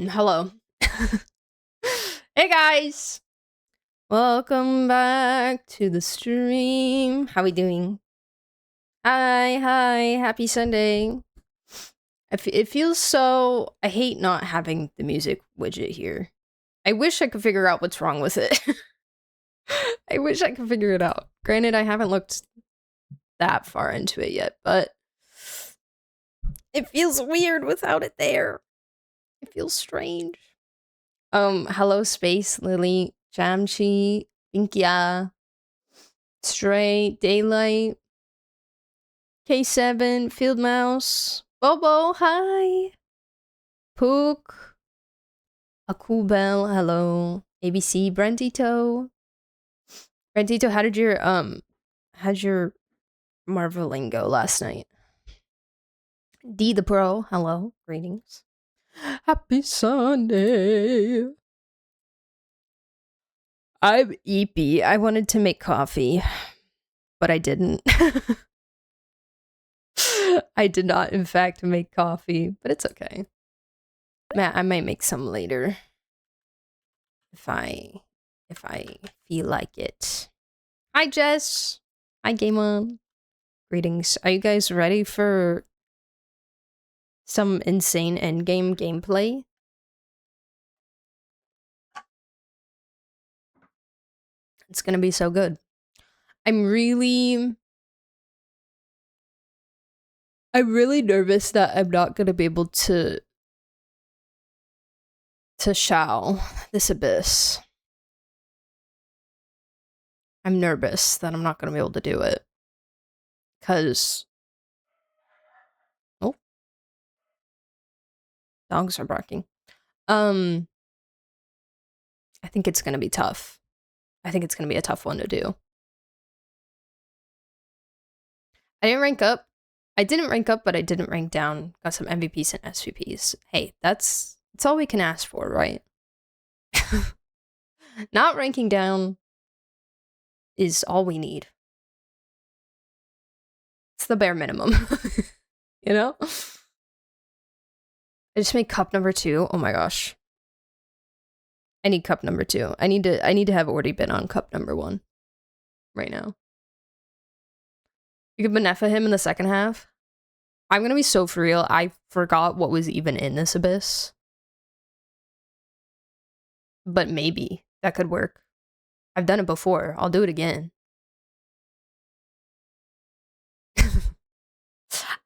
Hello. Hey guys! Welcome back to the stream. How we doing? Hi, happy Sunday. It feels so... I hate not having the music widget here. I wish I could figure out what's wrong with it. I wish I could figure it out. Granted, I haven't looked that far into it yet, but it feels weird without it there. It feels strange. Hello Space, Lily, Jamchi, Inkia, Stray, Daylight, K7, Field Mouse, Bobo, hi, Pook, Akubel, hello, ABC, Brentito. Brentito, how'd your Marveling go last night? D the Pro, hello, greetings. Happy Sunday. I'm eepy. I wanted to make coffee, but I didn't. I did not, in fact, make coffee, but it's okay. Matt, I might make some later. If I feel like it. Hi, Jess. Hi, Game On. Greetings. Are you guys ready for some insane endgame gameplay? It's gonna be so good. I'm really nervous that I'm not gonna be able to shao this abyss. I'm nervous that I'm not gonna be able to do it. Cause oh, dogs are barking. I think it's gonna be tough. I think it's gonna be a tough one to do. I didn't rank up. I didn't rank up, but I didn't rank down. Got some MVPs and SVPs. Hey, that's all we can ask for, right? Not ranking down is all we need. It's the bare minimum. You know? I just made cup number 2. Oh my gosh. I need cup number 2. I need to have already been on cup number 1 right now. You could Benefa him in the second half. I'm gonna be so for real. I forgot what was even in this abyss. But maybe that could work. I've done it before. I'll do it again.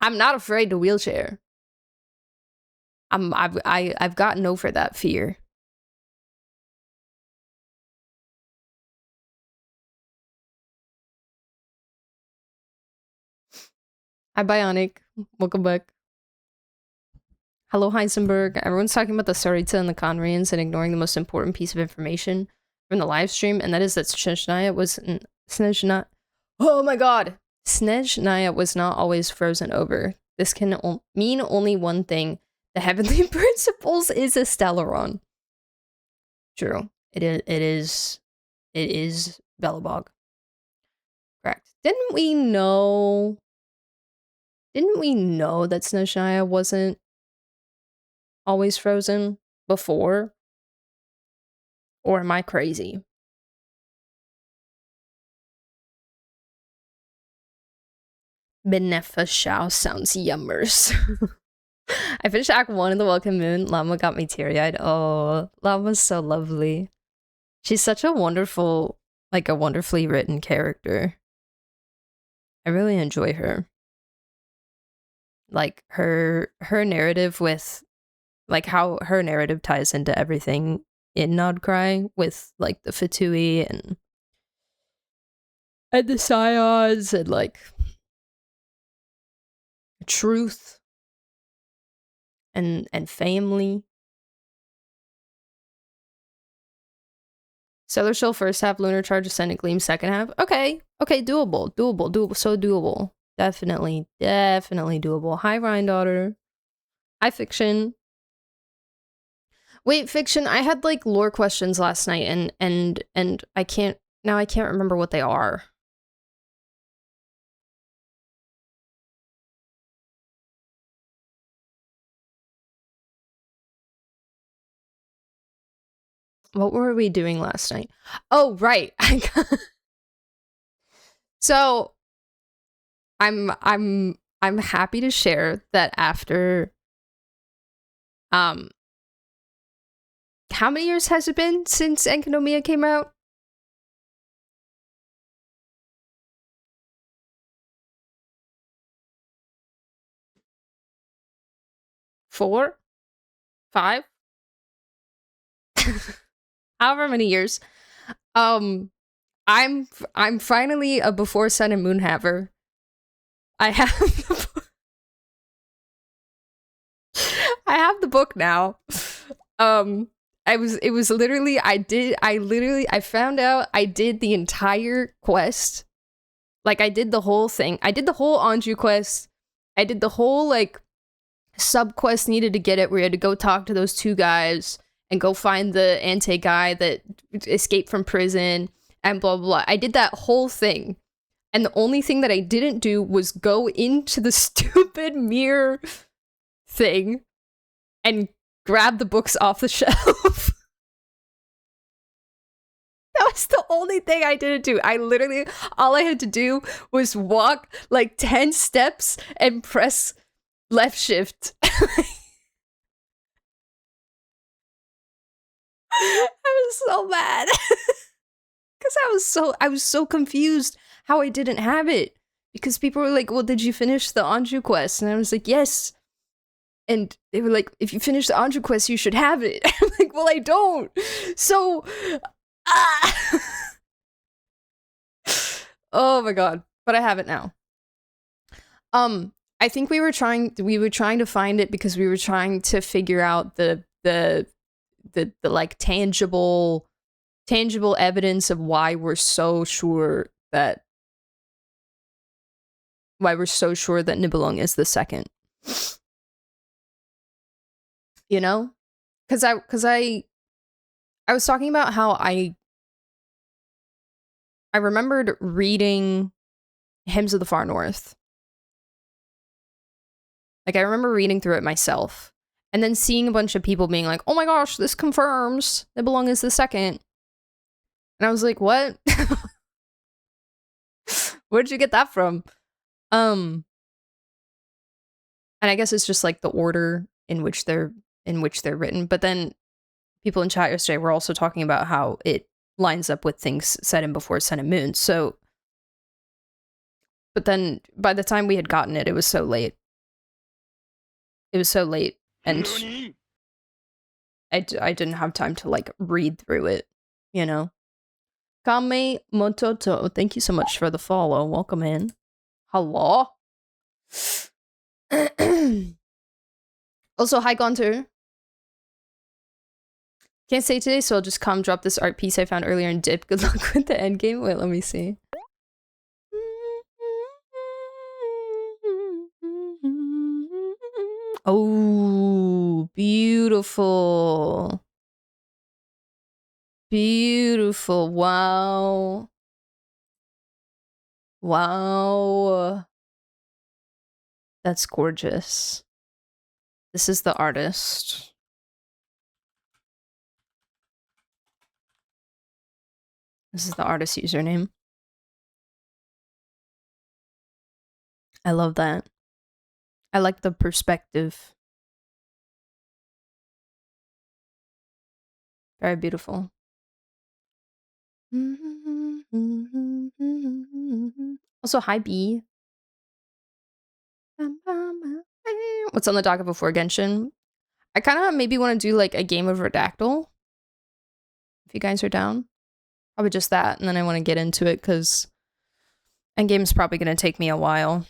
I'm not afraid to wheelchair. I've gotten over that fear. Hi, Bionic. Welcome back. Hello, Heisenberg. Everyone's talking about the Sarita and the Conrians and ignoring the most important piece of information from the live stream, and that is that Snezhnaya was Snezhnaya. Oh my god! Snezhnaya was not always frozen over. This can mean only one thing. The Heavenly Principles is a Stellaron. True. It is Belobog. Correct. Didn't we know that Snezhnaya wasn't always frozen before? Or am I crazy? Benefa Shao sounds yummers. I finished Act 1 in the Welcome Moon. Llama got me teary-eyed. Oh, Llama's so lovely. She's such a wonderful, like a wonderfully written character. I really enjoy her. Like her narrative with, like how her narrative ties into everything in Nod Cry with like the Fatui and the Scions and like truth and family. Stellar Shell first half, Lunar Charge, Ascendant Gleam second half. Okay, doable, so doable. Definitely doable. Hi, Ryan Daughter. Hi, Fiction. Wait, Fiction, I had like lore questions last night and I can't remember what they are. What were we doing last night? Oh, right. So I'm happy to share that after how many years has it been since Enkanomiya came out? 4? 5? However many years. I'm finally a Before Sun and Moon haver. I have I have the book now. It was literally I found out I did the entire quest. Like I did the whole thing. I did the whole Anju quest. I did the whole like sub quest needed to get it where you had to go talk to those 2 guys and go find the Ante guy that escaped from prison and blah blah blah. I did that whole thing. And the only thing that I didn't do was go into the stupid mirror thing and grab the books off the shelf. That was the only thing I didn't do. I literally, all I had to do was walk like 10 steps and press left shift. I was so mad. Because I was so confused how I didn't have it. Because people were like, well, did you finish the Anju quest? And I was like, yes. And they were like, if you finish the Anju quest, you should have it. I'm like, well, I don't. So, oh my god. But I have it now. I think we were trying to find it because we were trying to figure out the like tangible evidence of why we're so sure that Nibelung is the second. You know? Cuz I was talking about how I remembered reading Hymns of the Far North. Like, I remember reading through it myself, and then seeing a bunch of people being like, oh my gosh, this confirms Nibelung is the second. And I was like, what? Where'd you get that from? And I guess it's just like the order in which they're written. But then people in chat yesterday were also talking about how it lines up with things said in Before Sun and Moon. So, but then by the time we had gotten it, it was so late. It was so late, and I didn't have time to like read through it, you know. Kame Mototo, thank you so much for the follow. Welcome in. Hello. Also, hi Gunter. Can't say today, so I'll just come drop this art piece I found earlier and dip. Good luck with the end game. Wait, let me see. Oh, beautiful. Beautiful. Wow. Wow. That's gorgeous. This is the artist. This is the artist username. I love that. I like the perspective. Very beautiful. Also, hi B. What's on the docket before Genshin? I kind of maybe want to do like a game of Redactyl. If you guys are down. Probably just that, and then I want to get into it because endgame's probably going to take me a while.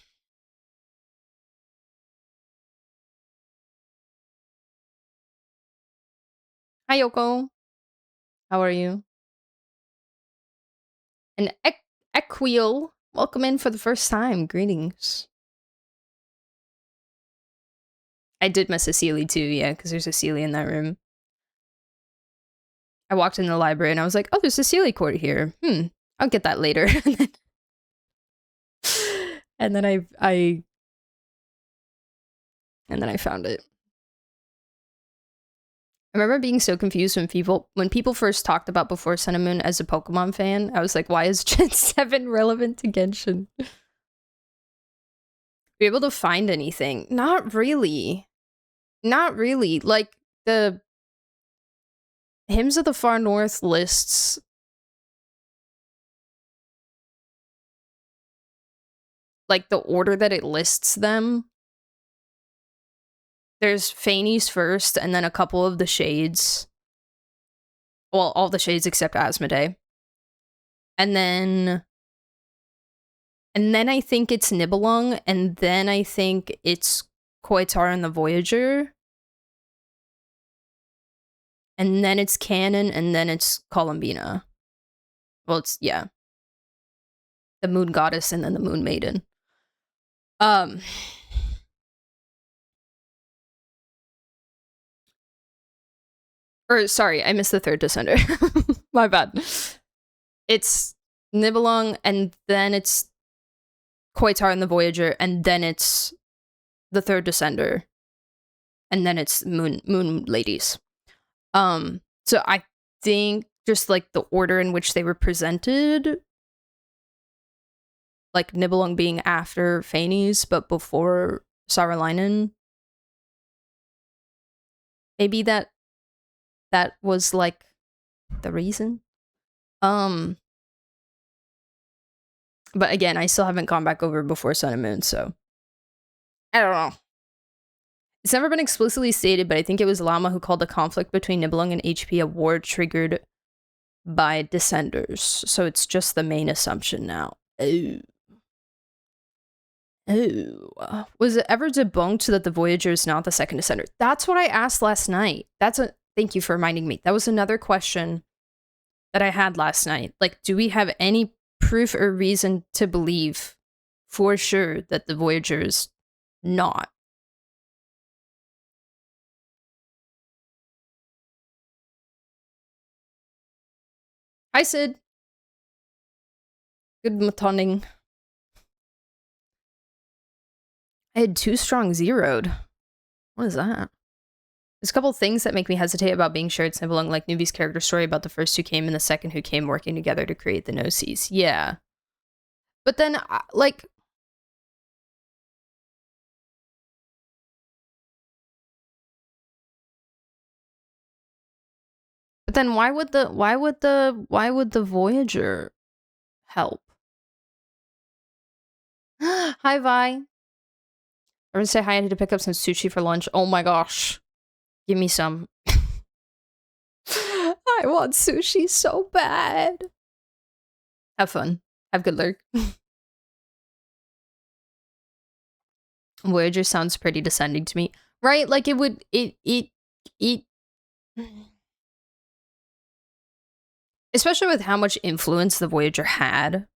Hi Yoko. How are you? And Equiel, welcome in for the first time. Greetings. I did miss a Cecilie too, yeah, because there's a Cecilie in that room. I walked in the library and I was like, oh, there's a Cecilie court here. I'll get that later. and then I found it. I remember being so confused when people first talked about Before Sun and Moon as a Pokemon fan. I was like, why is Gen 7 relevant to Genshin? Be able to find anything? Not really. Not really. Like, the Hymns of the Far North lists like the order that it lists them. There's Faney's first, and then a couple of the shades. Well, all the shades except Asmodee. And then I think it's Nibelung, and then I think it's Koitar and the Voyager. And then it's Canon, and then it's Columbina. Well, it's, yeah. The Moon Goddess and then the Moon Maiden. Or, sorry, I missed the third Descender. My bad. It's Nibelung, and then it's Koitar and the Voyager, and then it's the third Descender, and then it's Moon Ladies. So I think just like the order in which they were presented, like Nibelung being after Faney's, but before Saaralainen. Maybe that was like the reason. But again, I still haven't gone back over Before Sun and Moon, so I don't know. It's never been explicitly stated, but I think it was Lama who called the conflict between Nibelung and HP a war triggered by Descenders. So it's just the main assumption now. Oh. Was it ever debunked that the Voyager is not the second Descender? That's what I asked last night. Thank you for reminding me. That was another question that I had last night. Like, do we have any proof or reason to believe for sure that the Voyager is not? Hi, Sid. Good morning. I had 2 strong zeroed. What is that? There's a couple things that make me hesitate about being sure it's Nibelung, like Newbie's character story about the first who came and the second who came working together to create the Gnosis. Yeah. But then, like... But then why would the Voyager help? Hi, Vi. I'm gonna say hi. I need to pick up some sushi for lunch. Oh my gosh. Give me some. I want sushi so bad. Have fun. Have good luck. Voyager sounds pretty descending to me. Right? Like it would especially with how much influence the Voyager had.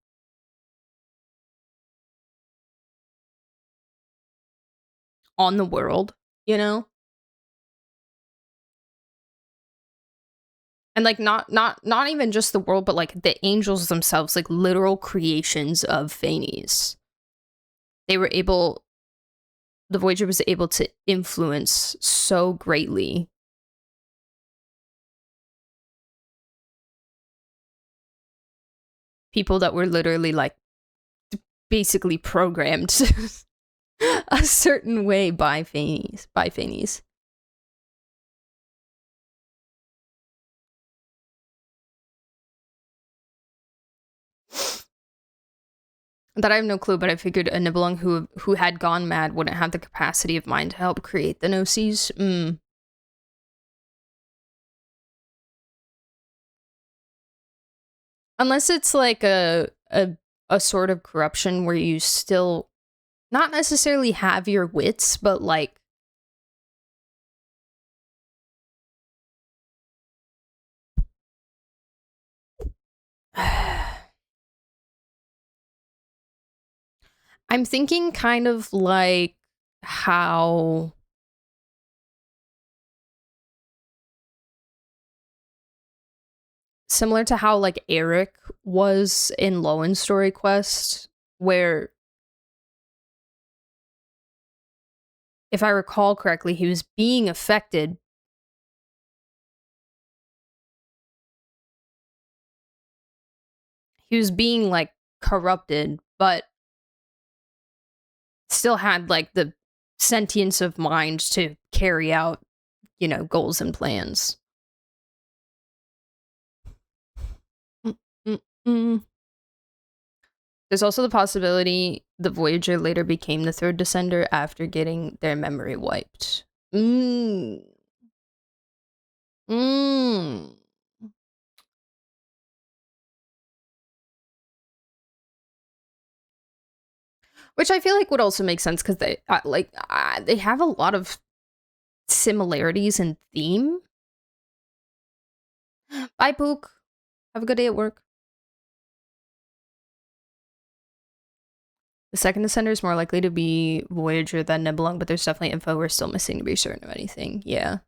On the world, you know? And like not even just the world, but like the angels themselves, like literal creations of Phanes. The Voyager was able to influence so greatly. People that were literally like basically programmed a certain way by Phanes. That I have no clue, but I figured a Nibelung who had gone mad wouldn't have the capacity of mind to help create the Gnosis. Unless it's like a sort of corruption where you still not necessarily have your wits, but like I'm thinking kind of like how similar to how like Eric was in Lowen's story quest, where if I recall correctly, he was being affected He was being, like, corrupted, but still had, like, the sentience of mind to carry out, you know, goals and plans. Mm-mm-mm. There's also the possibility the Voyager later became the third Descender after getting their memory wiped. Mm. Mm. Which I feel like would also make sense because they have a lot of similarities in theme. Bye, Pook. Have a good day at work. The second Descender is more likely to be Voyager than Nebulong, but there's definitely info we're still missing to be certain of anything. Yeah.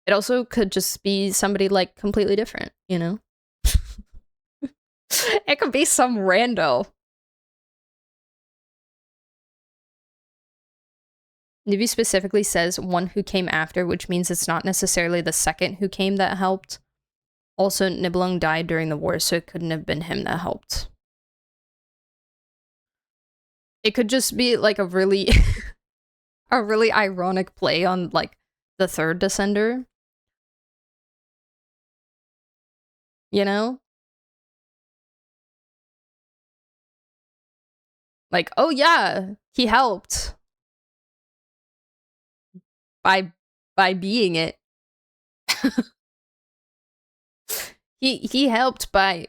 It also could just be somebody, like, completely different, you know? It could be some rando. Nibby specifically says one who came after, which means it's not necessarily the second who came that helped. Also, Nibelung died during the war, so it couldn't have been him that helped. It could just be, like, a really a really ironic play on, like, the third Descender. You know? Like, oh yeah, he helped by being it. he helped by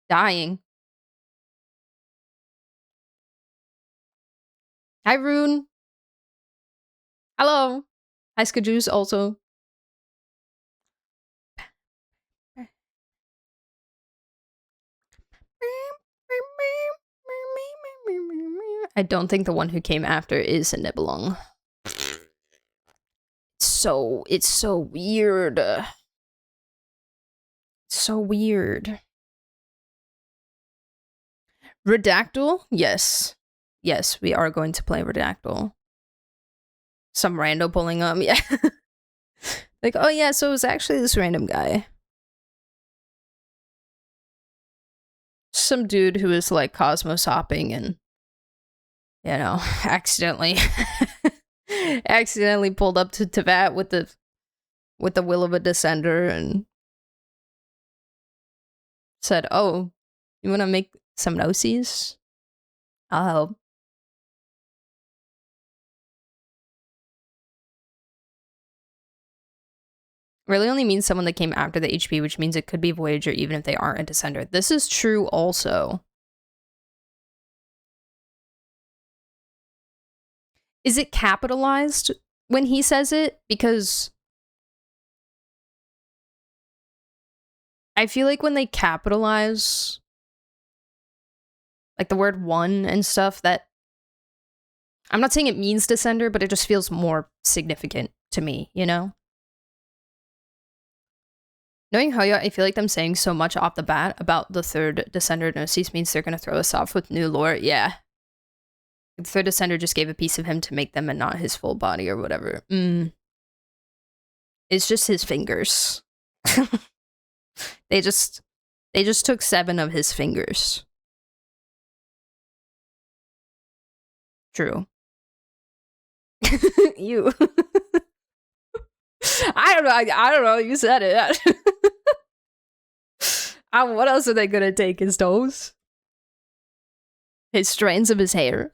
dying. Hi, Rune. Hello. Hi, Skajuice also. I don't think the one who came after is a Nibelung. It's so weird. So weird. Redactyl? Yes. Yes, we are going to play Redactyl. Some rando pulling up, yeah. Like, oh yeah, so it was actually this random guy. Some dude who was, like, cosmos hopping and, you know, accidentally pulled up to Teyvat with the will of a Descender and said, oh, you want to make some Gnosis? I'll help. Really only means someone that came after the HP, which means it could be Voyager even if they aren't a Descender. This is true also. Is it capitalized when he says it? Because I feel like when they capitalize, like, the word one and stuff, that... I'm not saying it means Descender, but it just feels more significant to me, you know? Knowing Hoya, I feel like them saying so much off the bat about the third Descender Gnosis means they're gonna throw us off with new lore. Yeah. The third Descender just gave a piece of him to make them and not his full body or whatever. It's just his fingers. They just took 7 of his fingers. True. You. I don't know. You said it. What else are they gonna take? His toes? His strands of his hair?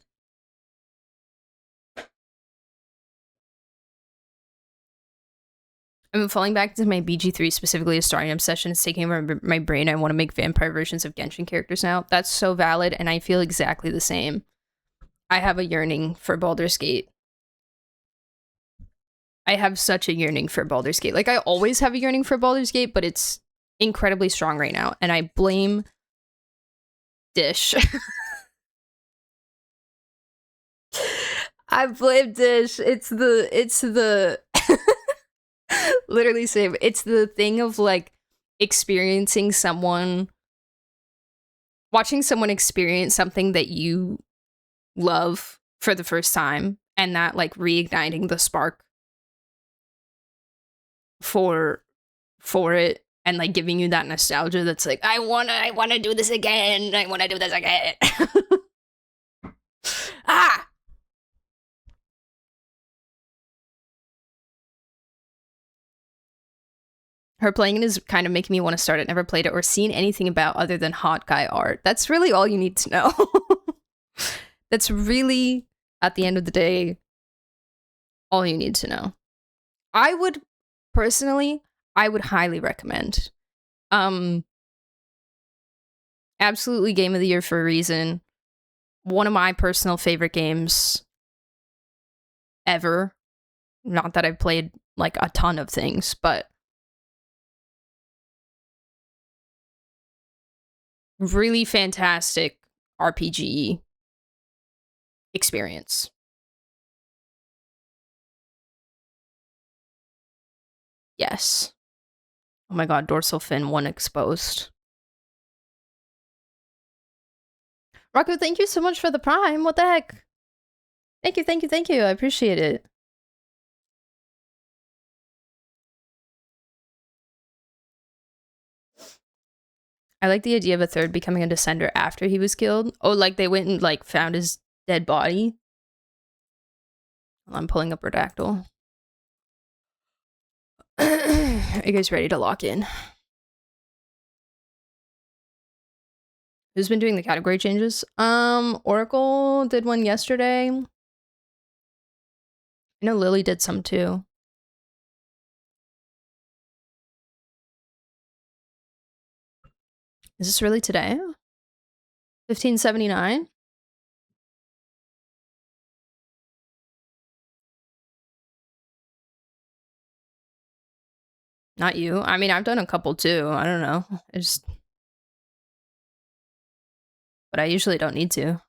I'm falling back to my BG3, specifically a starting obsession. It's taking over my brain. I want to make vampire versions of Genshin characters now. That's so valid, and I feel exactly the same. I have a yearning for Baldur's Gate. I have such a yearning for Baldur's Gate. Like, I always have a yearning for Baldur's Gate, but it's incredibly strong right now, and I blame Dish. I blame Dish. It's the literally same. It's the thing of, like, experiencing someone, watching someone experience something that you love for the first time, and that, like, reigniting the spark for it, and like giving you that nostalgia that's like, I wanna do this again. I wanna do this again. Ah! Her playing it is kind of making me want to start it. Never played it or seen anything about other than hot guy art. That's really all you need to know. That's really, at the end of the day, all you need to know. I would, personally, I would highly recommend. Absolutely game of the year for a reason. One of my personal favorite games ever. Not that I've played, like, a ton of things, but really fantastic RPG experience. Yes. Oh my god, dorsal fin 1 exposed. Rocco, thank you so much for the prime. What the heck? Thank you, thank you, thank you. I appreciate it. I like the idea of a third becoming a descender after he was killed. Oh, like they went and like found his dead body. I'm pulling up Redactyl. Are you guys ready to lock in? Who's been doing the category changes? Oracle did one yesterday. I know Lily did some too. Is this really today? 1579? Not you. I mean, I've done a couple too. I don't know. But I usually don't need to.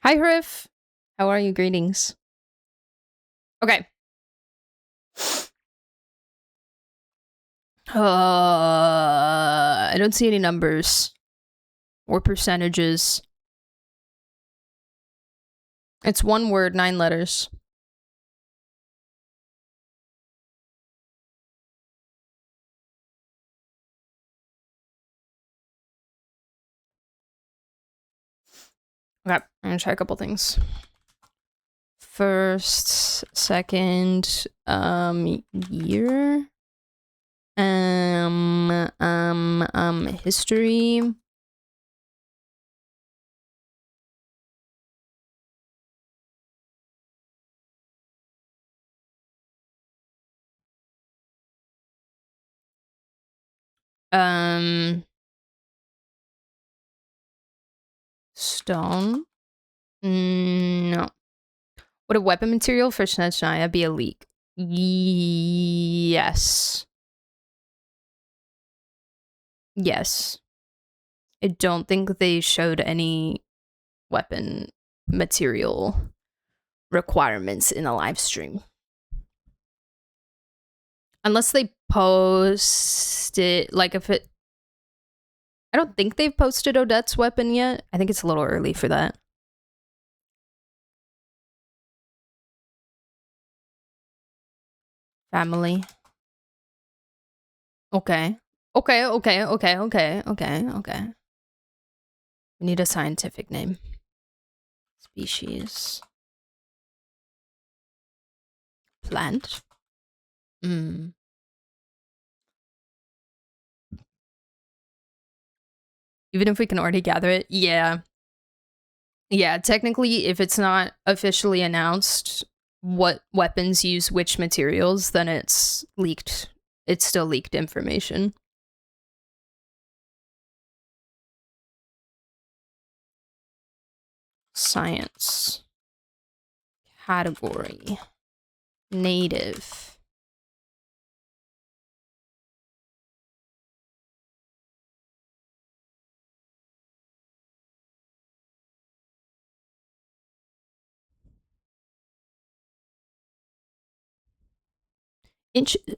Hi, Riff. How are you? Greetings. Okay. I don't see any numbers or percentages. It's one word, 9 letters. Okay, I'm gonna try a couple things. First, second, year. History. Stone. No. Would a weapon material for Snatchaya be a leak? Yes. Yes. I don't think they showed any weapon material requirements in a live stream. Unless they post it, like if it... I don't think they've posted Odette's weapon yet. I think it's a little early for that. Family. Okay. Okay. We need a scientific name. Species. Plant. Even if we can already gather it, yeah. Yeah, technically, if it's not officially announced what weapons use which materials, then it's leaked. It's still leaked information. Science. Category. Native.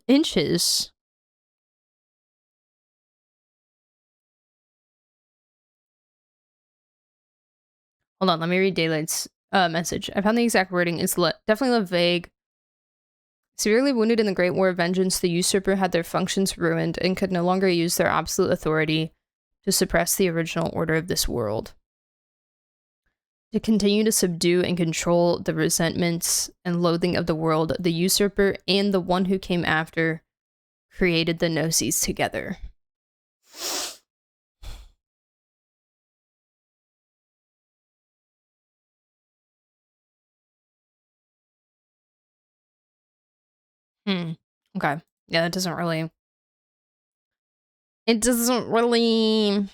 Inches. Hold on, let me read Daylight's message. I found the exact wording is definitely vague. Severely wounded in the Great War of Vengeance, the usurper had their functions ruined and could no longer use their absolute authority to suppress the original order of this world. To continue to subdue and control the resentments and loathing of the world, the usurper and the one who came after created the Gnosis together. Okay. Yeah, that doesn't really... It doesn't really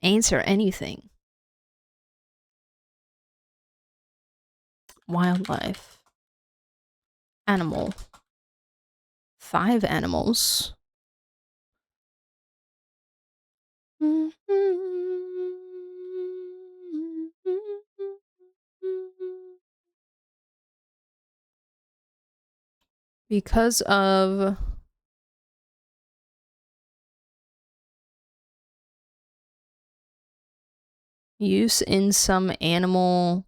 answer anything. Wildlife. Animal. 5 animals. Because of use in some animal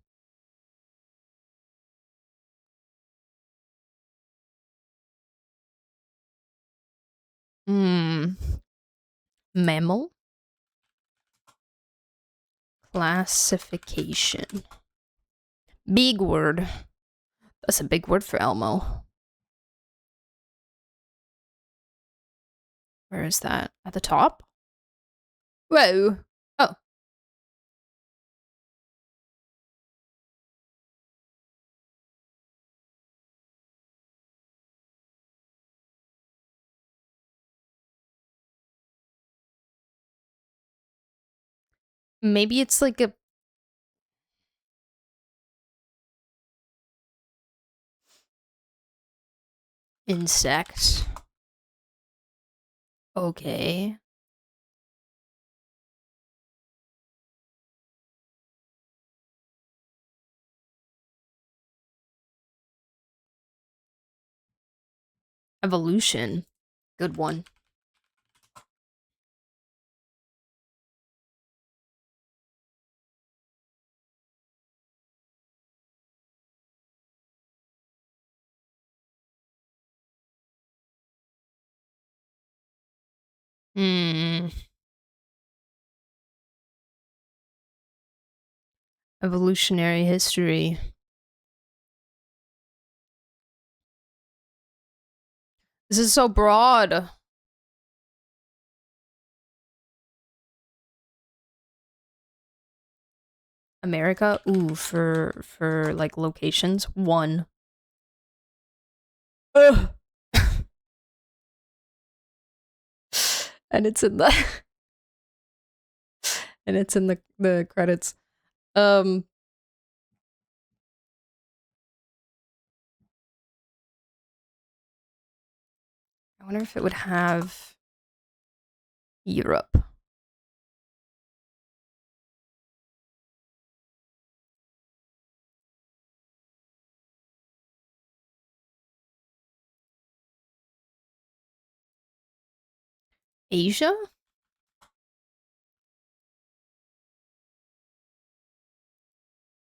mammal classification. Big word. That's a big word for Elmo. Where is that? At the top? Whoa. Oh. Maybe it's like a... insect. Okay. Evolution. Good one. Evolutionary history. This is so broad. America? Ooh, for like locations. 1. Ugh. And it's in the and it's in the credits. I wonder if it would have Europe. Asia?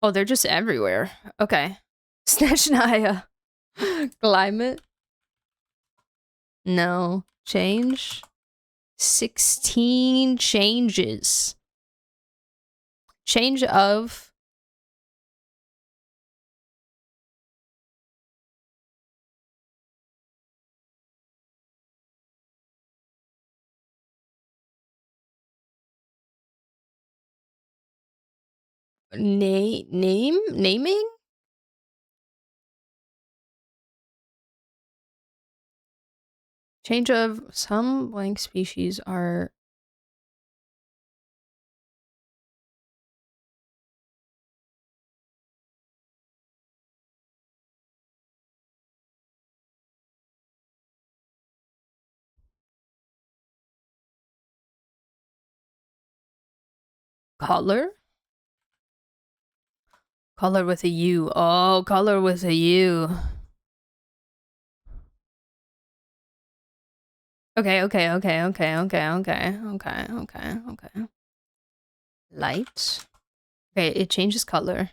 Oh, they're just everywhere. Okay. Snatchnaya. Climate? No. Change? 16 changes. Change of... Naming? Change of... Some blank species are... Color? Color with a U. Oh, color with a U. Okay. Light. Okay, it changes color.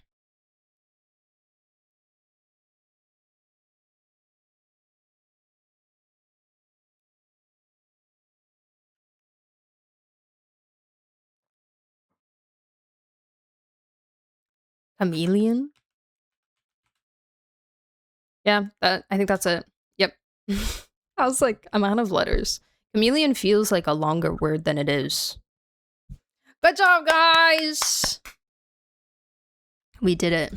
Chameleon? Yeah, I think that's it. Yep. I was like, I'm out of letters. Chameleon feels like a longer word than it is. Good job, guys! We did it.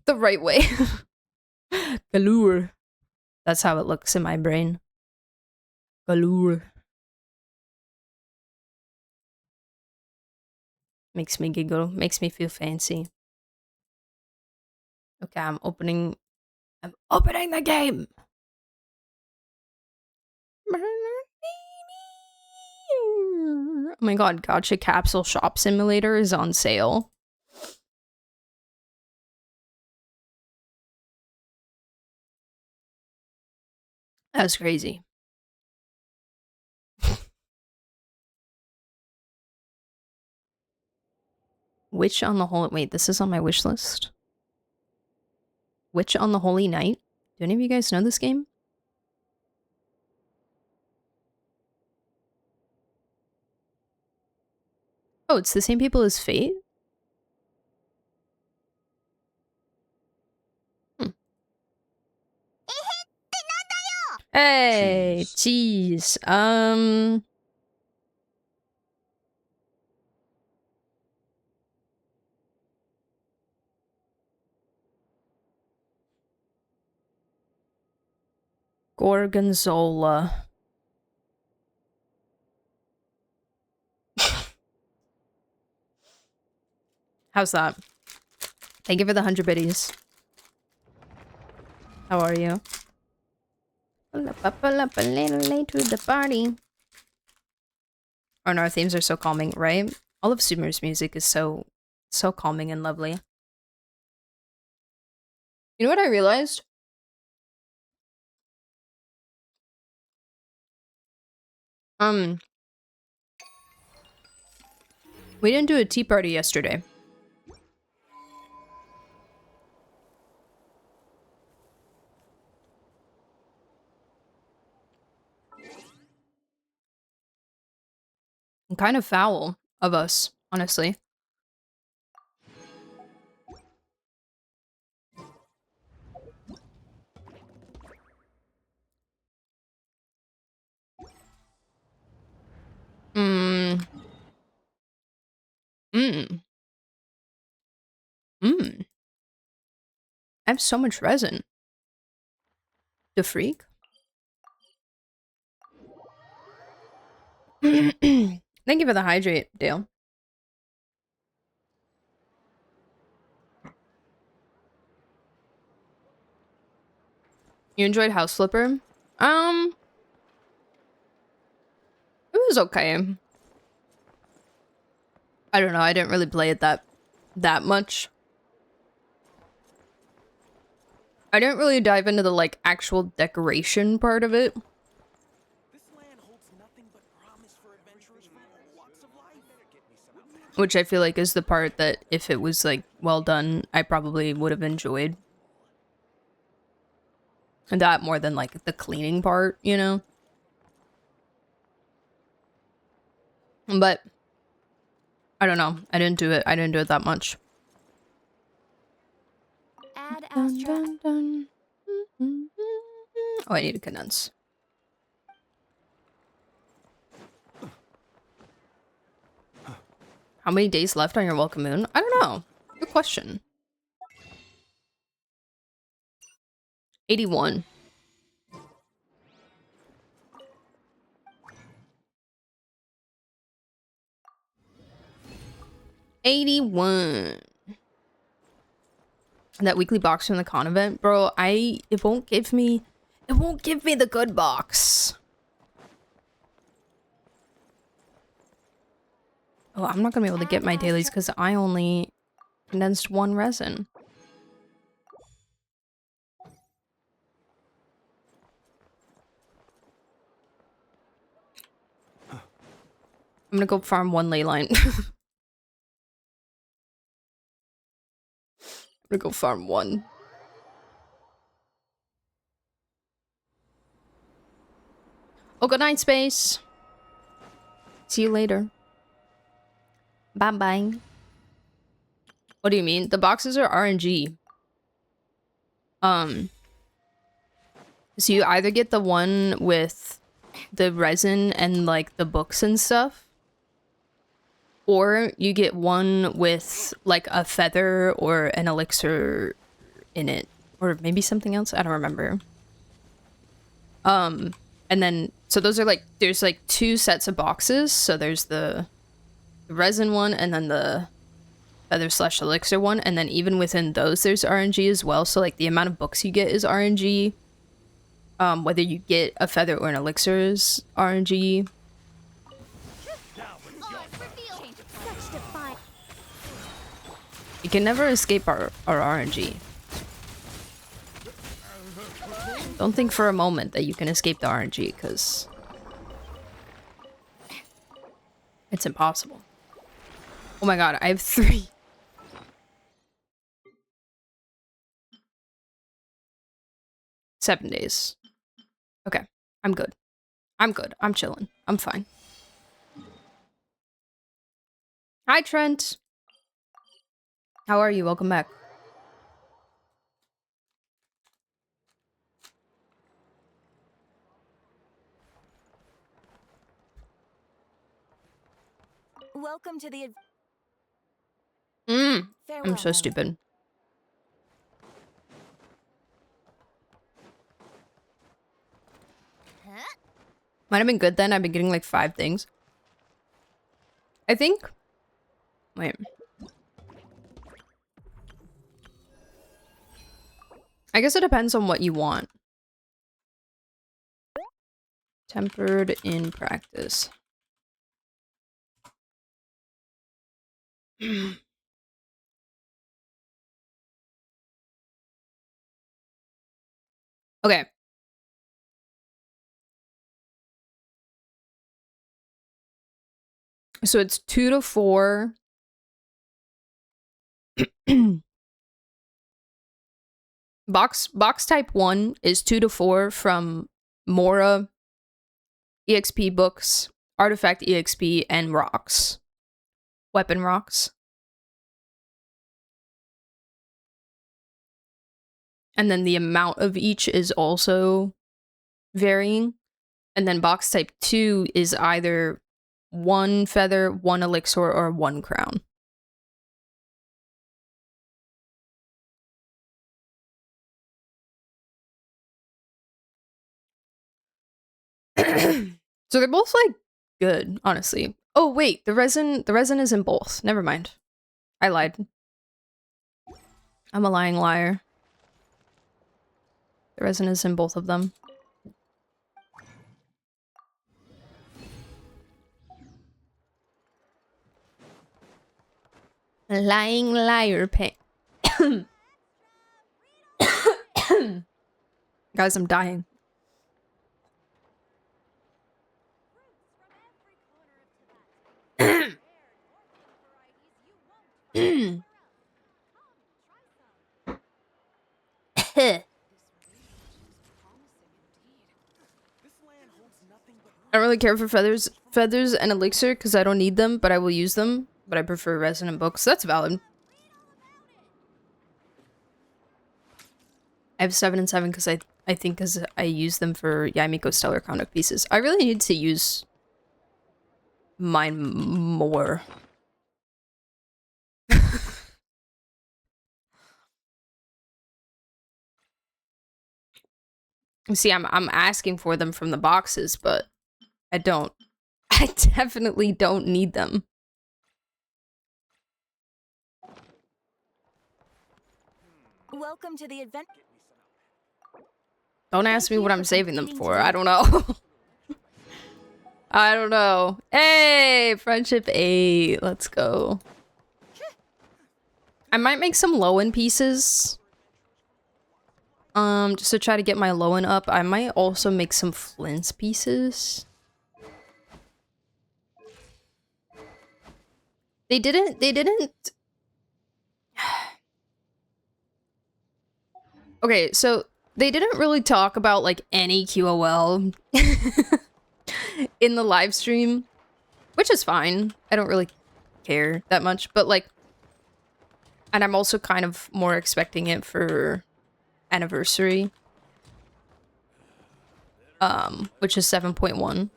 The right way. Galore. That's how it looks in my brain. Galore. Makes me giggle. Makes me feel fancy. Okay, I'm opening the game! Oh my god, Gotcha Capsule Shop Simulator is on sale. That's crazy. Witch on the Holy... Wait, this is on my wish list? Witch on the Holy Night? Do any of you guys know this game? Oh, it's the same people as Fate? Hey, jeez. Gorgonzola. How's that? Thank you for the 100 biddies. How are you? Pull up a little late to the party. Oh no, our themes are so calming, right? All of Sumer's music is so calming and lovely. You know what I realized? We didn't do a tea party yesterday. Kind of foul of us, honestly. Mmm. Mmm. Mmm. I have so much resin. The freak? Thank you for the hydrate, Dale. You enjoyed House Flipper? It was okay. I don't know, I didn't really play it that much. I didn't really dive into the, like, actual decoration part of it. Which I feel like is the part that, if it was, like, well done, I probably would have enjoyed. And that more than, like, the cleaning part, you know? But, I don't know. I didn't do it that much. Dun, dun, dun. Oh, I need to condense. How many days left on your welcome moon? I don't know. Good question. 81. That weekly box from the con event, bro. It won't give me the good box. Oh, I'm not gonna be able to get my dailies because I only condensed 1 resin. I'm gonna go farm 1 ley line. gonna go farm one. Oh, good night, space. See you later. Bye-bye. What do you mean? The boxes are RNG. So you either get the one with the resin and like the books and stuff, or you get one with like a feather or an elixir in it, or maybe something else. I don't remember. And then so those are like, there's like 2 sets of boxes. So there's the resin one and then the feather / elixir one, and then even within those there's RNG as well. So like the amount of books you get is RNG. Whether you get a feather or an elixir is RNG. You can never escape our RNG. Don't think for a moment that you can escape the RNG, because it's impossible. Oh my god, I have 3. Seven days. Okay, I'm good. I'm good. I'm chilling. I'm fine. Hi, Trent. How are you? Welcome back. Welcome to the... I'm so stupid. Might have been good then. I've been getting like 5 things. I think. Wait. I guess it depends on what you want. Tempered in practice. Okay. So it's 2 to 4. Box type 1 is 2 to 4 from Mora, EXP books, artifact EXP, and rocks. Weapon rocks. And then the amount of each is also varying. And then box type 2 is either 1 feather, 1 elixir, or 1 crown. So they're both like good, honestly. Oh wait, the resin is in both. Never mind. I lied. I'm a lying liar. The resin is in both of them. Lying liar pay. Guys, I'm dying. I don't really care for feathers and elixir because I don't need them, but I will use them. But I prefer resin and books. That's valid. I have 7 and 7 because I think because I use them for Yamiko Stellar Conduct pieces. I really need to use mine more. See, I'm asking for them from the boxes, but I don't. I definitely don't need them. Welcome to the event. Don't ask me what I'm saving them for. I don't know. I don't know. Hey, friendship 8. Let's go. I might make some low-end pieces. Just to try to get my low-end up. I might also make some flints pieces. They didn't Okay, so they didn't really talk about like any QOL in the live stream, which is fine. I don't really care that much, but like, and I'm also kind of more expecting it for anniversary, which is 7.1.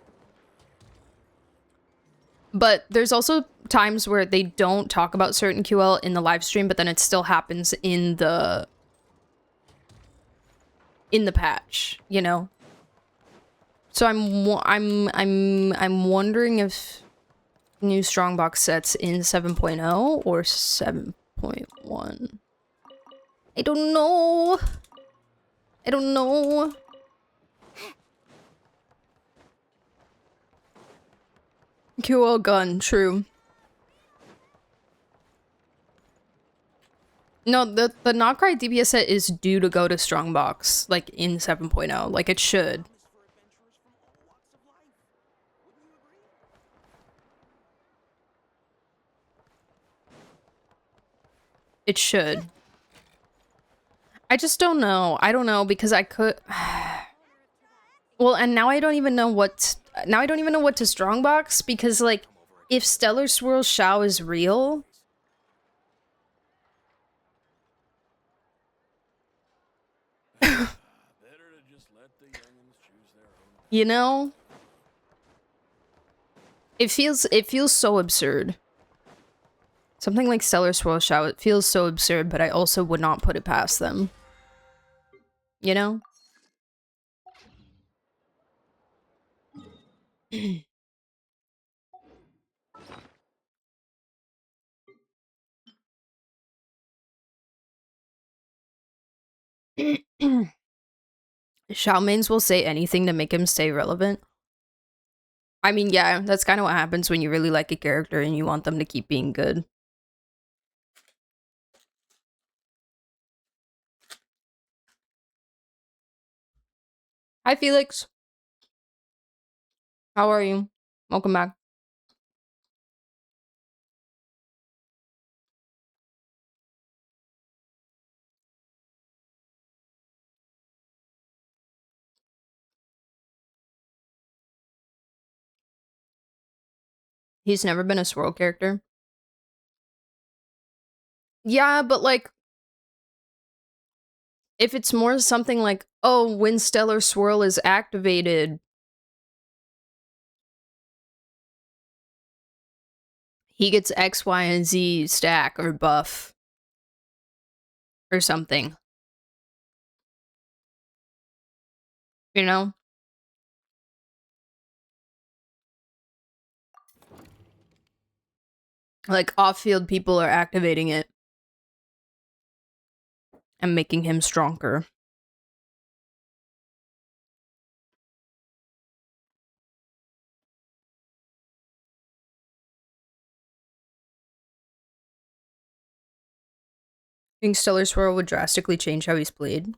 But there's also times where they don't talk about certain QL in the live stream, but then it still happens in the patch, you know? So I'm wondering if new strongbox sets in 7.0 or 7.1. I don't know. I don't know. QL gun, true. No, the not cry DPS set is due to go to strongbox, like in 7.0. Like it should. It should. I just don't know. I don't know because I could. Well, and now I don't even know what. Now I don't even know what to strongbox because, like, if Stellar Swirl Shao is real, you know, it feels so absurd. Something like Stellar Swirl Shao, it feels so absurd, but I also would not put it past them. You know? Shao mains will say anything to make him stay relevant. I mean, yeah, that's kind of what happens when you really like a character and you want them to keep being good. Hi, Felix. How are you? Welcome back. He's never been a swirl character. Yeah, but like, if it's more something like, oh, when Stellar Swirl is activated, he gets X, Y, and Z stack or buff or something. You know? Like, off-field people are activating it and making him stronger. I think Stellar Swirl would drastically change how he's played.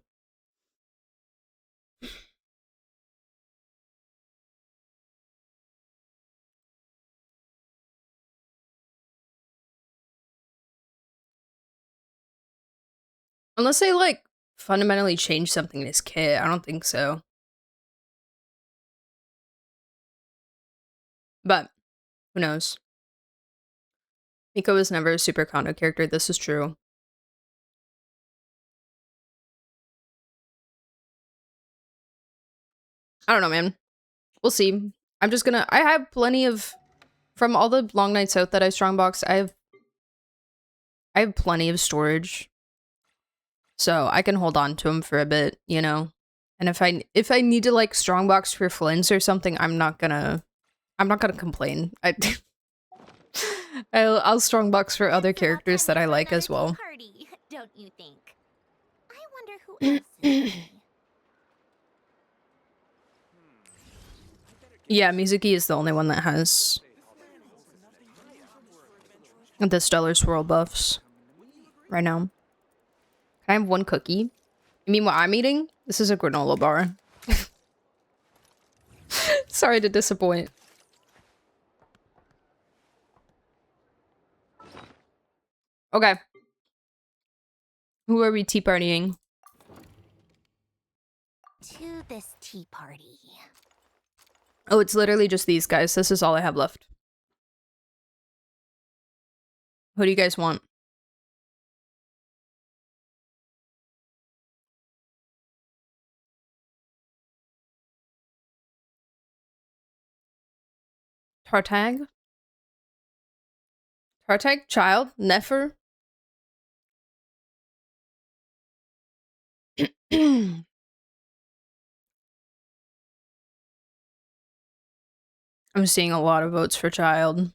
Unless they, like, fundamentally change something in his kit. I don't think so. But, who knows? Miko was never a super condo character, this is true. I don't know, man. We'll see. I'm just gonna- I have plenty of- from all the long nights out that I strongboxed, I have plenty of storage. So I can hold on to them for a bit, you know? And if I need to, like, strongbox for Flints or something, I'm not gonna complain. I'll strongbox for other characters that I like as well. Party, don't you think? I wonder who else is Yeah, Mizuki is the only one that has the Stellar Swirl buffs right now. Can I have one cookie? You mean what I'm eating? This is a granola bar. Sorry to disappoint. Okay. Who are we tea partying? To this tea party. Oh, it's literally just these guys. This is all I have left. Who do you guys want? Tartag? Tartag? Child? Nefer? I'm seeing a lot of votes for child.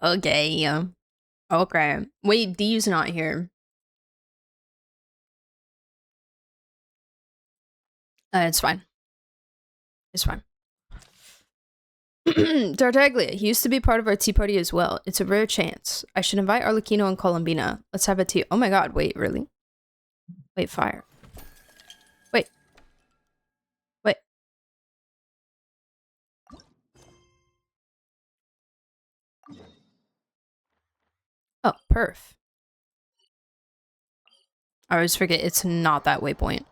Okay. Okay. Wait, D's not here. It's fine. It's fine. Tartaglia, he used to be part of our tea party as well. It's a rare chance. I should invite Arlecchino and Colombina. Let's have a tea. Oh my god, wait, really? Wait, fire. Wait. Wait. Oh, perf. I always forget it's not that waypoint.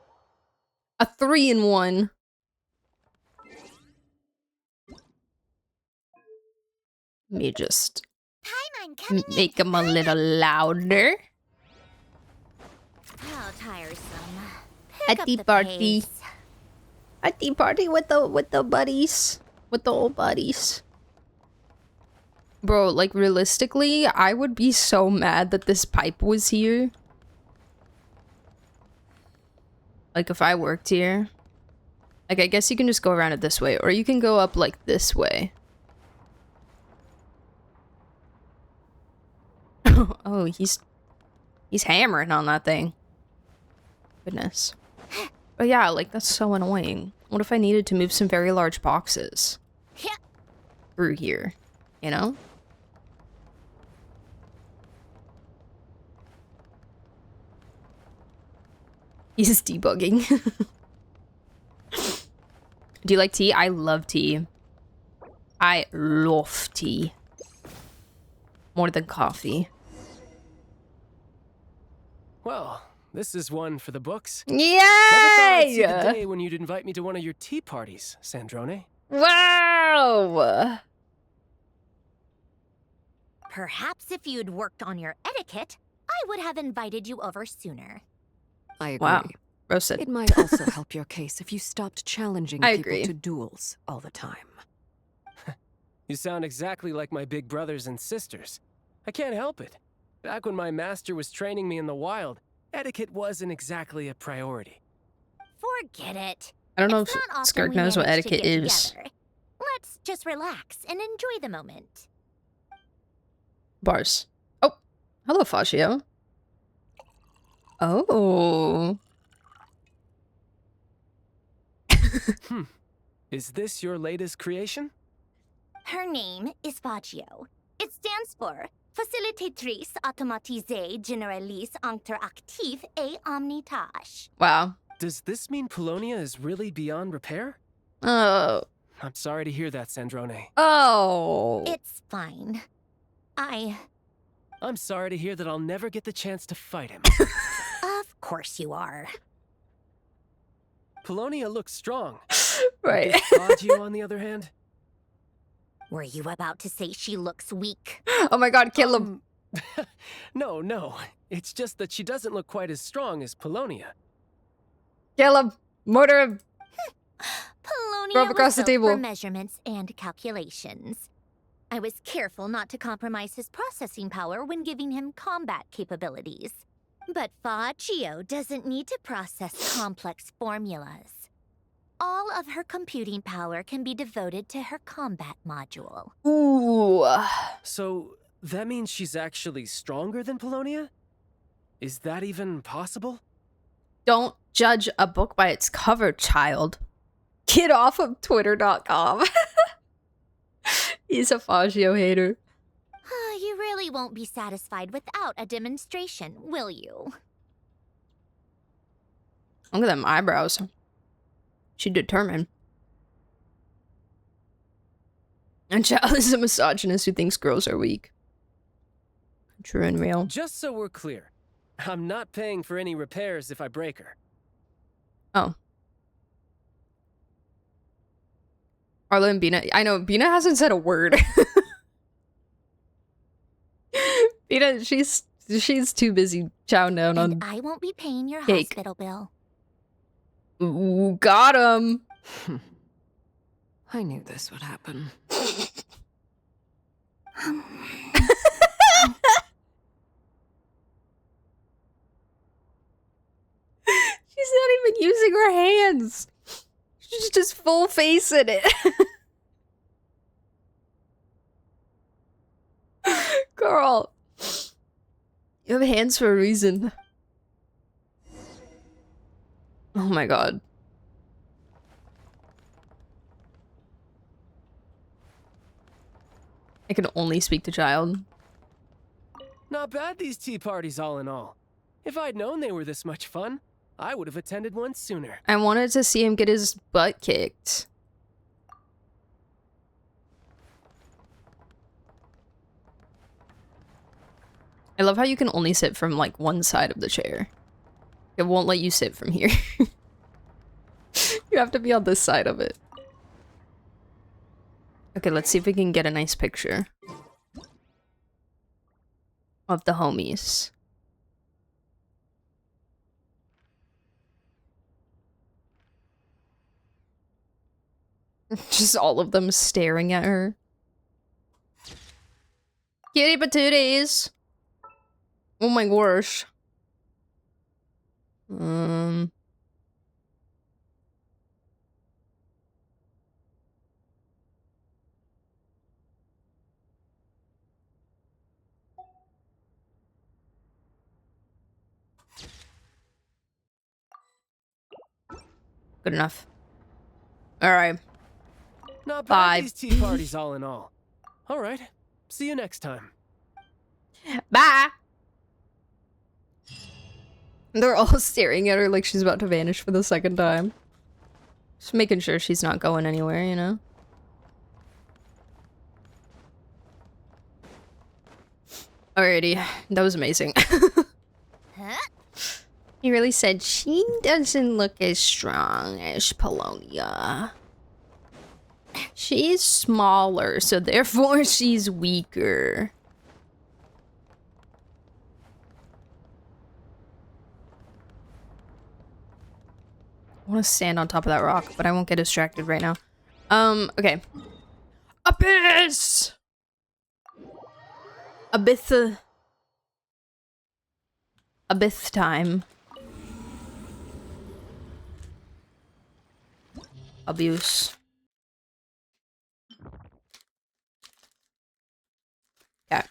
A 3-in-1. Let me just make him a little louder. How tiresome. A tea party. A tea party with the buddies. With the old buddies. Bro, like realistically, I would be so mad that this pipe was here. Like if I worked here. Like I guess you can just go around it this way. Or you can go up like this way. Oh, he's hammering on that thing. Goodness. But yeah, like that's so annoying. What if I needed to move some very large boxes through here? You know? He's debugging. Do you like tea? I love tea. I love tea. More than coffee. Well, this is one for the books. Yay! Never thought I'd see the day when you'd invite me to one of your tea parties, Sandrone. Wow! Perhaps if you'd worked on your etiquette, I would have invited you over sooner. I agree. Wow. Roasted. It might also help your case if you stopped challenging I people agree. to duels all the time. You sound exactly like my big brothers and sisters. I can't help it. Back when my master was training me in the wild, etiquette wasn't exactly a priority. Forget it. I don't know It's if not often Skirk we knows what manage to etiquette get is. together. Let's just relax and enjoy the moment. Bars. Oh, hello, Fagio. Oh. Is this your latest creation? Her name is Fagio. It stands for Facilitatrice Automatisée Généraliste Interactive et Omnitage. Wow. Does this mean Polonia is really beyond repair? Oh. I'm sorry to hear that, Sandrone. Oh. It's fine. I'm sorry to hear that I'll never get the chance to fight him. Of course you are. Polonia looks strong. Right. Fagio, on the other hand? Were you about to say she looks weak? Oh my god, kill him. No. It's just that she doesn't look quite as strong as Polonia. Kill him. Murder him. Polonia Throw him across was the built table. for measurements and calculations. I was careful not to compromise his processing power when giving him combat capabilities. But Fagio doesn't need to process complex formulas. All of her computing power can be devoted to her combat module. Ooh. So, that means she's actually stronger than Polonia? Is that even possible? Don't judge a book by its cover, child. Get off of Twitter.com. He's a Fagio hater. You really won't be satisfied without a demonstration, will you? Look at them eyebrows. She determined. And child is a misogynist who thinks girls are weak. True and real. Just so we're clear, I'm not paying for any repairs if I break her. Oh. Arlo and Bina. I know, Bina hasn't said a word. Bina, she's too busy chowing down And on I won't be paying your cake. hospital bill. Ooh, got him. I knew this would happen. She's not even using her hands. She's just full face in it. Girl. You have hands for a reason. Oh my god. I can only speak to child. Not bad, these tea parties all in all. If I'd known they were this much fun, I would have attended one sooner. I wanted to see him get his butt kicked. I love how you can only sit from like one side of the chair. It won't let you sit from here. You have to be on this side of it. Okay, let's see if we can get a nice picture of the homies. Just all of them staring at her. Kitty patooties! Oh my gosh. Good enough. Alright. Not bad, Bye. these tea parties all in all. Alright, see you next time. Bye! They're all staring at her like she's about to vanish for the second time. Just making sure she's not going anywhere, you know? Alrighty, that was amazing. Huh? He really said she doesn't look as strong as Polonia. She's smaller, so therefore she's weaker. I want to stand on top of that rock, but I won't get distracted right now. Okay. Abyss! Abyss. Abyss time. Abuse. Yeah.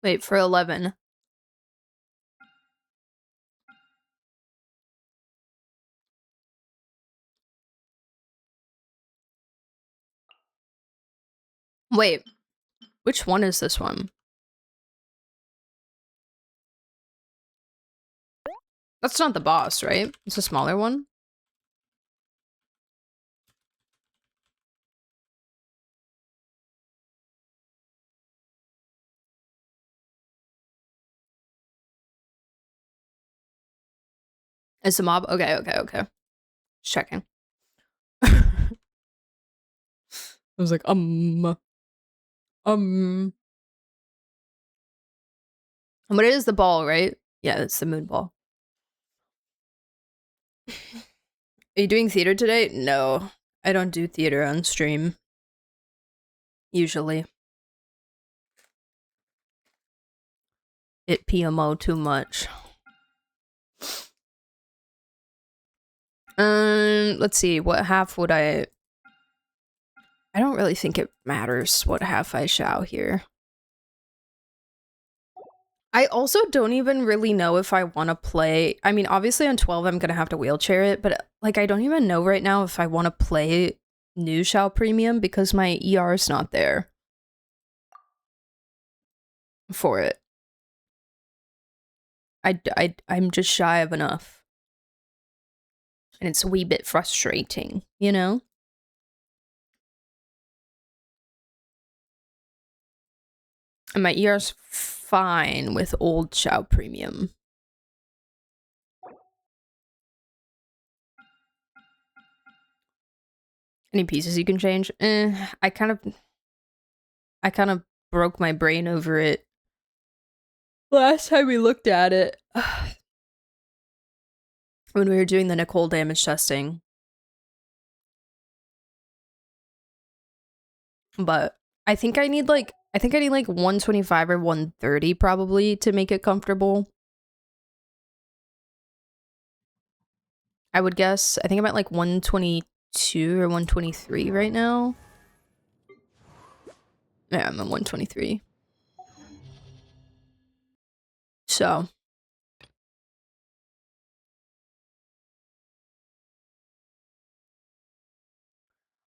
Wait, for 11. Wait, which one is this one? That's not the boss, right? It's a smaller one. It's a mob? Okay, okay, okay. Just checking. I was like, But it is the ball, right? Yeah, it's the moon ball. Are you doing theater today? No, I don't do theater on stream. Usually. It PMO too much. Let's see, what half would I don't really think it matters what half I shout here. I also don't even really know if I want to play. I mean, obviously on 12 I'm gonna have to wheelchair it, but like I don't even know right now if I want to play New Shao Premium because my ER is not there for it. I'm just shy of enough. And it's a wee bit frustrating, you know? And my ear's fine with old Chow Premium. Any pieces you can change? I kind of broke my brain over it last time we looked at it. When we were doing the Nicole damage testing. But I think I need like 125 or 130 probably to make it comfortable. I would guess. I think I'm at like 122 or 123 right now. Yeah, I'm at 123. So.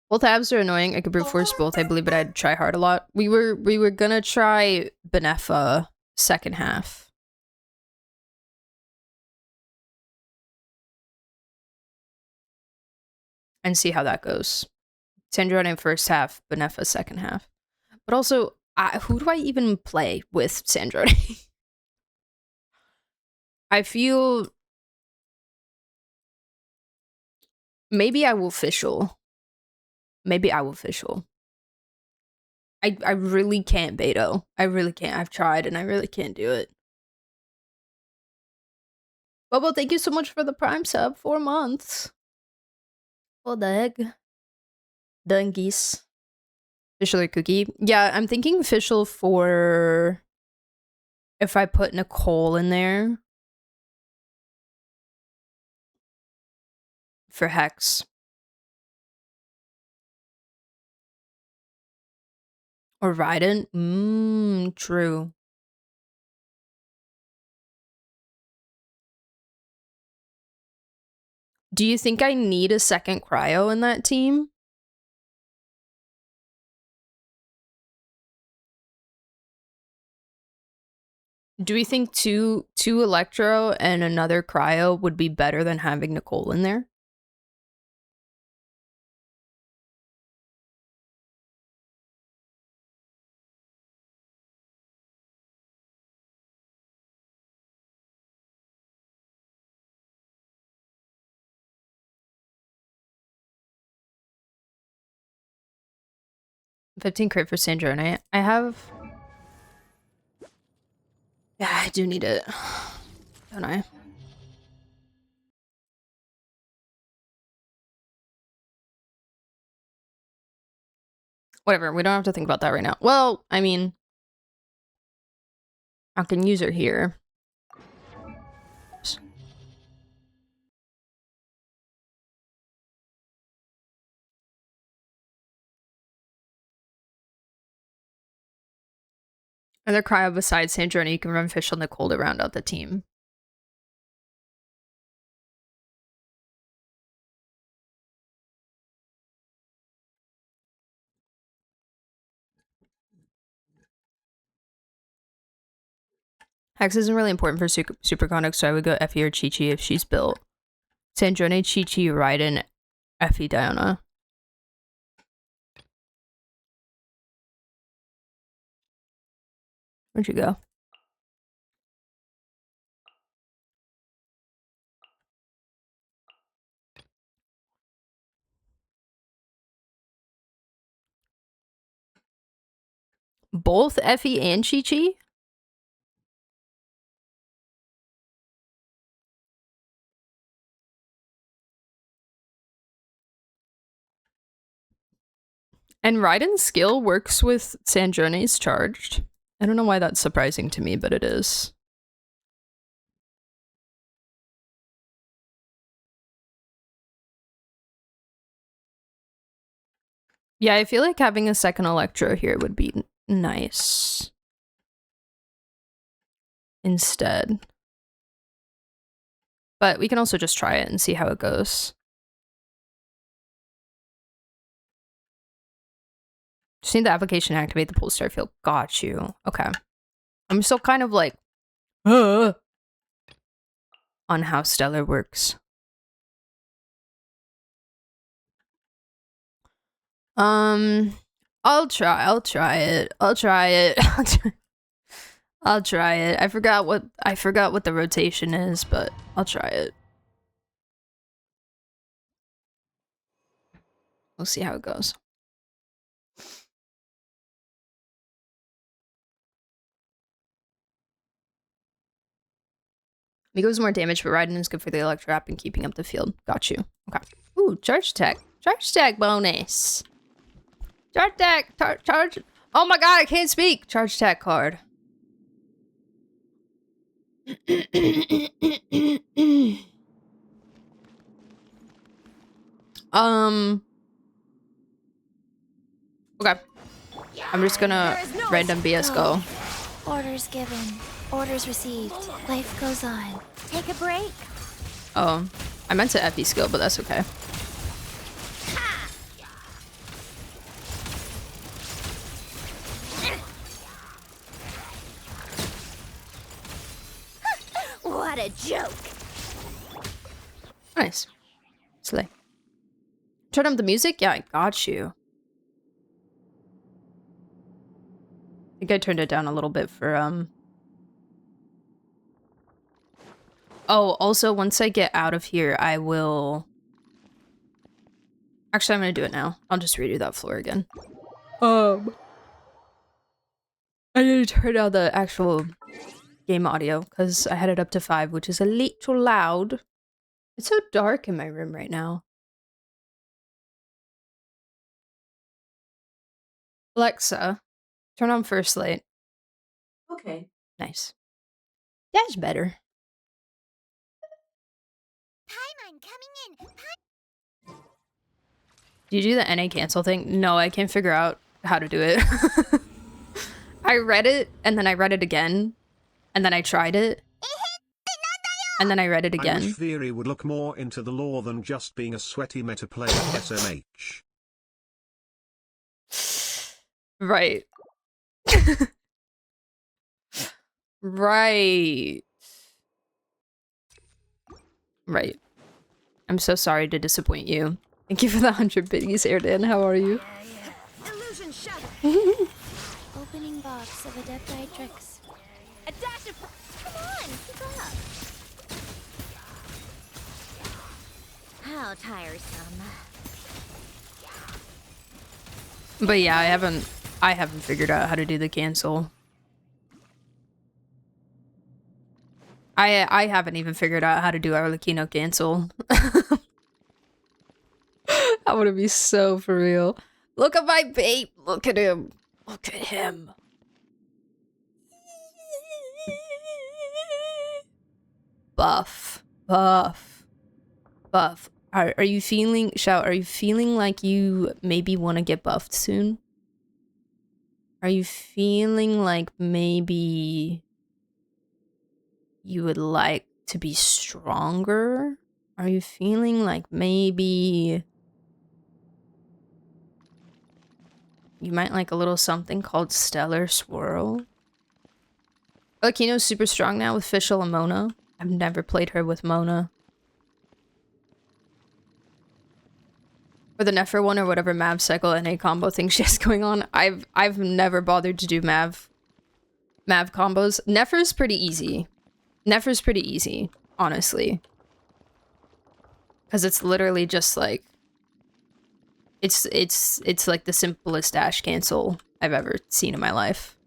Both abs are annoying. I could brute force both, I believe, but I'd try hard a lot. We were gonna try Benefa second half. And see how that goes. Sandrone first half, Benefa second half. But also, who do I even play with Sandrone? I feel... Maybe I will Fischl. Maybe I will Fischl. I really can't Beto. I really can't. I've tried and I really can't do it. Bobo, thank you so much for the Prime sub. 4 months. What the heck? Dungies. Fischl or Cookie? Yeah, I'm thinking Fischl for... If I put Nicole in there. For Hex. Or Raiden? True. Do you think I need a second cryo in that team? Do we think two Electro and another cryo would be better than having Nicole in there? $15 crit for Sandrone. I have... Yeah, I do need it. Don't I? Whatever, we don't have to think about that right now. Well, I mean... I can use her here. Other cryo besides Sandrone, you can run Fischl and Nicole to round out the team. Hex isn't really important for Superconduct, so I would go Effie or Chi-Chi if she's built. Sandrone, Chi-Chi, Raiden, Effie, Diana. Where'd you go? Both Effie and Chi-Chi? And Raiden's skill works with Sandrone's charged. I don't know why that's surprising to me, but it is. Yeah, I feel like having a second Electro here would be nice. Instead. But we can also just try it and see how it goes. Just need the application to activate the Polestar field. Got you. Okay. I'm still kind of like... on how Stellar works. I'll try it. I'll try it. I'll try it. I forgot what the rotation is, but I'll try it. We'll see how it goes. Miko's more damage, but Raiden is good for the Electro App and keeping up the field. Got you. Okay. Ooh, charge tech. Charge tech bonus. Charge tech. Charge. Oh my god, I can't speak. Charge tech card. Okay. I'm just gonna random BS go. Orders given. Orders received. Life goes on. Take a break. Oh, I meant to FE skill, but that's okay. What a joke. Nice. Slay. Turn up the music? Yeah, I got you. I think I turned it down a little bit for, Oh, also, once I get out of here, I will... Actually, I'm gonna do it now. I'll just redo that floor again. I need to turn down the actual game audio, because I had it up to 5, which is a little loud. It's so dark in my room right now. Alexa, turn on first light. Okay. Nice. That's better. Paimon coming in. Do you do the NA cancel thing? No, I can't figure out how to do it. I read it, and then I read it again, and then I tried it, and then I read it I again. wish Theory would look more into the lore than just being a sweaty meta player SMH. Right. Right. Right. I'm so sorry to disappoint you. Thank you for the 100 biddies, Airdan. How are you? Illusion shattered. Opening box of Adepti-Trix. A dash of... Come on, keep up. How tiresome. But yeah, I haven't figured out how to do the cancel. I haven't even figured out how to do Arlecchino cancel. That would be so for real. Look at my babe. Look at him. Look at him. Buff. Buff. Buff. Are you feeling, Shout, are you feeling like you maybe want to get buffed soon? Are you feeling like maybe you would like to be stronger? Are you feeling like maybe you might like a little something called Stellar Swirl? Aquino's super strong now with Fischl and Mona. I've never played her with Mona. Or the Nefer one, or whatever Mav cycle NA combo thing she has going on. I've never bothered to do Mav combos. Nefer's pretty easy. Nefer's pretty easy, honestly. Because it's literally just like... It's like the simplest dash cancel I've ever seen in my life.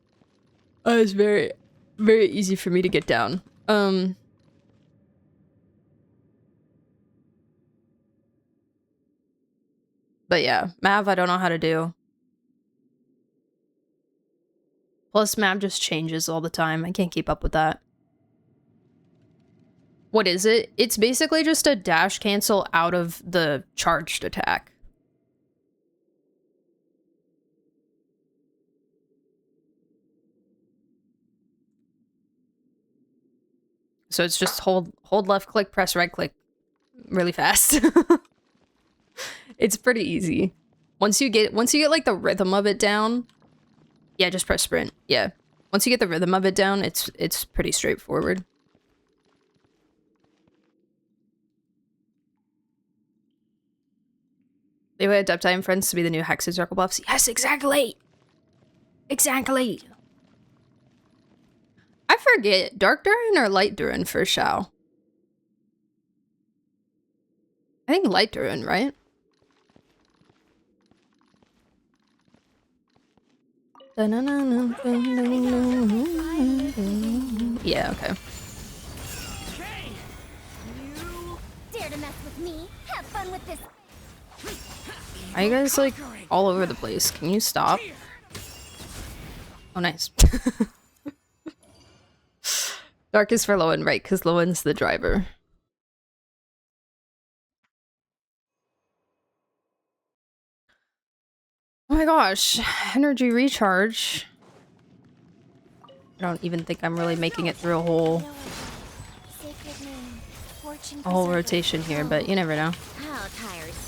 It's very, very easy for me to get down. But yeah, Mav I don't know how to do. Plus Mav just changes all the time. I can't keep up with that. What is it? It's basically just a dash cancel out of the charged attack. So it's just hold left click, press right click really fast. It's pretty easy. Once you get like the rhythm of it down, yeah, just press sprint. Yeah. Once you get the rhythm of it down, it's pretty straightforward. But They would adapt Time Friends to be the new Hexes Circle buffs. Yes, exactly! Exactly! I forget, Dark Durin or Light Durin for Shao? I think Light Durin, right? Yeah, okay. Dare to mess with me? Have fun with this. Are you guys like all over the place? Can you stop? Oh, nice. Dark is for Lowen, right? Because Lowen's the driver. Oh my gosh. Energy recharge. I don't even think I'm really making it through a whole rotation here, but you never know. How tiresome.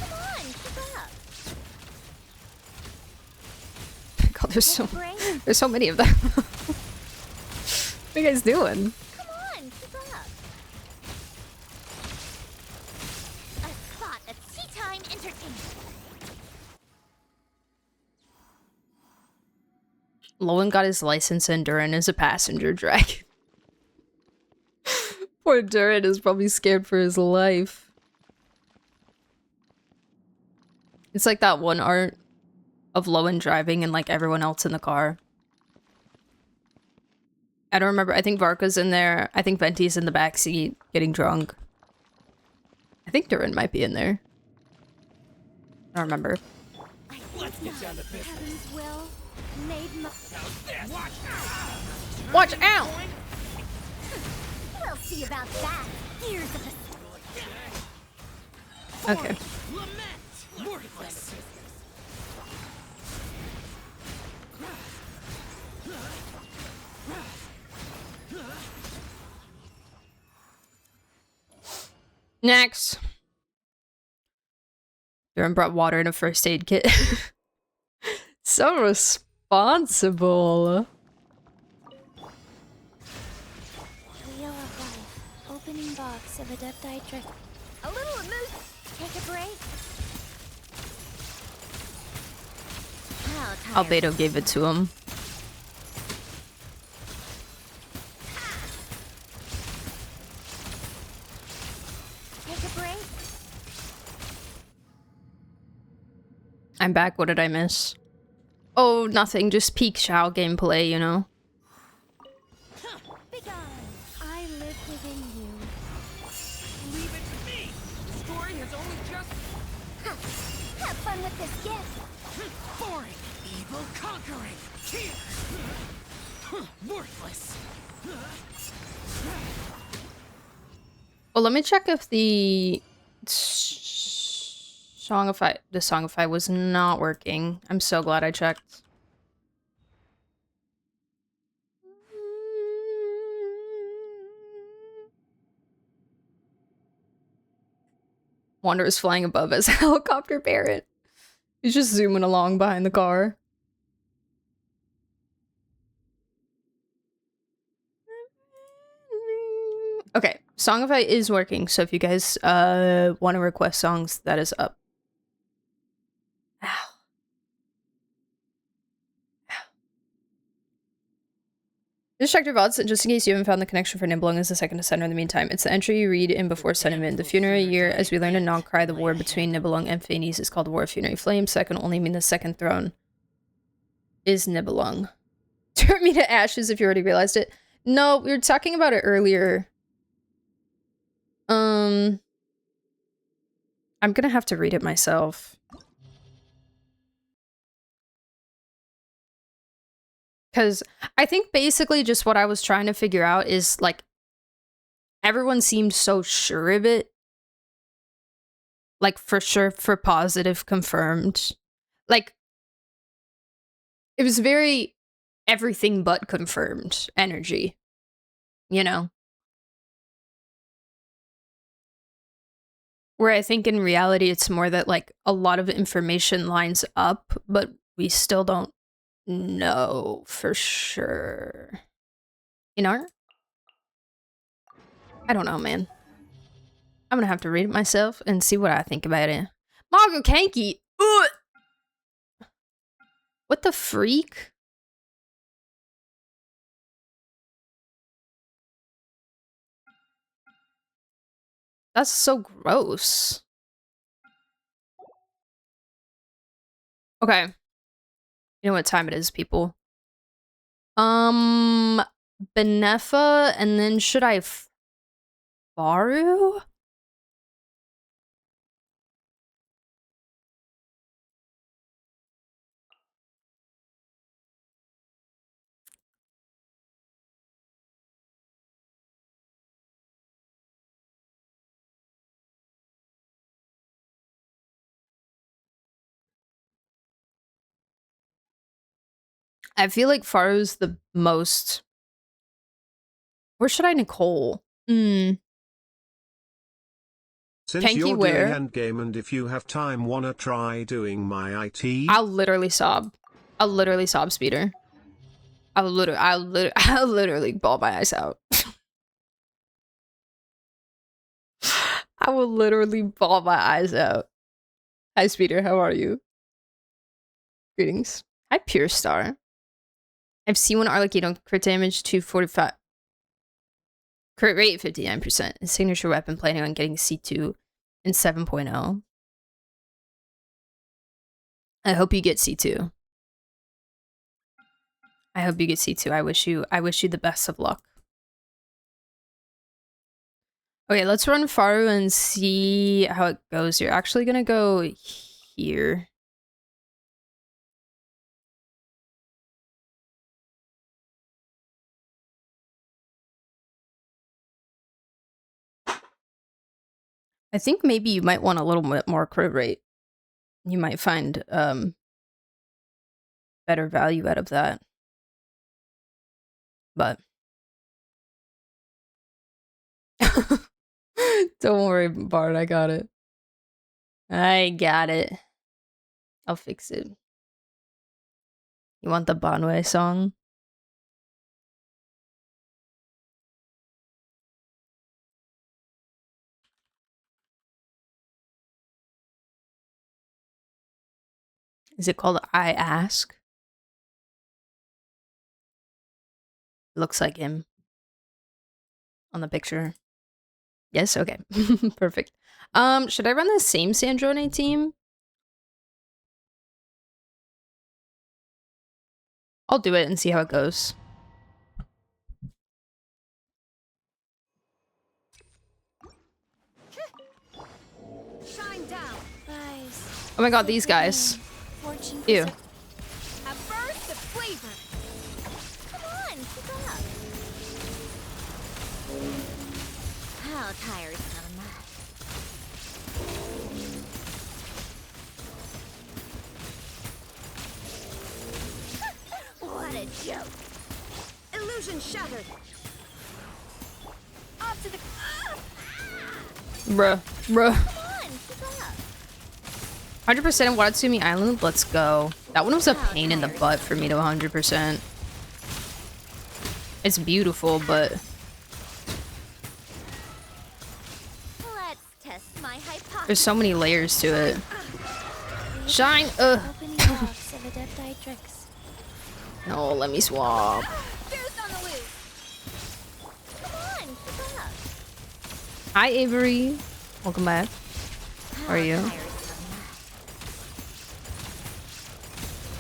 Come on, keep up. God, there's so many of them. What are you guys doing? Come on, keep up. A spot of tea time entertainment. Lowen got his license and Durin is a passenger dragon. Poor Durin is probably scared for his life. It's like that one art of Lowen driving and like everyone else in the car. I don't remember. I think Varka's in there. I think Venti's in the backseat getting drunk. I think Durin might be in there. I don't remember. Let's get down to business. Will made my Watch out! We'll see about that. Years of Okay. Lament! Worthless! Next. Durin brought water and a first aid kit. So responsible. Wheel of life. Opening box of Adepti trick. A little amuse. Take a break. How tired. Albedo gave it to him. Take a break. I'm back. What did I miss? Oh, nothing. Just peak Shao gameplay, you know? Begone. I live within you. Leave it to me! The story has only just... Have fun with this gift. Boring! Evil conquering! Here! Worthless! Well, let me check if the Songify was not working. I'm so glad I checked. Wander is flying above as a helicopter parrot. He's just zooming along behind the car. Okay, Songify is working, so if you guys want to request songs, that is up. Ow. Just check your VODs, just in case you haven't found the connection for Nibelung as the second descender in the meantime. It's the entry you read in before Sentiment. The funerary year, as we learn in Nongcry, the war between Nibelung and Phanes is called the War of Funerary Flames. That can only mean the second throne is Nibelung. Turn me to ashes if you already realized it. No, we were talking about it earlier. I'm gonna have to read it myself. Because I think basically just what I was trying to figure out is, like, everyone seemed so sure of it. Like, for sure, for positive, confirmed. Like, it was very everything but confirmed energy. You know? Where I think in reality it's more that, like, a lot of information lines up, but we still don't know for sure. You know? I don't know, man. I'm gonna have to read it myself and see what I think about it. Margo Kanky! Ugh! What the freak? That's so gross. Okay. You know what time it is, people. Benefa, and then should I Faru? I feel like Faru's the most... Where should I Nicole? Since Kanky you're where? doing endgame and if you have time wanna try doing my IT? I'll literally sob. I'll literally sob, Speeder. I'll literally bawl my eyes out. I will literally bawl my eyes out. Hi, Speeder. How are you? Greetings. Hi, Pure Star. I've seen one Arlecchino crit damage 245. Crit rate 59%. His signature weapon planning on getting C2 in 7.0. I hope you get C2. I hope you get C2. I wish you the best of luck. Okay, let's run Faru and see how it goes. You're actually gonna go here. I think maybe you might want a little bit more crit rate. You might find better value out of that. But don't worry, Bard, I got it. I got it. I'll fix it. You want the Bonway song? Is it called I Ask? Looks like him on the picture. Yes, okay. Perfect. Should I run the same Sandrone team? I'll do it and see how it goes. Shine down. Guys. Oh my god, these guys. Ew. A burst of flavor. Come on, keep up. How tiresome. What a joke. Illusion shattered. Off to the... Bruh. Bruh. Come on, keep up. 100% in Watatsumi Island? Let's go. That one was a pain in the butt for me to 100%. It's beautiful, but... Let's test my hypothesis. there's so many layers to it. Shine! Ugh. No, let me swap. Boost on the loose. Come on, keep up. Hi, Avery. Welcome back. How are you?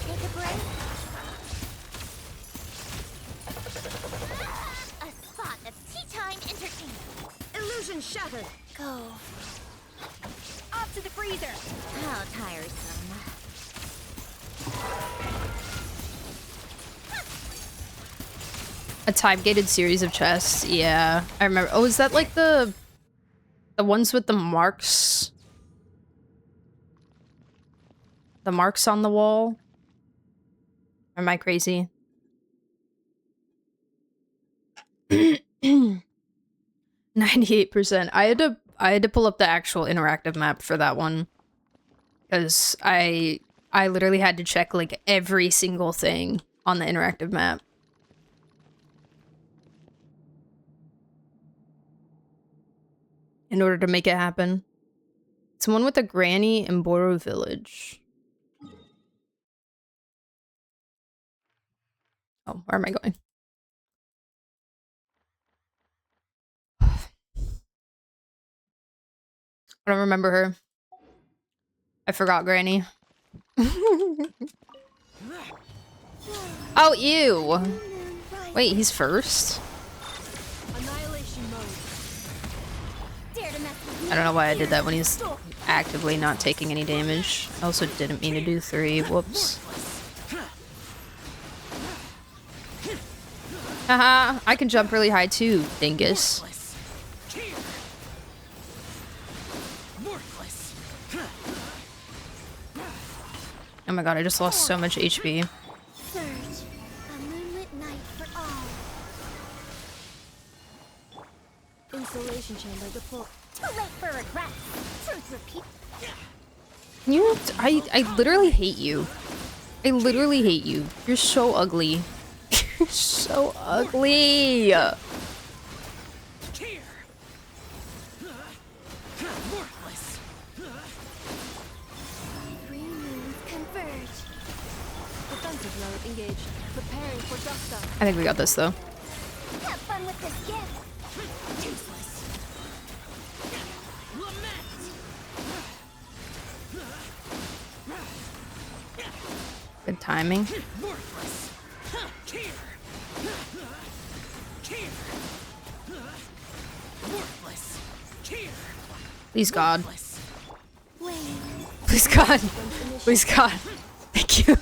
Take a break. A spot of tea time entertainment. Illusion shattered. Go. Off to the freezer. How tiresome. A time-gated series of chests. Yeah, I remember. Oh, is that like the ones with the marks? The marks on the wall? Am I crazy? 98%. I had to pull up the actual interactive map for that one. Because I literally had to check like every single thing on the interactive map. in order to make it happen. It's one with a granny in Boro Village. Oh, where am I going? I don't remember her. I forgot Granny. Oh, ew. Wait, he's first? I don't know why I did that when he's actively not taking any damage. I also didn't mean to do 3. Whoops. Haha, I can jump really high too, dingus. Oh my god, I just lost so much HP. Surge, a moonlit night for all. Insulation chamber deployed. Too late for regret. Truth repeat. You, I literally hate you. I literally hate you. You're so ugly. You're so ugly. Engaged. Preparing for dust up. I think we got this though. Have fun with this gift. Useless. Good timing. Please God. Please God. Please God. Thank you.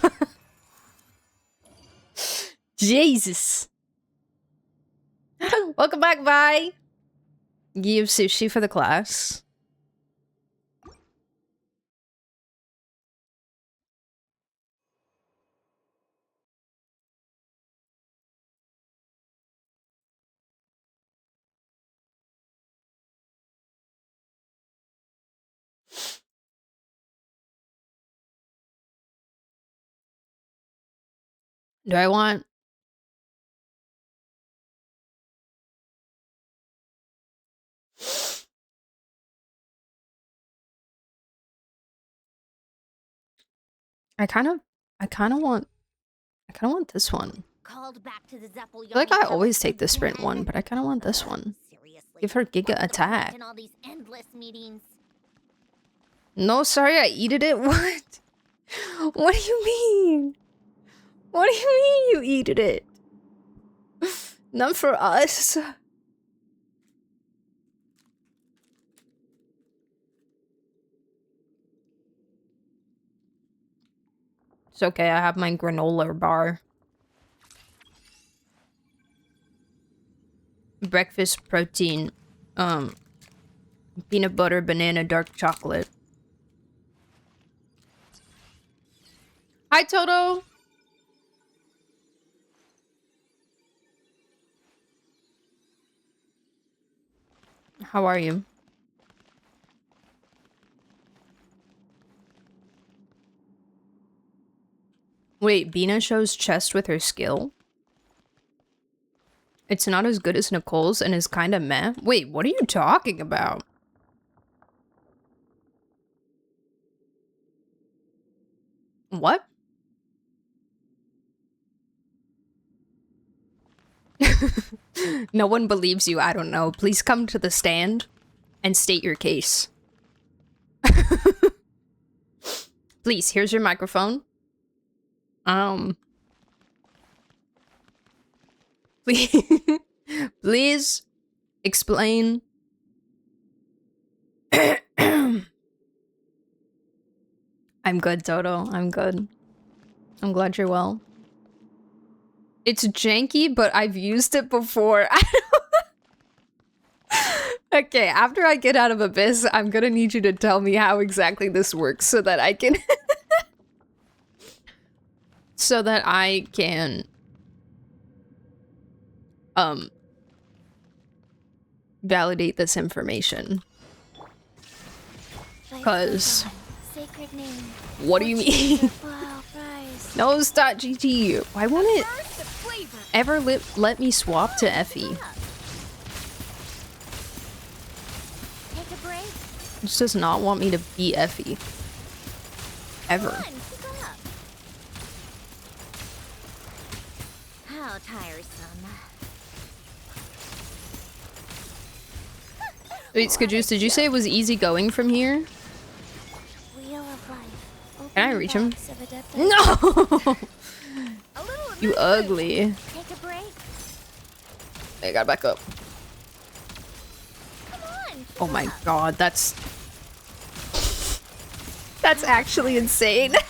Jesus. Welcome back, Vi. Give sushi for the class. Do I want... I kind of want this one. Called back to the I feel like I always take the sprint one, but I kind of want this one. Seriously. Give her Giga What's the attack. point in all these endless meetings? No, sorry, I eated it. What? What do you mean? What do you mean you eated it? Not for us. It's okay, I have my granola bar. Breakfast protein. Peanut butter, banana, dark chocolate. Hi, Toto! How are you? Wait, Bina shows chest with her skill? It's not as good as Nicole's and is kinda meh? Wait, what are you talking about? What? No one believes you, I don't know. Please come to the stand and state your case. Please, here's your microphone. Please, please explain. I'm good, Toto. I'm good. I'm glad you're well. It's janky, but I've used it before. Okay, after I get out of Abyss, I'm gonna need you to tell me how exactly this works so that I can... so that I can... validate this information. Because... what do you mean? No, stop, GT. Why won't it ever let me swap to Effie? This does not want me to be Effie. Ever. Come on, keep up. How tiresome. Wait, Skajuice, did you say it was easy going from here? Wheel of life. Can I reach him? Box of adept- No! A little You ugly. Take a break. I gotta back up. Come on. keep Oh my up. god, that's actually insane. Take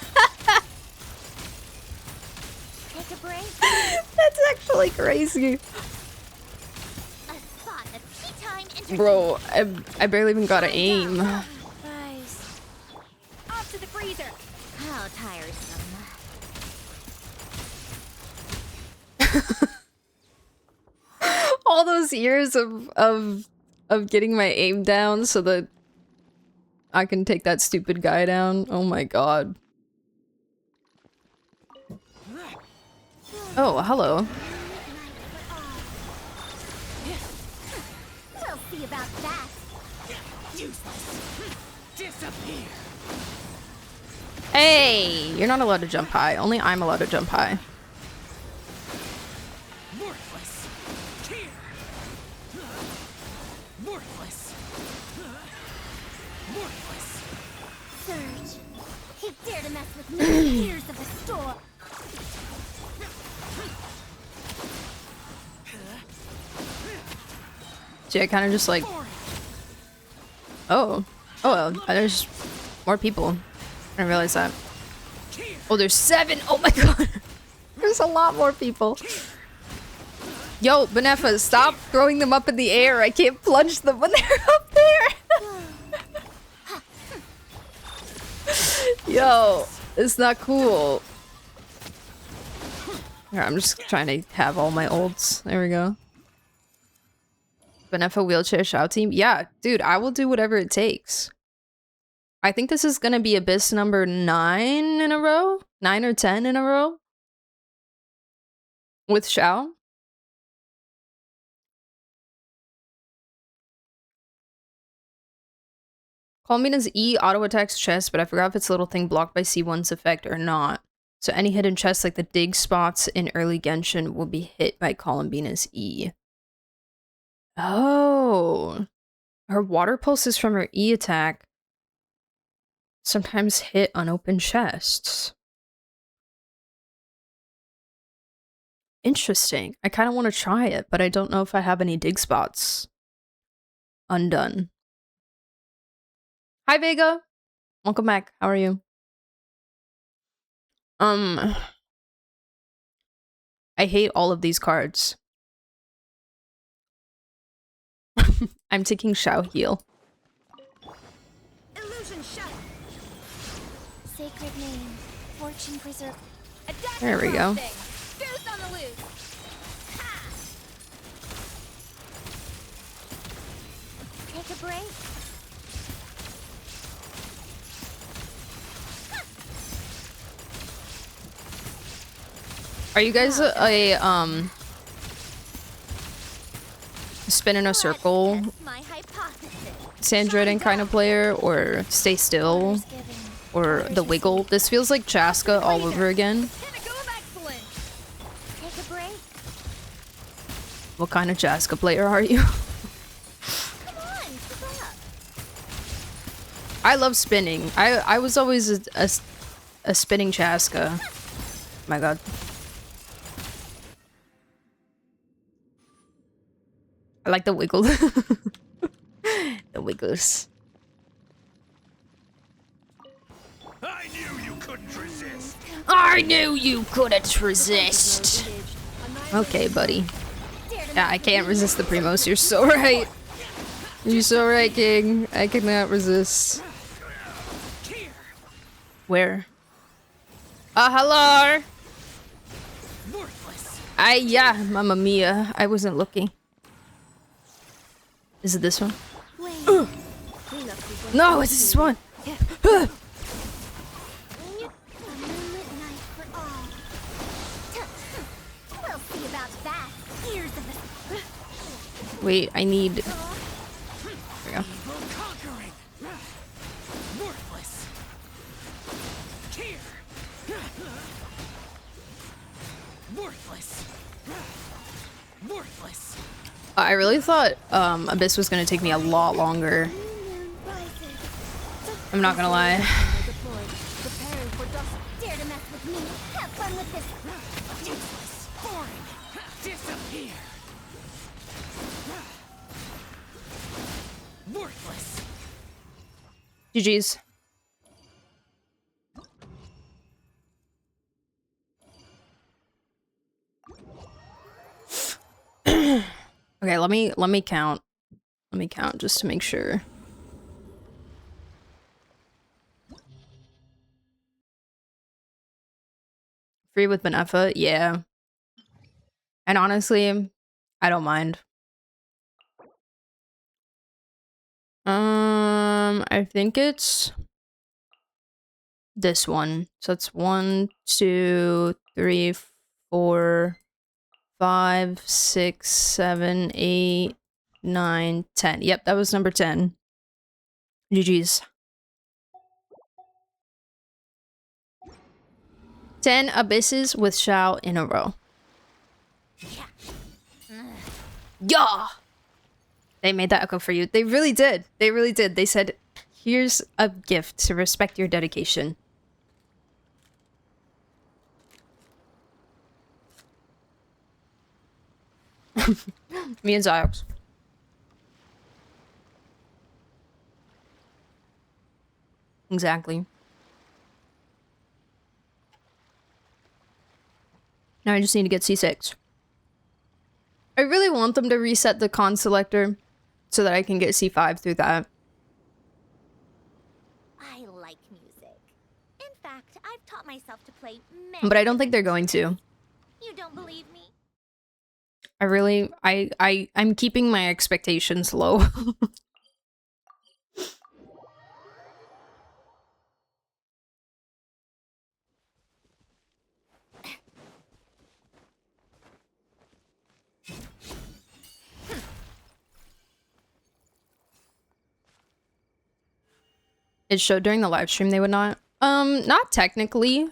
a break. That's actually crazy. A spot of tea time entertainment. Bro, I barely even got to aim. Nice. Off to the freezer. How tiresome. All those years of getting my aim down so that I can take that stupid guy down. Oh my god. Oh, hello. We'll see about that. Disappear. Hey, you're not allowed to jump high. Only I'm allowed to jump high. Worthless. Here. Worthless. Worthless. Surge. You dare to mess with me, ears of the storm. See, I kind of just like... Oh. Oh, well, there's more people. I didn't realize that. Oh, there's 7! Oh my god! There's a lot more people. Yo, Benefa, stop throwing them up in the air. I can't plunge them when they're up there. Yo, it's not cool. Here, I'm just trying to have all my ults. There we go. Benefa wheelchair shout team? Yeah, dude, I will do whatever it takes. I think this is gonna be Abyss number 9 in a row? 9 or 10 in a row? With Shao? Colmina's E auto attacks chest, but I forgot if it's a little thing blocked by C1's effect or not. So any hidden chests like the dig spots in early Genshin will be hit by Columbina's E. Oh. Her water pulses from her E attack sometimes hit unopened chests. Interesting. I kind of want to try it, but I don't know if I have any dig spots undone. Hi, Vega. Welcome back. How are you? I hate all of these cards. I'm taking Shao heal. Illusion shut. Sacred name. Fortune preserve. There we go. Goose on the loose. Ha! Take a break. Are you guys a spin in a circle My hypothesis. Sandroiding kind of player, or stay still, or the wiggle? This feels like Chaska all over again. Pinnacle of excellence. Take a break. What kind of Chaska player are you? Come on, keep up. I love spinning. I was always a spinning Chaska. My god. I like the wiggle. The wiggles. I knew you couldn't resist. I knew you couldn't resist. Okay, buddy. Yeah, I can't resist the Primos. You're so right. You're so right, King. I cannot resist. Where? Hello. Yeah, Mamma Mia. I wasn't looking. Is it this one? No, it's this one. Wait, I need... There we go. I really thought Abyss was gonna take me a lot longer. I'm not gonna lie. Dare to mess with me? Have fun with this. Useless. Boring. Disappear. Worthless. GG's. Okay, let me count. Let me count just to make sure. Free with Benefa? Yeah. And honestly, I don't mind. I think it's this one. So it's 1, 2, 3, 4, 5, 6, 7, 8, 9, 10. Yep, that was number 10. GG's. 10 abysses with Shao in a row. Yeah! They made that echo for you. They really did. They really did. They said, here's a gift to respect your dedication. Me and Ziox. Exactly. Now I just need to get C6. I really want them to reset the con selector so that I can get C5 through that. I like music. In fact, I've taught myself to play many. But I don't think they're going to. You don't believe me? I really, I'm keeping my expectations low. It showed during the live stream they would not. Not technically.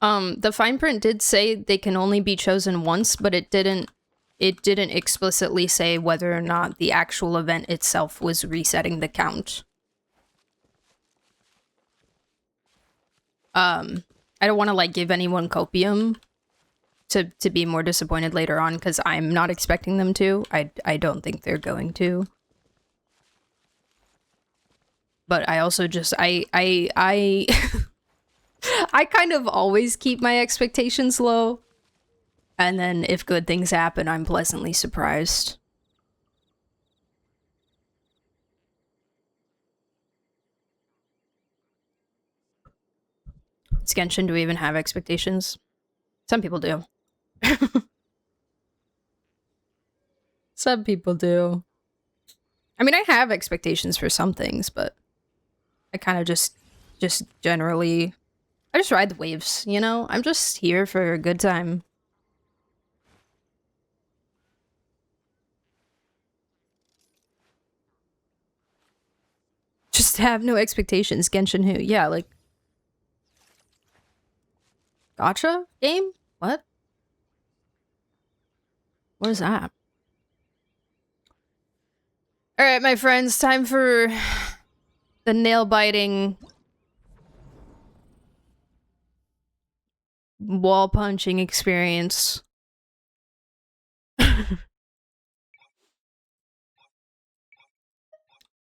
The fine print did say they can only be chosen once, but it didn't explicitly say whether or not the actual event itself was resetting the count. I don't want to like give anyone copium to be more disappointed later on because I'm not expecting them to. I don't think they're going to. But I also just I I kind of always keep my expectations low. And then if good things happen, I'm pleasantly surprised. Genshin, do we even have expectations? Some people do. Some people do. I mean, I have expectations for some things, but I kind of just generally, I just ride the waves, you know? I'm just here for a good time. Just have no expectations, Genshin who? Yeah, like... Gotcha game? What? What is that? Alright, my friends, time for the nail-biting... wall-punching experience.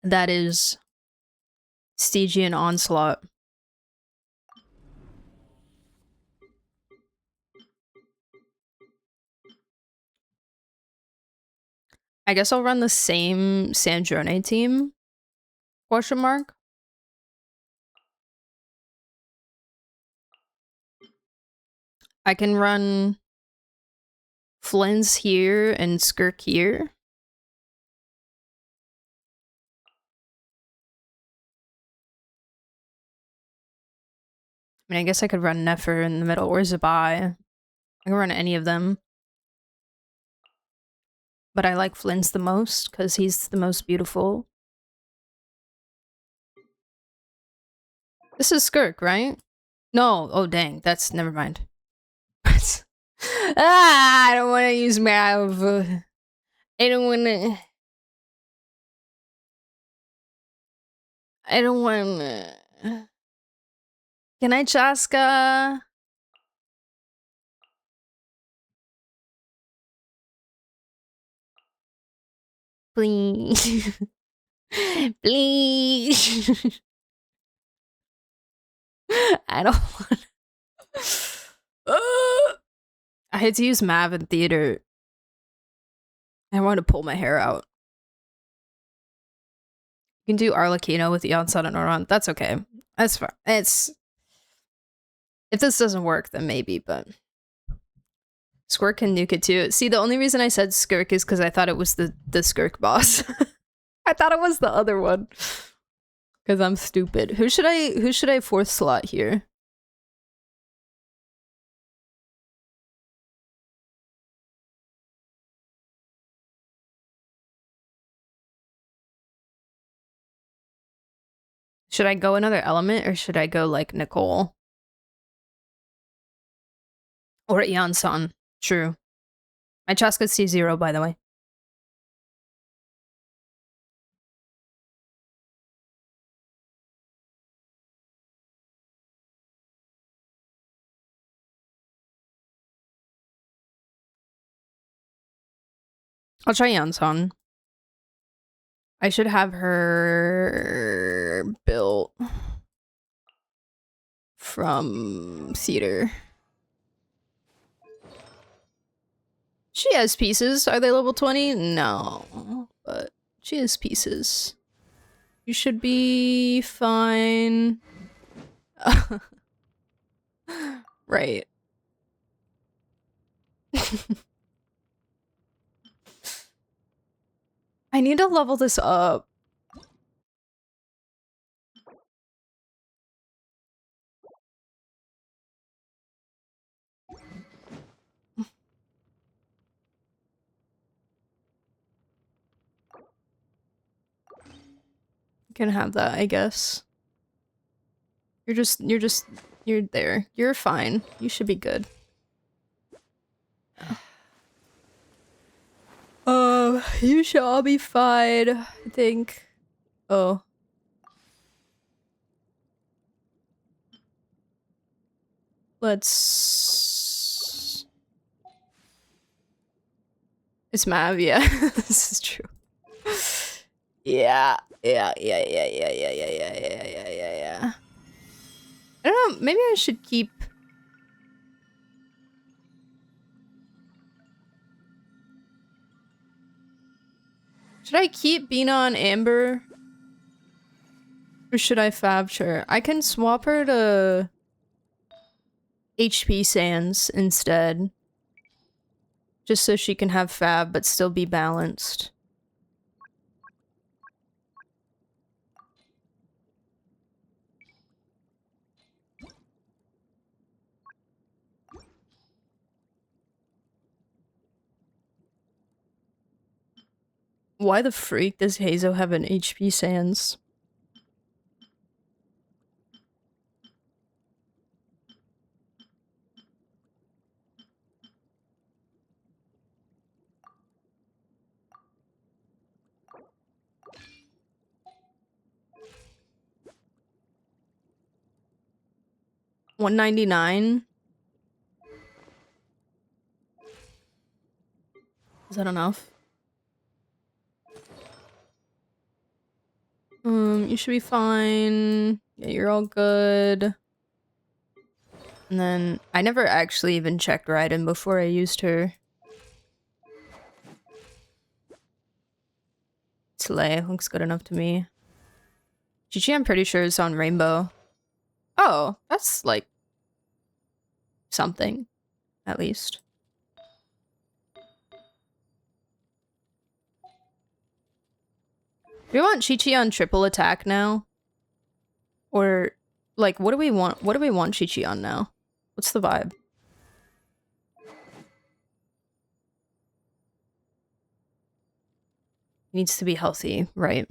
That is... Stygian Onslaught. I guess I'll run the same Sandrone team? Question mark? I can run Flynn's here and Skirk here. I mean, I guess I could run Nefer in the middle or Zabai. I can run any of them. But I like Flynn's the most because he's the most beautiful. This is Skirk, right? No. Oh, dang. That's... Never mind. I don't want to use Mav. I don't want to. I don't want to. Can I Chaska? Please. Please. I don't want. I had to use Mav in theater. I want to pull my hair out. You can do Arlecchino with Janssen and Oron. That's okay. That's fine. It's if this doesn't work, then maybe, but Squirk can nuke it too. See, the only reason I said Skirk is because I thought it was the Skirk boss. I thought it was the other one. Because I'm stupid. Who should I fourth slot here? Should I go another element or should I go like Nicole? Or Janssen? True. My Chaska's C0, by the way. I'll try Janssen. I should have her built from theater. She has pieces. Are they level 20? No. But she has pieces. You should be fine. Right. I need to level this up. Can have that, I guess. You're there. You're fine. You should be good. You should all be fine, I think. Oh. Let's... It's Mav, yeah. This is true. Yeah. I don't know, maybe I should keep... Should I keep Bina on Amber? Or should I fab her? I can swap her to... HP Sands instead. Just so she can have fab but still be balanced. Why the freak does Hazo have an HP Sans? $199? Is that enough? You should be fine. Yeah, you're all good. And then, I never actually even checked Raiden before I used her. Slay, looks good enough to me. Chi-Chi, I'm pretty sure is on Rainbow. Oh, that's like... something. At least. Do we want Chi-Chi on triple attack now? Or, like, what do we want? What do we want Chi-Chi on now? What's the vibe? Needs to be healthy, right?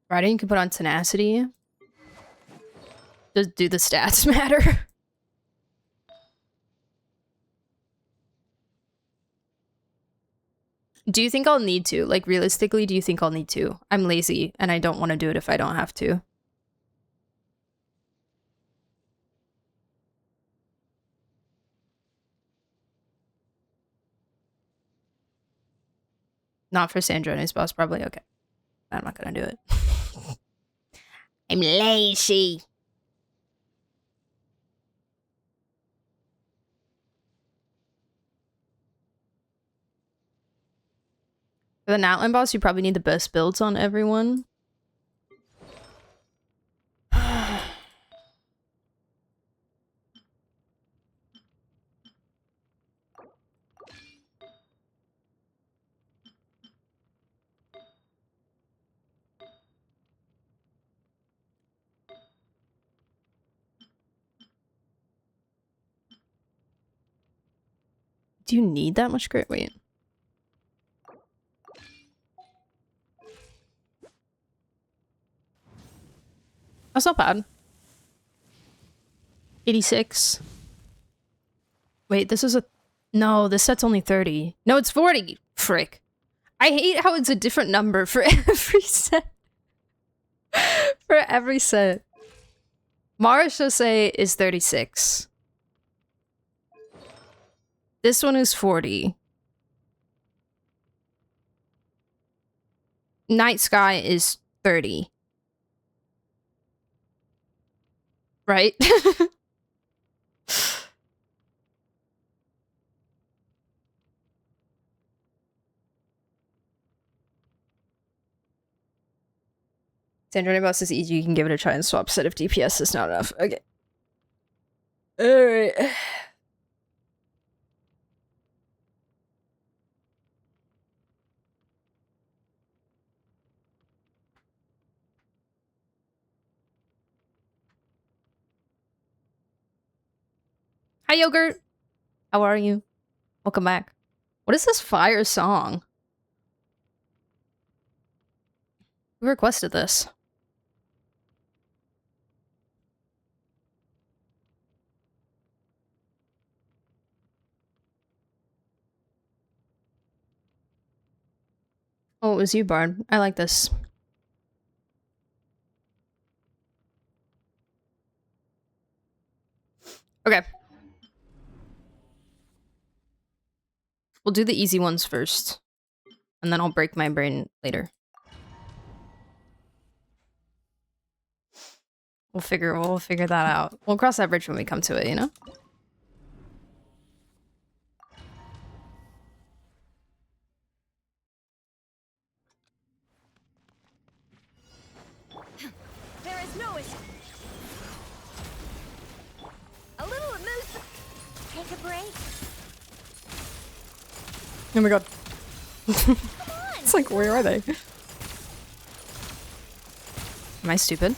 Raiden, you can put on tenacity. do the stats matter? Do you think I'll need to? Like, realistically, do you think I'll need to? I'm lazy, and I don't want to do it if I don't have to. Not for Sandrone's boss, probably. Okay. I'm not gonna do it. I'm lazy. For the Natlan boss, you probably need the best builds on everyone. Do you need that much grit? Wait. That's not bad. 86. Wait, this is a... No, this set's only 30. No, it's 40. Frick. I hate how it's a different number for every set. For every set. Marechaussee is 36. This one is 40. Night Sky is 30. Right? Sandrone boss is easy. You can give it a try and swap set if DPS is not enough. Okay. Alright. Hi, Yogurt. How are you? Welcome back. What is this fire song? Who requested this? Oh, it was you, Bard. I like this. Okay. We'll do the easy ones first. And then I'll break my brain later. We'll figure that out. We'll cross that bridge when we come to it, you know? There is no issue. A little amuse. Take a break. Oh my god. Come on. It's like, where are they? Am I stupid?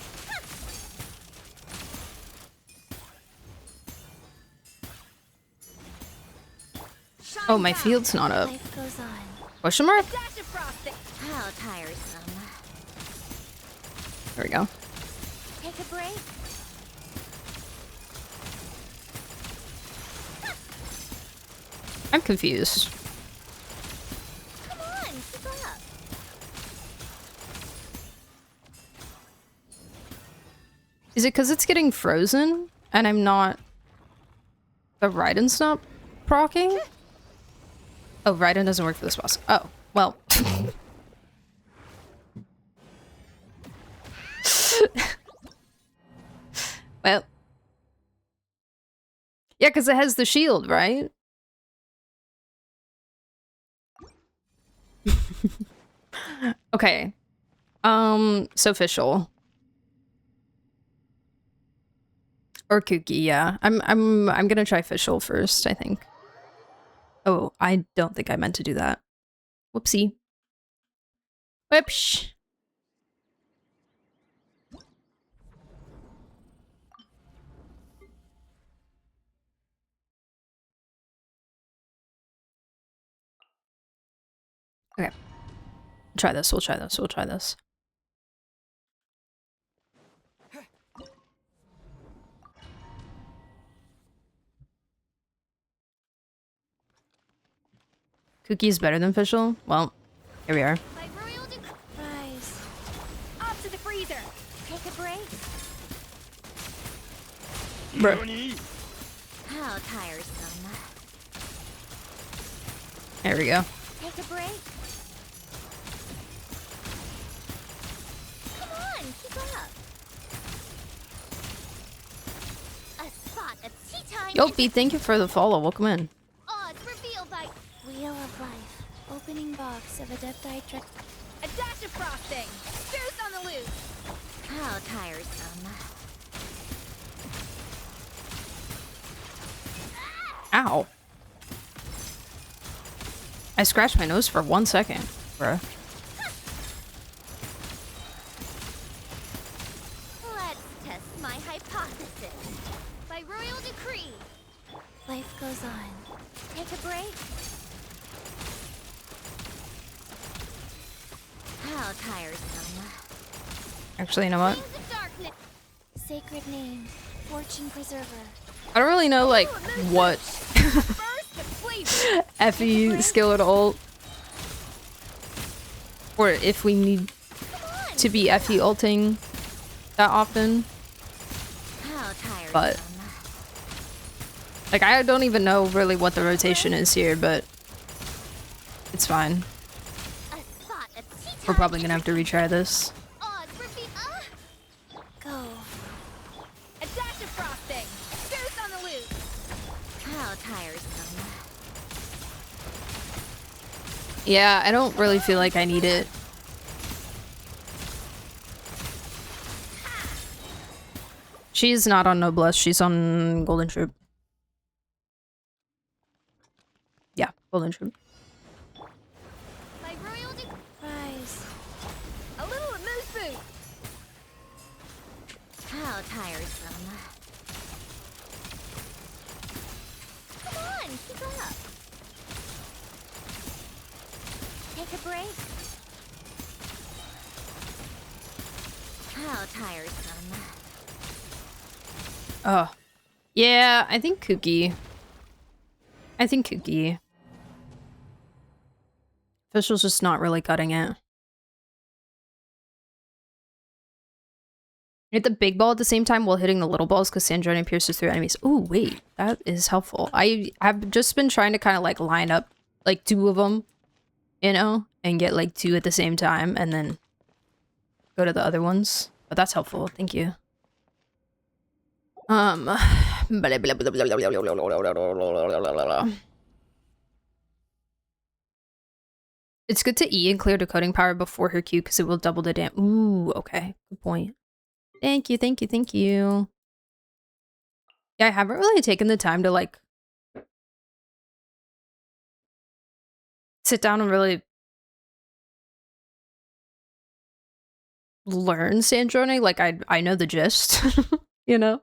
Oh, my field's not up. Life goes on. Question mark? Dash of frosting. How tiresome. There we go. Take a break. I'm confused. Come on, keep up. Is it because it's getting frozen and I'm not... The Raiden's not proccing? Oh, Raiden doesn't work for this boss. Oh, well. Well. Yeah, because it has the shield, right? Okay. So Fischl. Or Kuki, yeah. I'm gonna try Fischl first, I think. Oh, I don't think I meant to do that. Whoopsie. Whoops. Okay. Try this, we'll try this, we'll try this. Cookie's better than Fischl? Well, here we are. By royal rise. Up to the freezer. Take a break. Bruh. How tiresome. There we go. Take a break. Come on, keep up. A spot of tea time. Yopi, thank you for the follow. Welcome in. Odds revealed by Wheel of Life. Opening box of Adepti Trick. A dash of frosting. Goose on the loose. How tiresome. Ow. I scratched my nose for 1 second, bruh. Let's test my hypothesis. By royal decree. Life goes on. Take a break. How tiresome. Actually, you know what? Wings of darkness. Sacred name. Fortune preserver. I don't really know, like, what First, the flavor. Effie skill at ult. Or if we need to be Effie ulting that often. How tiresome. But like, I don't even know really what the rotation is here, but it's fine. A spot of tea We're time. probably gonna have to retry this. Odds repeat. Go. A dash of frosting. Goose on the loose. How tiresome. Yeah, I don't really feel like I need it. She's not on Noblesse, she's on Golden Troop. Yeah, Golden Troop. My royal rise. A little moose boot. How tiresome. Come on, keep up. Take a break. How tiresome. Oh. Yeah, I think Kooky. Fischl's just not really cutting it. Hit the big ball at the same time while hitting the little balls because Sandrone pierces through enemies. Ooh, wait. That is helpful. I've just been trying to kind of like line up like 2 of them, you know, and get like 2 at the same time and then go to the other ones. But that's helpful. Thank you. It's good to E and clear decoding power before her Q because it will double the damage. Ooh, okay. Good point. Thank you, thank you, thank you. Yeah, I haven't really taken the time to like sit down and really learn Sandrone. Like I know the gist, you know?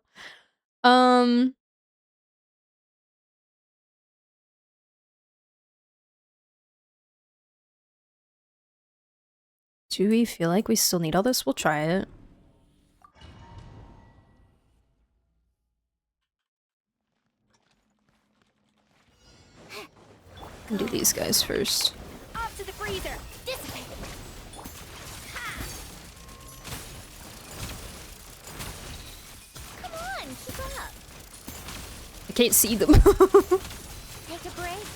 Do we feel like we still need all this? We'll try it. Do these guys first. Off to the freezer. Dissipate. Come on, keep up. I can't see them. Take a break.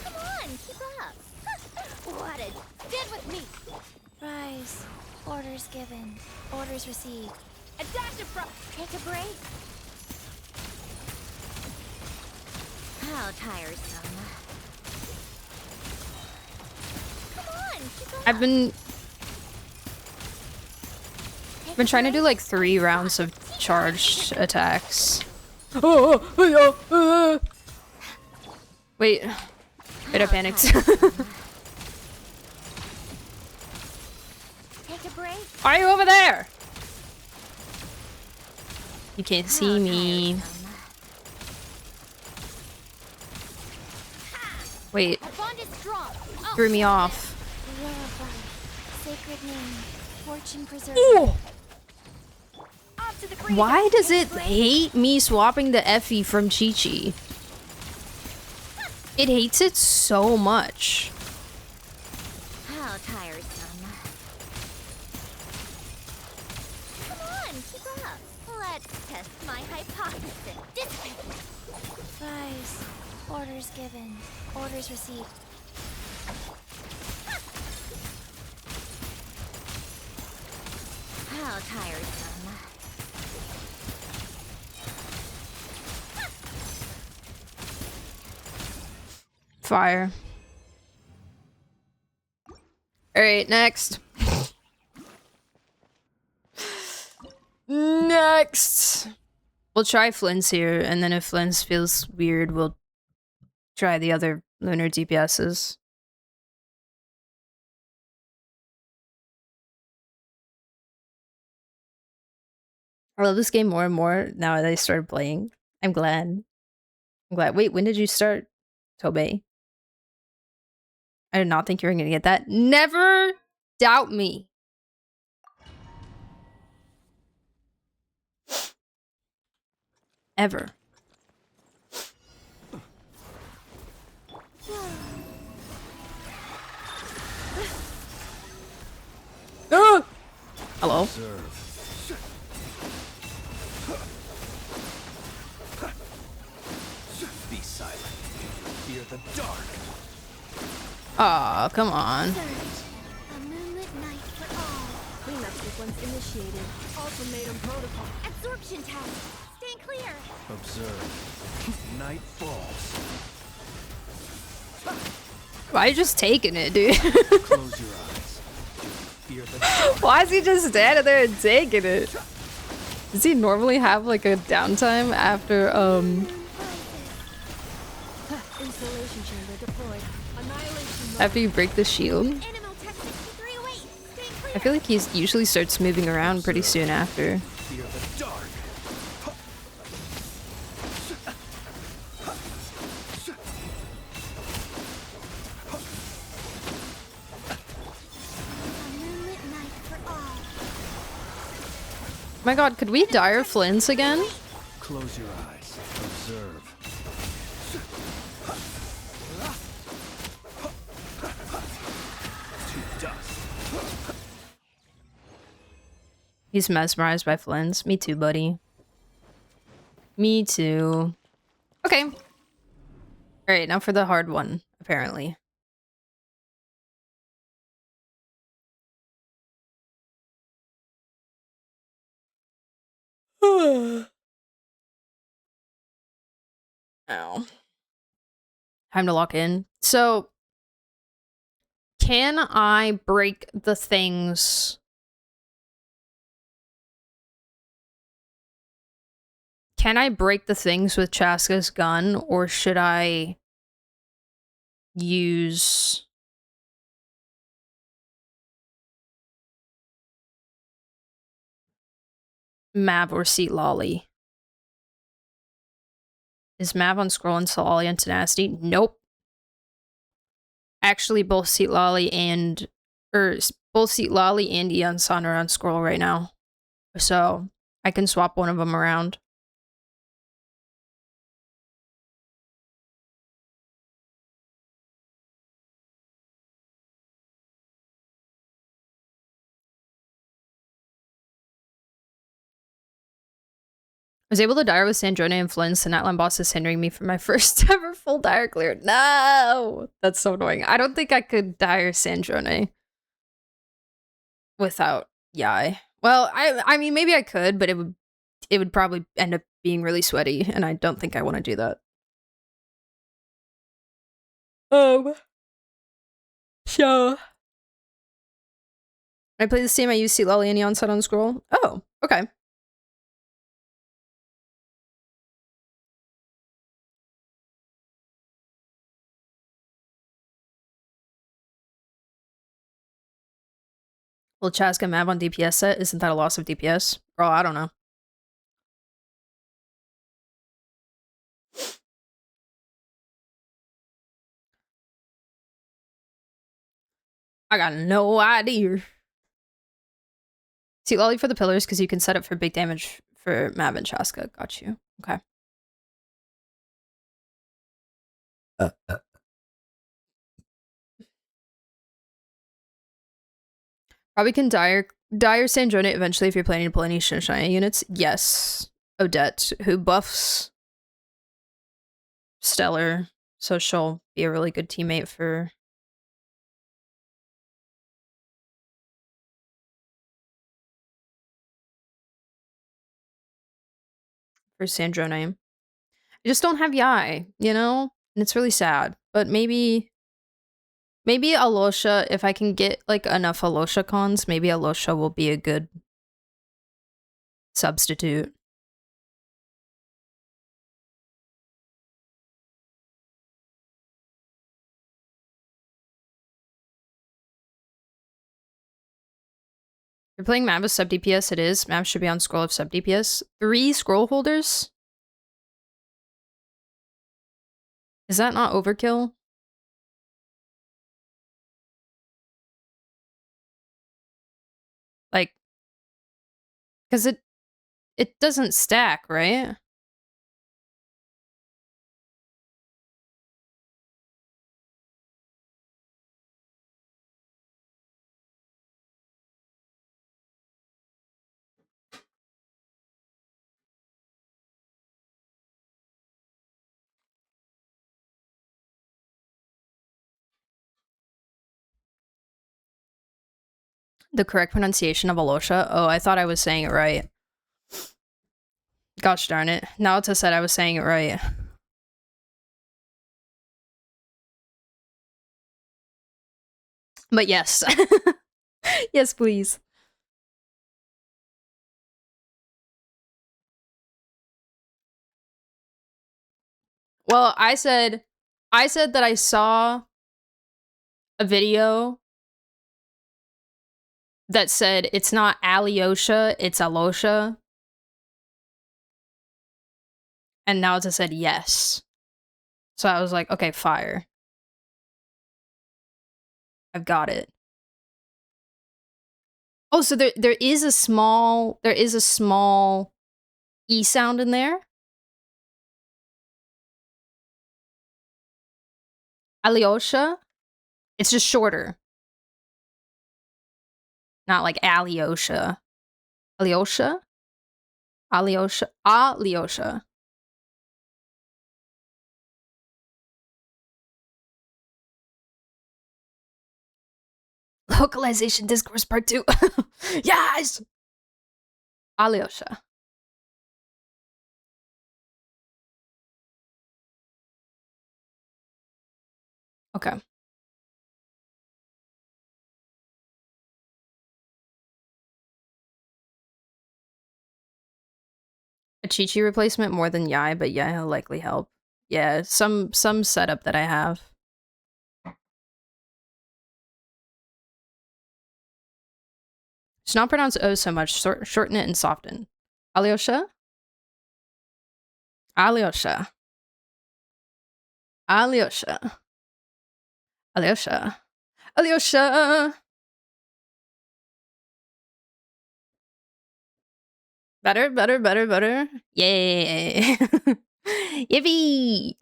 Come on, keep up. What a did with me. Rise. Orders given. Orders received. A dash of take a break. How tiresome. Come on, keep up. I've been trying to do like 3 rounds of charged attacks. Wait, I panicked. Take a break. Are you over there? You can't see me. Wait, Our bond is strong. threw me off. Sacred name. Fortune preserver. Ooh. Up back to the creek. Why does it hate me swapping the Effie from Chi-Chi? It hates it so much. How tiresome. Come on, keep up. Let's test my hypothesis. Guys, orders given. Orders received. How tiresome. Fire. Alright, next. Next. We'll try Flynn's here, and then if Flynn's feels weird, we'll try the other lunar DPSs. I love this game more and more now that I started playing. I'm glad. I'm glad. Wait, when did you start, Tobey? I did not think you were going to get that. Never doubt me. Ever. Ah! Hello? Be silent. Fear the dark. Aw, come on. A moonlit night for all. Cleanup sequence initiated. Ultimatum protocol. Absorption test. Stand clear. Observe. Night falls. Why are you just taking it, dude? Close your eyes. Fear the dark. Why is he just standing there and taking it? Does he normally have like a downtime after Installation chamber deployed. Annihilation mode. after you break the shield? Animal tech 63 away. Stand clear. I feel like he usually starts moving around pretty soon after. Fear the dark. A moonlit night for all. My god, could we dire Flynn's again? Close your eyes. Observe. To dust. He's mesmerized by Flynn's. Me too, buddy. Me too. Okay. Alright, now for the hard one, apparently. Ow. Time to lock in. So, can I break the things? Can I break the things with Chaska's gun, or should I use Mav or Seat Lolly? Is Mav on Scroll and Lolly on Tenacity? Nope. Actually, both Seat Lolly and Eon Sun are on Scroll right now, so I can swap one of them around. I was able to dire with Sandrone and Flynn's. The Natlan boss is hindering me from my first ever full dire clear. No! That's so annoying. I don't think I could dire Sandrone without Yai. Well, I mean, maybe I could, but it would probably end up being really sweaty, and I don't think I want to do that. So... When I play this game, I use Seat Lolly and Eon Sun on Scroll. Oh, okay. Will Chaska Mav on DPS set? Isn't that a loss of DPS? Bro, I don't know. I got no idea. See, Lolly for the pillars because you can set up for big damage for Mav and Chaska. Got you. Okay. Probably can dire Sandrona eventually if you're planning to pull any Shinshina units. Yes. Odette, who buffs Stellar, so she'll be a really good teammate for Sandrona. I just don't have Yai, you know? And it's really sad. But maybe Alosha, if I can get like enough Alosha cons, maybe Alosha will be a good substitute. You're playing Mav with sub DPS, it is. Mav should be on scroll of sub DPS. 3 scroll holders? Is that not overkill? Like, because it doesn't stack, right? The correct pronunciation of Alosha? Oh, I thought I was saying it right. Gosh darn it. Naota said I was saying it right. But yes. Yes, please. Well, I said that I saw a video that said it's not Alyosha, it's Alosha. And Naota said yes. So I was like, okay, fire. I've got it. Oh, so there is a small E sound in there? Alyosha? It's just shorter. Not like Alyosha. Alyosha? Alyosha. Alyosha. Localization discourse part 2. Yes! Alyosha. Okay. A Chi-Chi replacement more than Yai, but Yai will likely help. Yeah, some setup that I have. Just not pronounce O so much. Shorten it and soften. Alyosha? Alyosha. Alyosha. Alyosha. Alyosha! Better, better, better, better. Yay! Yippee!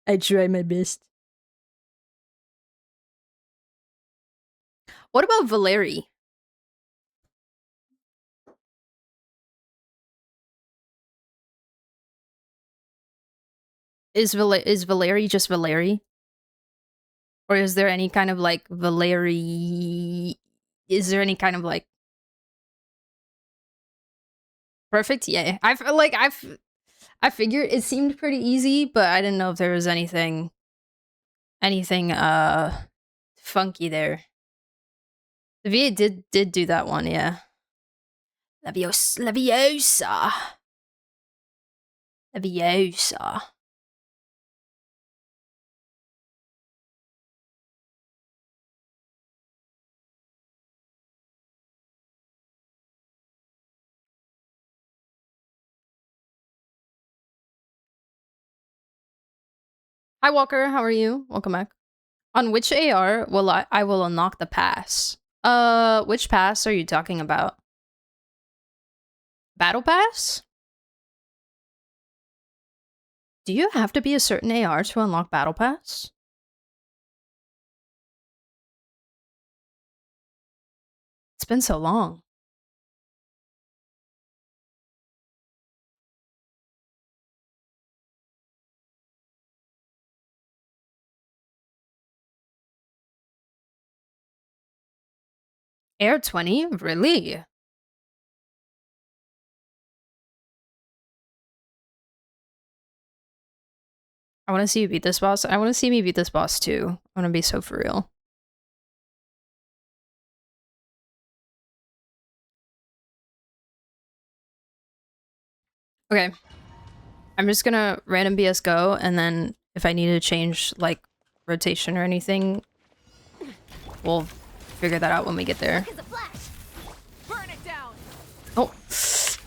I try my best. What about Valeri? Is Valeri just Valeri? Or is there any kind of like Valeri? Is there any kind of like perfect? Yeah, I figured it seemed pretty easy, but I didn't know if there was anything funky there. The VA did do that one, yeah. Leviosa. Hi Walker, how are you? Welcome back. On which AR will I will unlock the pass? Which pass are you talking about? Battle Pass? Do you have to be a certain AR to unlock Battle Pass? It's been so long. Air 20? Really? I want to see you beat this boss. I want to see me beat this boss too. I want to be so for real. Okay. I'm just gonna random BS go, and then if I need to change, like, rotation or anything, we'll figure that out when we get there. Burn it down. Oh!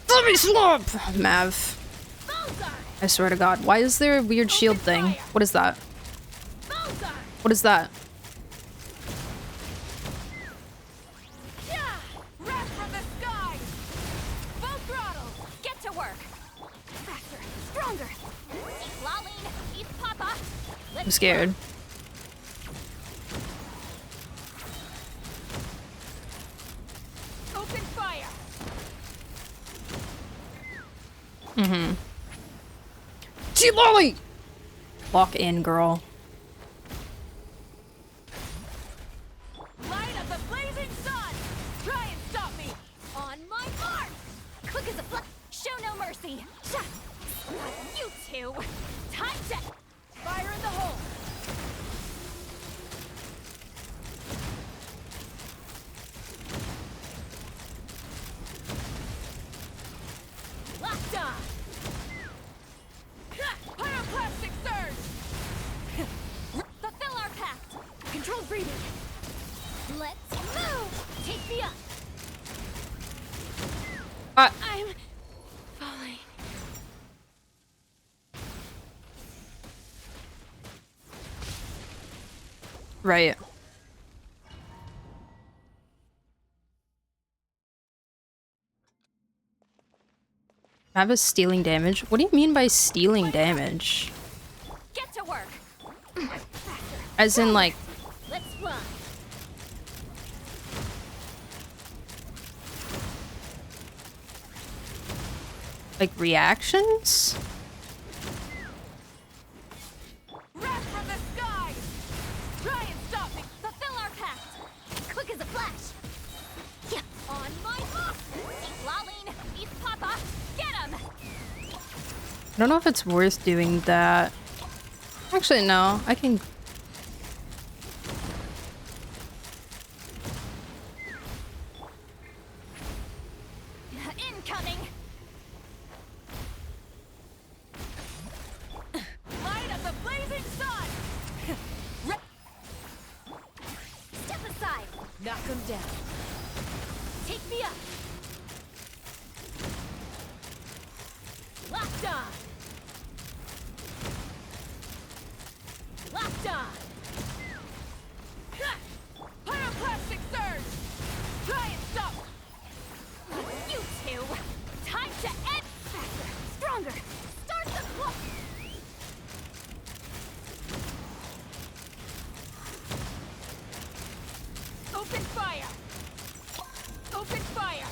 Let me slump! Mav. I swear to God. Why is there a weird shield thing? What is that? What is that? Wrath from the sky. Full throttle. Get to work. Faster, stronger. Lolling, eat Papa. I'm scared. Open fire. Mm-hmm. See Lolly! Lock in, girl. Light of the blazing sun. Try and stop me. On my mark. Quick as a flash. Show no mercy. You two. Time to Fire in the hole. locked on. Pyroclastic surge. Fulfill our pact. Controlled breathing. Let's move. Take me up. I'm falling. Right. I have a stealing damage. What do you mean by stealing damage? Get to work. As in, like, Let's fly. reactions? Wrath from the sky. Try and stop me. Fulfill our pact. Quick as a flash. Yeah. On my mark. Lolling, eat Papa. Get him. I don't know if it's worth doing that. Actually, no. I can... Incoming. Light of the blazing sun. Step aside. Knock him down. Take me up. Locked on. Locked on. Pyroclastic surge. Try and stop. You two. Time to end. Faster. Stronger. Start the clock. Open fire. Open fire.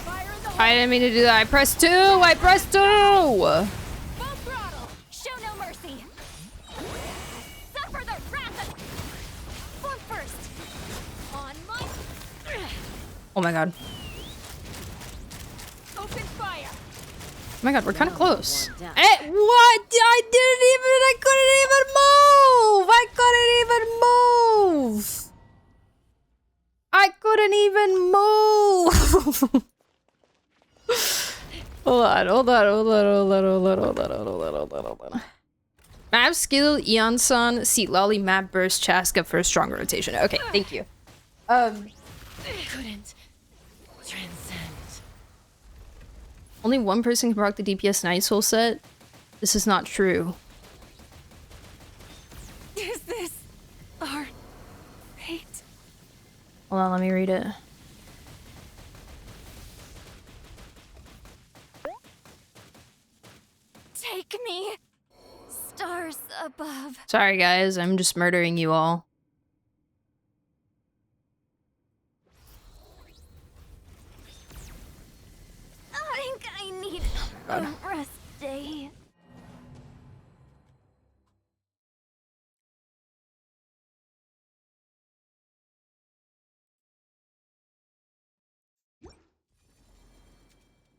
Fire in the hole. I didn't mean to do that. I pressed 2! I pressed 2! Full throttle. Show no mercy. Suffer the wrath of... Form first. On my... Oh my god. Open fire. Oh my god, we're kind of close. Eh, what? I couldn't even move! I couldn't even move! Hold on. Map skill, Eon-san, seat lolly, map burst, Chaska for stronger rotation. Okay, thank you. Couldn't transcend. Only one person can proc the DPS Night Soul set? This is not true. Is this our fate? Hold on, let me read it. Take me. Stars above. Sorry, guys. I'm just murdering you all. I think I need a rest day.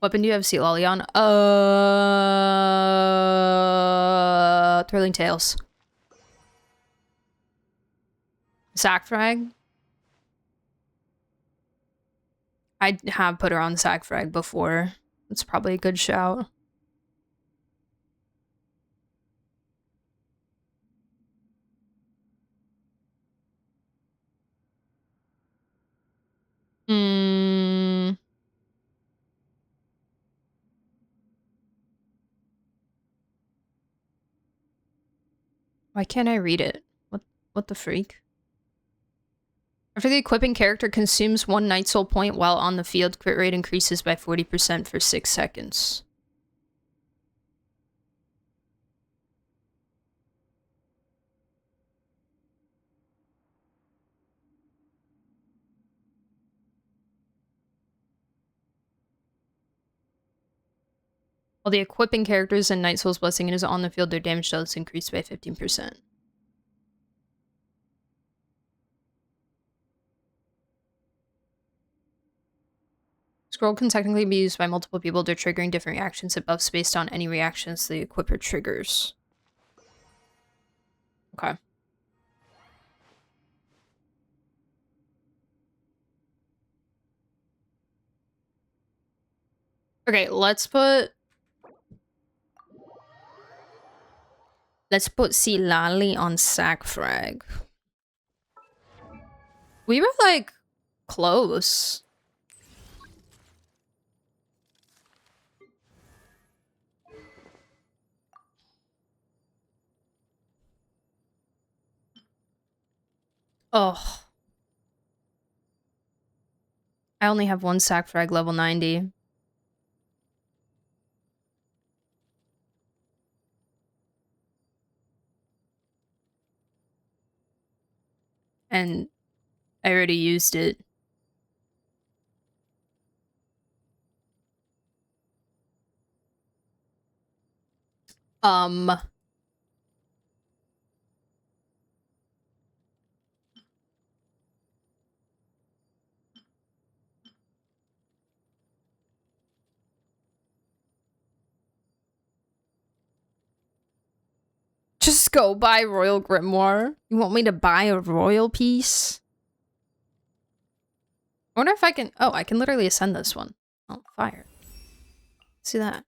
Weapon do you have, Sea Lolly on? Thrilling Tales. Sack Frag? I have put her on Sack Frag before. It's probably a good shout. Hmm. Why can't I read it? What the freak? After the equipping character consumes 1 Night Soul point while on the field, crit rate increases by 40% for 6 seconds. While the equipping characters and Night Soul's Blessing is on the field, their damage does increase by 15%. Scroll can technically be used by multiple people. They're triggering different reactions at buffs based on any reactions the equipper triggers. Okay. Okay, let's put Silali on Sack Frag. We were like close. Oh. I only have 1 Sack Frag level 90. And I already used it. Just go buy Royal Grimoire. You want me to buy a royal piece? I wonder if I can... Oh, I can literally ascend this one. Oh, fire. See that?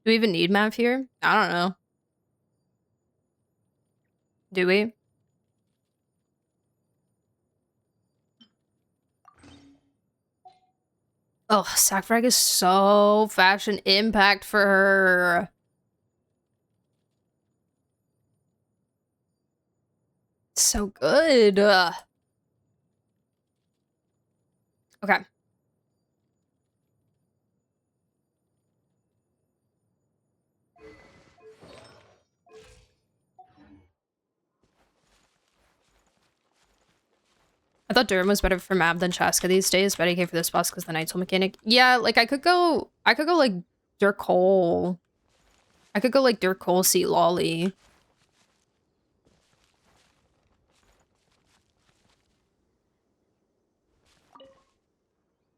Do we even need map here? I don't know. Do we? Oh, Sackfrag is so fashion impact for her. So good. Okay. I thought Durham was better for map than Chaska these days, but I came for this boss because the Night Soul mechanic. Yeah, like I could go like Dirk Cole. I could go like Dirk Cole, Seat Lolly.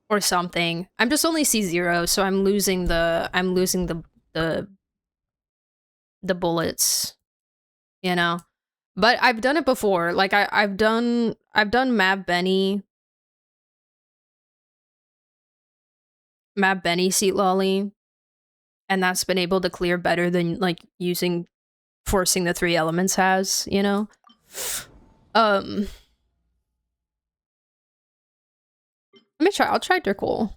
Or something. I'm just only C0, so I'm losing the bullets, you know? But I've done it before. Like I've done Mab Benny. Mab Benny Seat Lolly. And that's been able to clear better than, like, forcing the 3 elements has, you know? Let me try, I'll try Dirkle.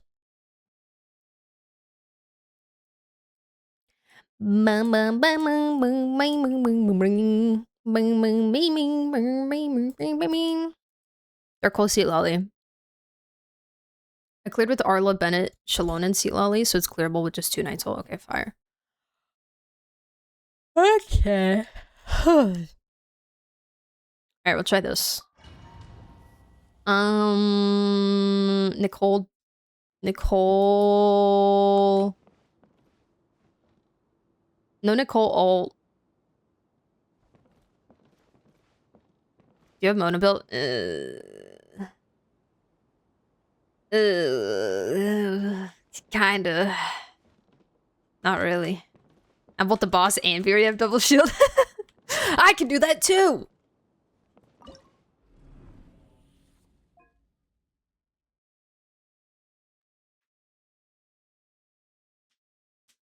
Dirkle Seat Lolly. I cleared with Arla, Bennett, Shalon, and Seat Lolly, so it's clearable with just 2 Nightsoul. Okay, fire. Okay. Alright, we'll try this. Nicole. No Nicole ult. Do you have Mona built? Kinda. Not really. I bought the boss and we already have double shield. I can do that too!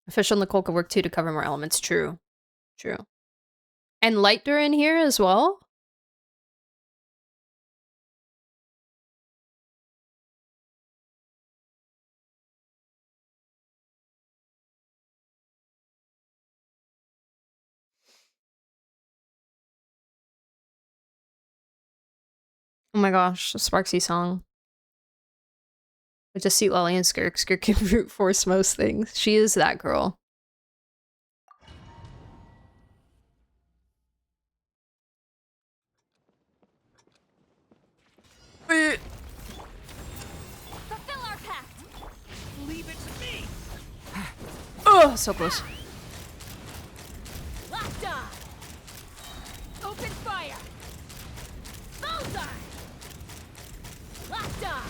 Official Nicole could work too to cover more elements. True. True. And Lighter in here as well? Oh my gosh, a Sparksy song. With just Seat Lolly and Skirk. Skirk can brute force most things. She is that girl. Fulfill our pact. Leave it to me. Oh, so close. Locked on. Open fire. Bullseye. Locked on.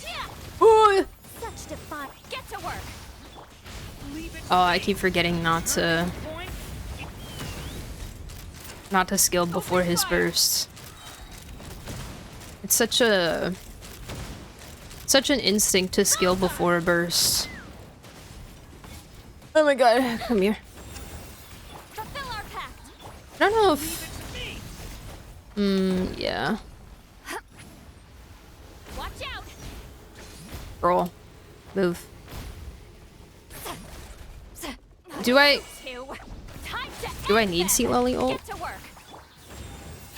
Yeah. Oh, Such defiance. Get to work. Leave it. I keep forgetting not to skill before his burst. It's such an instinct to skill before a burst. Oh my god, come here. Fulfill our pact. I don't know if... yeah. Watch out. Roll. Move. Do I need Seat Lolly ult Get to work.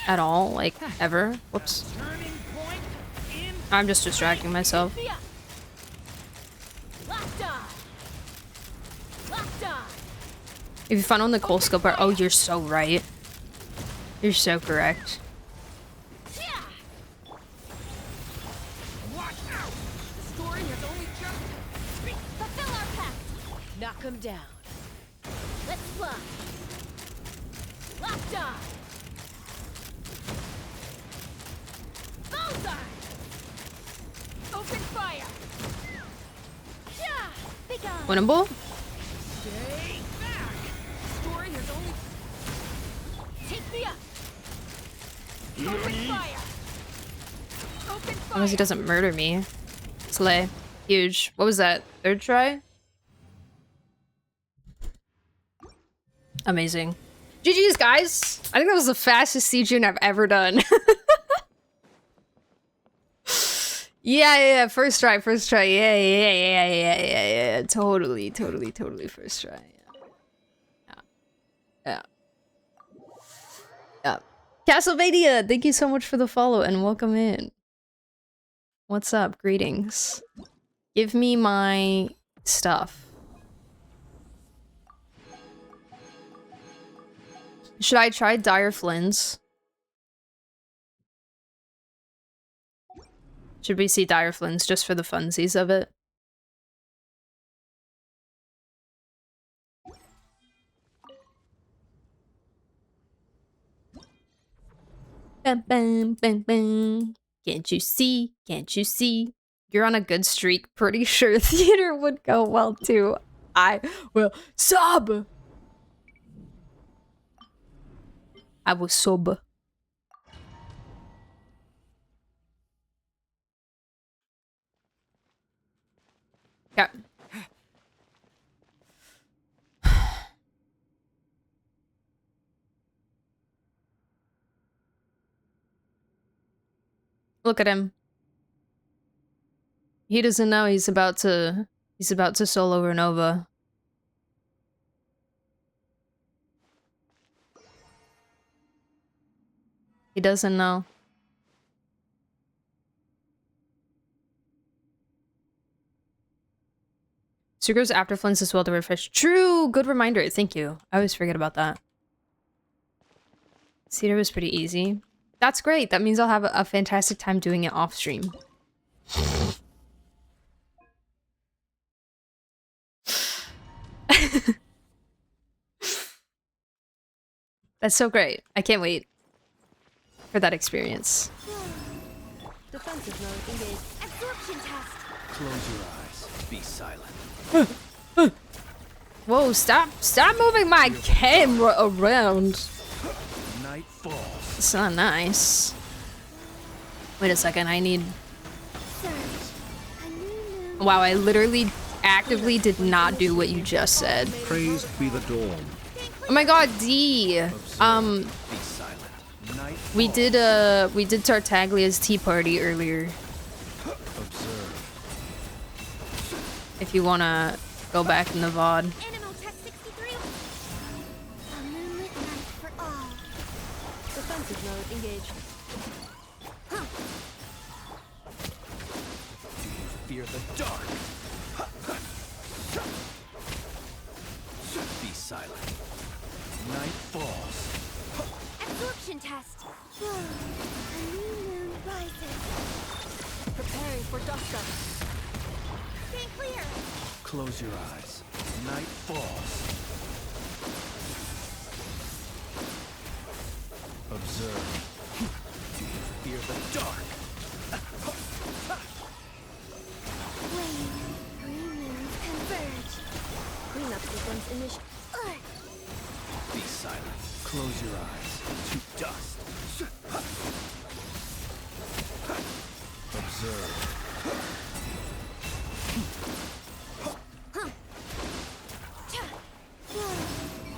at all? Like, ever? Whoops. I'm just distracting myself. Locked on. Locked on. If you find on the Cold Scoper, oh, you're so right. You're so correct. Yeah. Watch out. The story has only just fulfill our pact. Knock him down. Let's fly. Locked on. Bullseye. Open fire. Yeah. Big on. Winnable? Stay back. The story has only. Take me up. Open fire. Open As fire. long as he doesn't murder me. Slay. Huge. What was that? 3rd try? Amazing. GG's, guys! I think that was the fastest stygian I've ever done. Yeah, first try. Yeah. Totally first try. Yeah. Castlevania, thank you so much for the follow and welcome in. What's up? Greetings. Give me my stuff. Should I try Dire Flynn's? Should we see Dire Flynn's just for the funsies of it? Bam, bam, bam, bam. Can't you see? Can't you see? You're on a good streak. Pretty sure theater would go well too. I will sub. I will sub. Yeah. Look at him. He doesn't know he's about to solo Renova. He doesn't know. Sucrose after Flint's as well to refresh. True! Good reminder. Thank you. I always forget about that. Cedar was pretty easy. That's great. That means I'll have a fantastic time doing it off stream. That's so great. I can't wait for that experience. Defensive mode engaged. Absorption test. Close your eyes. Be silent. Whoa, stop moving my camera around. Night falls. It's not nice. Wait a second, I need... Wow, I literally actively did not do what you just said. Praised be the dawn. Oh my god, D. Be silent. Night We did Tartaglia's tea party earlier. observe. If you wanna go back in the VOD. Animal test 63. A moonlit night for all. Defensive mode engaged. Fear the dark. Be silent. Night falls. Absorption test. A new moon rises. Preparing for dust up. Stay clear. Close your eyes. Night falls. Observe. Do you fear the dark? Wave. Green moons converge. Cleanup sequence initial. Be silent. Close your eyes. To dust. Observe.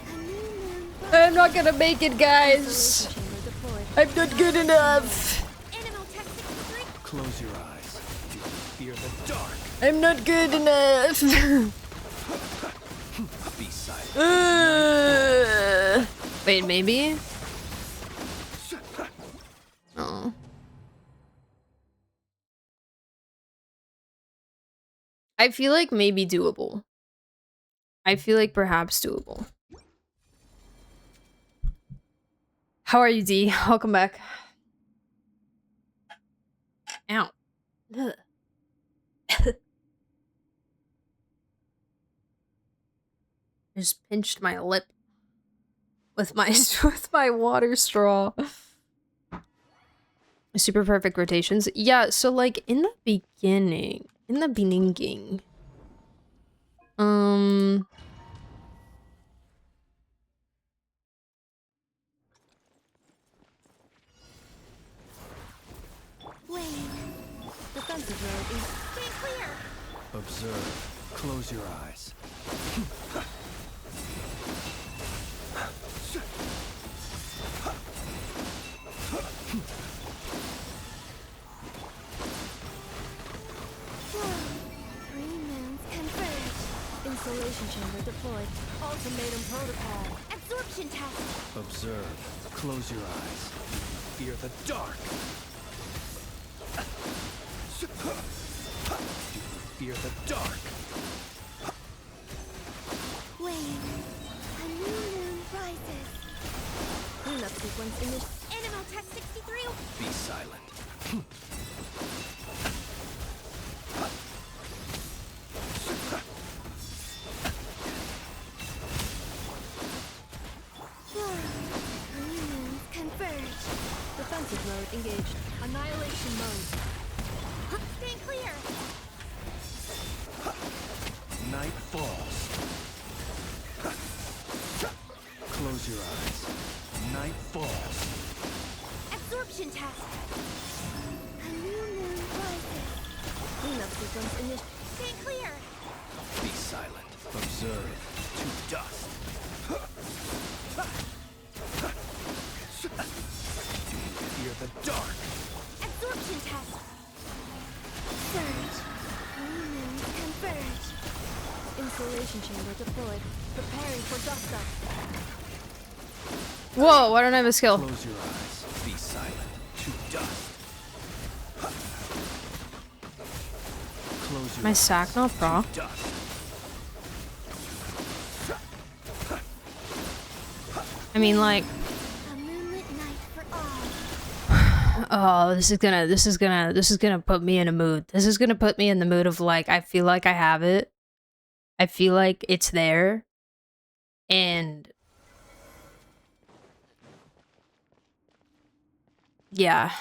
A new moon I'm not gonna make it, guys. Chamber deployed. I'm not good enough. Animal test 63. Close your eyes. Do you fear the dark? I'm not good enough. Be silent. Wait, maybe? Oh. I feel like maybe doable. I feel like perhaps doable. How are you, D? Welcome back. Ow. Ugh. I just pinched my lip with my water straw. Super perfect rotations. Yeah, so like in the beginning. Wave. Defensive mode engaged. Stay clear. Observe. Close your eyes. Green moons converge. Installation chamber deployed. Ultimatum protocol. Absorption test. Observe. Close your eyes. Fear the dark. Fear the dark. Wave. A new moon rises. Cleanup sequence initial. Animal test 63. Be silent. Green moons converge. Defensive mode engaged. Annihilation mode. Stay clear. Night falls. Close your eyes. Night falls. Absorption test. A new moon rises. Cleanup sequence initial. Stay clear. Be silent. Observe. To dust. Do you fear the dark? Absorption test. Isolation chamber deployed. Preparing for dust up. Whoa, why don't I have a skill? Close your eyes. Be silent. To dust. Close your My eyes. sack not pro. To dust. I mean, like, A moonlit night for all. oh, this is gonna put me in a mood. This is gonna put me in the mood of like, I feel like I have it. I feel like it's there. And yeah.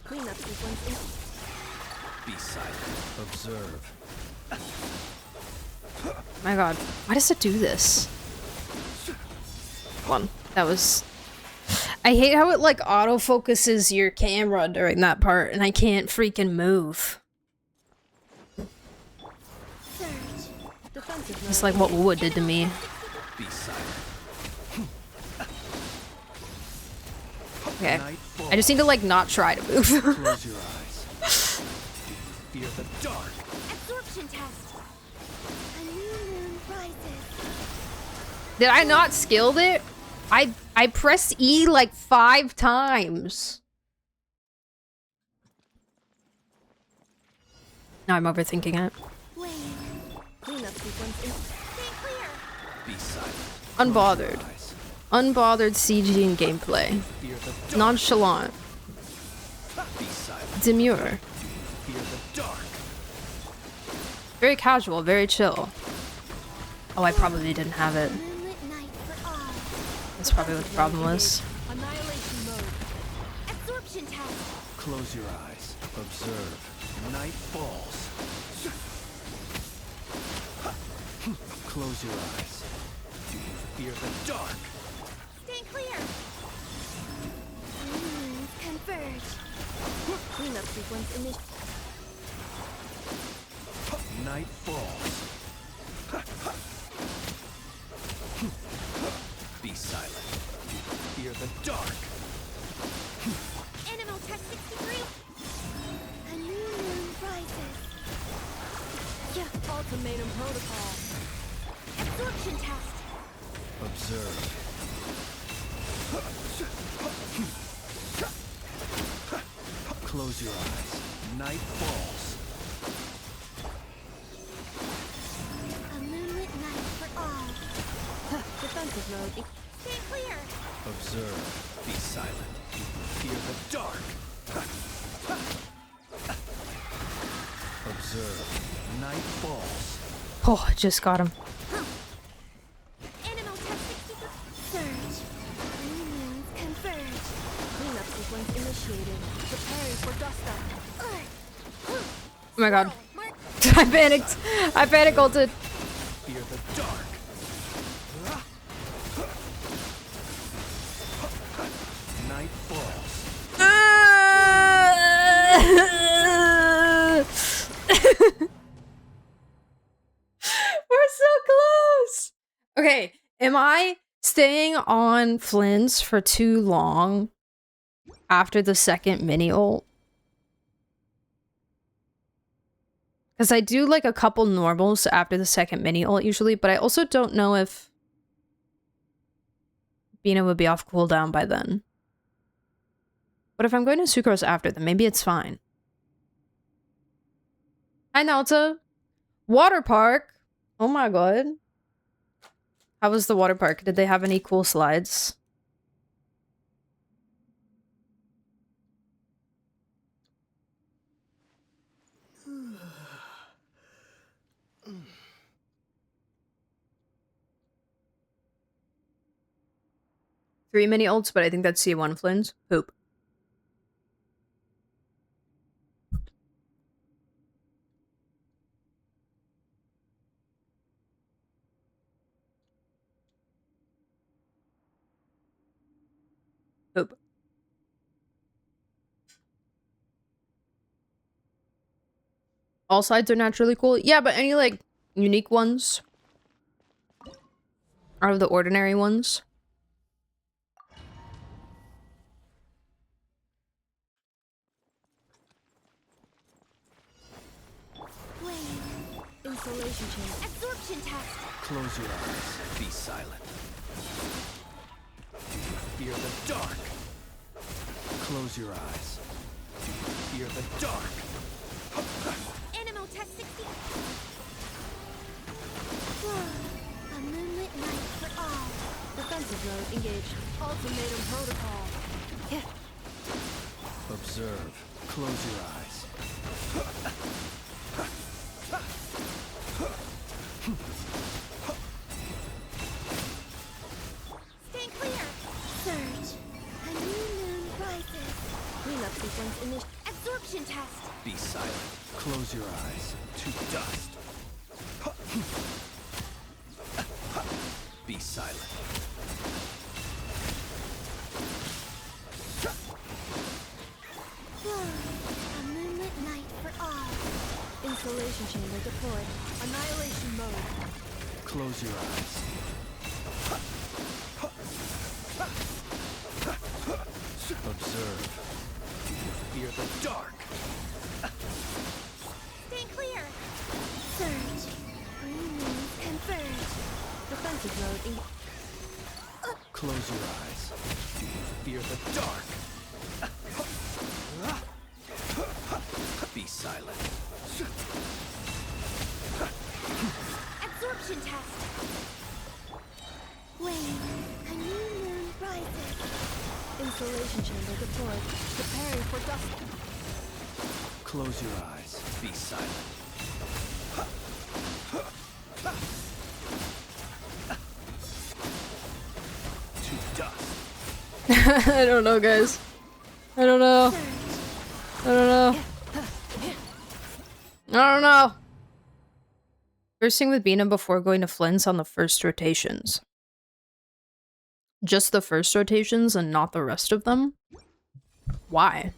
Cleanup sequence in. Be silent. Observe. My god, why does it do this? One. That was... I hate how it like autofocuses your camera during that part and I can't freaking move. Surge. Defensive It's mode. like what wood did to me. Be silent. Okay. Night falls. I just need to like not try to move. Close your eyes. Do you fear the dark? Absorption test. A new moon rises. Did I not skilled it? I pressed E like 5 times. Now I'm overthinking it. Wait. Cleanup sequence in. Stay clear. Be silent. Unbothered. Close your eyes. Unbothered CG gameplay. Fear the dark. Nonchalant. Be silent. Demure. Fear the dark. Very casual, very chill. Oh, I probably didn't have it. Moonlit night for all. That's probably what the problem was. Annihilation mode. Absorption test. Close your eyes. Observe. Night falls. Close your eyes. Do you fear the dark? Stay clear. Moons converge. Cleanup sequence initiated. Night falls. Be silent. Do you fear the dark? Animal tech 63. A new moon rises. Yeah. Ultimatum protocol. Absorption test. Observe. Close your eyes. Night falls. A moonlit night for all. Defensive mode. Stay clear. Observe. Be silent. Do you fear the dark? Observe. Night falls. Oh, I just got him. Animal tech 63. Surge. New moons converge. Cleanup sequence initiated. Preparing for dust up. Oh my god. Mark. I panicked. I panic ulted. Fear the dark. Night falls. We're so close. Okay, am I staying on Flynn's for too long after the second mini ult? Because I do like a couple normals after the second mini ult usually, but I also don't know if Bina would be off cooldown by then. But if I'm going to Sucrose after, then maybe it's fine. Hi, Nauta. Water park. Oh my god. How was the water park? Did they have any cool slides? Three mini ults, but I think that's C1 Flynn's. Poop. Poop. All sides are naturally cool. Yeah, but any like unique ones? Out of the ordinary ones? Insulation chamber. Absorption test. Close your eyes. Be silent. Fear the dark. Close your eyes. Fear the dark. Animal test 60. A moonlit night for all. Defensive mode engaged. Ultimatum protocol. Observe. Close your eyes. Stay clear. Surge. A new moon rises. Cleanup sequence initiated. Absorption test. Be silent. Close your eyes. To dust. Be silent. A moonlit night for all. Insulation chamber deployed. Annihilation mode. Close your eyes. Observe. Fear the dark. Stay clear. Surge. Green moons converge. Defensive mode Close your eyes. Fear the dark. Be silent. Absorption test. Wave. A new moon rises. Insulation chamber deployed. Preparing for dust. Close your eyes. Be silent. To dust. I don't know, guys. I don't know. I don't know. I don't know. Bursting with Bina before going to Flynn's on the first rotations. Just the first rotations and not the rest of them? Why?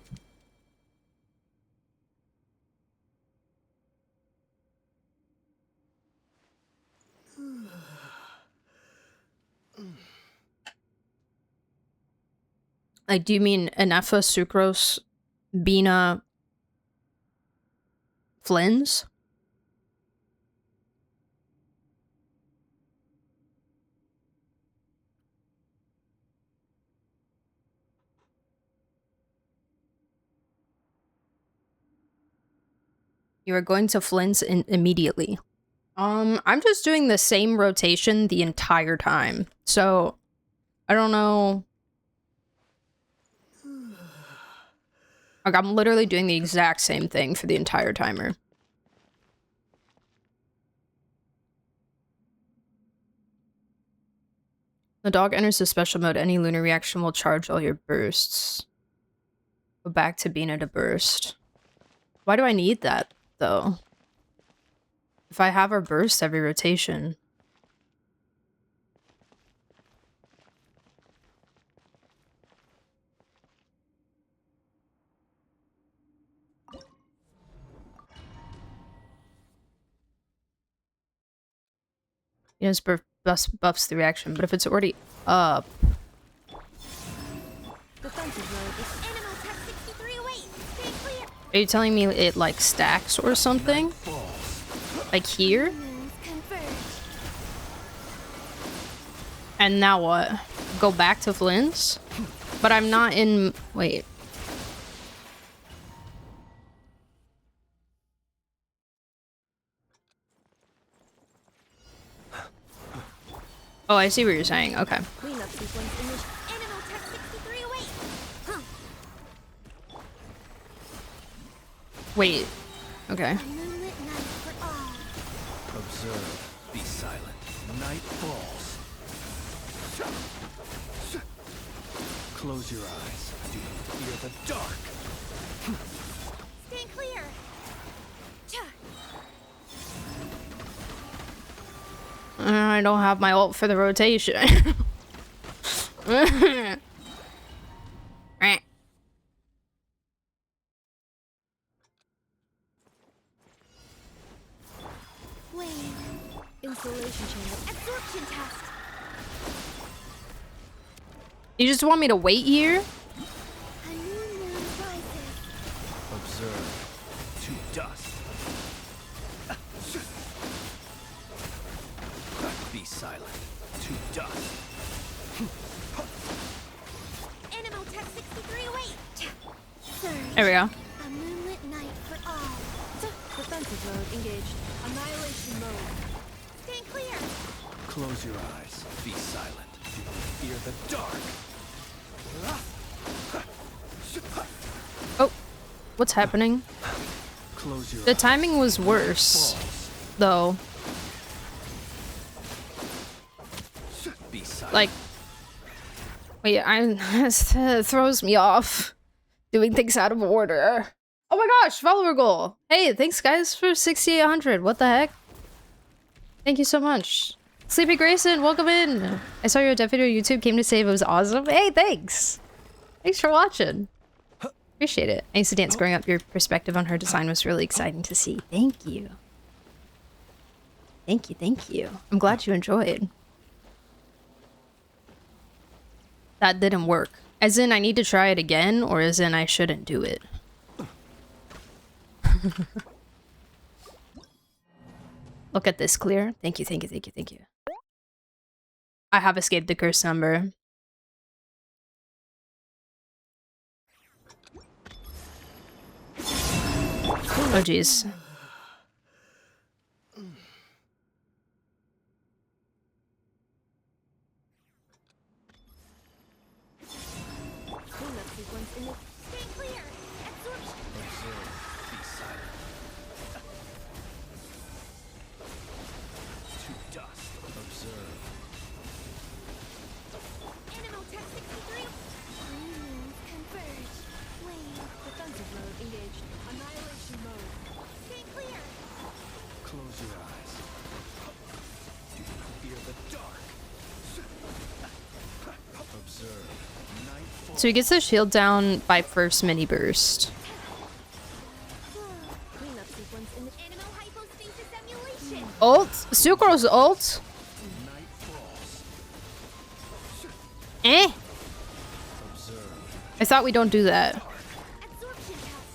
Like, do you mean Anefa, Sucrose, Bina, Flynn's? You are going to Flynn's immediately. I'm just doing the same rotation the entire time. So, I don't know. Like, I'm literally doing the exact same thing for the entire timer. The dog enters the special mode. Any lunar reaction will charge all your bursts. Go back to Bina to burst. Why do I need that, though? If I have her burst every rotation. Bina's buffs the reaction, but if it's already up... Defensive mode is Animal test 63 away. Stay clear. Are you telling me it, like, stacks or something? Like here? Moons converge. And now what? Go back to Flynn's? But I'm not in... Wait. Oh, I see what you're saying. Okay. cleanup sequence initiated. Animal test 63 away. Wait. Okay. A moonlit night for all. Observe. Be silent. Night falls. Close your eyes. Do you fear the dark? Stay clear. I don't have my ult for the rotation. Wave. Insulation chamber. Absorption test. You just want me to wait here? A new moon rises. Observe. To dust. silent. To dust. Animotech 63, wait! Surge. There we go. A moonlit night for all. Defensive mode engaged. Annihilation mode. Stay clear! Close your eyes. Be silent. Fear the dark. Oh, what's happening? Close your The eyes. timing was worse, though. Be silent. Like, wait, it throws me off doing things out of order. Oh my gosh, follower goal. Hey, thanks guys for 6,800. What the heck? Thank you so much. Sleepy Grayson, welcome in. I saw your dev video on YouTube, came to say it was awesome. Hey, thanks. Thanks for watching. Appreciate it. I used to dance growing up. Your perspective on her design was really exciting to see. Thank you. Thank you, thank you. I'm glad you enjoyed. That didn't work. As in, I need to try it again, or as in, I shouldn't do it. Look at this, clear. Thank you, thank you, thank you, thank you. I have escaped the curse number. Oh, jeez. Cleanup sequence in it. Stay clear! Absorption! Observe. Be silent. To dust. Observe. Animotech 63! Moons converge. Wave. Defensive mode engaged. Annihilation mode. Stay clear! Close your eyes. Fear the dark. Observe. Nightfall. So he gets the shield down by first mini burst. Cleanup sequence in it. Animo hypostasis emulation! Ult? Sucrose ult? Night falls. Eh? Observe. I thought we don't do that. Absorption test!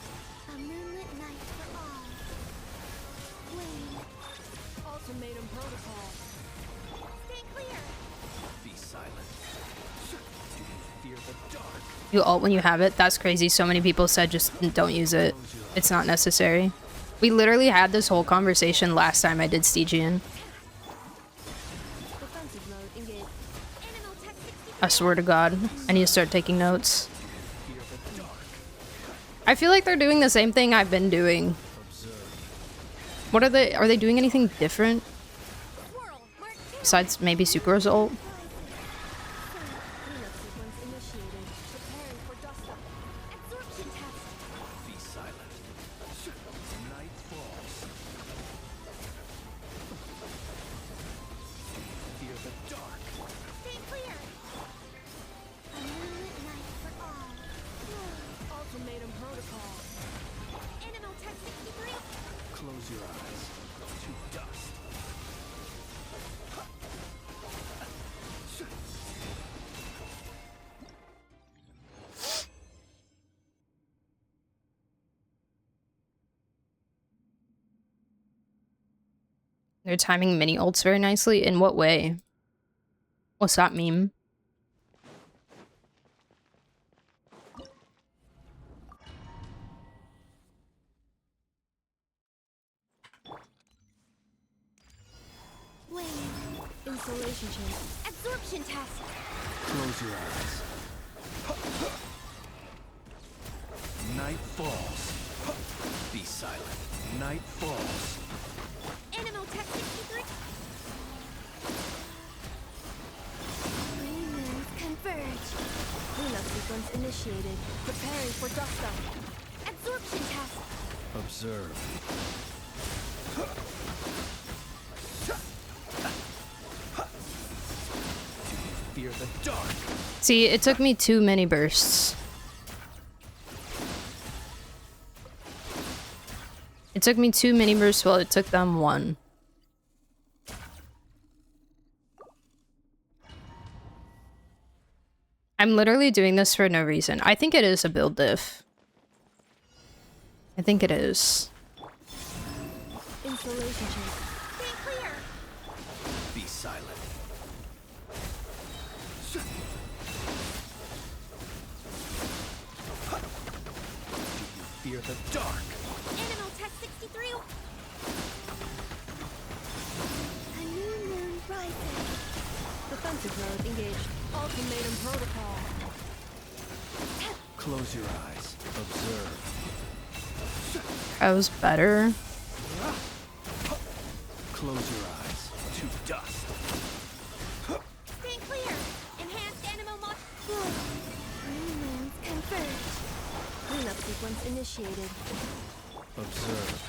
A moonlit night for all. Wave. Ultimatum protocol. Stay clear! Be silent. Fear the dark. You ult when you have it? That's crazy. So many people said just don't use it. It's not necessary. We literally had this whole conversation last time I did Stygian. Defensive mode engaged. Animotech 63! I swear to God. I need to start taking notes. I feel like they're doing the same thing I've been doing. What are they doing anything different? Swirl! Mark 2! Besides maybe Sucrose ult? Cleanup sequence initiated. Preparing for dust up. Absorption test! Be silent. Night falls. Fear the dark. Stay clear! A moonlit night for all. Ultimatum protocol. Animotech 63! Close your eyes. To dust. They're timing mini ults very nicely. In what way? What's that meme? Wave. Insulation chamber. Absorption test! Close your eyes. Night falls. Be silent. Night falls. Animotech 63! Three moons converge. Cleanup sequence initiated. Preparing for dust up. Absorption test! Observe. Fear the dark. See, it took me too many bursts. It took me 2 mini bursts while it took them 1. I'm literally doing this for no reason. I think it is a build diff. I think it is. Insulation chamber. Stay clear! Be silent. Fear the dark. Animal Tech 63. A new moon rises. Defensive mode engaged. Ultimatum protocol. Close your eyes. Observe. That was better. Close your eyes. To dust. Stay clear. Enhanced animal mod. New moons converge. Cleanup sequence initiated. Observe.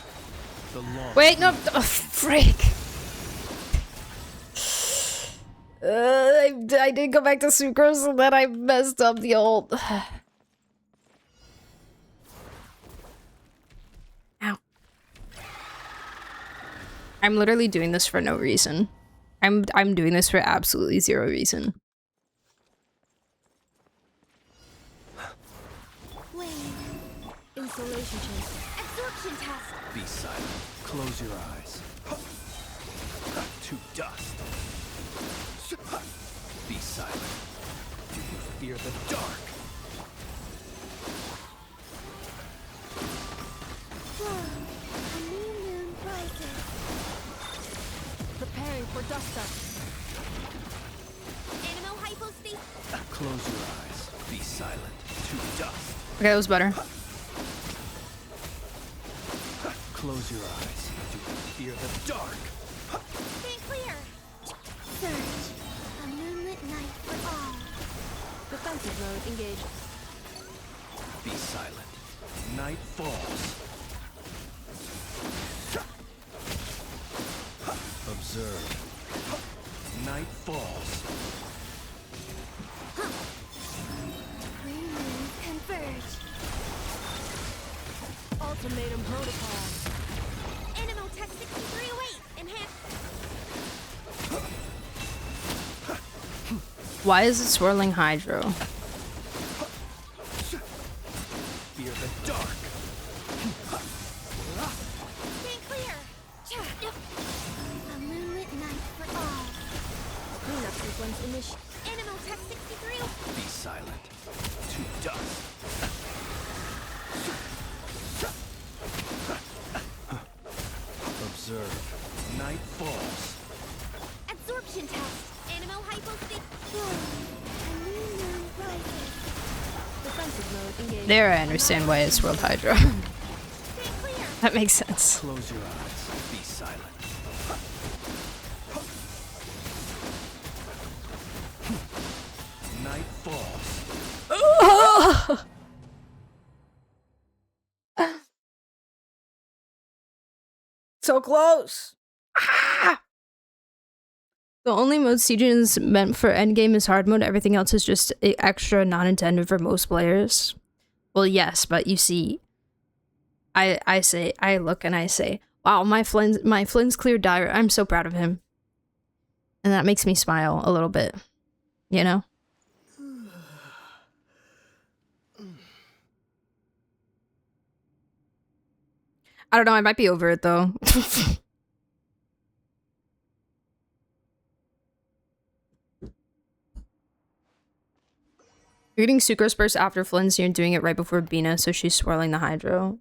The law. Wait, no. Oh, freak. I did go back to sucrose and then I messed up the old. Ow. I'm literally doing this for no reason. I'm doing this for absolutely zero reason. Wait. Insulation chamber. Absorption test. Be silent. Close your eyes. To dust. Be silent. Do you fear the dark? Whoa. A new moon rises. Preparing for dust up. Animal hypostasis. Close your eyes. Be silent. To dust. Okay, that was better. Close your eyes. Do you fear the dark? Stay clear. Surge. A moonlit night for all. Defensive mode engaged. Be silent. Night falls. Observe. Night falls. New moons converge. Ultimatum protocol. Animal Tech 6308. Enhanced. Why is it swirling hydro? Fear the dark. Stay clear. A moonlit night for all. Cleanup sequence initiated. Animal Tech 63. Be silent. To dust. Observe. Night falls. Absorption test. Animal hypostasis. A new moon rises. Defensive mode engaged. There, I understand why it's swirled hydro. Stay clear. That makes sense. Close your eyes. Be silent. Night falls. So close. Ah! The only mode stygian is meant for endgame is hard mode. Everything else is just extra, non-intended for most players. Well, yes, but you see, I look and I say, wow, my Flynn's cleared dire. I'm so proud of him. And that makes me smile a little bit, you know? I don't know, I might be over it though. You're getting sucrose burst after Flynn's, you're doing it right before Bina, so she's swirling the hydro.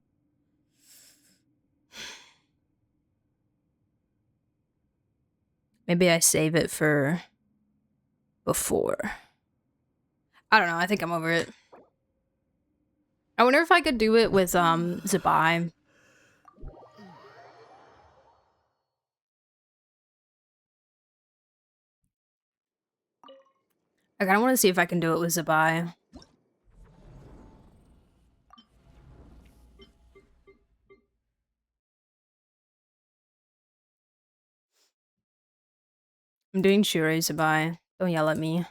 Maybe I save it for before. I don't know, I think I'm over it. I wonder if I could do it with Zabai. I kinda wanna see if I can do it with Zabai. I'm doing Shure Zabai. Don't yell at me.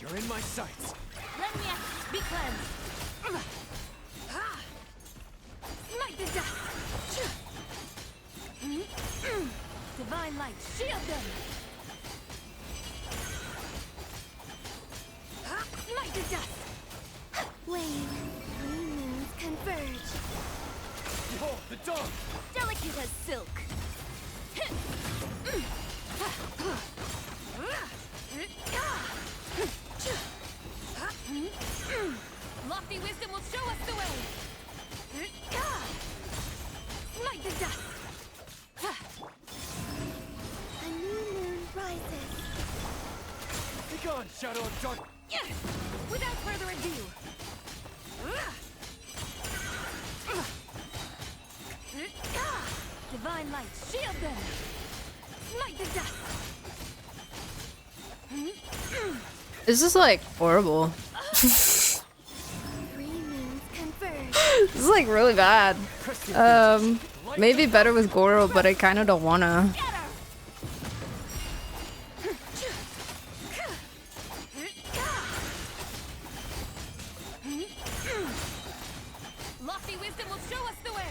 You're in my sights. Let me be cleansed. Smite the dust. Divine Divine light, shield them! Smite the dust! Wave, three moons converge. Behold, the dawn! Delicate as silk. Lofty wisdom will show us the way! Smite the dust! A new moon rises. Begone, shadow of dark! Without further ado! Divine light, shield them! Smite the dust! This is like horrible. Three moons converge. This is like really bad. Maybe better with Goro, but I kind of don't wanna. Get her! Lofty wisdom will show us the way!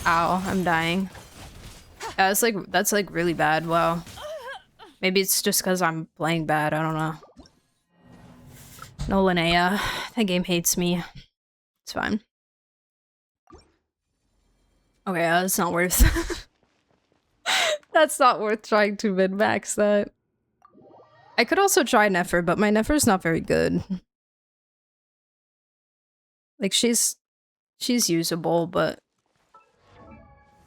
Ow, I'm dying. Yeah, that's like really bad. Wow. Maybe it's just because I'm playing bad. I don't know. No Linnea. That game hates me. It's fine. Okay, that's not worth. That's not worth trying to min-max that. I could also try Nefer, but my Nefer's not very good. Like she's usable, but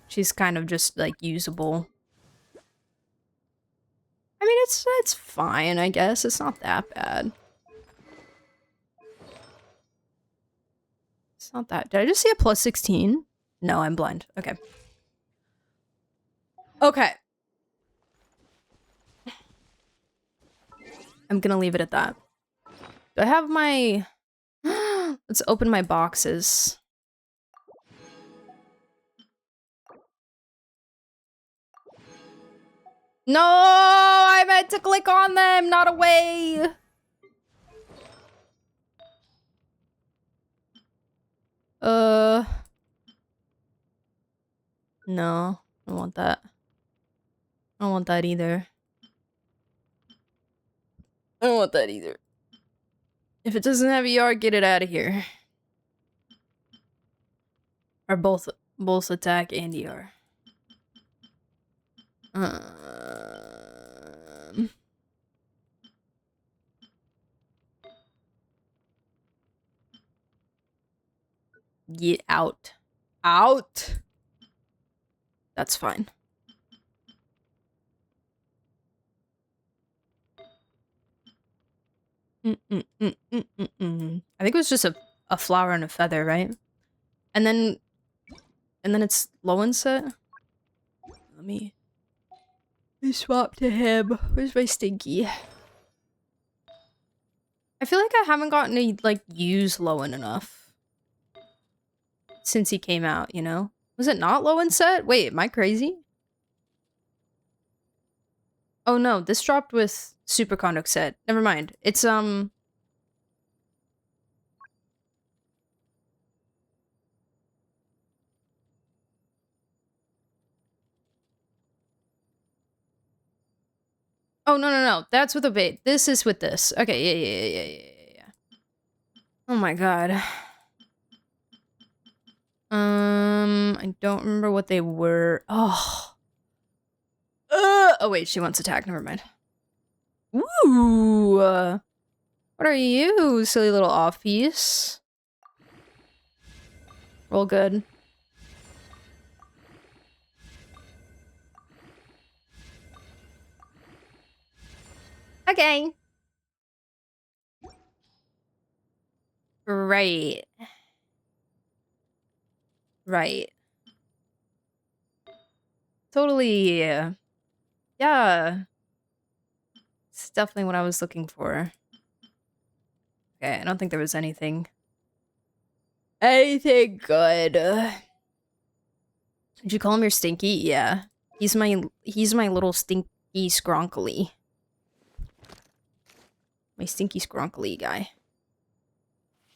she's kind of just like usable. I mean, it's fine, I guess. It's not that bad. It's not that. Did I just see a plus 16? No, I'm blind. Okay. Okay. I'm gonna leave it at that. Do I have my... Let's open my boxes. No! I meant to click on them, not away! No. I don't want that. I don't want that either. I don't want that either. If it doesn't have ER, get it out of here. Or both attack and ER. Get out. Out! That's fine. I think it was just a flower and a feather, right? And then it's Lowen set. Let me swap to him. Where's my Stinky? I feel like I haven't gotten to like use Lowen enough since he came out, you know? Was it not Lowen set? Wait, am I crazy? Oh no, this dropped with Superconduct set. Never mind. It's Oh no. That's with a bait. This is with this. Okay, yeah. Oh my god. I don't remember what they were. Oh. Oh wait, she wants attack. Never mind. Ooh. What are you, silly little off piece? Roll good. Okay. Right. Right. Totally. Yeah. It's definitely what I was looking for. Okay, I don't think there was anything good. Did you call him your Stinky? Yeah. He's my little Stinky Scronkly. My Stinky Scronkly guy.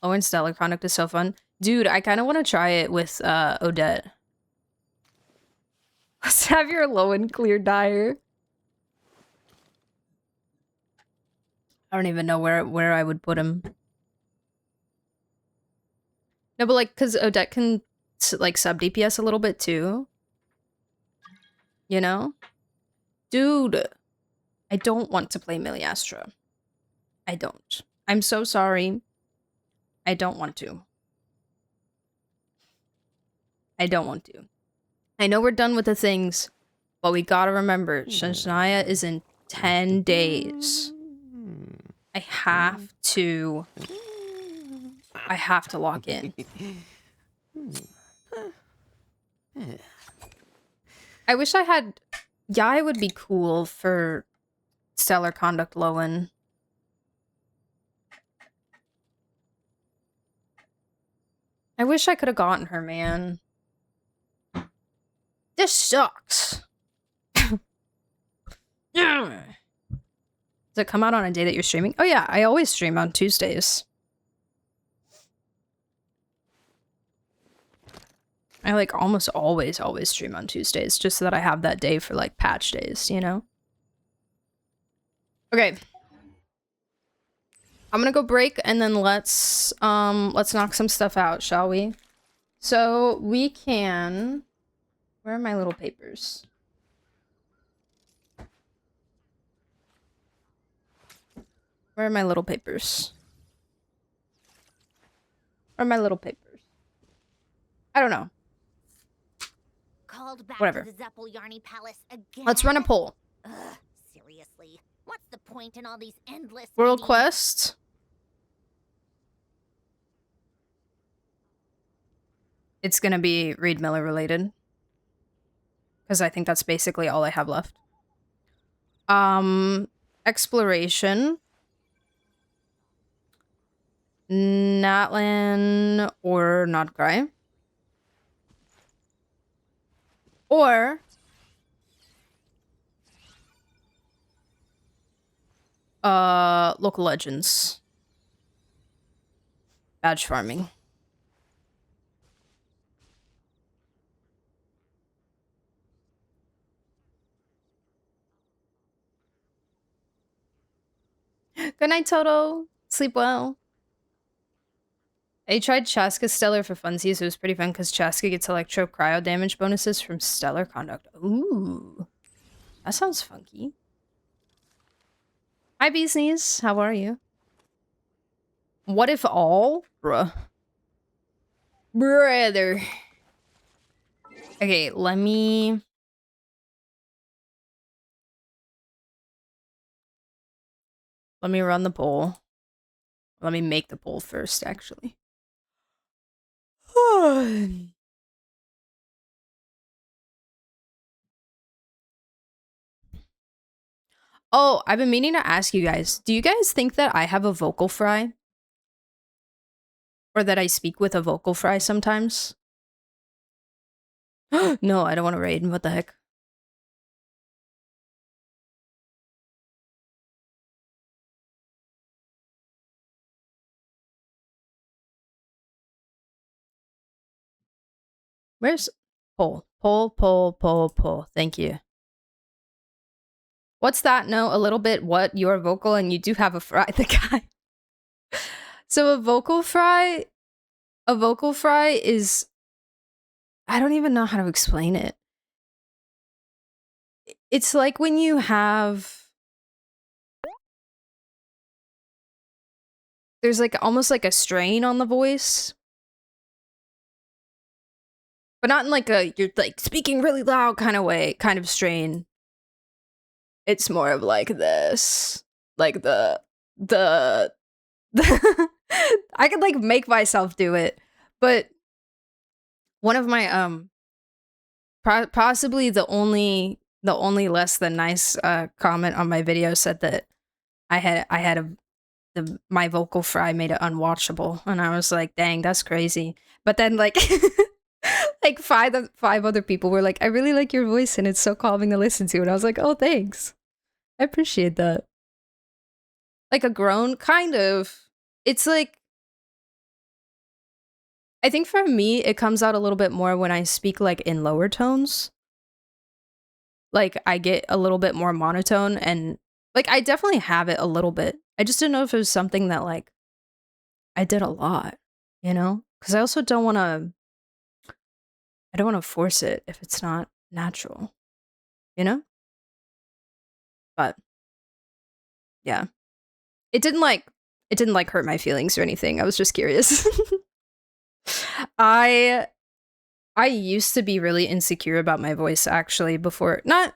Oh, and Stellar Conduct is so fun. Dude, I kind of want to try it with Odette. Let's have your low and clear dyer. I don't even know where I would put him. No, but like, cause Odette can like sub DPS a little bit too. You know? Dude, I don't want to play Miliastra. I don't. I'm so sorry. I don't want to. I don't want to. I know we're done with the things, but we gotta remember, Shania is in 10 days. I have to lock in. I wish I had... Yai would be cool for Stellar Conduct Lowen. I wish I could have gotten her, man. This sucks. Does it come out on a day that you're streaming? Oh yeah, I always stream on Tuesdays. I like almost always stream on Tuesdays, just so that I have that day for like patch days, you know? Okay. I'm gonna go break and then let's knock some stuff out, shall we? So we can... Where are my little papers? Where are my little papers? Where are my little papers? I don't know. Called back Whatever. to the Zeppel-Yarny Palace again. Let's run a poll. Ugh, seriously. What's the point in all these endless World meetings? Quest. It's gonna be Reed Miller related. Because I think that's basically all I have left. Exploration. Natlan or Nodgrai. Or local legends. Badge farming. Good night, Toto. Sleep well. I tried Chaska Stellar for funsies. It was pretty fun because Chaska gets electro cryo damage bonuses from Stellar Conduct. Ooh. That sounds funky. Hi, Beesneeze. How are you? What if all? Bruh. Brother. Okay, let me run the poll. Let me make the poll first, actually. Oh, I've been meaning to ask you guys. Do you guys think that I have a vocal fry? Or that I speak with a vocal fry sometimes? No, I don't want to raid. What the heck? Where's poll? Poll. Thank you. What's that? No, a little bit. What? You're vocal and you do have a fry. The guy. So a vocal fry is... I don't even know how to explain it. It's like when you have... There's like almost like a strain on the voice. But not in like a, you're like speaking really loud kind of way, kind of strain. It's more of like this. Like the I could like make myself do it. But one of my possibly the only less than nice comment on my video said that my vocal fry made it unwatchable, and I was like, dang, that's crazy. But then like like five other people were like, I really like your voice and it's so calming to listen to, and I was like, oh, thanks, I appreciate that. Like a groan, kind of. It's like, I think for me it comes out a little bit more when I speak like in lower tones. like I get a little bit more monotone, and like I definitely have it a little bit. I just didn't know if it was something that like I did a lot, you know? Because I also don't want to. I don't want to force it if it's not natural, you know? But yeah. It didn't like hurt my feelings or anything. I was just curious. I I used to be really insecure about my voice actually before. Not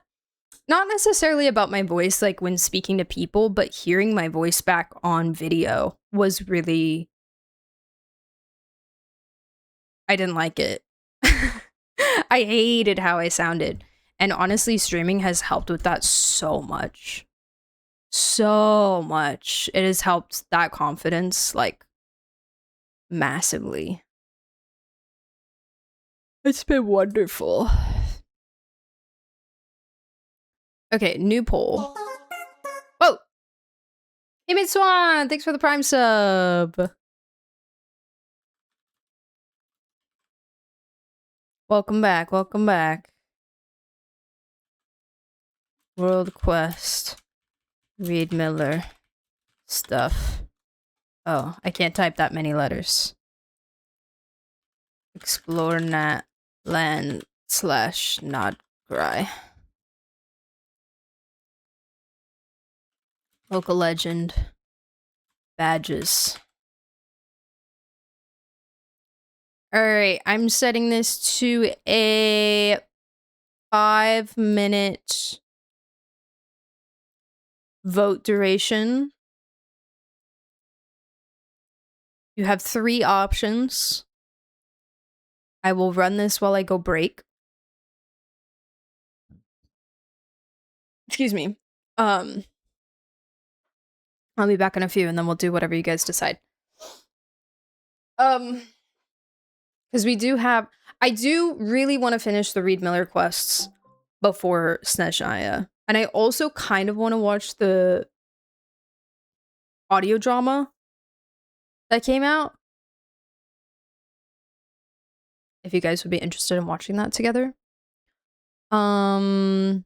necessarily about my voice like when speaking to people, but hearing my voice back on video was really I didn't like it. I hated how I sounded. And honestly, streaming has helped with that so much. So much. It has helped that confidence like massively. It's been wonderful. Okay, new poll. Whoa! Hey, Mid Swan! Thanks for the Prime sub! Welcome back, welcome back. World Quest. Reed Miller. Stuff. Oh, I can't type that many letters. Explore Nat Land / Nodgry. Local legend. Badges. Alright, I'm setting this to a 5-minute vote duration. You have 3 options. I will run this while I go break. Excuse me. I'll be back in a few and then we'll do whatever you guys decide. Because I do really want to finish the Reed Miller quests before Snezhnaya. And I also kind of want to watch the audio drama that came out. If you guys would be interested in watching that together. But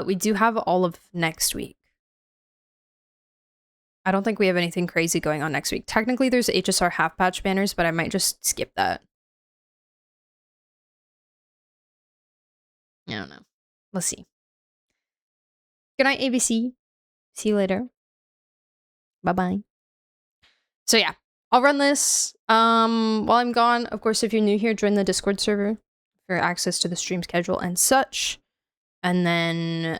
we do have all of next week. I don't think we have anything crazy going on next week. Technically, there's HSR half patch banners, but I might just skip that. I don't know. Let's see. Good night, ABC. See you later. Bye-bye. So yeah, I'll run this while I'm gone. Of course, if you're new here, join the Discord server for access to the stream schedule and such. And then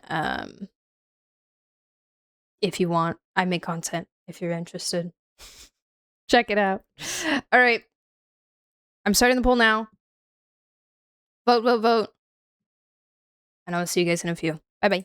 if you want, I make content if you're interested. Check it out. All right. I'm starting the poll now. Vote, vote, vote. And I'll see you guys in a few. Bye-bye.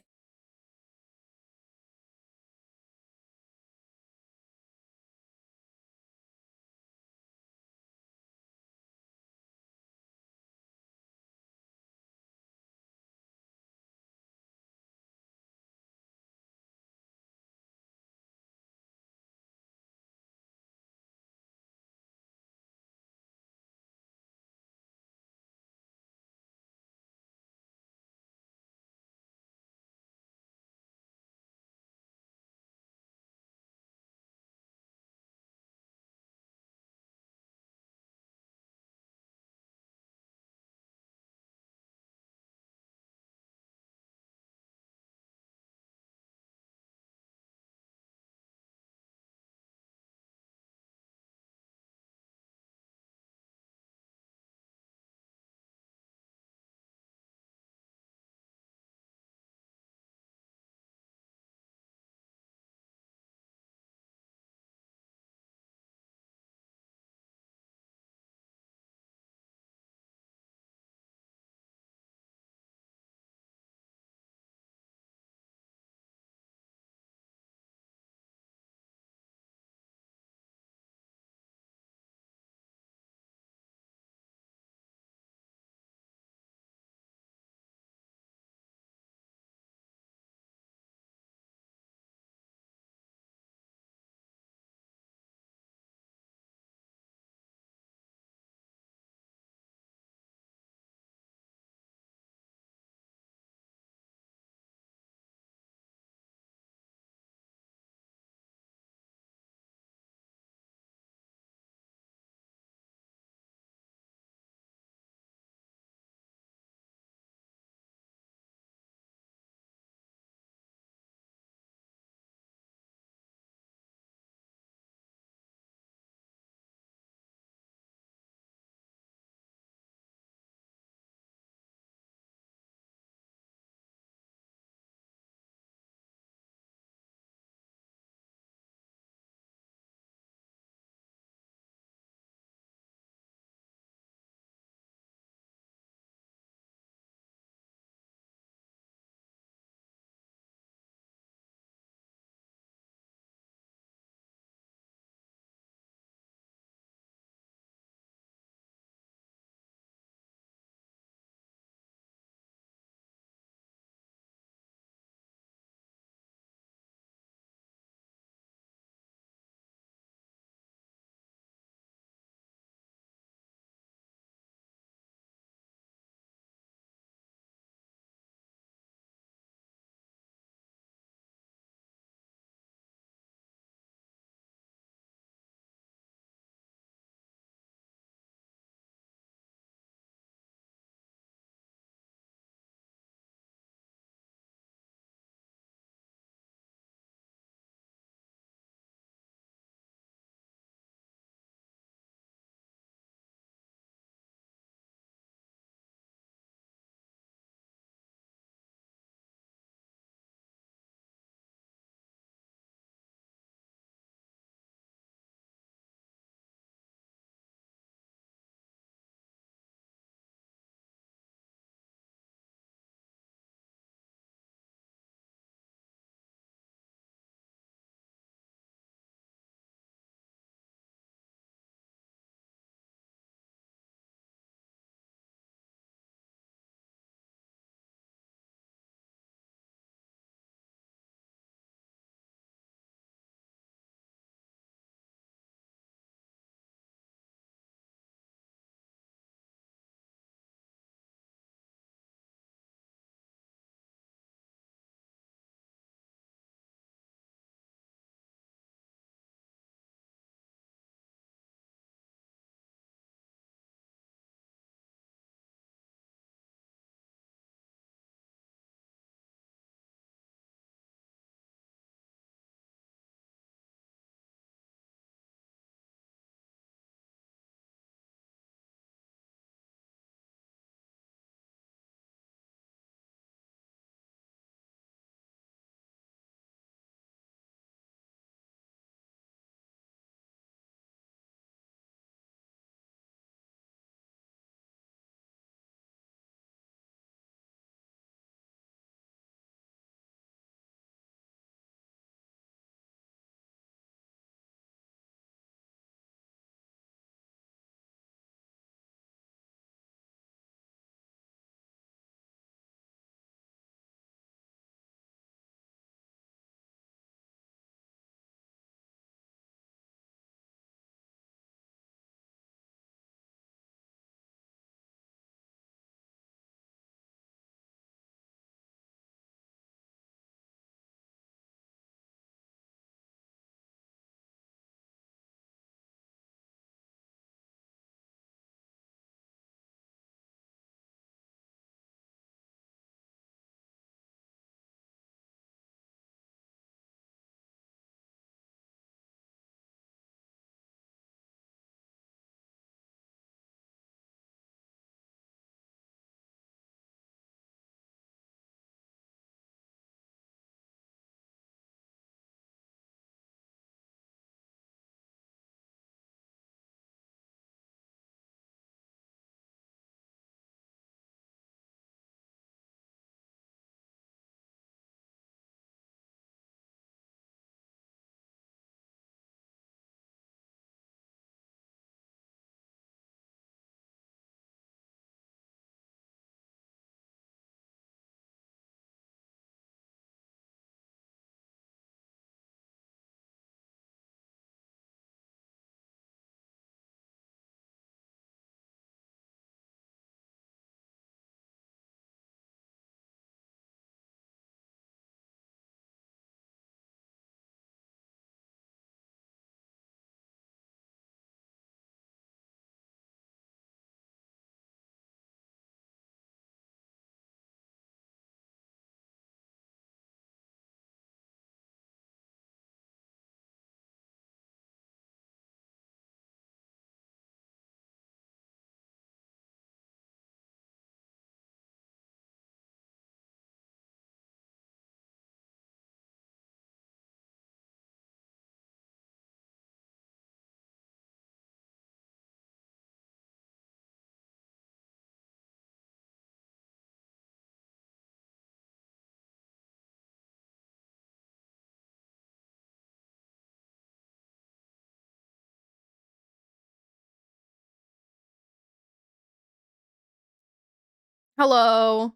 Hello.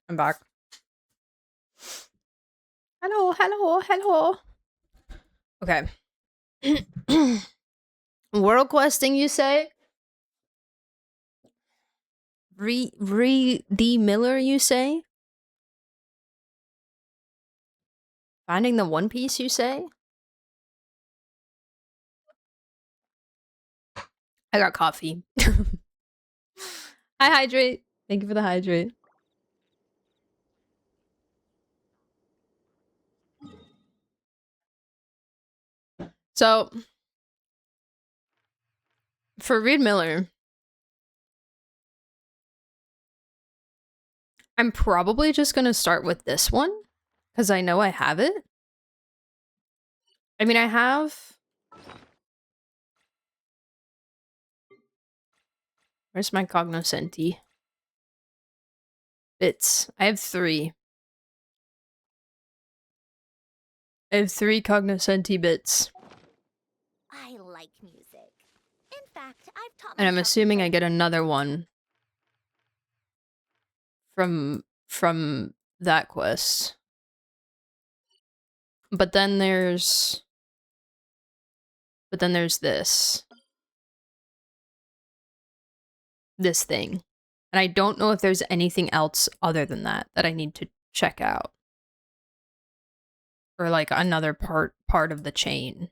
I'm back. Hello, hello, hello. Okay. World questing, you say? D. Miller, you say? Finding the One Piece, you say? I got coffee. I hydrate. Thank you for the hydrate. So, for Reed Miller, I'm probably just gonna start with this one, because I know I have it. I mean, I have... Where's my cognoscenti? Bits. I have 3. I have 3 cognoscenti bits. I like music. In fact, I've taught And I'm myself to assuming play I get another one from that quest. But then there's this thing. And I don't know if there's anything else other than that I need to check out. Or like another part of the chain.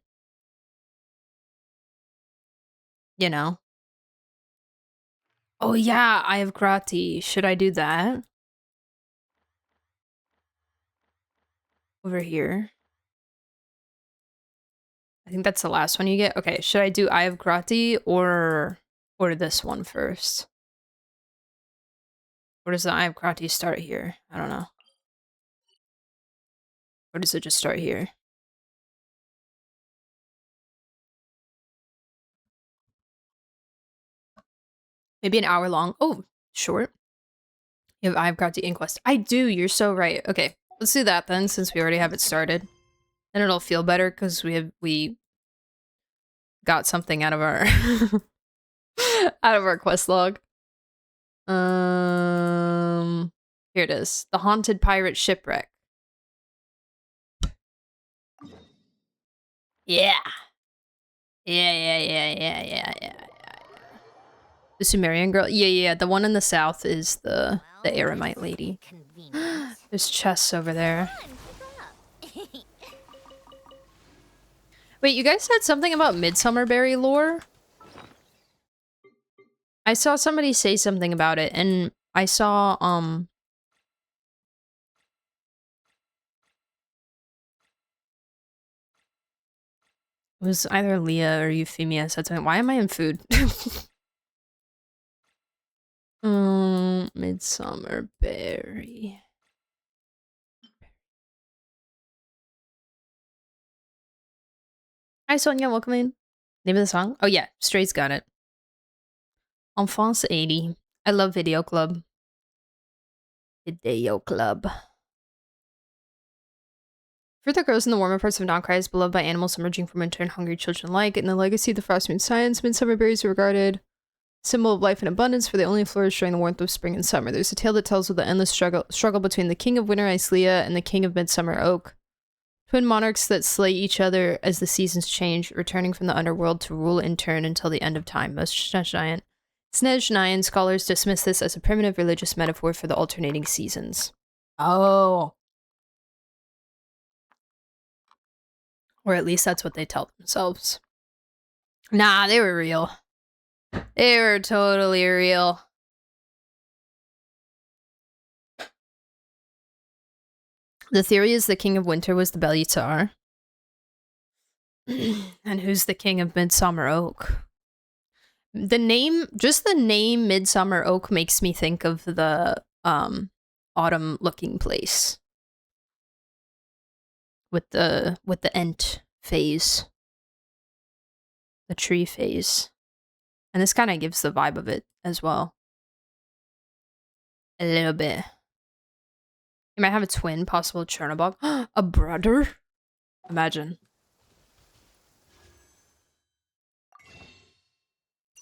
You know? Oh yeah, I have kratti. Should I do that? Over here. I think that's the last one you get. Okay, should I do I have kratti or this one first? Or does the I have kratti start here? I don't know. Or does it just start here? Maybe an hour long. Oh, short. You have I have kratti inquest. I do, you're so right. Okay, let's do that then, since we already have it started. Then it'll feel better because we got something out of our out of our quest log. Here it is. The Haunted Pirate Shipwreck. Yeah. Yeah. The Sumerian girl? Yeah. The one in the south is the Eremite lady. Convenient. There's chests over there. Come on, pick Wait, you guys said something about Midsummer Berry lore? I saw somebody say something about it, and I saw, it was either Leah or Euphemia said something. Why am I in food? Midsummer Berry. Hi, Sonia, welcome in. Name of the song? Oh yeah, Stray's got it. Enfance 80. I love Video Club. Video Club. Fruit that grows in the warmer parts of Nonkrai is beloved by animals emerging from winter and hungry children alike. In the legacy of the frost moon science, midsummer berries are regarded symbol of life and abundance, for they only flourish during the warmth of spring and summer. There's a tale that tells of the endless struggle between the king of winter Islea and the king of midsummer oak. Twin monarchs that slay each other as the seasons change, returning from the underworld to rule in turn until the end of time. Most Snezhnayan scholars dismiss this as a primitive religious metaphor for the alternating seasons. Oh. Or at least that's what they tell themselves. Nah, they were real. They were totally real. The theory is the king of winter was the Belytar. And who's the king of midsummer oak? Just the name Midsummer Oak makes me think of the autumn looking place. With the Ent phase. The tree phase. And this kind of gives the vibe of it as well. A little bit. You might have a twin, possible Chernobog. A brother? Imagine.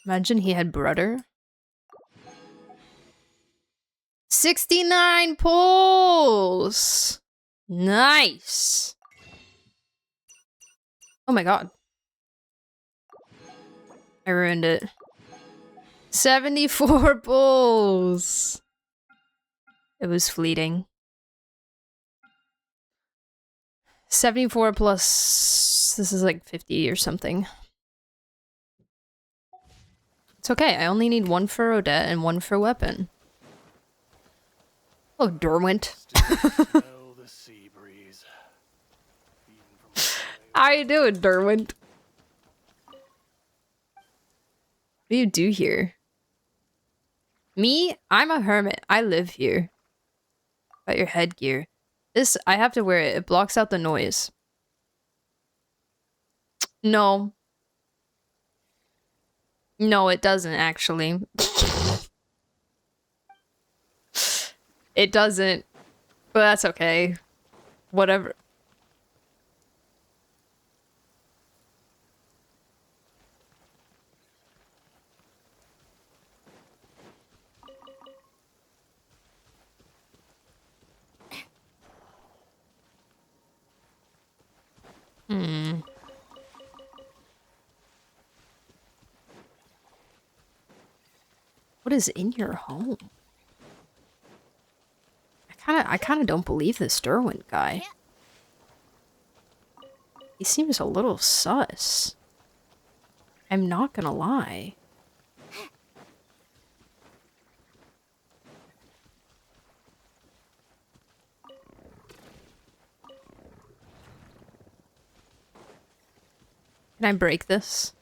Imagine he had brother. 69 pulls! Nice! Oh my god. I ruined it. 74 pulls! It was fleeting. 74 plus... This is like 50 or something. It's okay, I only need one for Odette and one for weapon. Oh, Derwent. How you doing, Derwent? What do you do here? Me? I'm a hermit. I live here. Got your headgear. This, I have to wear it. It blocks out the noise. No. No, it doesn't, actually. It doesn't. But that's okay. Whatever. What is in your home? I kinda don't believe this Derwent guy. He seems a little sus. I'm not gonna lie. Can I break this?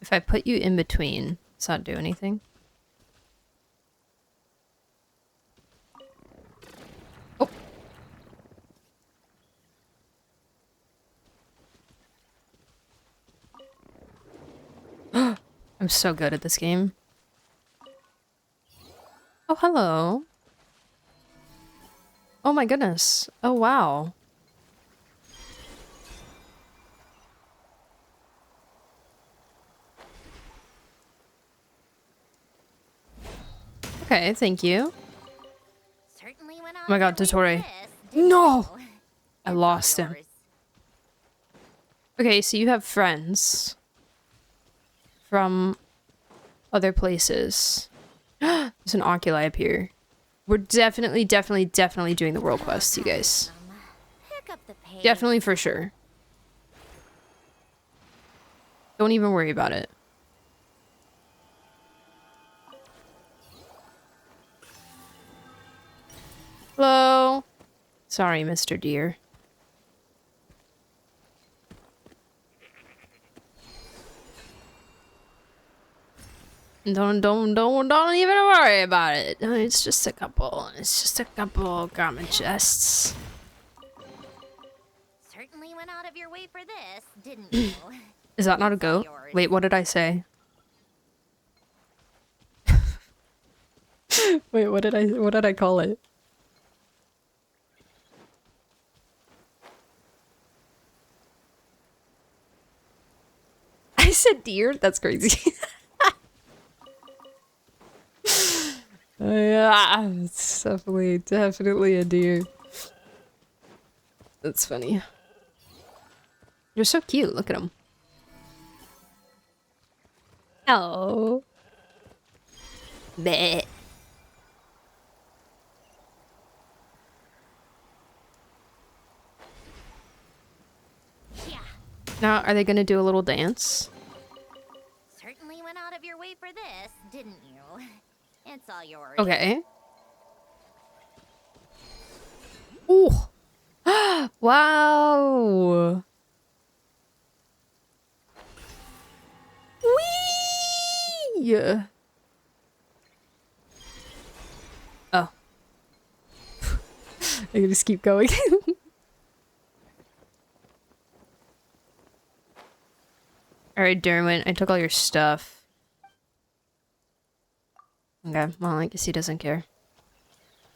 If I put you in between, does that do anything? Oh. I'm so good at this game. Oh, hello. Oh my goodness. Oh, wow. Okay, thank you. Certainly went Oh my god, Dottore. No! I lost him. Okay, so you have friends from other places. There's an oculi up here. We're definitely doing the world quest, you guys. Definitely for sure. Don't even worry about it. Hello. Sorry, Mr. Deer. Don't even worry about it. It's just a couple. It's just a couple garment chests. Certainly went out of your way for this, didn't you? Is that not a goat? Wait, what did I say? Wait, what did I call it? I said deer? That's crazy. Yeah, it's definitely a deer. That's funny. You're so cute. Look at him. Oh. Bleh. Yeah. Now, are they gonna do a little dance? Certainly went out of your way for this, didn't you? It's all yours. Okay. Ooh. Wow. Whee! Oh. I can just keep going. Alright, Derwent, I took all your stuff. Okay, well, I guess he doesn't care.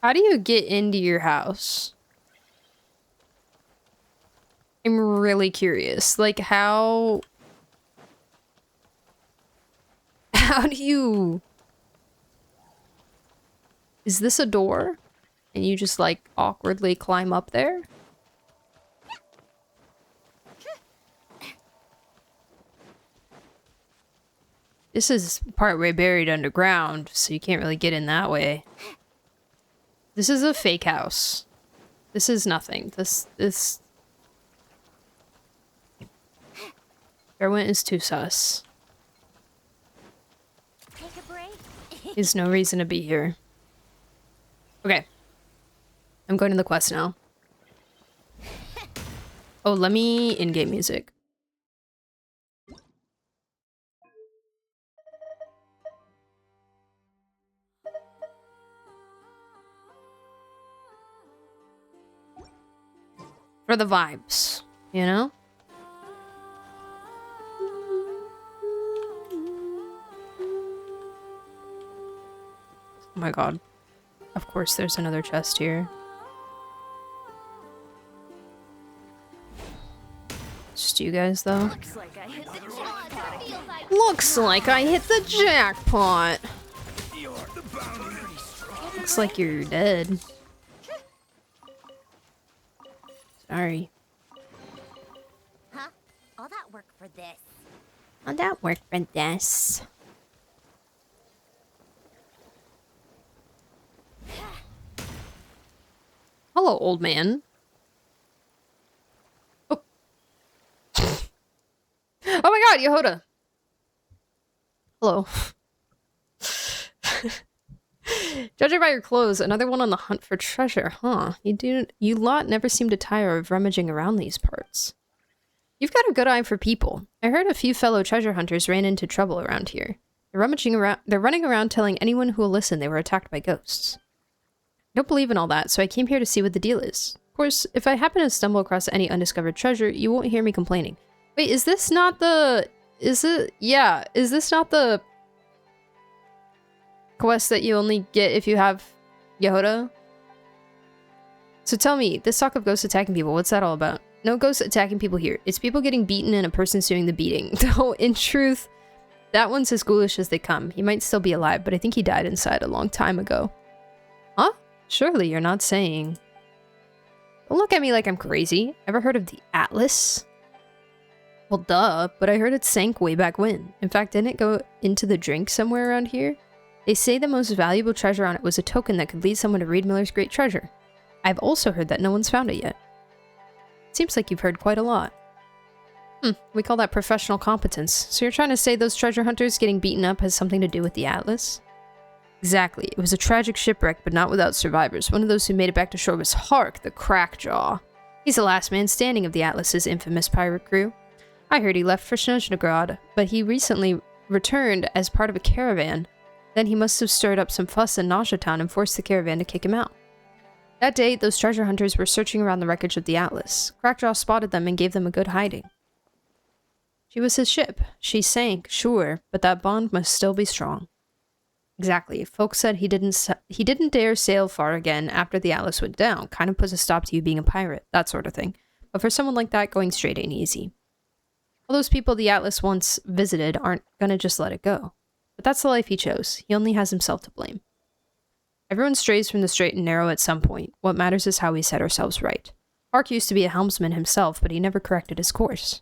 How do you get into your house? I'm really curious. Like, how do you... Is this a door? And you just, like, awkwardly climb up there? This is partway buried underground, so you can't really get in that way. This is a fake house. This is nothing. This... Derwent is too sus. Take a break. There's no reason to be here. Okay. I'm going to the quest now. Oh, let me in-game music. For the vibes, you know? Oh my god. Of course there's another chest here. Just you guys, though. Looks like I hit the jackpot. Looks like I hit the jackpot. Looks like you're dead. Sorry. Huh? All that work for this. All that work for this. Hello, old man. Oh. Oh my god, Yehoda. Hello. Judging by your clothes, another one on the hunt for treasure, huh? You lot never seem to tire of rummaging around these parts. You've got a good eye for people. I heard a few fellow treasure hunters ran into trouble around here. They're running around telling anyone who will listen they were attacked by ghosts. I don't believe in all that, so I came here to see what the deal is. Of course, if I happen to stumble across any undiscovered treasure, you won't hear me complaining. Wait, is this not the... Is this not the quest that you only get if you have Yehoda? So tell me, this talk of ghosts attacking people, what's that all about? No ghosts attacking people here. It's people getting beaten and a person doing the beating. Though, in truth, that one's as ghoulish as they come. He might still be alive, but I think he died inside a long time ago. Huh? Surely you're not saying... Don't look at me like I'm crazy. Ever heard of the Atlas? Well, duh, but I heard it sank way back when. In fact, didn't it go into the drink somewhere around here? They say the most valuable treasure on it was a token that could lead someone to Reed Miller's great treasure. I've also heard that no one's found it yet. Seems like you've heard quite a lot. We call that professional competence. So you're trying to say those treasure hunters getting beaten up has something to do with the Atlas? Exactly. It was a tragic shipwreck, but not without survivors. One of those who made it back to shore was Hark, the Crackjaw. He's the last man standing of the Atlas's infamous pirate crew. I heard he left for Snezhnogrod, but he recently returned as part of a caravan. Then he must have stirred up some fuss in Nausea Town and forced the caravan to kick him out. That day, those treasure hunters were searching around the wreckage of the Atlas. Crackjaw spotted them and gave them a good hiding. She was his ship. She sank, sure, but that bond must still be strong. Exactly. Folks said he didn't dare sail far again after the Atlas went down. Kind of puts a stop to you being a pirate, that sort of thing. But for someone like that, going straight ain't easy. All those people the Atlas once visited aren't gonna just let it go. But that's the life he chose. He only has himself to blame. Everyone strays from the straight and narrow at some point. What matters is how we set ourselves right. Hark used to be a helmsman himself, but he never corrected his course.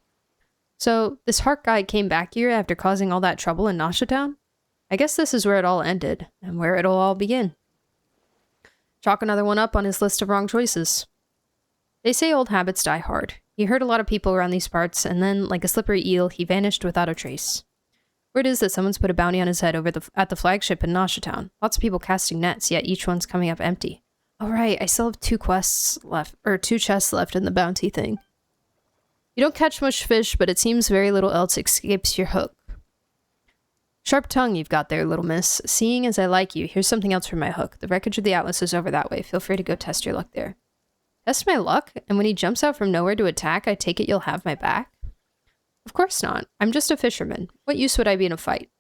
So, this Hark guy came back here after causing all that trouble in Nausea Town? I guess this is where it all ended, and where it'll all begin. Chalk another one up on his list of wrong choices. They say old habits die hard. He hurt a lot of people around these parts, and then, like a slippery eel, he vanished without a trace. Word is that someone's put a bounty on his head at the flagship in Nausea Town. Lots of people casting nets, yet each one's coming up empty. Oh right, I still have 2 chests left in the bounty thing. You don't catch much fish, but it seems very little else escapes your hook. Sharp tongue you've got there, little miss. Seeing as I like you, here's something else for my hook. The wreckage of the Atlas is over that way. Feel free to go test your luck there. Test my luck? And when he jumps out from nowhere to attack, I take it you'll have my back? Of course not. I'm just a fisherman. What use would I be in a fight?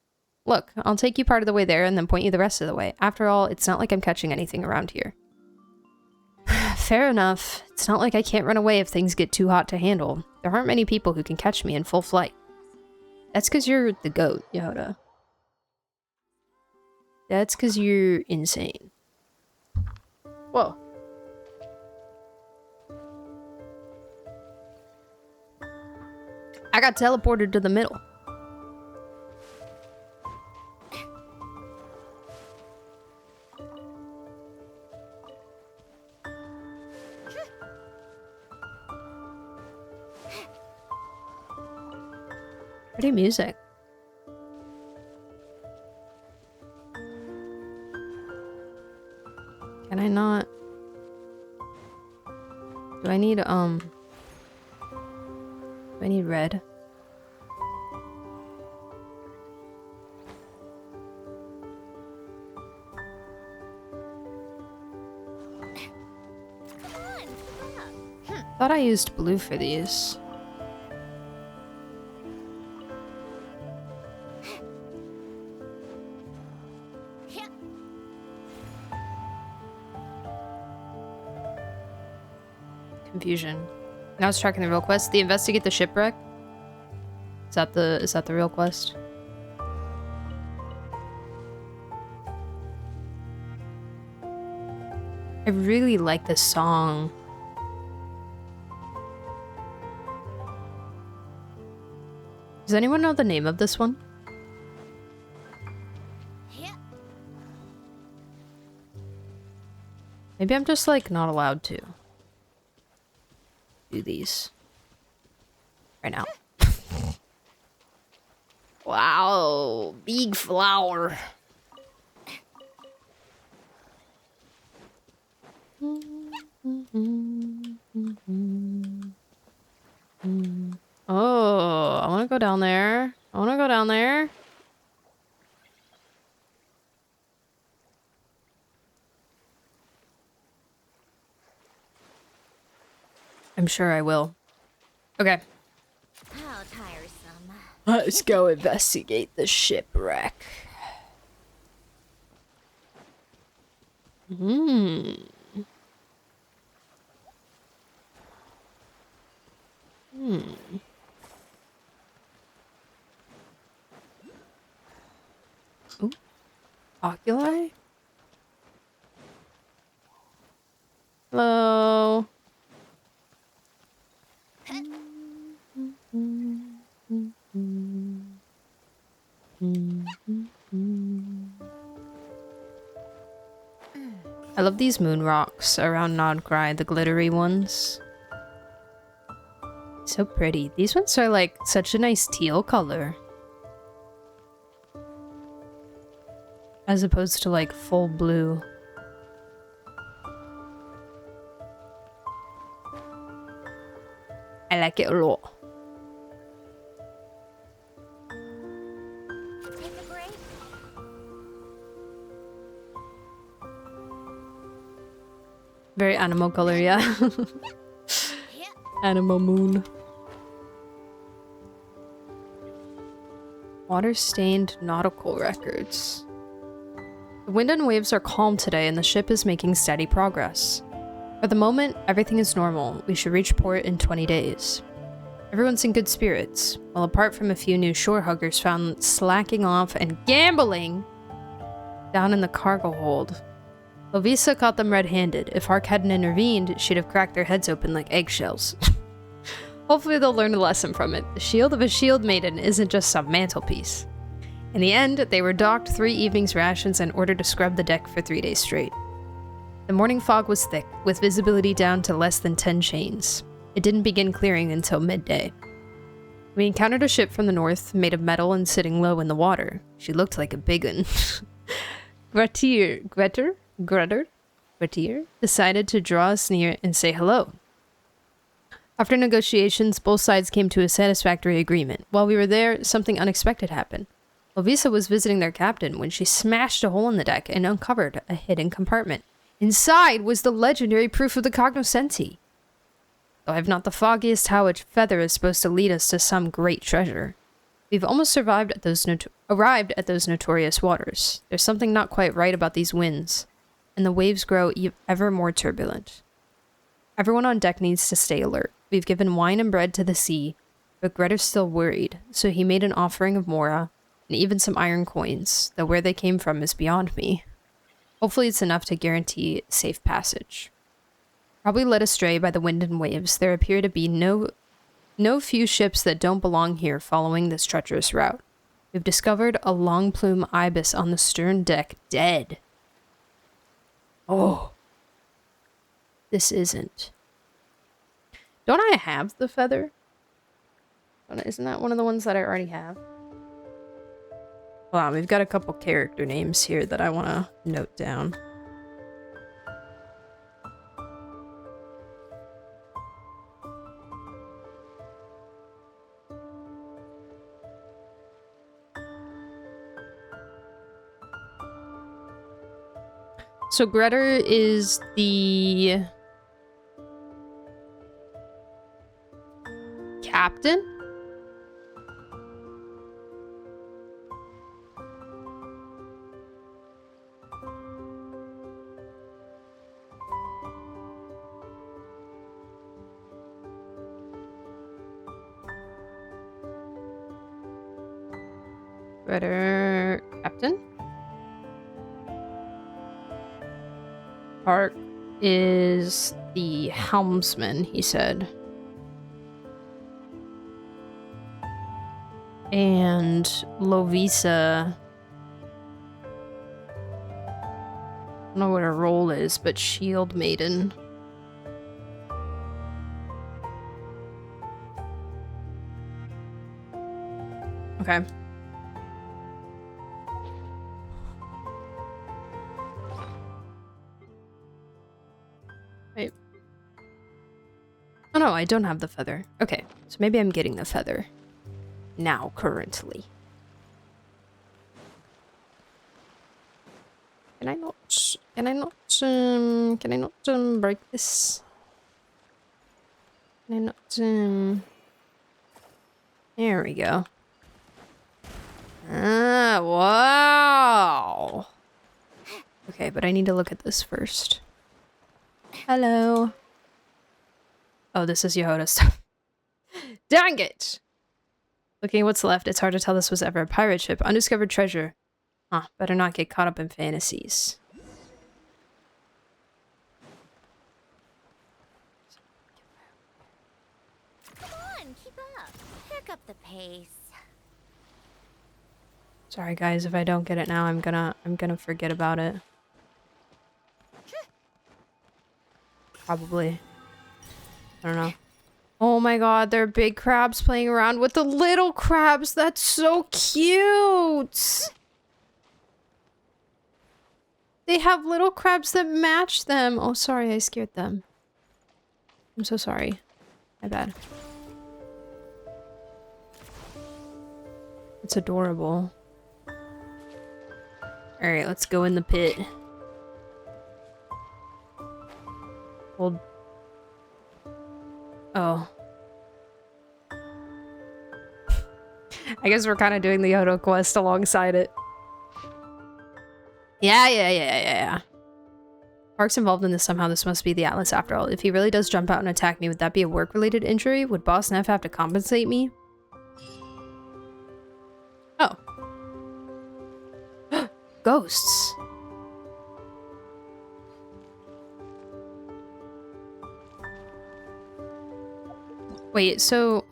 Look, I'll take you part of the way there and then point you the rest of the way. After all, it's not like I'm catching anything around here. Fair enough. It's not like I can't run away if things get too hot to handle. There aren't many people who can catch me in full flight. That's because you're the goat, Yoda. That's because you're insane. Whoa. I got teleported to the middle. Pretty music. Can I not? Do I need, do I need red? Thought I used blue for these. Confusion. Now it's tracking the real quest. The investigate the shipwreck. Is that the real quest? I really like this song. Does anyone know the name of this one? Maybe I'm just like not allowed to do these right now. Wow, big flower. Oh, I want to go down there. I want to go down there. I'm sure I will. Okay. How tiresome. Let's go investigate the shipwreck. Hmm. Ooh. Oculi? Hello. I love these moon rocks around Nodcry, the glittery ones. So pretty. These ones are like such a nice teal color. As opposed to like full blue. I like it a lot. Take a break. Very animal color, yeah. Animal moon. Water-stained nautical records. The wind and waves are calm today and the ship is making steady progress. For the moment, everything is normal. We should reach port in 20 days. Everyone's in good spirits, well apart from a few new shore huggers found slacking off and gambling down in the cargo hold. Lovisa caught them red-handed. If Hark hadn't intervened, she'd have cracked their heads open like eggshells. Hopefully they'll learn a lesson from it. The shield of a shield maiden isn't just some mantelpiece. In the end, they were docked 3 evenings' rations and ordered to scrub the deck for 3 days straight. The morning fog was thick, with visibility down to less than 10 chains. It didn't begin clearing until midday. We encountered a ship from the north, made of metal and sitting low in the water. She looked like a big one. Gretter decided to draw us near and say hello. After negotiations, both sides came to a satisfactory agreement. While we were there, something unexpected happened. Lovisa was visiting their captain when she smashed a hole in the deck and uncovered a hidden compartment. Inside was the legendary proof of the cognoscenti. Though I've not the foggiest how a feather is supposed to lead us to some great treasure. We've almost arrived at those notorious waters. There's something not quite right about these winds, and the waves grow ever more turbulent. Everyone on deck needs to stay alert. We've given wine and bread to the sea, but Grettir's still worried, so he made an offering of Mora, and even some iron coins, though where they came from is beyond me. Hopefully it's enough to guarantee safe passage. Probably led astray by the wind and waves, there appear to be no few ships that don't belong here following this treacherous route. We've discovered a long plume ibis on the stern deck, dead. Oh. This isn't. Don't I have the feather? Isn't that one of the ones that I already have? Hold on, we've got a couple character names here that I want to note down. So Grettir is the captain? Grettir captain? Park is the helmsman, he said. And Lovisa, I don't know what her role is, but Shield Maiden. Okay. Wait. Oh no, I don't have the feather. Okay, so maybe I'm getting the feather. Now, currently. Can I not break this? Can I not, there we go. Ah, wow. Okay, but I need to look at this first. Hello. Oh, this is Yehoda stuff. Dang it! Looking at what's left, it's hard to tell this was ever a pirate ship. Undiscovered treasure. Huh, better not get caught up in fantasies. Come on, keep up. Pick up the pace. Sorry guys, if I don't get it now, I'm gonna forget about it. Probably. I don't know. Oh my god, there are big crabs playing around with the little crabs. That's so cute. They have little crabs that match them. Oh, sorry, I scared them. I'm so sorry. My bad. It's adorable. Alright, let's go in the pit. Hold. Oh. I guess we're kind of doing the Yodo quest alongside it. Yeah. Park's involved in this somehow. This must be the Atlas after all. If he really does jump out and attack me, would that be a work-related injury? Would Boss Neff have to compensate me? Oh. Ghosts. Wait, so...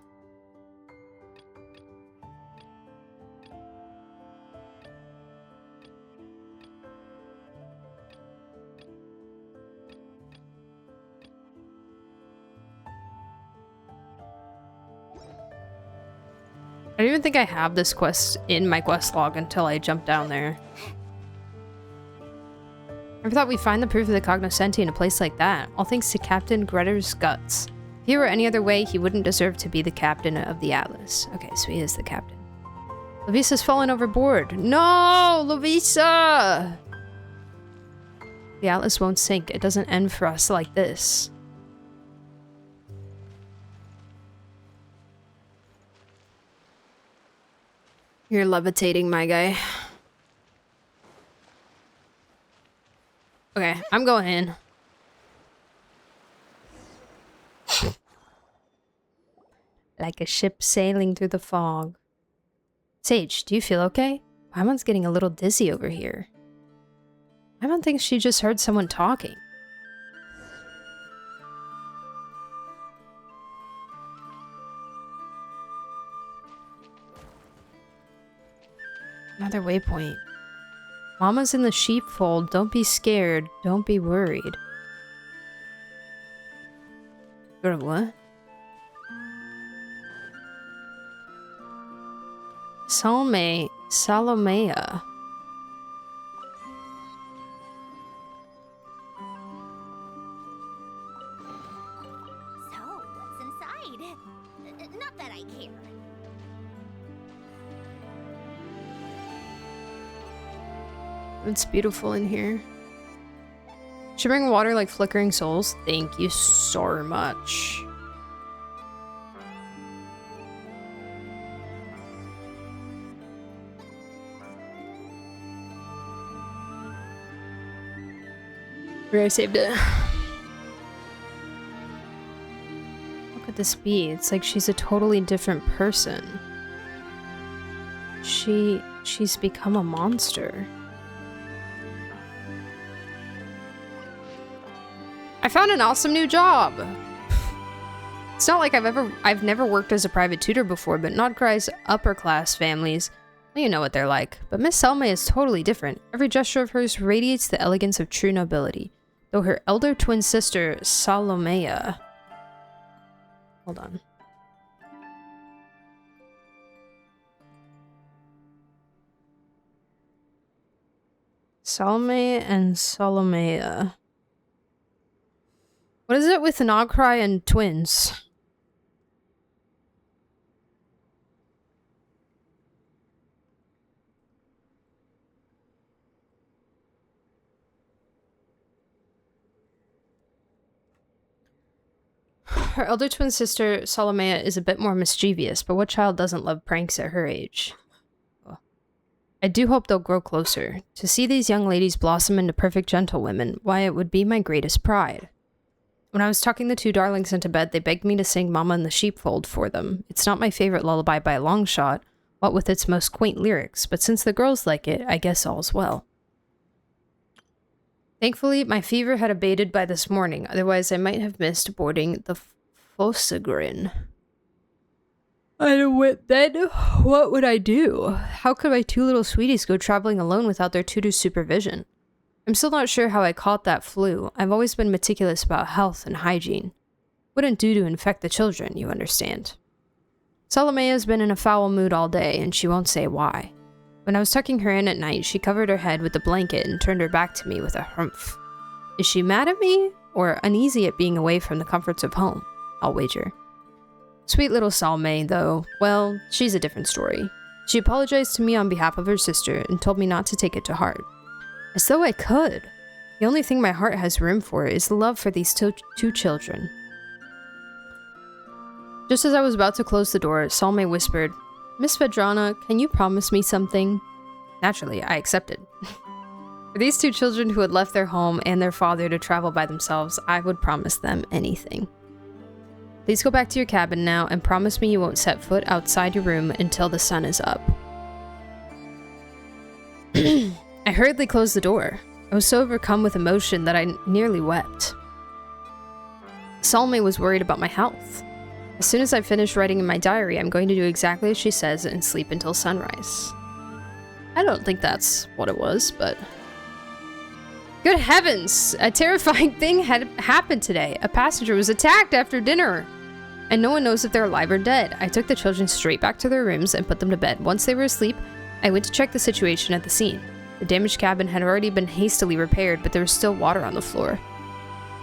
I don't even think I have this quest in my quest log until I jump down there. I thought we'd find the proof of the cognoscenti in a place like that. All thanks to Captain Grettir's guts. If he were any other way, he wouldn't deserve to be the captain of the Atlas. Okay, so he is the captain. Lovisa's fallen overboard. No! Lovisa! The Atlas won't sink. It doesn't end for us like this. You're levitating, my guy. Okay, I'm going in. Like a ship sailing through the fog. Sage, do you feel okay? Paimon's getting a little dizzy over here. Paimon thinks she just heard someone talking. Another waypoint. Mama's in the sheepfold. Don't be scared. Don't be worried. Go to what? Salomea. So, what's inside? Not that I care. It's beautiful in here. Shimmering water like flickering souls. Thank you so much. Where I saved it. What could this be? It's like she's a totally different person. She's become a monster. I found an awesome new job! It's not like I've never worked as a private tutor before, but Nodcry's upper class families, well, you know what they're like. But Miss Selma is totally different. Every gesture of hers radiates the elegance of true nobility. Though her elder twin sister, Salomea... Hold on. Salome and Salomea. What is it with Nodcry and twins? Her elder twin sister, Salomea, is a bit more mischievous, but what child doesn't love pranks at her age? I do hope they'll grow closer. To see these young ladies blossom into perfect gentlewomen, why, it would be my greatest pride. When I was tucking the two darlings into bed, they begged me to sing Mama in the Sheepfold for them. It's not my favorite lullaby by a long shot, what with its most quaint lyrics, but since the girls like it, I guess all's well. Thankfully, my fever had abated by this morning, otherwise I might have missed boarding the Fosagrin. Then what would I do? How could my two little sweeties go traveling alone without their tutor's supervision? I'm still not sure how I caught that flu. I've always been meticulous about health and hygiene. Wouldn't do to infect the children, you understand. Salomea's been in a foul mood all day, and she won't say why. When I was tucking her in at night, she covered her head with a blanket and turned her back to me with a humph. Is she mad at me, or uneasy at being away from the comforts of home? I'll wager. Sweet little Salome, though, well, she's a different story. She apologized to me on behalf of her sister and told me not to take it to heart. As though I could. The only thing my heart has room for is love for these two children. Just as I was about to close the door, Salome whispered, Miss Vedrana, can you promise me something? Naturally, I accepted. For these two children who had left their home and their father to travel by themselves, I would promise them anything. Please go back to your cabin now and promise me you won't set foot outside your room until the sun is up. I hurriedly closed the door. I was so overcome with emotion that I nearly wept. Salome was worried about my health. As soon as I finish writing in my diary, I'm going to do exactly as she says and sleep until sunrise. I don't think that's what it was, but... Good heavens! A terrifying thing had happened today. A passenger was attacked after dinner. And no one knows if they're alive or dead. I took the children straight back to their rooms and put them to bed. Once they were asleep, I went to check the situation at the scene. The damaged cabin had already been hastily repaired, but there was still water on the floor.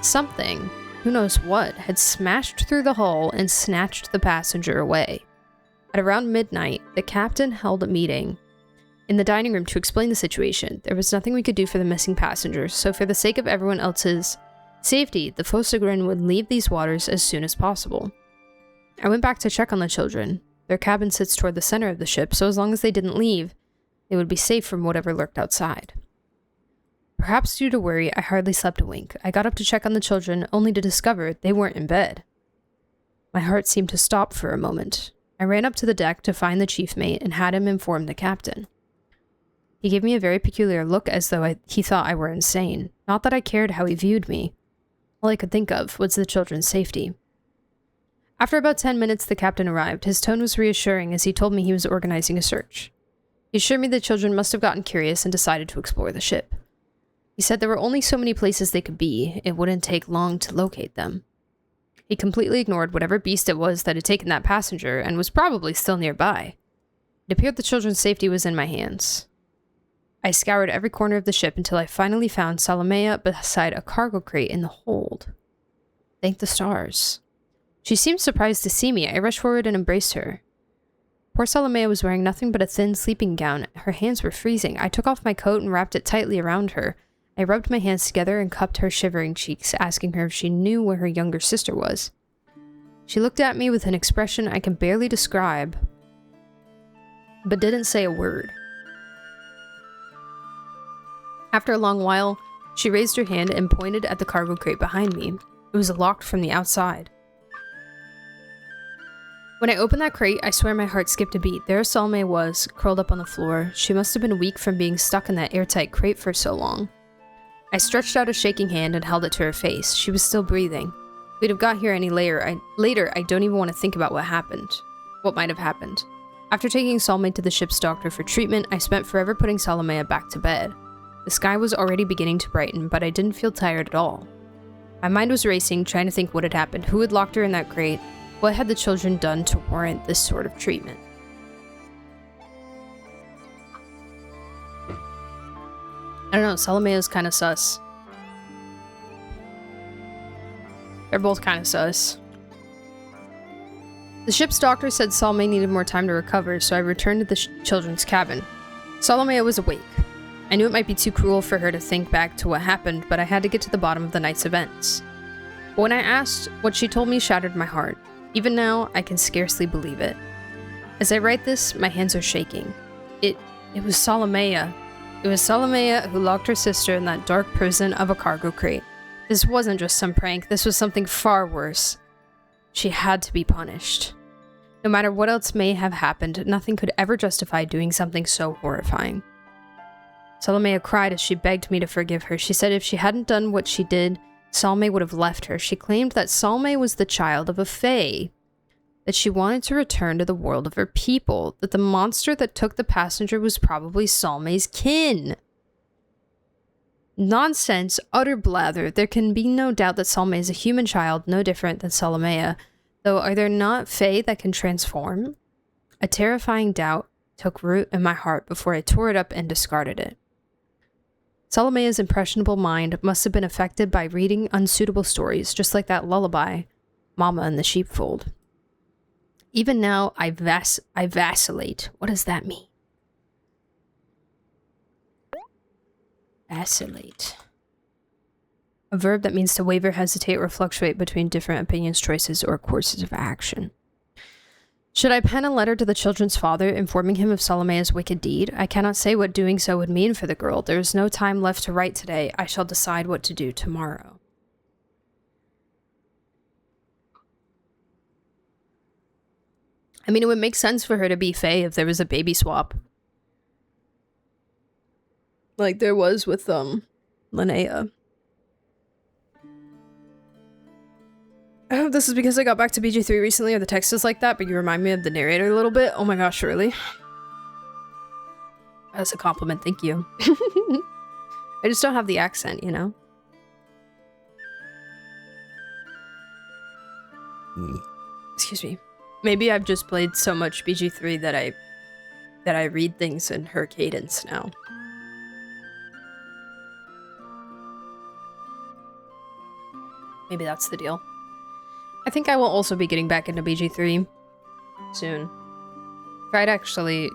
Something, who knows what, had smashed through the hull and snatched the passenger away. At around midnight, the captain held a meeting in the dining room to explain the situation. There was nothing we could do for the missing passengers, so for the sake of everyone else's safety, the Fosagrin would leave these waters as soon as possible. I went back to check on the children. Their cabin sits toward the center of the ship, so as long as they didn't leave, they would be safe from whatever lurked outside. Perhaps due to worry, I hardly slept a wink. I got up to check on the children, only to discover they weren't in bed. My heart seemed to stop for a moment. I ran up to the deck to find the chief mate and had him inform the captain. He gave me a very peculiar look as though he thought I were insane. Not that I cared how he viewed me. All I could think of was the children's safety. After about 10 minutes, the captain arrived. His tone was reassuring as he told me he was organizing a search. He assured me the children must have gotten curious and decided to explore the ship. He said there were only so many places they could be. It wouldn't take long to locate them. He completely ignored whatever beast it was that had taken that passenger and was probably still nearby. It appeared the children's safety was in my hands. I scoured every corner of the ship until I finally found Salomea beside a cargo crate in the hold. Thank the stars. She seemed surprised to see me. I rushed forward and embraced her. Poor Salomea was wearing nothing but a thin sleeping gown. Her hands were freezing. I took off my coat and wrapped it tightly around her. I rubbed my hands together and cupped her shivering cheeks, asking her if she knew where her younger sister was. She looked at me with an expression I can barely describe, but didn't say a word. After a long while, she raised her hand and pointed at the cargo crate behind me. It was locked from the outside. When I opened that crate, I swear my heart skipped a beat. There Salome was, curled up on the floor. She must have been weak from being stuck in that airtight crate for so long. I stretched out a shaking hand and held it to her face. She was still breathing. We'd have got here any later, I don't even want to think about what happened. What might have happened. After taking Salome to the ship's doctor for treatment, I spent forever putting Salomea back to bed. The sky was already beginning to brighten, but I didn't feel tired at all. My mind was racing, trying to think what had happened, who had locked her in that crate, what had the children done to warrant this sort of treatment. I don't know, Salomea's kind of sus. They're both kind of sus. The ship's doctor said Salome needed more time to recover, so I returned to the children's cabin. Salomea was awake. I knew it might be too cruel for her to think back to what happened, but I had to get to the bottom of the night's events. But when I asked, what she told me shattered my heart. Even now, I can scarcely believe it. As I write this, my hands are shaking. It was Salomea. It was Salomea who locked her sister in that dark prison of a cargo crate. This wasn't just some prank, this was something far worse. She had to be punished. No matter what else may have happened, nothing could ever justify doing something so horrifying. Salomea cried as she begged me to forgive her. She said if she hadn't done what she did, Salome would have left her. She claimed that Salome was the child of a fae, that she wanted to return to the world of her people, that the monster that took the passenger was probably Salome's kin. Nonsense, utter blather. There can be no doubt that Salome is a human child, no different than Salomea, though are there not fae that can transform? A terrifying doubt took root in my heart before I tore it up and discarded it. Salomea's impressionable mind must have been affected by reading unsuitable stories, just like that lullaby, Mama and the Sheepfold. Even now, I vacillate. What does that mean? Vacillate. A verb that means to waver, hesitate, or fluctuate between different opinions, choices, or courses of action. Should I pen a letter to the children's father, informing him of Salomea's wicked deed? I cannot say what doing so would mean for the girl. There is no time left to write today. I shall decide what to do tomorrow. I mean, it would make sense for her to be Fae if there was a baby swap. Like there was with, Linnea. I hope this is because I got back to BG3 recently or the text is like that, but you remind me of the narrator a little bit. Oh my gosh, really? That's a compliment, thank you. I just don't have the accent, you know? Excuse me. Maybe I've just played so much BG3 that I read things in her cadence now. Maybe that's the deal. I think I will also be getting back into BG3 soon. Fried actually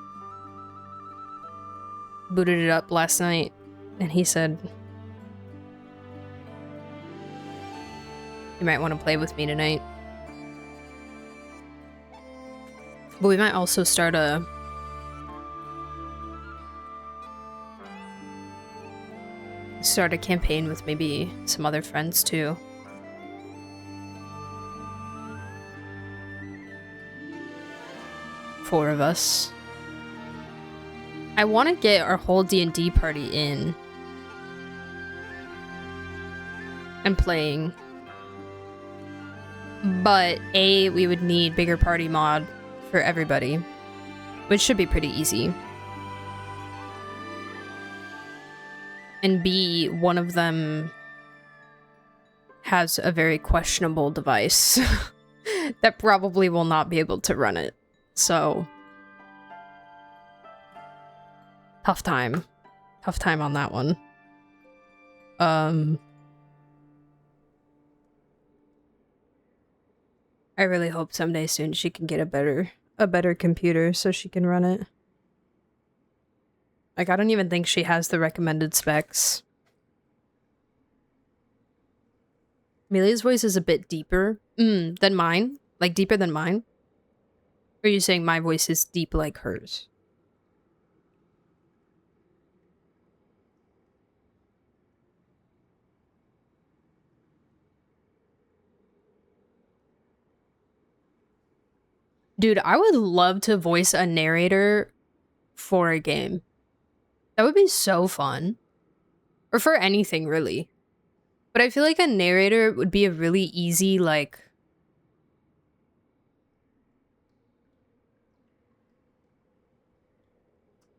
booted it up last night, and he said you might want to play with me tonight. But we might also start a campaign with maybe some other friends too. 4 of us. I want to get our whole D&D party in and playing. But A, we would need bigger party mod for everybody, which should be pretty easy. And B, one of them has a very questionable device that probably will not be able to run it. So, tough time. Tough time on that one. I really hope someday soon she can get a better computer so she can run it. Like, I don't even think she has the recommended specs. Amelia's voice is a bit deeper than mine. Like, deeper than mine. Or are you saying my voice is deep like hers? Dude, I would love to voice a narrator for a game. That would be so fun. Or for anything, really. But I feel like a narrator would be a really easy, like...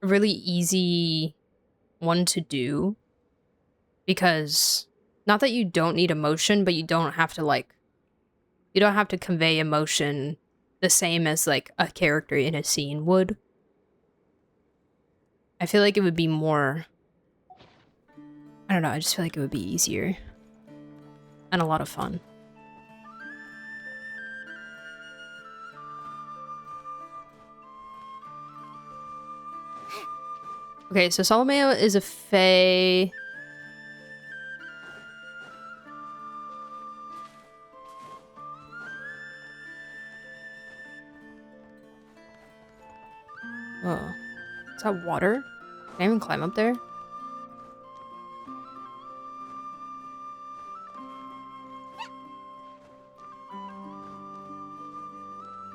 a really easy one to do. Because, not that you don't need emotion, but you don't have to, like... you don't have to convey emotion the same as, like, a character in a scene would. I feel like it would be more... I don't know, I just feel like it would be easier. And a lot of fun. Okay, so Solomeo is a fae. Oh. Is that water? Can I even climb up there?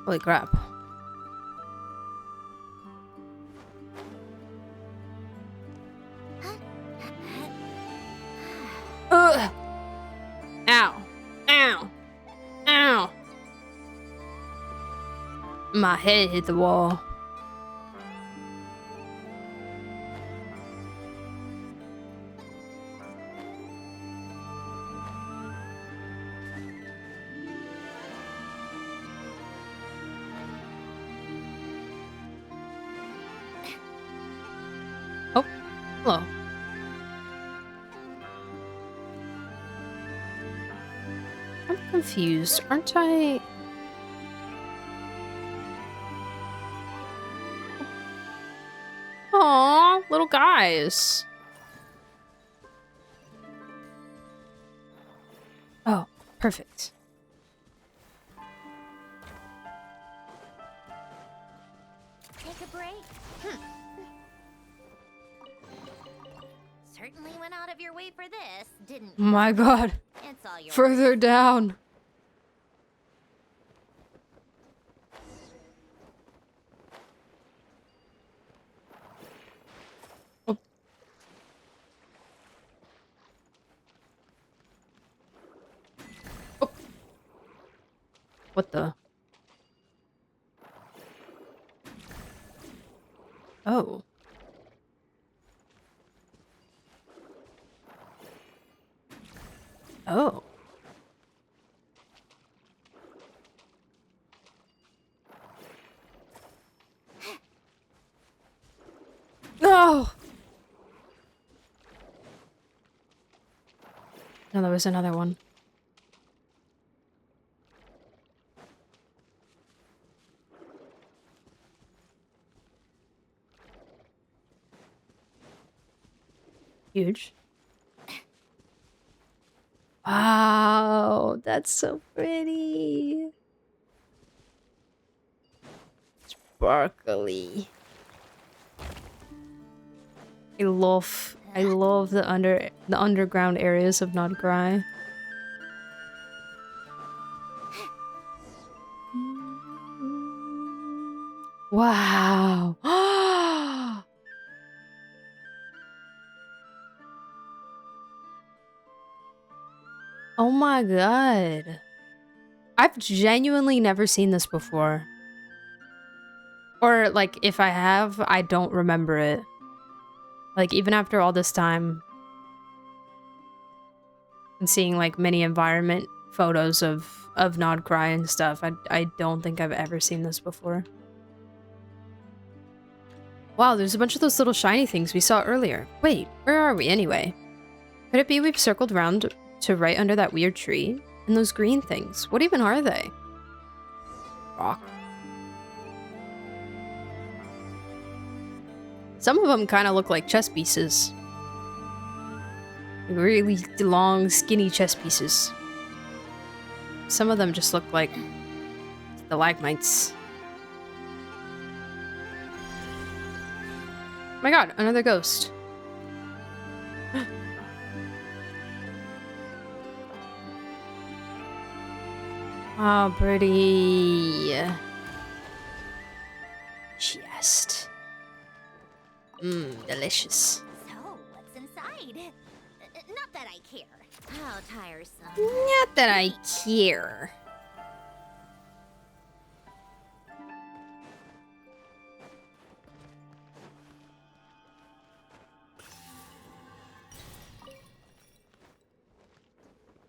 Holy crap. Ugh. Ow. Ow. Ow. My head hit the wall. Oh, hello. I'm confused. Aren't I... Aw, little guys. Oh, perfect. Take a break? Certainly went out of your way for this, didn't you? My god. It's all yours. Further down. Oh. Oh. What the? Oh. Oh. No! No, there was another one. Huge. Wow, that's so pretty. Sparkly. I love the underground areas of Nodgrai. Wow. Oh my god. I've genuinely never seen this before. Or, like, if I have, I don't remember it. Like, even after all this time, and seeing, like, many environment photos of Nod Cry and stuff, I don't think I've ever seen this before. Wow, there's a bunch of those little shiny things we saw earlier. Wait, where are we anyway? Could it be we've circled around to right under that weird tree? And those green things, what even are they? Rock. Some of them kind of look like chess pieces. Like really long, skinny chess pieces. Some of them just look like stalagmites. Oh my god, another ghost. Oh, pretty. Just. Delicious. So, what's inside? Not that I care. How tiresome. Not that I care.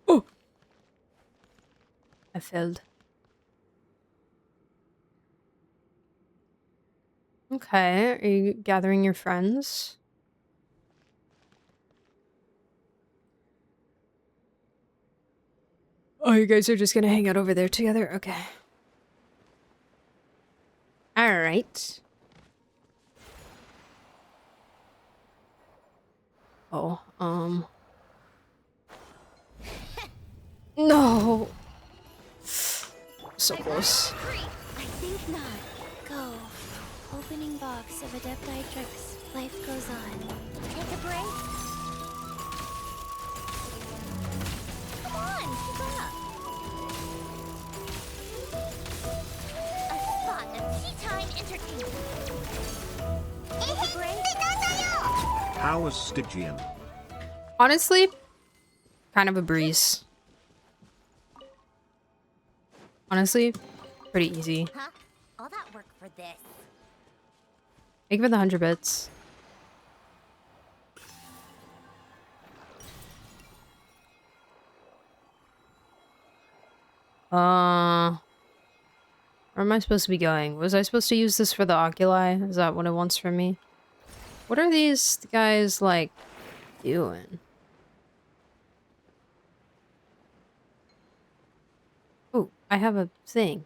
Oh! I failed. Okay, are you gathering your friends? Oh, you guys are just gonna hang out over there together? Okay. Alright. Oh, No! So close. I think not. Go. Opening box of Adeptitrix. Life goes on. Take a break. Come on, keep up. A spot of tea time entertainment. Take a break. How was Stygian? Honestly, kind of a breeze. Honestly, pretty easy. Huh? All that work for this. Thank you for the 100 bits. Where am I supposed to be going? Was I supposed to use this for the oculi? Is that what it wants from me? What are these guys, like, doing? Oh, I have a thing.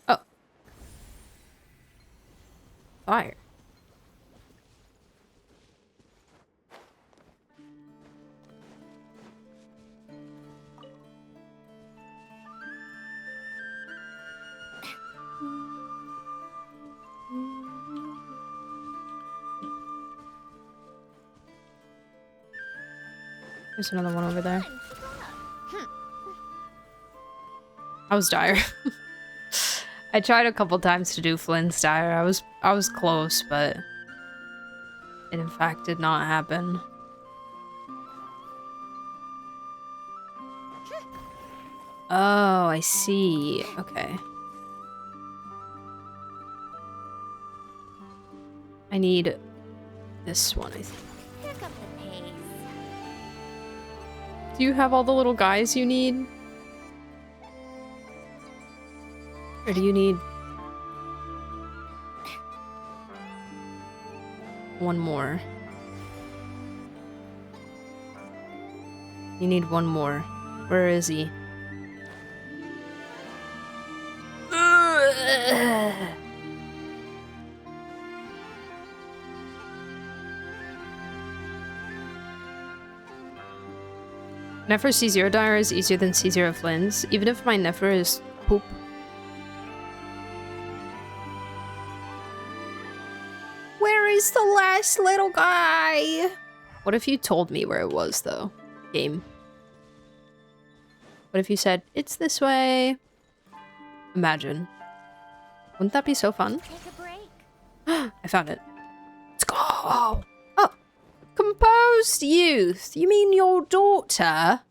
Oh. Fire. There's another one over there. I was dire. I tried a couple times to do Flynn's dire. I was close, but it in fact did not happen. Oh, I see. Okay. I need this one, I think. Pick up the pace. Do you have all the little guys you need? Or do you need one more? You need one more. Where is he? Nefer C0 dire is easier than C0 Flynn's, even if my Nefer is poop. Where is the last little guy? What if you told me where it was, though? Game. What if you said, it's this way? Imagine. Wouldn't that be so fun? Take a break. I found it. Let's go! Oh! Composed youth! You mean your daughter? I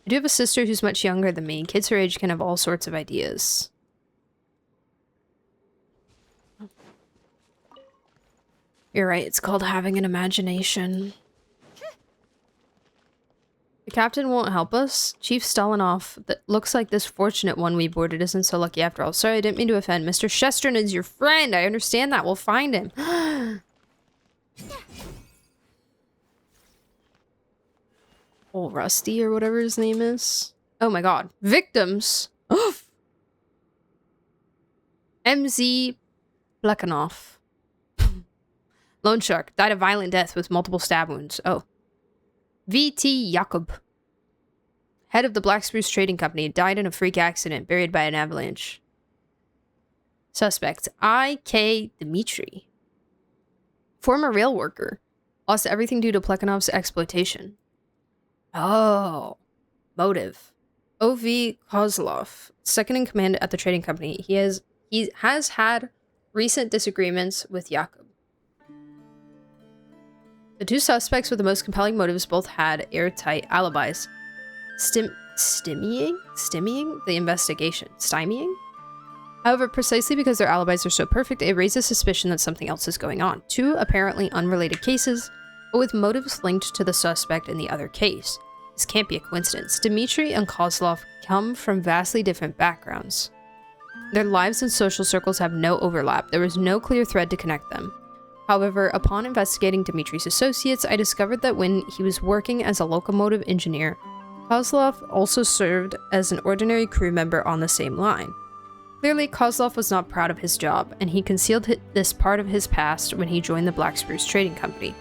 do have a sister who's much younger than me. Kids her age can have all sorts of ideas. You're right, it's called having an imagination. The captain won't help us. Chief Stalinov, that looks like this fortunate one we boarded isn't so lucky after all. Sorry, I didn't mean to offend. Mr. Shestrin is your friend. I understand that. We'll find him. Old Rusty or whatever his name is. Oh my god. Victims! MZ Plekhanov. Loan shark. Died a violent death with multiple stab wounds. Oh. V.T. Jakub. Head of the Black Spruce Trading Company. Died in a freak accident. Buried by an avalanche. Suspect. I.K. Dmitri. Former rail worker. Lost everything due to Plekhanov's exploitation. Oh. Motive. O.V. Kozlov. Second in command at the trading company. He has had recent disagreements with Jakub. The two suspects with the most compelling motives both had airtight alibis. Stymying the investigation. Stymying? However, precisely because their alibis are so perfect, it raises suspicion that something else is going on. Two apparently unrelated cases, but with motives linked to the suspect in the other case. This can't be a coincidence. Dmitri and Kozlov come from vastly different backgrounds. Their lives and social circles have no overlap. There is no clear thread to connect them. However, upon investigating Dmitri's associates, I discovered that when he was working as a locomotive engineer, Kozlov also served as an ordinary crew member on the same line. Clearly, Kozlov was not proud of his job, and he concealed this part of his past when he joined the Black Spruce Trading Company.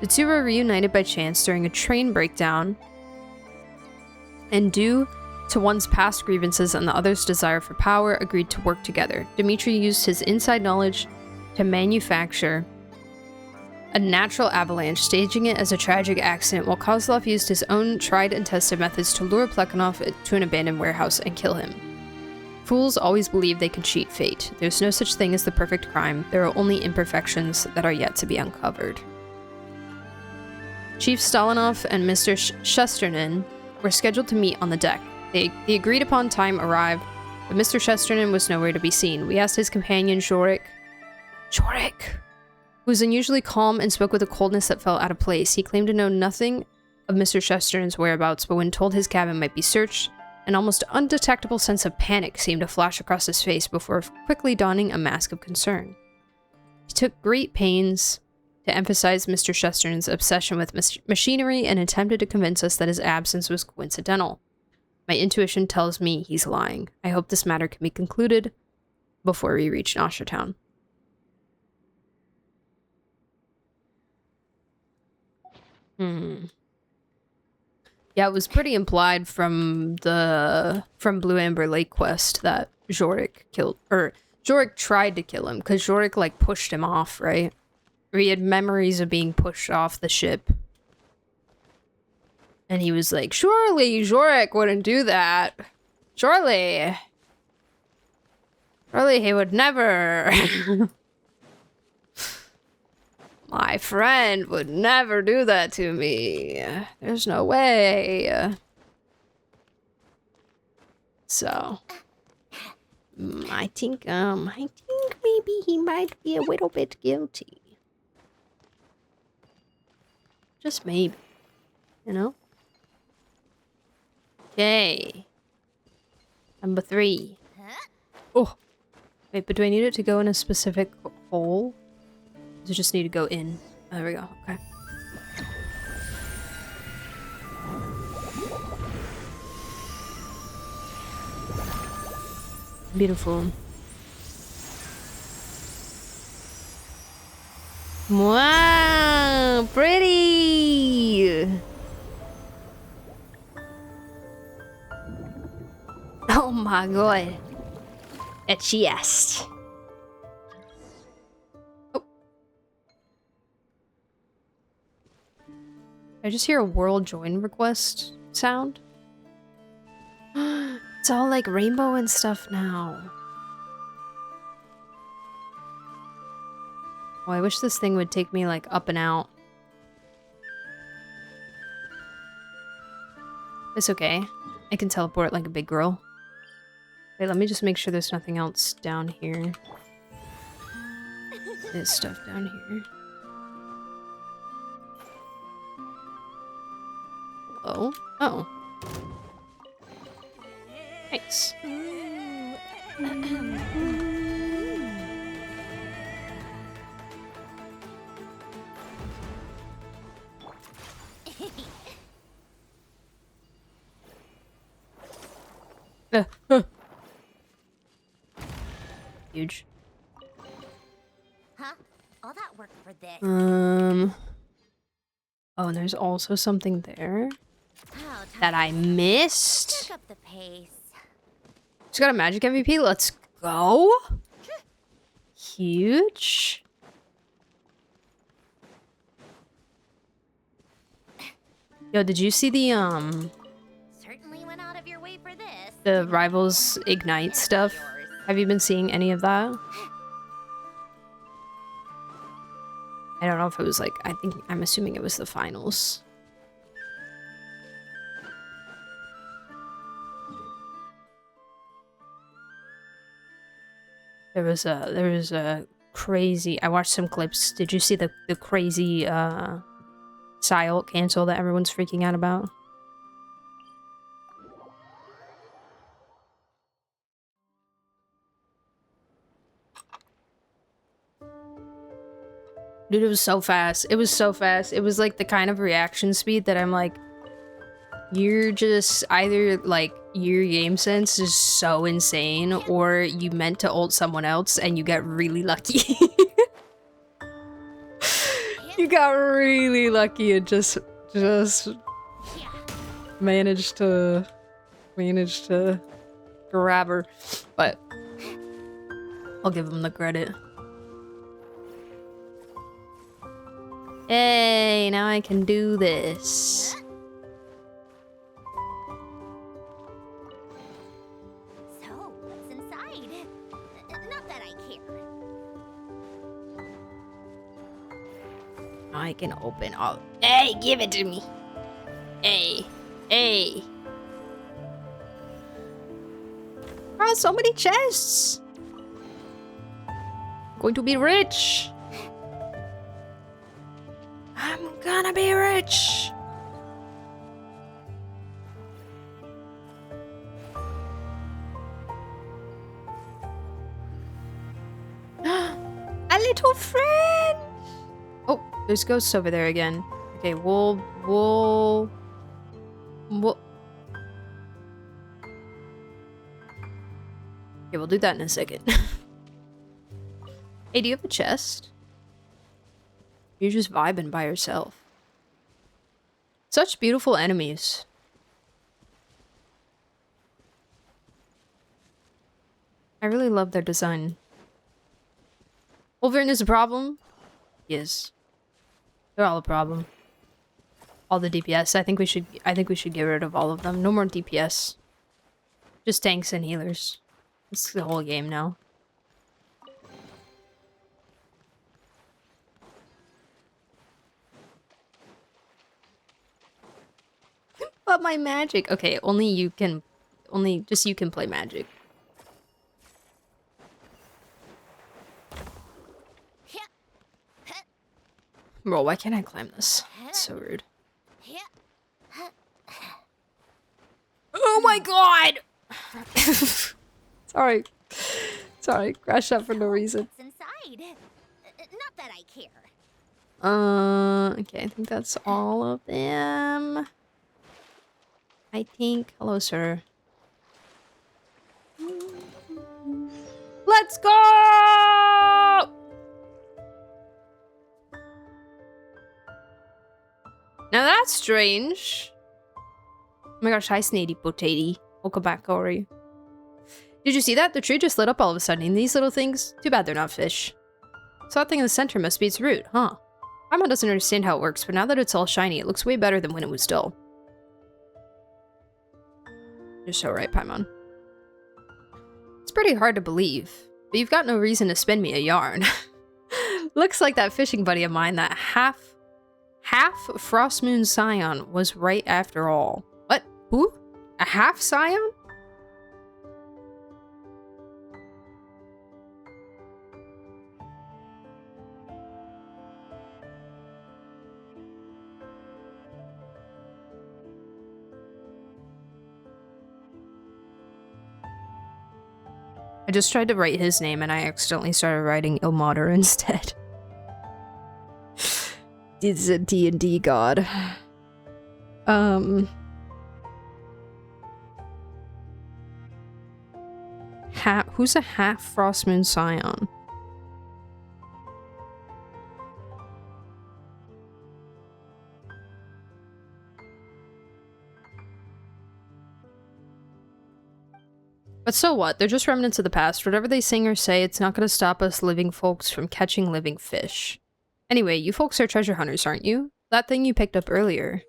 The two were reunited by chance during a train breakdown, and due to one's past grievances and the other's desire for power, agreed to work together. Dmitri used his inside knowledge to manufacture a natural avalanche, staging it as a tragic accident, while Kozlov used his own tried and tested methods to lure Plekhanov to an abandoned warehouse and kill him. Fools always believe they can cheat fate. There's no such thing as the perfect crime. There are only imperfections that are yet to be uncovered. Chief Stalinov and Mr. Shesternin were scheduled to meet on the deck. The agreed upon time arrived, but Mr. Shesternin was nowhere to be seen. We asked his companion Jorik, who was unusually calm and spoke with a coldness that felt out of place. He claimed to know nothing of Mr. Shesternin's whereabouts, but when told his cabin might be searched, an almost undetectable sense of panic seemed to flash across his face before quickly donning a mask of concern. He took great pains to emphasize Mr. Shesternin's obsession with machinery and attempted to convince us that his absence was coincidental. My intuition tells me he's lying. I hope this matter can be concluded before we reach Noshertown. Yeah, it was pretty implied from Blue Amber Lake quest that Jorik tried to kill him, because Jorik, like, pushed him off, right? Or he had memories of being pushed off the ship. And he was like, surely Jorik wouldn't do that. Surely he would never. My friend would never do that to me. There's no way. So, I think maybe he might be a little bit guilty. Just maybe, you know? Okay. Number 3. Oh, wait, but do I need it to go in a specific hole? Does it just need to go in? Oh, there we go. Okay. Beautiful. Wow, pretty. Oh my god. A chest. I just hear a world join request sound. It's all like rainbow and stuff now. Oh, I wish this thing would take me like up and out. It's okay. I can teleport like a big girl. Wait, let me just make sure there's nothing else down here. There's stuff down here. Hello? Oh. Nice. Huge. Huh? All that work for this. Oh, and there's also something there Oh, that I missed. pick up the pace. She's got a magic MVP. Let's go. Huge. Yo, did you see the Certainly went out of your way for this. the Rivals Ignite stuff? Have you been seeing any of that? I don't know if it was like, I'm assuming it was the finals. There was a crazy, I watched some clips. Did you see the crazy Psy cancel that everyone's freaking out about? Dude, it was so fast. It was so fast. It was like the kind of reaction speed that I'm like, you're just either like your game sense is so insane or you meant to ult someone else and you got really lucky. You got really lucky and just managed to grab her. But I'll give him the credit. Hey, now I can do this. So, what's inside? Not that I care. I can open all. Hey, give it to me. Hey, hey. Oh, so many chests. Going to be rich. I'm gonna be rich. A little friend. Oh, there's ghosts over there again. Okay, we'll. Okay, we'll do that in a second. Hey, do you have a chest? You're just vibing by yourself. Such beautiful enemies. I really love their design. Wolverine is a problem? Yes. They're all a problem. All the DPS. I think we should get rid of all of them. No more DPS. Just tanks and healers. It's the whole game now. But my magic. Okay, just you can play magic. Bro, why can't I climb this? It's so rude. Oh my god! Sorry. Sorry, crashed out for no reason. What's inside? Not that I care. Okay, I think that's all of them. I think. Hello, sir. Let's go! Now that's strange. Oh my gosh, hi, Snady Potato. Welcome back, Corey. Did you see that? The tree just lit up all of a sudden. And these little things? Too bad they're not fish. So that thing in the center must be its root, huh? Paimon doesn't understand how it works, but now that it's all shiny, it looks way better than when it was dull. You're so right, Paimon. It's pretty hard to believe, but you've got no reason to spin me a yarn. Looks like that fishing buddy of mine, that half Frost Moon Scion, was right after all. What? Who? A half Scion? I just tried to write his name and I accidentally started writing Ilmater instead. It's a D&D god. Who's a half Frost Moon Scion? But so what? They're just remnants of the past. Whatever they sing or say, it's not going to stop us living folks from catching living fish. Anyway, you folks are treasure hunters, aren't you? That thing you picked up earlier.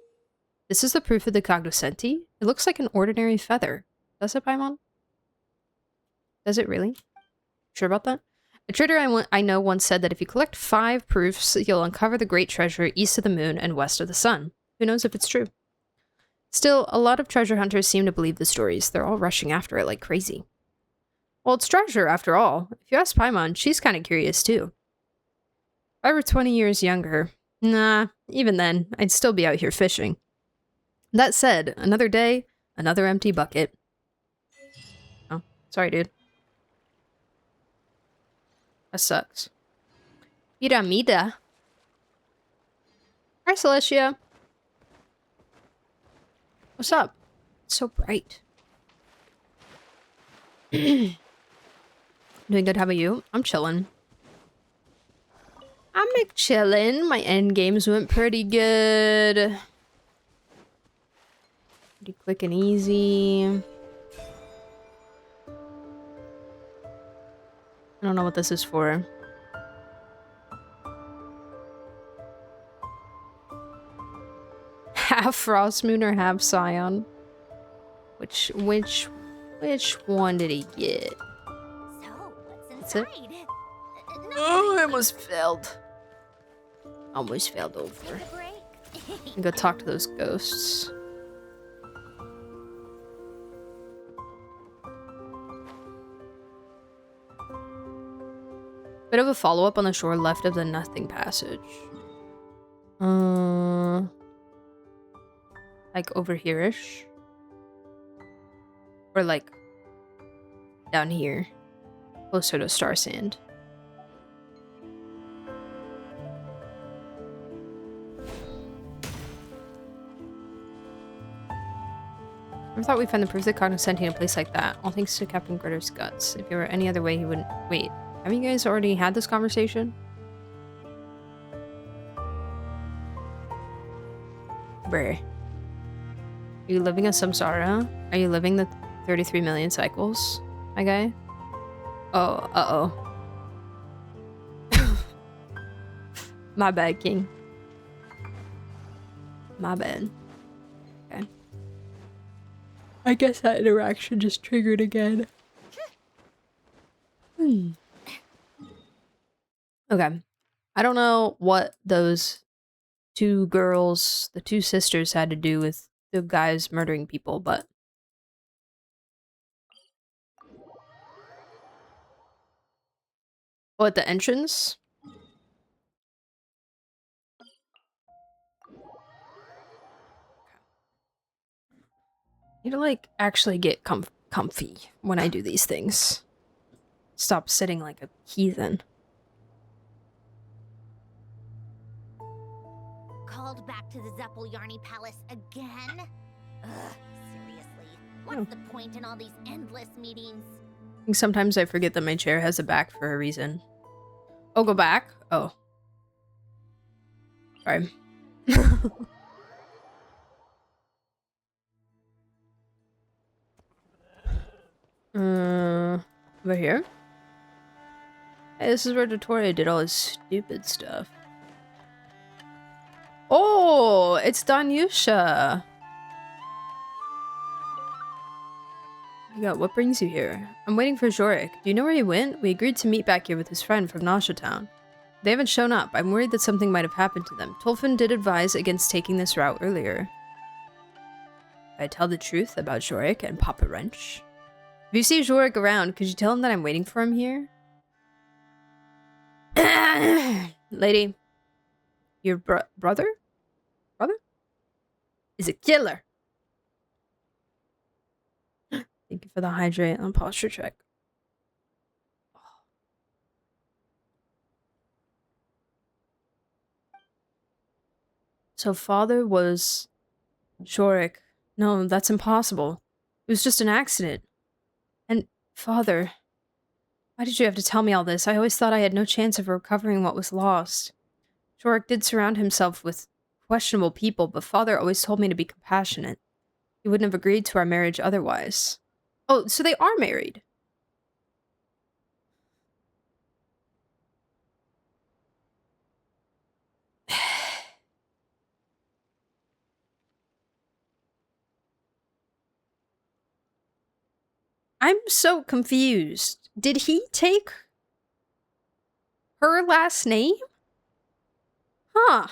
This is the proof of the cognoscenti? It looks like an ordinary feather. Does it, Paimon? Does it really? Sure about that? A trader I know once said that if you collect 5 proofs, you'll uncover the great treasure east of the moon and west of the sun. Who knows if it's true? Still, a lot of treasure hunters seem to believe the stories. They're all rushing after it like crazy. Well, it's treasure, after all. If you ask Paimon, she's kind of curious, too. If I were 20 years younger, nah, even then, I'd still be out here fishing. That said, another day, another empty bucket. Oh, sorry, dude. That sucks. Piramida. Hi, Celestia. What's up? It's so bright. Doing good, how about you? I'm chilling. I'm chilling. My end games went pretty good. Pretty quick and easy. I don't know what this is for. Half Frost Moon or half Scion? Which one did he get? So, what's That's it? inside? Oh, I almost failed. Almost failed over. Take a break. And go talk to those ghosts. Bit of a follow-up on the shore left of the Nothing Passage. Like over here-ish? Or like down here, closer to Star Sand. I thought we'd find the proof that cognoscenti in a place like that. All thanks to Captain Gritter's guts. If it were any other way, he wouldn't. Wait, haven't you guys already had this conversation? Bruh. Are you living a samsara? Are you living the 33 million cycles, my guy? Oh, uh-oh. My bad, King. My bad. Okay. I guess that interaction just triggered again. Okay. I don't know what those 2 girls, the 2 sisters, had to do with the guys murdering people, but at the entrance? Need to like actually get comfy when I do these things. Stop sitting like a heathen. Called back to the Zeppel-Yarny Palace again? Ugh, seriously. What's the point in all these endless meetings? I think sometimes I forget that my chair has a back for a reason. Oh, go back? Oh. Sorry. Over here? Hey, this is where Dottore did all his stupid stuff. Oh, it's Danyusha. Yeah, what brings you here? I'm waiting for Jorik. Do you know where he went? We agreed to meet back here with his friend from Nasha Town. They haven't shown up. I'm worried that something might have happened to them. Tolfin did advise against taking this route earlier. I tell the truth about Jorik and Papa Wrench. If you see Jorik around, could you tell him that I'm waiting for him here? Lady, your brother? Brother? Is a killer. Thank you for the hydrate and posture check. So father was Jorik. No, that's impossible. It was just an accident. And father, why did you have to tell me all this? I always thought I had no chance of recovering what was lost. Jorik did surround himself with questionable people, but father always told me to be compassionate. He wouldn't have agreed to our marriage otherwise. Oh, so they are married. I'm so confused. Did he take her last name? Huh.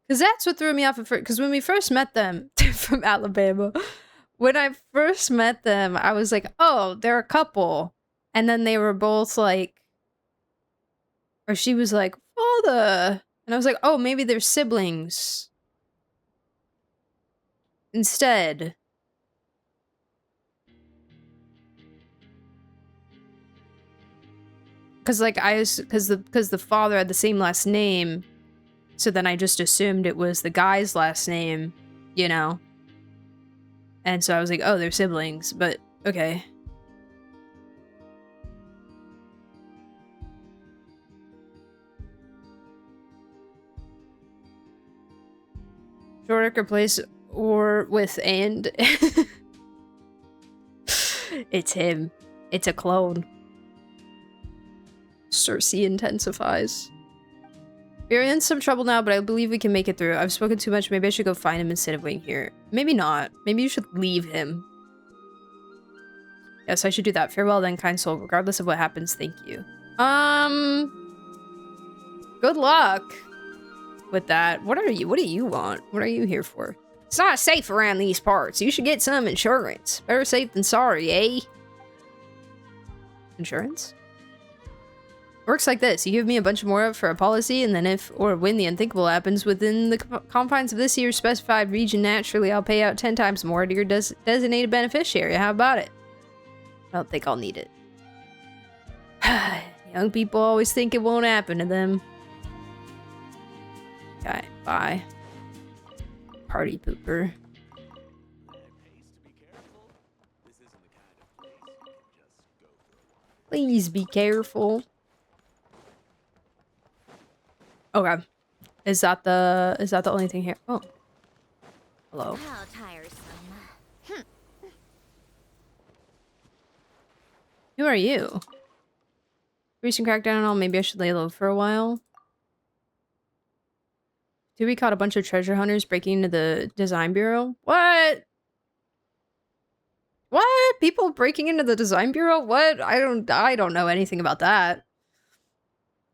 Because that's what threw me off at first. Because when we first met them from Alabama, when I first met them, I was like, oh, they're a couple. And then they were both like, or she was like, father. And I was like, oh, maybe they're siblings. Instead. Because like because the father had the same last name, so then I just assumed it was the guy's last name, you know. And so I was like, oh, they're siblings, but okay. Jorik replace or with and. It's him. It's a clone. Cersei intensifies. We're in some trouble now, but I believe we can make it through. I've spoken too much. Maybe I should go find him instead of waiting here. Maybe not. Maybe you should leave him. Yes, I should do that. Farewell then, kind soul. Regardless of what happens, thank you. Good luck with that. What do you want? What are you here for? It's not safe around these parts. You should get some insurance. Better safe than sorry, eh? Insurance? Works like this. You give me a bunch more for a policy, and then if or when the unthinkable happens within the confines of this year's specified region, naturally I'll pay out 10 times more to your designated beneficiary. How about it? I don't think I'll need it. Young people always think it won't happen to them. Okay, bye. Party pooper. Please be careful. Okay. Is that the only thing here? Oh. Hello. How tiresome. Who are you? Recent crackdown and all, maybe I should lay low for a while. Dude, we caught a bunch of treasure hunters breaking into the design bureau. What? What? People breaking into the design bureau? What? I don't know anything about that.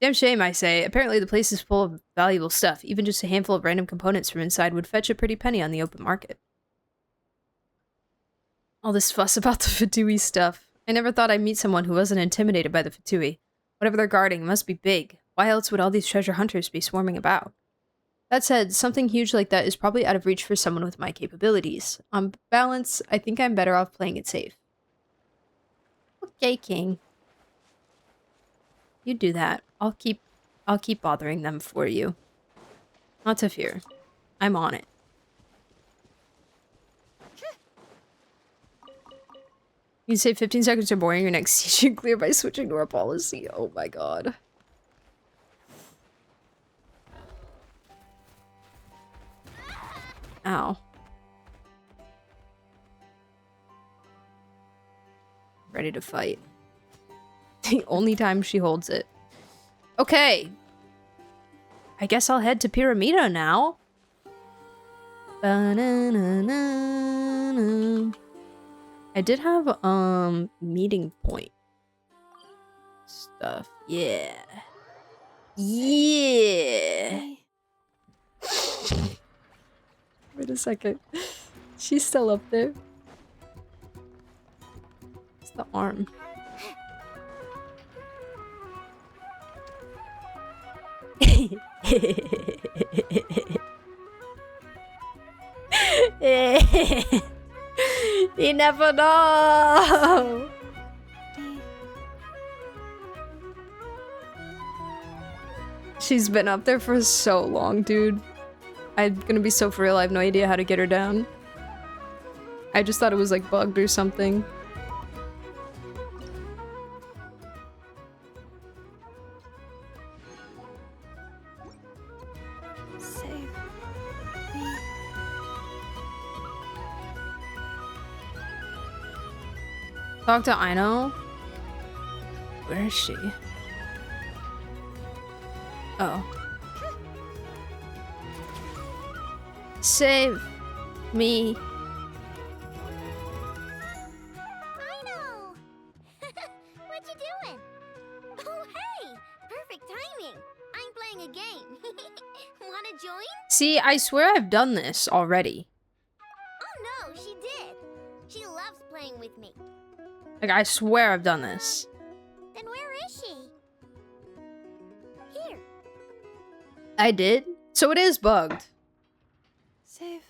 Damn shame, I say. Apparently the place is full of valuable stuff. Even just a handful of random components from inside would fetch a pretty penny on the open market. All this fuss about the Fatui stuff. I never thought I'd meet someone who wasn't intimidated by the Fatui. Whatever they're guarding must be big. Why else would all these treasure hunters be swarming about? That said, something huge like that is probably out of reach for someone with my capabilities. On balance, I think I'm better off playing it safe. Okay, King. You do that. I'll keep bothering them for you. Not to fear. I'm on it. You say 15 seconds or more in your next siege clear by switching to our policy. Oh my god. Ow. Ready to fight. The only time she holds it. Okay. I guess I'll head to Pyramida now. Ba-na-na-na-na. I did have meeting point stuff. Yeah. Yeah. Wait a second. She's still up there. It's the arm. You never know. She's been up there for so long, dude. I'm gonna be so for real, I have no idea how to get her down. I just thought it was like bugged or something. Save me. Talk to Aino. Where is she? Oh. Save me. Aino! What you doing? Oh, hey! Perfect timing. I'm playing a game. Wanna join? See, I swear I've done this already. Oh no, she did. She loves playing with me. Like, I swear I've done this. Then where is she? Here. I did? So it is bugged. Save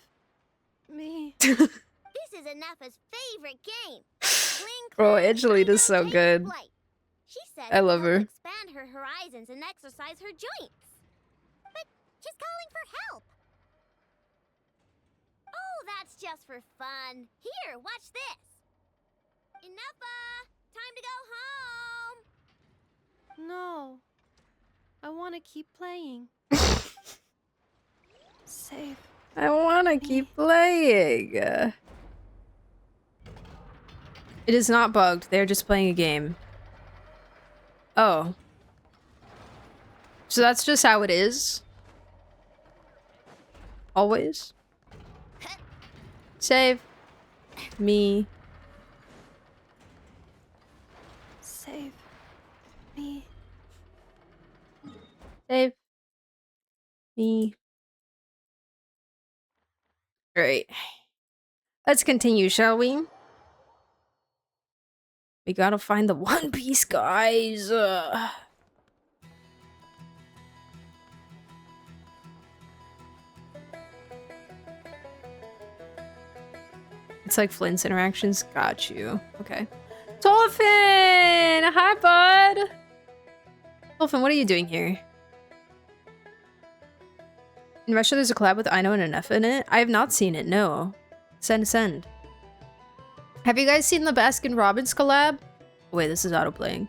me. This is Anafa's favorite game. Bro, Angelina's so good. She said I love it will her. expand her horizons and exercise her joints. But she's calling for help. Oh, that's just for fun. Here, watch this. Anafa, time to go home. No. I want to keep playing. Save. I wanna keep playing. It is not bugged. They're just playing a game. Oh. So that's just how it is? Always? Save me. Save me. Save me. Alright. Let's continue, shall we? We gotta find the One Piece, guys. It's like Flint's interactions. Got you. Okay. Dolphin! Hi, bud! Dolphin, what are you doing here? In Russia, there's a collab with Aino and Anefa in it. I have not seen it, no. Send. Have you guys seen the Baskin Robbins collab? Wait, this is autoplaying.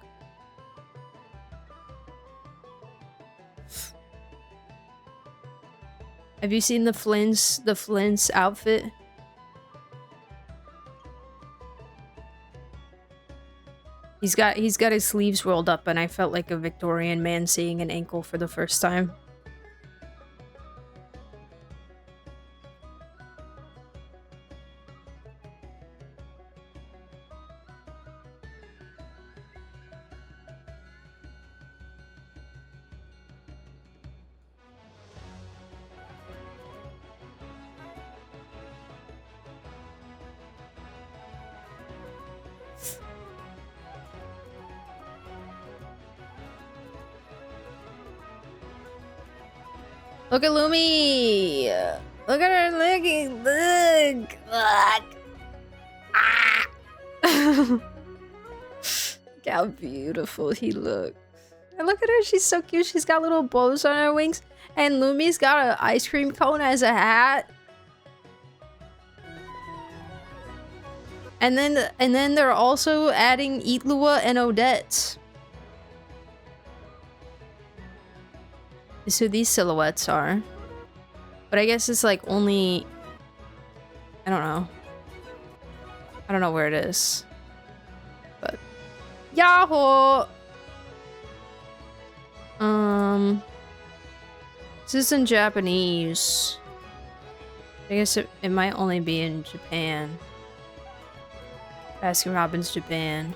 Have you seen the Flint's outfit? He's got his sleeves rolled up, and I felt like a Victorian man seeing an ankle for the first time. Look at Lumi! Look at her looking! Look! Ah! Look how beautiful he looks. And look at her, she's so cute. She's got little bows on her wings. And Lumi's got an ice cream cone as a hat. And then they're also adding Itlua and Odette. Is who these silhouettes are. But I guess it's like only... I don't know. I don't know where it is. But... Yahoo! This is in Japanese. I guess it might only be in Japan. Baskin Robbins, Japan.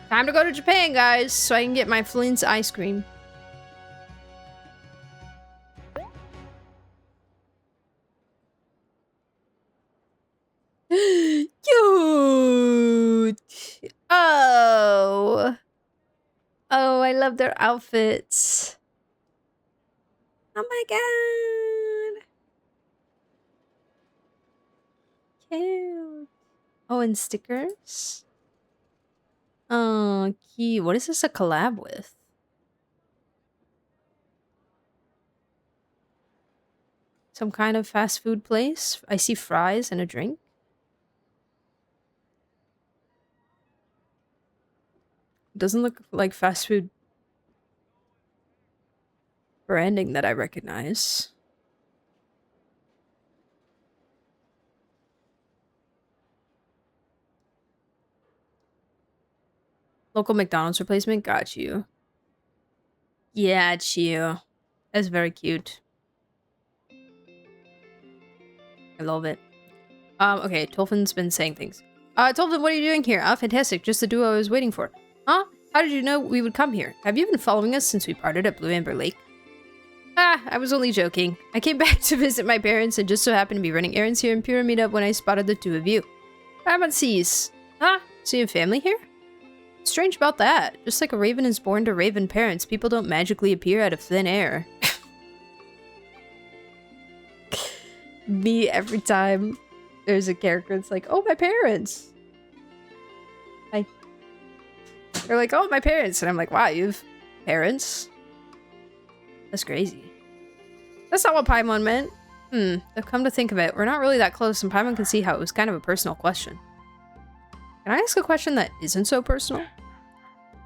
Time to go to Japan, guys, so I can get my Flint's ice cream. Cute! Oh! Oh, I love their outfits. Oh my god! Cute. Oh, and stickers? Oh, cute. What is this a collab with? Some kind of fast food place? I see fries and a drink. Doesn't look like fast food branding that I recognize. Local McDonald's replacement? Got you. Yeah, it's you. That's very cute. I love it. Okay, Tolfin's been saying things. Tolfin, what are you doing here? Oh, fantastic. Just the duo I was waiting for. Huh? How did you know we would come here? Have you been following us since we parted at Blue Amber Lake? Ah, I was only joking. I came back to visit my parents and just so happened to be running errands here in Pyramid Up when I spotted the two of you. Seas. Huh? So you have family here? Strange about that. Just like a raven is born to raven parents, people don't magically appear out of thin air. Me every time there's a character that's like, oh, my parents. They're like, oh, my parents. And I'm like, wow, you have parents? That's crazy. That's not what Paimon meant. I've come to think of it. We're not really that close, and Paimon can see how it was kind of a personal question. Can I ask a question that isn't so personal?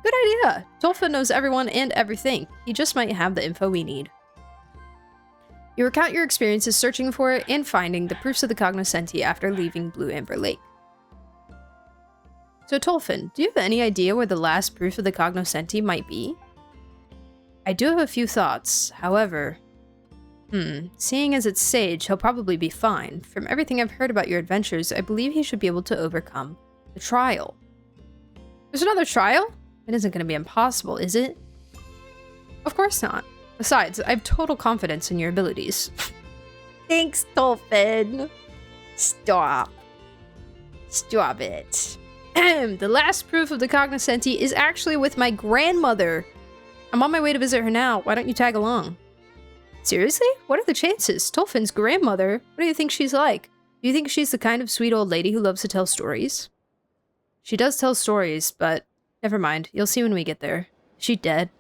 Good idea. Tolfa knows everyone and everything. He just might have the info we need. You recount your experiences searching for it and finding the proofs of the cognoscenti after leaving Blue Amber Lake. So Tolfin, do you have any idea where the last proof of the cognoscenti might be? I do have a few thoughts, however... seeing as it's Sage, he'll probably be fine. From everything I've heard about your adventures, I believe he should be able to overcome the trial. There's another trial? It isn't going to be impossible, is it? Of course not. Besides, I have total confidence in your abilities. Thanks, Tolfin. Stop. Stop it. The last proof of the cognoscenti is actually with my grandmother. I'm on my way to visit her now. Why don't you tag along? Seriously? What are the chances? Tolfin's grandmother? What do you think she's like? Do you think she's the kind of sweet old lady who loves to tell stories? She does tell stories, but never mind. You'll see when we get there. Is she dead?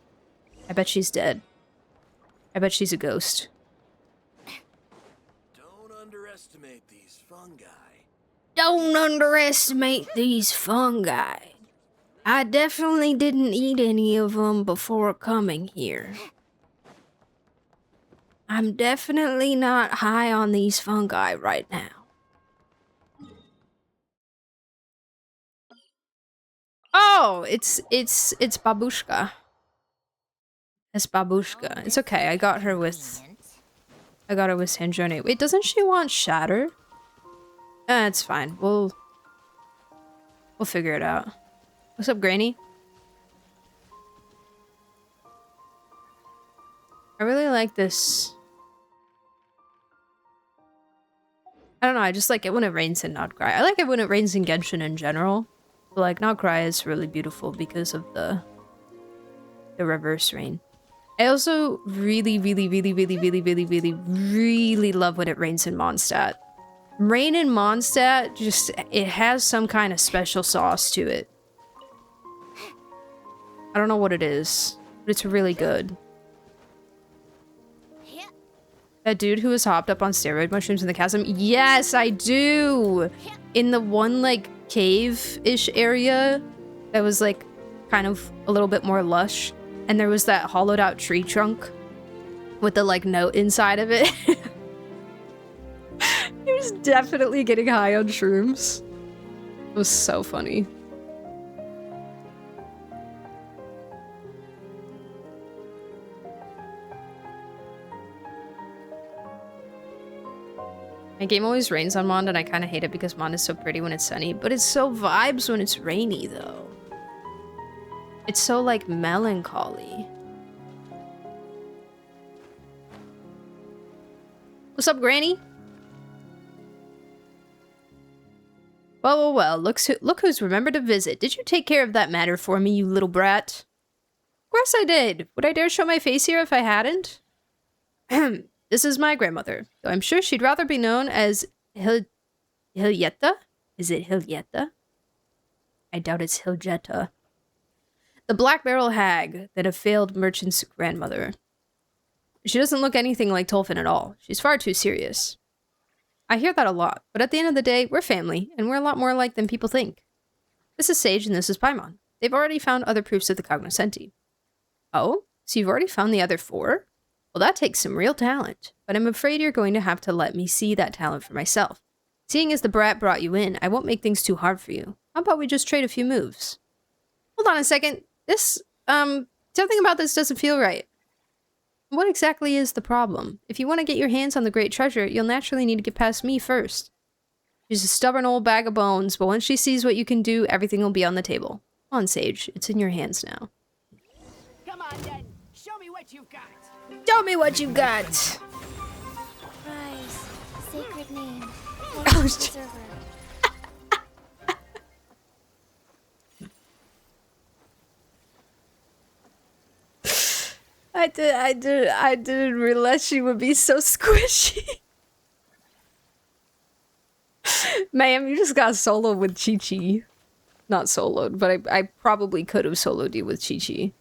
I bet she's dead. I bet she's a ghost. Don't underestimate these fungi. Don't underestimate these fungi. I definitely didn't eat any of them before coming here. I'm definitely not high on these fungi right now. Oh, it's Babushka. It's Babushka. It's okay. I got her with Sanjoni. Wait, doesn't she want Shatter? It's fine. We'll figure it out. What's up, Granny? I really like this. I don't know, I just like it when it rains in Not Cry. I like it when it rains in Genshin in general. But like Not Cry is really beautiful because of the reverse rain. I also really love when it rains in Mondstadt. Rain in Mondstadt, just, it has some kind of special sauce to it. I don't know what it is, but it's really good. That dude who was hopped up on steroid mushrooms in the chasm? Yes, I do! In the one, like, cave-ish area that was, like, kind of a little bit more lush. And there was that hollowed out tree trunk with the, like, note inside of it. He was definitely getting high on shrooms. It was so funny. My game always rains on Mond, and I kind of hate it because Mond is so pretty when it's sunny, but it's so vibes when it's rainy, though. It's so, like, melancholy. What's up, Granny? Well, look who's remembered to visit. Did you take care of that matter for me, you little brat? Of course I did. Would I dare show my face here if I hadn't? This is my grandmother, though I'm sure she'd rather be known as Hiljetta? Is it Hiljetta? I doubt it's Hiljetta. The Black Barrel Hag, that a failed merchant's grandmother. She doesn't look anything like Tolfin at all. She's far too serious. I hear that a lot, but at the end of the day, we're family, and we're a lot more alike than people think. This is Sage and this is Paimon. They've already found other proofs of the cognoscenti. Oh? So you've already found the other 4? Well, that takes some real talent, but I'm afraid you're going to have to let me see that talent for myself. Seeing as the brat brought you in, I won't make things too hard for you. How about we just trade a few moves? Hold on a second. Something about this doesn't feel right. What exactly is the problem? If you want to get your hands on the great treasure, you'll naturally need to get past me first. She's a stubborn old bag of bones, but once she sees what you can do, everything will be on the table. Come on, Sage. It's in your hands now. Come on, then. Show me what you've got. Show me what you got! Rise, sacred name. Oh, shit. I didn't realize she would be so squishy. Ma'am, you just got soloed with Chi-Chi. Not soloed, but I probably could have soloed you with Chi-Chi.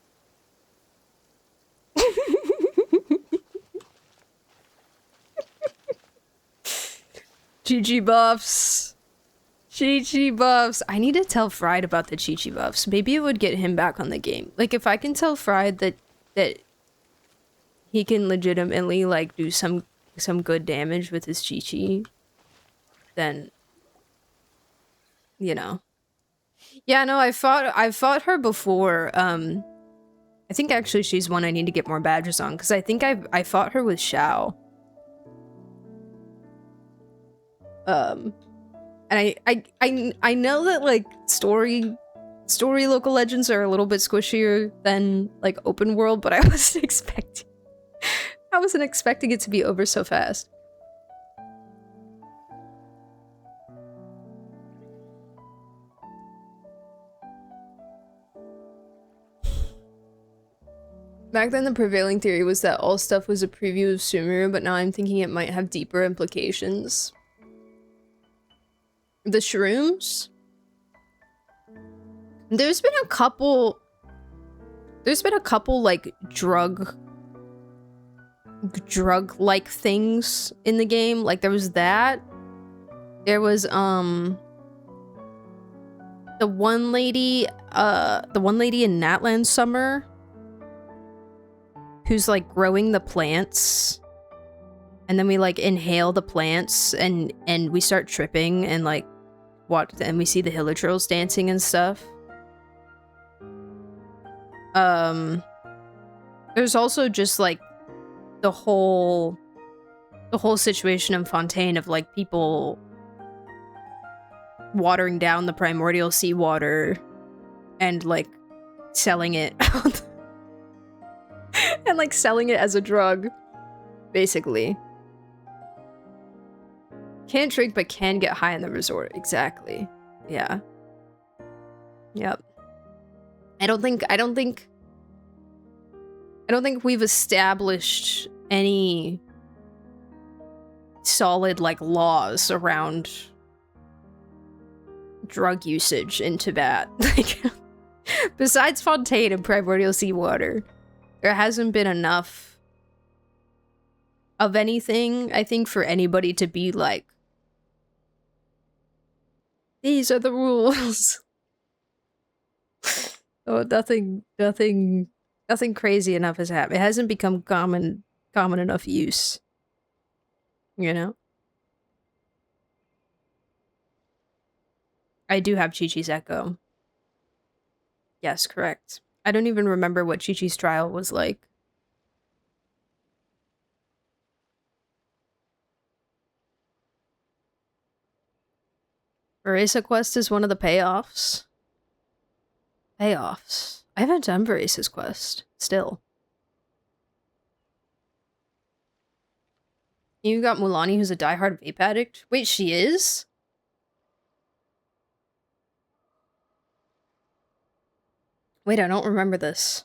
Chi-Chi buffs. Chi-Chi buffs. I need to tell Fried about the Chi-Chi buffs. Maybe it would get him back on the game. Like, if I can tell Fried that he can legitimately, like, do some good damage with his Chi-Chi, then, you know. Yeah, no, I fought her before. I think actually she's one I need to get more badges on, because I think I fought her with Xiao. And I know that, like, story local legends are a little bit squishier than, like, open world, but I wasn't expecting it to be over so fast. Back then, the prevailing theory was that all stuff was a preview of Sumeru, but now I'm thinking it might have deeper implications. The shrooms? There's been a couple, like, drug-like things in the game. Like, there was that. There was, the one lady in Natland Summer who's, like, growing the plants. And then we, like, inhale the plants and we start tripping and, like, and we see the Hilichurls dancing and stuff. There's also just, like, the whole situation in Fontaine of, like, people watering down the primordial seawater and, like, selling it and, like, selling it as a drug, basically. Can't drink but can get high in the resort. Exactly. Yeah. Yep. I don't think we've established any solid, like, laws around drug usage in Tibet. Like, besides Fontaine and primordial seawater, there hasn't been enough of anything, I think, for anybody to be like, these are the rules. Oh, nothing crazy enough has happened. It hasn't become common enough use. You know? I do have Chi-Chi's Echo. Yes, correct. I don't even remember what Chi-Chi's trial was like. Veresa quest is one of the payoffs. Payoffs. I haven't done Veresa's quest. Still. You got Mulani, who's a diehard vape addict. Wait, she is? Wait, I don't remember this.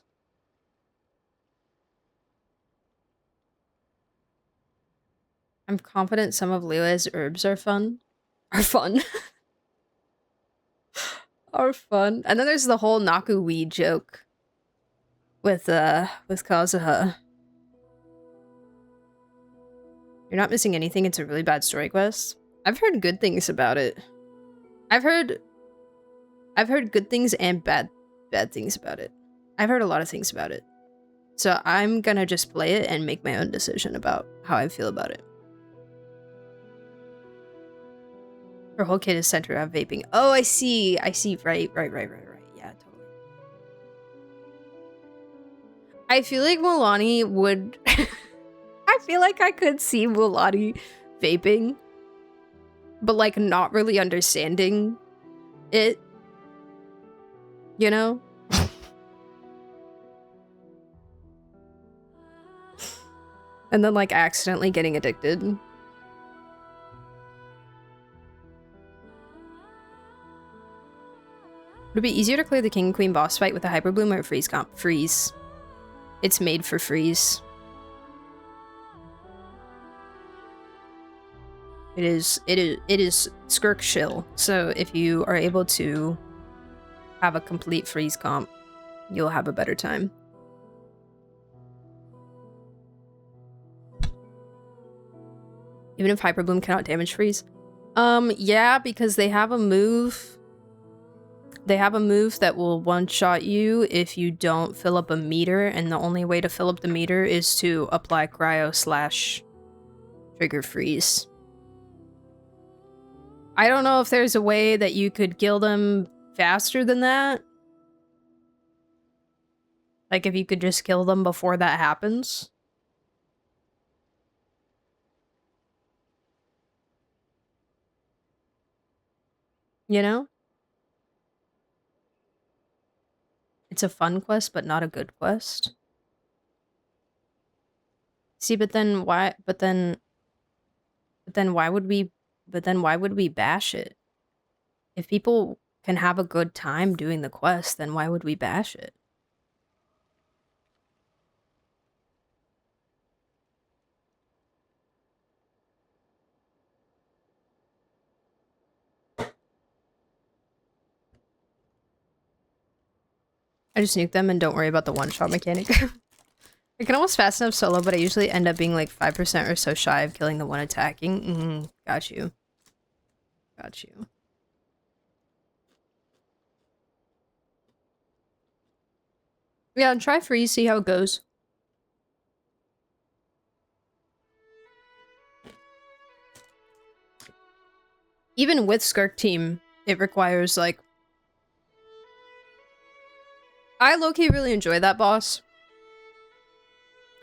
I'm confident some of Liu's herbs are fun. Are fun. Are fun. And then there's the whole Naku weed joke with Kazuha. You're not missing anything, it's a really bad story quest. I've heard good things about it. I've heard good things and bad things about it. I've heard a lot of things about it. So I'm gonna just play it and make my own decision about how I feel about it. Her whole kit is centered on vaping. Oh, I see. I see. Right. Yeah, totally. I feel like Mulani would... I feel like I could see Mulani vaping, but like not really understanding it. You know? And then like accidentally getting addicted. Would it be easier to clear the King and Queen boss fight with a Hyper Bloom or a Freeze comp? Freeze. It's made for freeze. It is Skirk Shill, so if you are able to have a complete freeze comp, you'll have a better time. Even if Hyper Bloom cannot damage freeze? Yeah, because they have a move. They have a move that will one-shot you if you don't fill up a meter, and the only way to fill up the meter is to apply cryo / trigger freeze. I don't know if there's a way that you could kill them faster than that. Like if you could just kill them before that happens. You know? It's a fun quest, but not a good quest. See, but then why why would we bash it? If people can have a good time doing the quest, then why would we bash it? I just nuke them and don't worry about the one-shot mechanic. I can almost fast enough solo, but I usually end up being like 5% or so shy of killing the one attacking. Got you. Got you. Yeah, and try freeze, see how it goes. Even with Skirk team, it requires like... I low-key really enjoy that boss.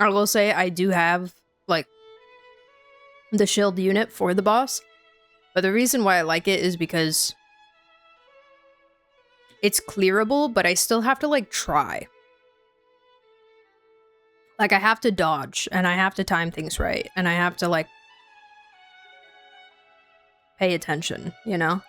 I will say I do have, like, the shield unit for the boss. But the reason why I like it is because it's clearable, but I still have to, like, try. Like, I have to dodge, and I have to time things right, and I have to, like, pay attention, you know?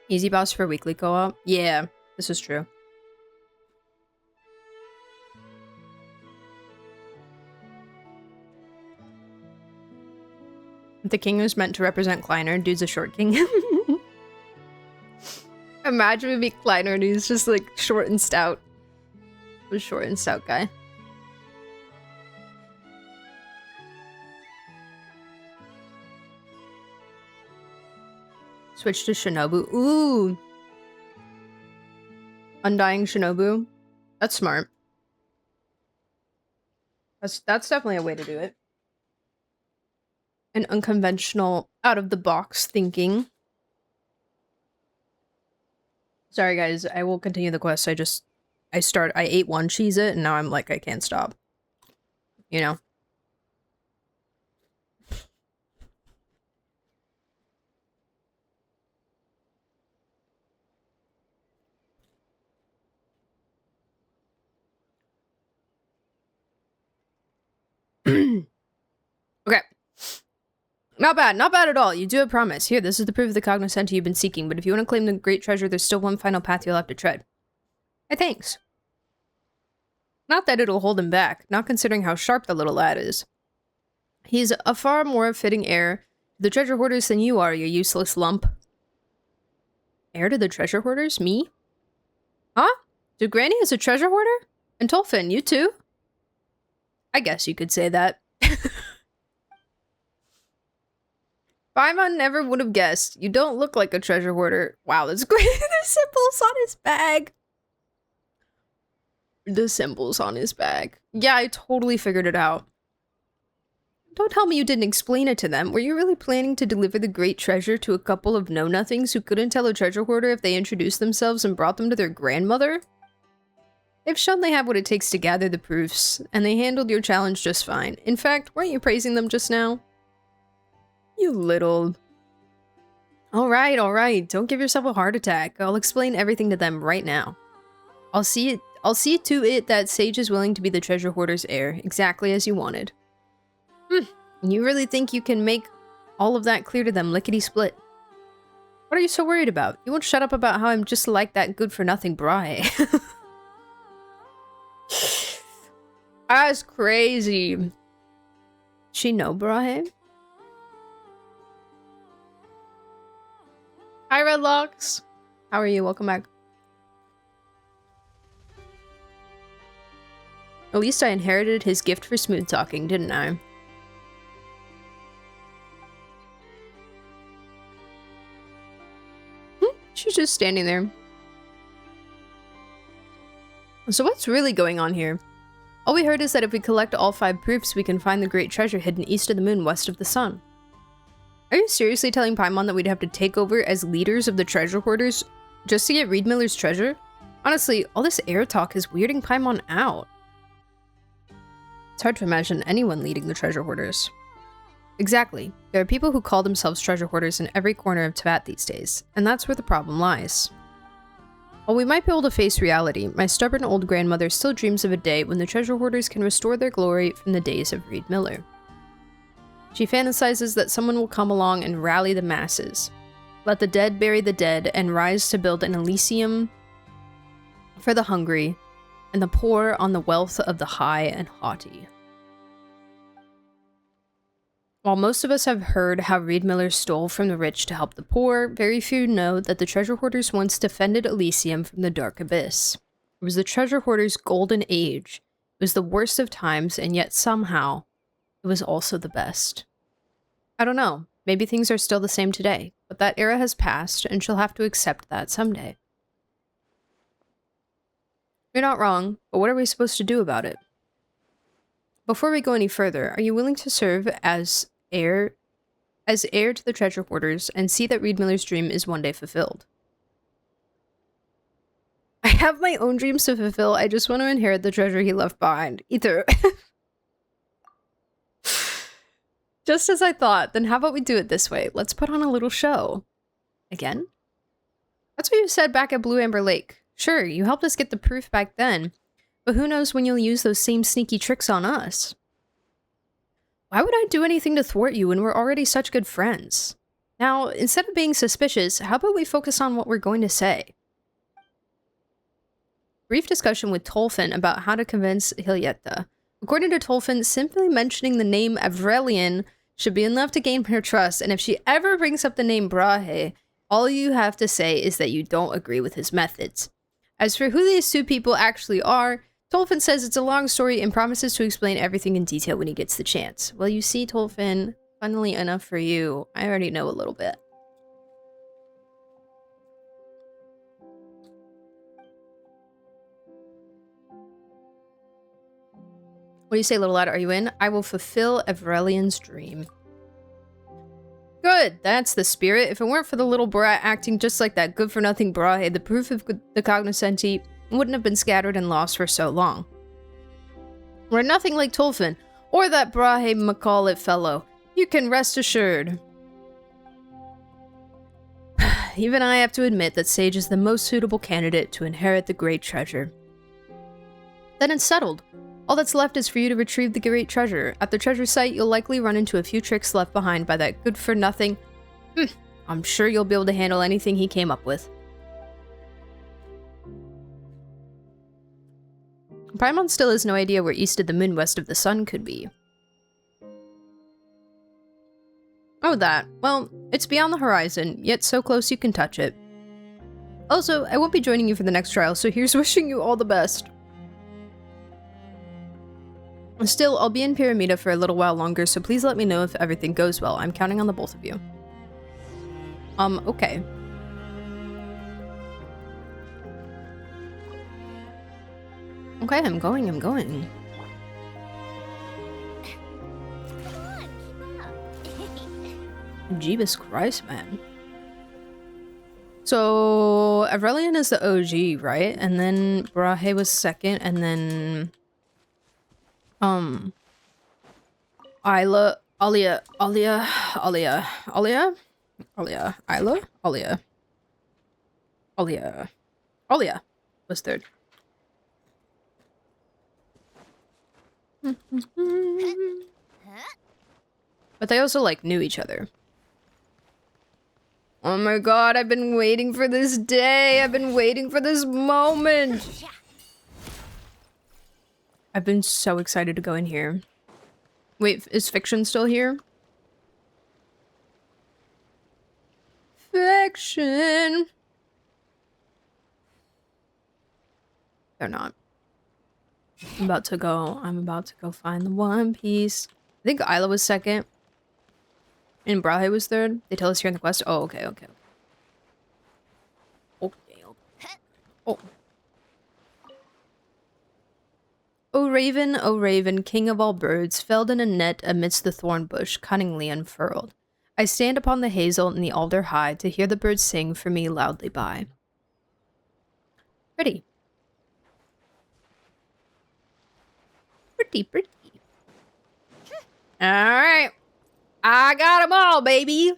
Easy boss for weekly co-op? Yeah, this is true. The king was meant to represent Kleiner, dude's a short king. Imagine we meet Kleiner and he's just like short and stout. A short and stout guy. Switch to Shinobu. Ooh! Undying Shinobu. That's smart. That's definitely a way to do it. and unconventional, out-of-the-box thinking. Sorry, guys. I will continue the quest. I ate one Cheez-It, and now I'm like, I can't stop. You know? Okay. Not bad, not bad at all. You do have promise. Here, this is the proof of the cognoscenti you've been seeking, but if you want to claim the great treasure, there's still one final path you'll have to tread. Hey, thanks. Not that it'll hold him back, not considering how sharp the little lad is. He's a far more fitting heir to the treasure hoarders than you are, you useless lump. Heir to the treasure hoarders? Me? Huh? Dude, Granny is a treasure hoarder? And Tolfin, you too? I guess you could say that. Paimon never would have guessed. You don't look like a treasure hoarder. Wow, that's great. The symbols on his bag. The symbols on his bag. Yeah, I totally figured it out. Don't tell me you didn't explain it to them. Were you really planning to deliver the great treasure to a couple of know-nothings who couldn't tell a treasure hoarder if they introduced themselves and brought them to their grandmother? They've shown they have what it takes to gather the proofs, and they handled your challenge just fine. In fact, weren't you praising them just now? You little... Alright. Don't give yourself a heart attack. I'll explain everything to them right now. I'll see to it that Sage is willing to be the treasure hoarder's heir, exactly as you wanted. You really think you can make all of that clear to them lickety-split? What are you so worried about? You won't shut up about how I'm just like that good-for-nothing Brahe. That's crazy. She know Brahe? Hi, Redlocks. How are you? Welcome back. At least I inherited his gift for smooth talking, didn't I? She's just standing there. So what's really going on here? All we heard is that if we collect all 5 proofs, we can find the great treasure hidden east of the moon, west of the sun. Are you seriously telling Paimon that we'd have to take over as leaders of the treasure hoarders just to get Reed Miller's treasure? Honestly, all this air talk is weirding Paimon out. It's hard to imagine anyone leading the treasure hoarders. Exactly. There are people who call themselves treasure hoarders in every corner of Teyvat these days, and that's where the problem lies. While we might be able to face reality, my stubborn old grandmother still dreams of a day when the treasure hoarders can restore their glory from the days of Reed Miller. She fantasizes that someone will come along and rally the masses, let the dead bury the dead, and rise to build an Elysium for the hungry, and the poor on the wealth of the high and haughty. While most of us have heard how Reed Miller stole from the rich to help the poor, very few know that the treasure hoarders once defended Elysium from the dark abyss. It was the treasure hoarders' golden age. It was the worst of times, and yet somehow, it was also the best. I don't know, maybe things are still the same today, but that era has passed, and she'll have to accept that someday. You're not wrong, but what are we supposed to do about it? Before we go any further, are you willing to serve as heir to the treasure hoarders and see that Reed Miller's dream is one day fulfilled? I have my own dreams to fulfill. I just want to inherit the treasure he left behind. Either. Just as I thought, then how about we do it this way? Let's put on a little show. Again? That's what you said back at Blue Amber Lake. Sure, you helped us get the proof back then, but who knows when you'll use those same sneaky tricks on us? Why would I do anything to thwart you when we're already such good friends? Now, instead of being suspicious, how about we focus on what we're going to say? Brief discussion with Tolfin about how to convince Hilyetta. According to Tolfin, simply mentioning the name Avrelian should be enough to gain her trust, and if she ever brings up the name Brahe, all you have to say is that you don't agree with his methods. As for who these 2 people actually are, Tolfin says it's a long story and promises to explain everything in detail when he gets the chance. Well, you see, Tolfin, funnily enough for you, I already know a little bit. What do you say, little lad? Are you in? I will fulfill Avrelian's dream. Good, that's the spirit. If it weren't for the little brat acting just like that good-for-nothing Brahe, the proof of the cognoscenti wouldn't have been scattered and lost for so long. We're nothing like Tolfin, or that Brahe McCall fellow. You can rest assured. Even I have to admit that Sage is the most suitable candidate to inherit the great treasure. Then it's settled. All that's left is for you to retrieve the great treasure. At the treasure site, you'll likely run into a few tricks left behind by that good-for-nothing. I'm sure you'll be able to handle anything he came up with. Paimon still has no idea where east of the moon, west of the sun could be. Oh, that. Well, it's beyond the horizon, yet so close you can touch it. Also, I won't be joining you for the next trial, so here's wishing you all the best. Still, I'll be in Pyramida for a little while longer, so please let me know if everything goes well. I'm counting on the both of you. Okay. Okay, I'm going. Come on, keep up. Jeebus Christ, man. So, Aurelian is the OG, right? And then Brahe was second, and then... Alia was third. But they also, like, knew each other. Oh my god, I've been waiting for this day. I've been waiting for this moment. I've been so excited to go in here. Wait, is Fiction still here? Fiction! They're not. I'm about to go find the One Piece. I think Isla was second. And Brahe was third. They tell us here in the quest. Oh, okay. Oh. O raven, king of all birds, felled in a net amidst the thorn bush, cunningly unfurled. I stand upon the hazel and the alder high to hear the birds sing for me loudly by. Pretty. Pretty. Alright. I got them all, baby.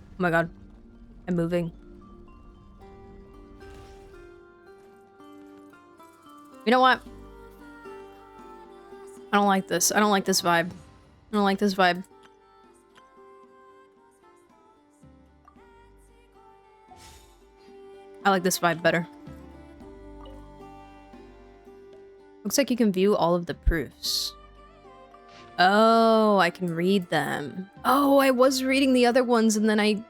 Oh my god. I'm moving. You know what? I don't like this. I don't like this vibe. I like this vibe better. Looks like you can view all of the proofs. Oh, I can read them. Oh, I was reading the other ones and then I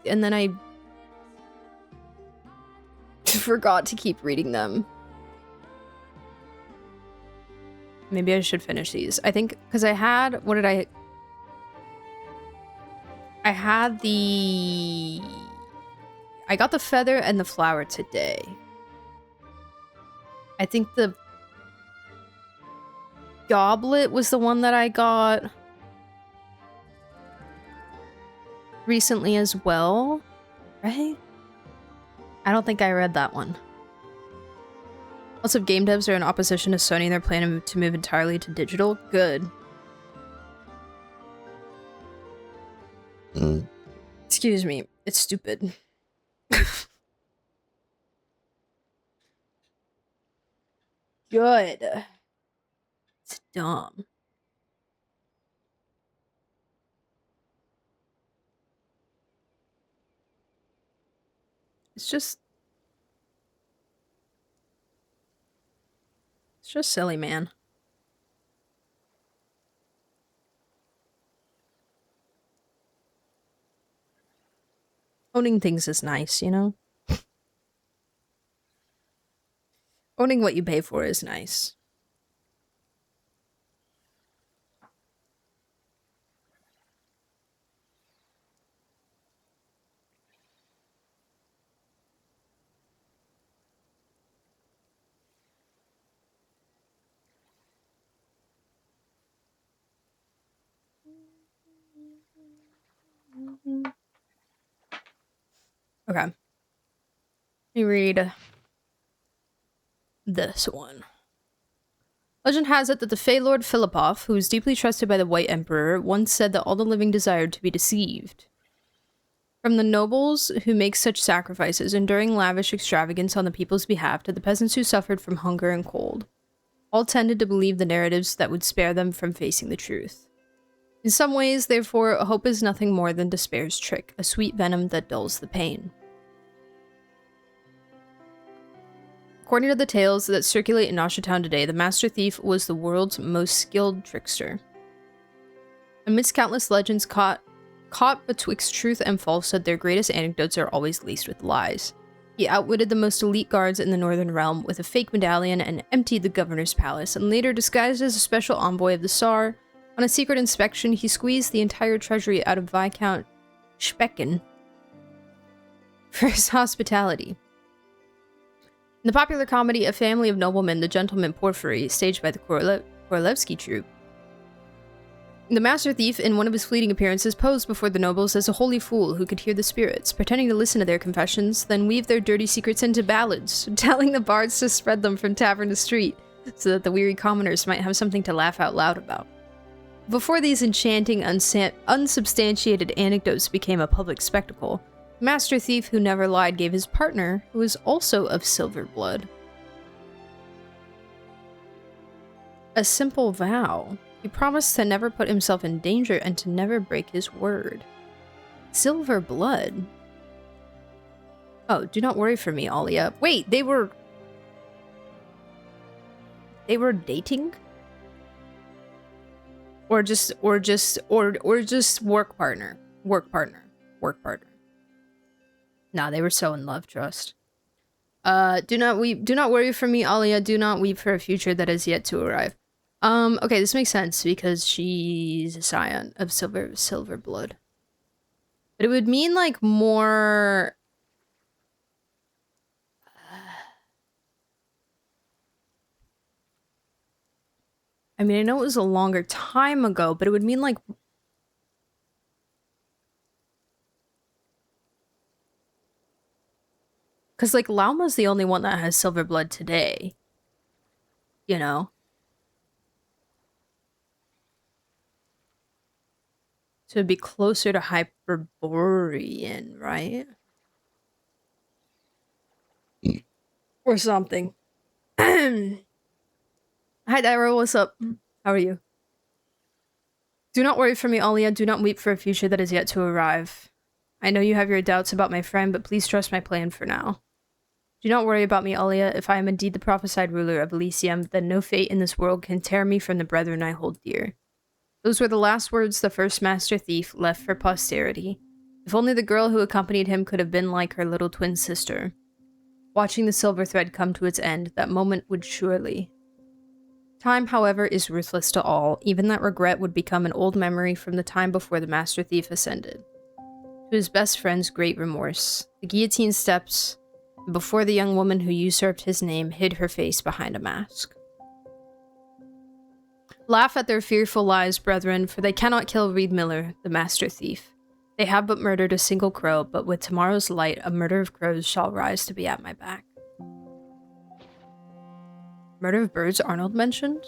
forgot to keep reading them. Maybe I should finish these. I think because I had I got the feather and the flower today. I think the goblet was the one that I got recently as well, right? I don't think I read that one. Lots of game devs are in opposition to Sony. They're planning to move entirely to digital. Good. Excuse me. It's stupid. Good. It's dumb. It's just silly, man. Owning things is nice, you know? Owning what you pay for is nice. Okay. Let me read this one. Legend has it that the Fey Lord Philippov, who was deeply trusted by the White Emperor, once said that all the living desired to be deceived. From the nobles who make such sacrifices, enduring lavish extravagance on the people's behalf, to the peasants who suffered from hunger and cold, all tended to believe the narratives that would spare them from facing the truth. In some ways, therefore, hope is nothing more than despair's trick, a sweet venom that dulls the pain. According to the tales that circulate in Nasha Town today, the Master Thief was the world's most skilled trickster. Amidst countless legends caught betwixt truth and falsehood, their greatest anecdotes are always laced with lies. He outwitted the most elite guards in the Northern Realm with a fake medallion and emptied the governor's palace, and later, disguised as a special envoy of the Tsar, on a secret inspection, he squeezed the entire treasury out of Viscount Specken for his hospitality. In the popular comedy A Family of Noblemen, The Gentleman Porphyry, staged by the Korolevsky troupe, the Master Thief, in one of his fleeting appearances, posed before the nobles as a holy fool who could hear the spirits, pretending to listen to their confessions, then weave their dirty secrets into ballads, telling the bards to spread them from tavern to street, so that the weary commoners might have something to laugh out loud about. Before these enchanting, unsubstantiated anecdotes became a public spectacle, the Master Thief who never lied gave his partner, who was also of silver blood, a simple vow. He promised to never put himself in danger and to never break his word. Silver blood? Oh, do not worry for me, Alia. Wait, they were dating? Or just work partner. Work partner. Nah, they were so in love, trust. Do not worry for me, Alia. Do not weep for a future that is yet to arrive. Okay, this makes sense because she's a scion of silver blood. But it would mean like more I mean, I know it was a longer time ago, but it would mean like because like Lauma's the only one that has silver blood today. You know? So it'd be closer to Hyperborean, right? Or something. Hi, Daryl, what's up? How are you? Do not worry for me, Alia. Do not weep for a future that is yet to arrive. I know you have your doubts about my friend, but please trust my plan for now. Do not worry about me, Alia. If I am indeed the prophesied ruler of Elysium, then no fate in this world can tear me from the brethren I hold dear. Those were the last words the first Master Thief left for posterity. If only the girl who accompanied him could have been like her little twin sister. Watching the silver thread come to its end, that moment would surely. Time, however, is ruthless to all. Even that regret would become an old memory from the time before the Master Thief ascended. To his best friend's great remorse, the guillotine steps, before the young woman who usurped his name hid her face behind a mask. Laugh at their fearful lies, brethren, for they cannot kill Reed Miller, the Master Thief. They have but murdered a single crow, but with tomorrow's light, a murder of crows shall rise to be at my back. Murder of birds Arnold mentioned?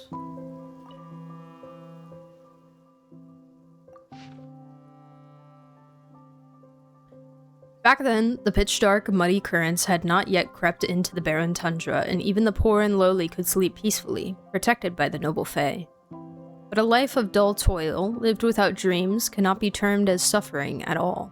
Back then, the pitch-dark, muddy currents had not yet crept into the barren tundra, and even the poor and lowly could sleep peacefully, protected by the noble Fae. But a life of dull toil, lived without dreams, cannot be termed as suffering at all.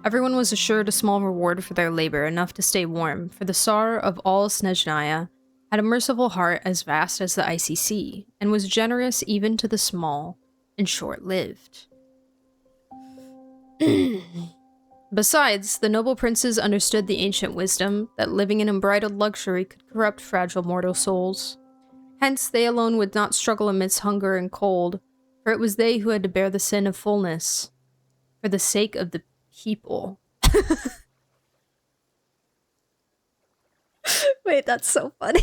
Everyone was assured a small reward for their labor, enough to stay warm, for the Tsar of all Snezhnaya had a merciful heart as vast as the icy sea, and was generous even to the small and short-lived. Besides, the noble princes understood the ancient wisdom that living in unbridled luxury could corrupt fragile mortal souls. Hence, they alone would not struggle amidst hunger and cold, for it was they who had to bear the sin of fullness, for the sake of the people. Wait, that's so funny.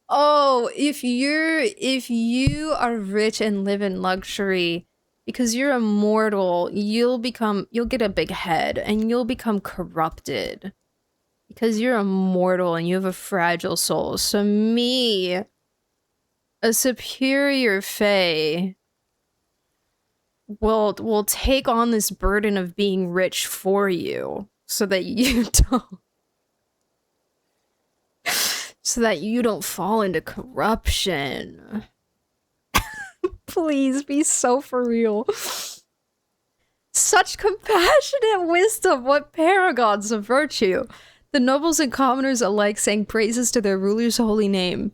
Oh, if you are rich and live in luxury, because you're immortal, you'll get a big head and you'll become corrupted. Because you're immortal and you have a fragile soul. So me, a superior fae, will take on this burden of being rich for you so that you don't fall into corruption. Please be so for real. Such compassionate wisdom, what paragons of virtue. The nobles and commoners alike sang praises to their ruler's holy name.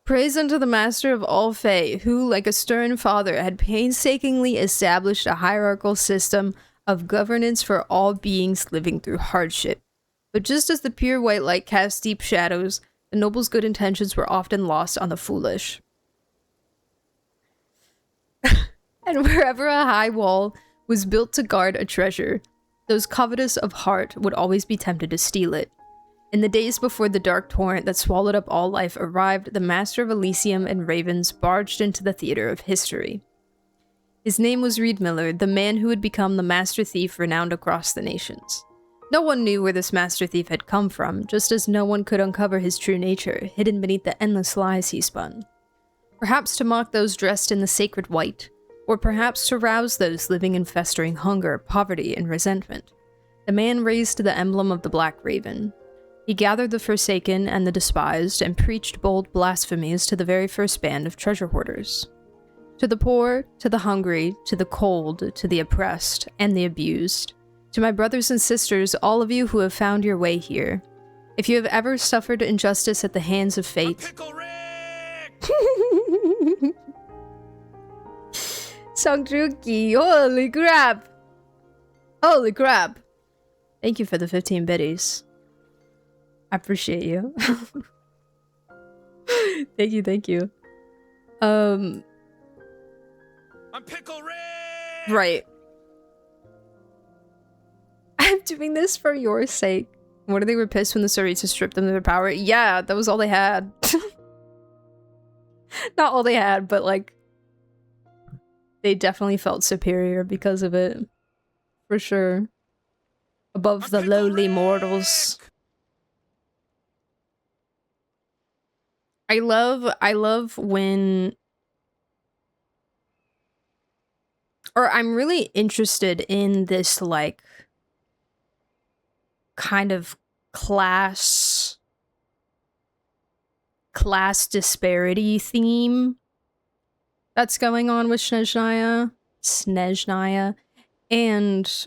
Praise unto the master of all Fae, who, like a stern father, had painstakingly established a hierarchical system of governance for all beings living through hardship. But just as the pure white light casts deep shadows, the noble's good intentions were often lost on the foolish. And wherever a high wall was built to guard a treasure, those covetous of heart would always be tempted to steal it. In the days before the dark torrent that swallowed up all life arrived, the master of Elysium and Ravens barged into the theater of history. His name was Reed Miller, the man who would become the master thief renowned across the nations. No one knew where this master thief had come from, just as no one could uncover his true nature, hidden beneath the endless lies he spun. Perhaps to mock those dressed in the sacred white, or perhaps to rouse those living in festering hunger, poverty, and resentment. The man raised the emblem of the Black Raven. He gathered the forsaken and the despised, and preached bold blasphemies to the very first band of treasure hoarders. To the poor, to the hungry, to the cold, to the oppressed, and the abused. To my brothers and sisters, all of you who have found your way here. If you have ever suffered injustice at the hands of fate... Songjuki, holy crap! Holy crap! Thank you for the 15 biddies. I appreciate you. Thank you. I'm Pickle Rick! Right. I'm doing this for your sake. What if they were pissed when the Sarita stripped them of their power? Yeah, that was all they had. Not all they had, but like... They definitely felt superior because of it. For sure. Above the lowly mortals. I love when... Or I'm really interested in this, like... kind of class disparity theme that's going on with Snezhnaya, and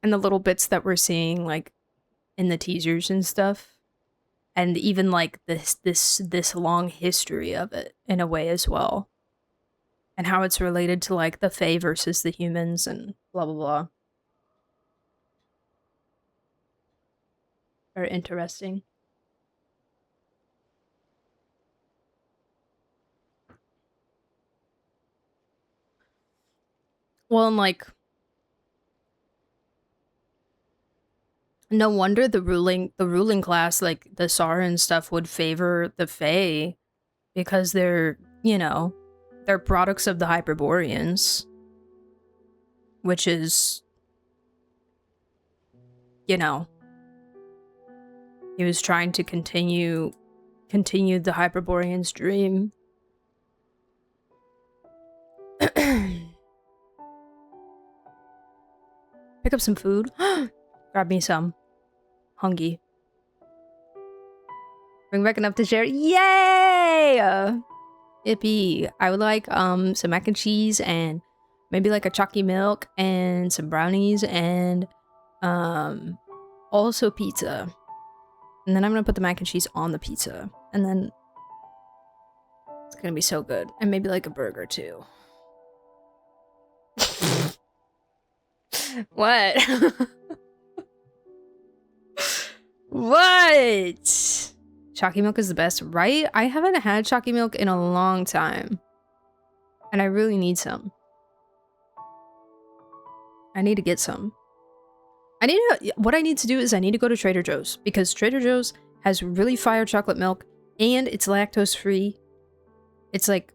the little bits that we're seeing, like, in the teasers and stuff, and even, like, this long history of it, in a way, as well, and how it's related to, like, the Fae versus the humans, and blah, blah, blah. Very interesting. Well, and like, no wonder the ruling class, like the Sar and stuff, would favor the Fae, because they're, you know, they're products of the Hyperboreans, which is, you know, he was trying to continue the Hyperboreans' dream. Pick up some food. Grab me some. Hungry. Bring back enough to share. Yay! Yippee. I would like some mac and cheese and maybe like a chalky milk and some brownies and also pizza. And then I'm gonna put the mac and cheese on the pizza. And then it's gonna be so good. And maybe like a burger too. What? What? Chalky milk is the best, right? I haven't had chalky milk in a long time. And I really need some. I need to get some. What I need to do is I need to go to Trader Joe's because Trader Joe's has really fire chocolate milk and it's lactose free. It's like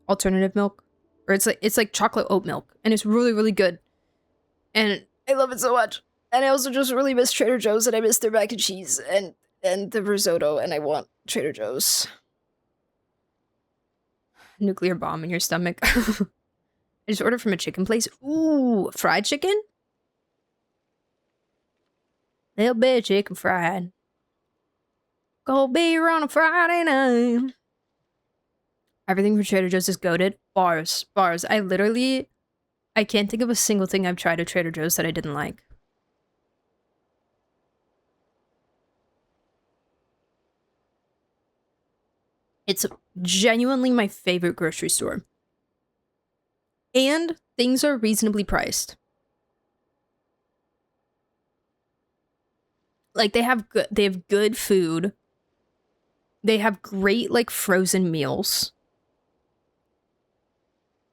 alternative milk, or it's like chocolate oat milk, and it's really really good, and I love it so much. And I also just really miss Trader Joe's, and I miss their mac and cheese and the risotto, and I want Trader Joe's. Nuclear bomb in your stomach. I just ordered from a chicken place. Ooh, fried chicken? Little bit of chicken fried. Cold beer on a Friday night. Everything from Trader Joe's is goated. Bars. Bars. I can't think of a single thing I've tried at Trader Joe's that I didn't like. It's genuinely my favorite grocery store. And things are reasonably priced. Like they have good food. They have great like frozen meals.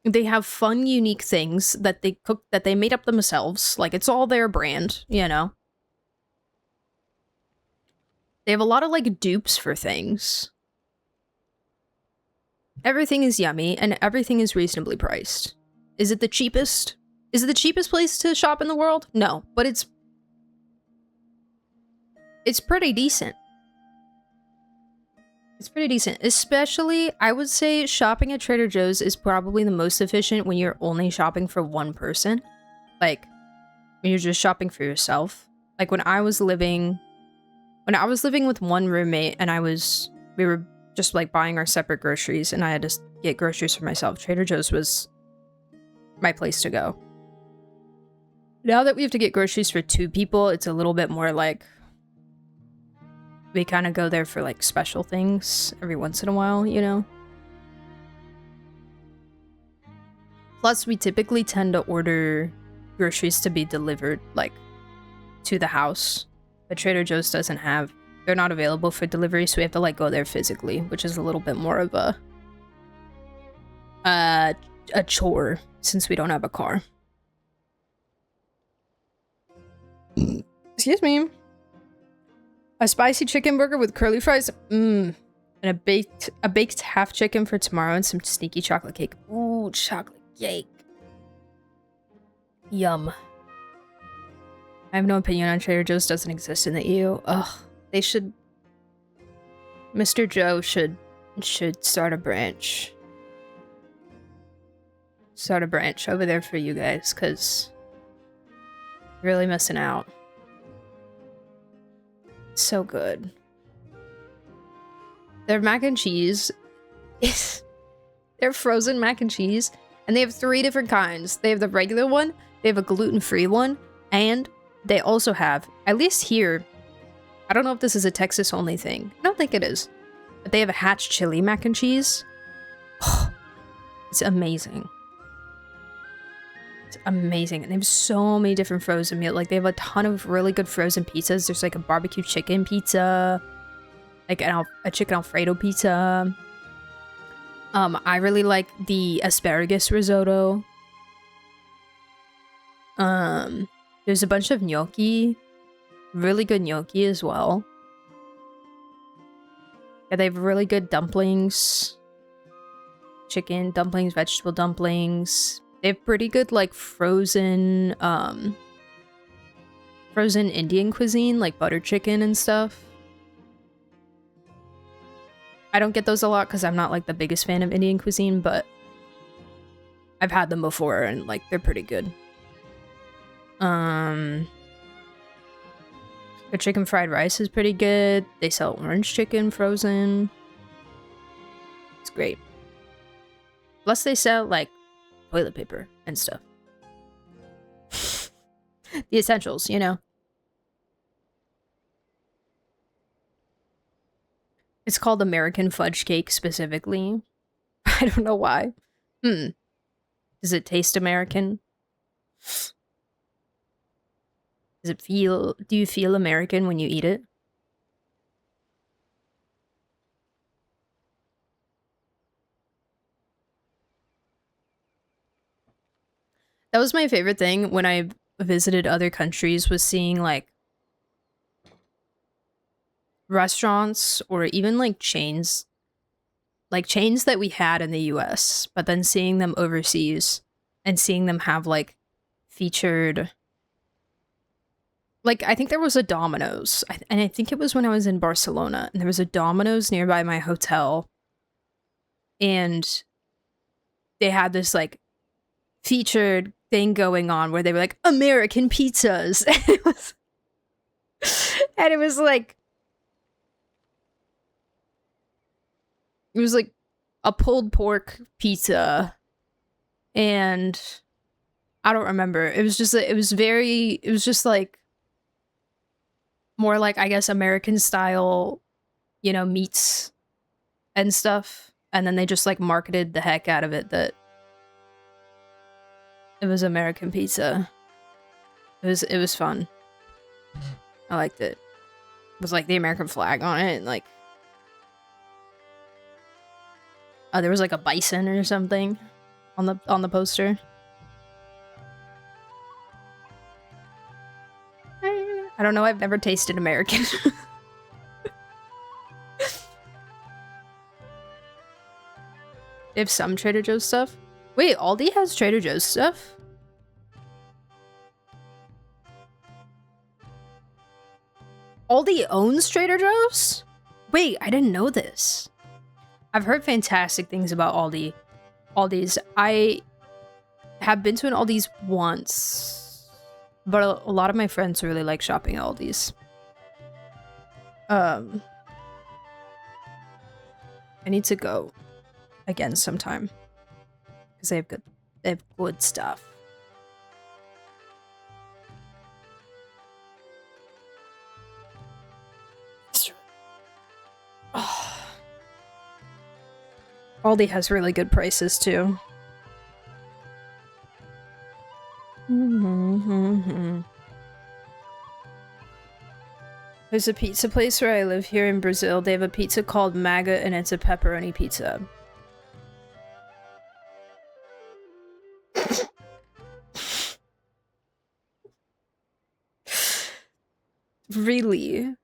They have fun, unique things that they cook that they made up themselves. Like it's all their brand, you know. They have a lot of like dupes for things. Everything is yummy and everything is reasonably priced. Is it the cheapest? Is it the cheapest place to shop in the world? No, but it's pretty decent. It's pretty decent. Especially, I would say shopping at Trader Joe's is probably the most efficient when you're only shopping for one person. Like, when you're just shopping for yourself. Like, when I was living with one roommate and we were just like buying our separate groceries and I had to get groceries for myself, Trader Joe's was my place to go. Now that we have to get groceries for 2 people, it's a little bit more like we kind of go there for like special things every once in a while, you know? Plus, we typically tend to order groceries to be delivered like to the house. But Trader Joe's doesn't have, they're not available for delivery, so we have to like go there physically, which is a little bit more of a chore since we don't have a car. Excuse me. A spicy chicken burger with curly fries. And a baked half chicken for tomorrow and some sneaky chocolate cake. Ooh, chocolate cake. Yum. I have no opinion on Trader Joe's doesn't exist in the EU. Ugh. They should... Mr. Joe should start a branch. Start a branch over there for you guys, because you're really missing out. So good. Their mac and cheese is... They're frozen mac and cheese, and they have 3 different kinds. They have the regular one, they have a gluten-free one, and they also have, at least here, I don't know if this is a Texas-only thing. I don't think it is. But they have a Hatch chili mac and cheese. It's amazing. It's amazing. And they have so many different frozen meals. Like, they have a ton of really good frozen pizzas. There's, like, a barbecue chicken pizza. Like, a chicken Alfredo pizza. I really like the asparagus risotto. There's a bunch of gnocchi. Really good gnocchi as well. Yeah, they have really good dumplings. Chicken dumplings, vegetable dumplings. They have pretty good, like, frozen Indian cuisine, like butter chicken and stuff. I don't get those a lot because I'm not, like, the biggest fan of Indian cuisine, but I've had them before and, like, they're pretty good. The chicken fried rice is pretty good. They sell orange chicken frozen. It's great. Plus they sell, like, toilet paper and stuff. The essentials, you know? It's called American fudge cake specifically. I don't know why. Does it taste American? Do you feel American when you eat it? That was my favorite thing when I visited other countries was seeing like restaurants or even like chains that we had in the US, but then seeing them overseas and seeing them have like featured, like I think there was a Domino's, and I think it was when I was in Barcelona, and there was a Domino's nearby my hotel, and they had this like featured thing going on where they were like American pizzas, and it was like a pulled pork pizza, and I don't remember. It was just like more like, I guess, American style, you know, meats and stuff. And then they just like marketed the heck out of it that it was American pizza. It was fun. I liked it. It was like the American flag on it, and like there was like a bison or something on the poster. I don't know, I've never tasted American. They have some Trader Joe's stuff. Wait, Aldi has Trader Joe's stuff? Aldi owns Trader Joe's? Wait, I didn't know this. I've heard fantastic things about Aldi's. I have been to an Aldi's once, but a lot of my friends really like shopping at Aldi's. I need to go again sometime because they have good stuff. Oh. Aldi has really good prices too. There's a pizza place where I live here in Brazil. They have a pizza called Maga, and it's a pepperoni pizza. Really?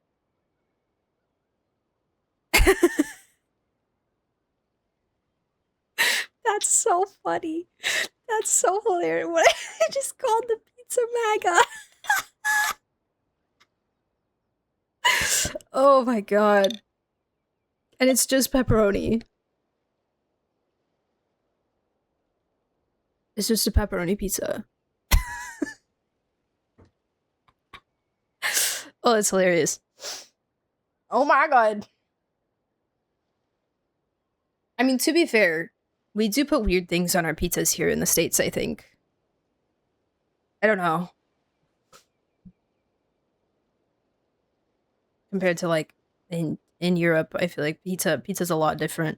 That's so funny. That's so hilarious. What I just called the pizza Maga. Oh my god. And it's just pepperoni. It's just a pepperoni pizza. Oh, it's hilarious. Oh my god. I mean, to be fair, we do put weird things on our pizzas here in the States, I think. I don't know. Compared to like in Europe, I feel like pizza's a lot different.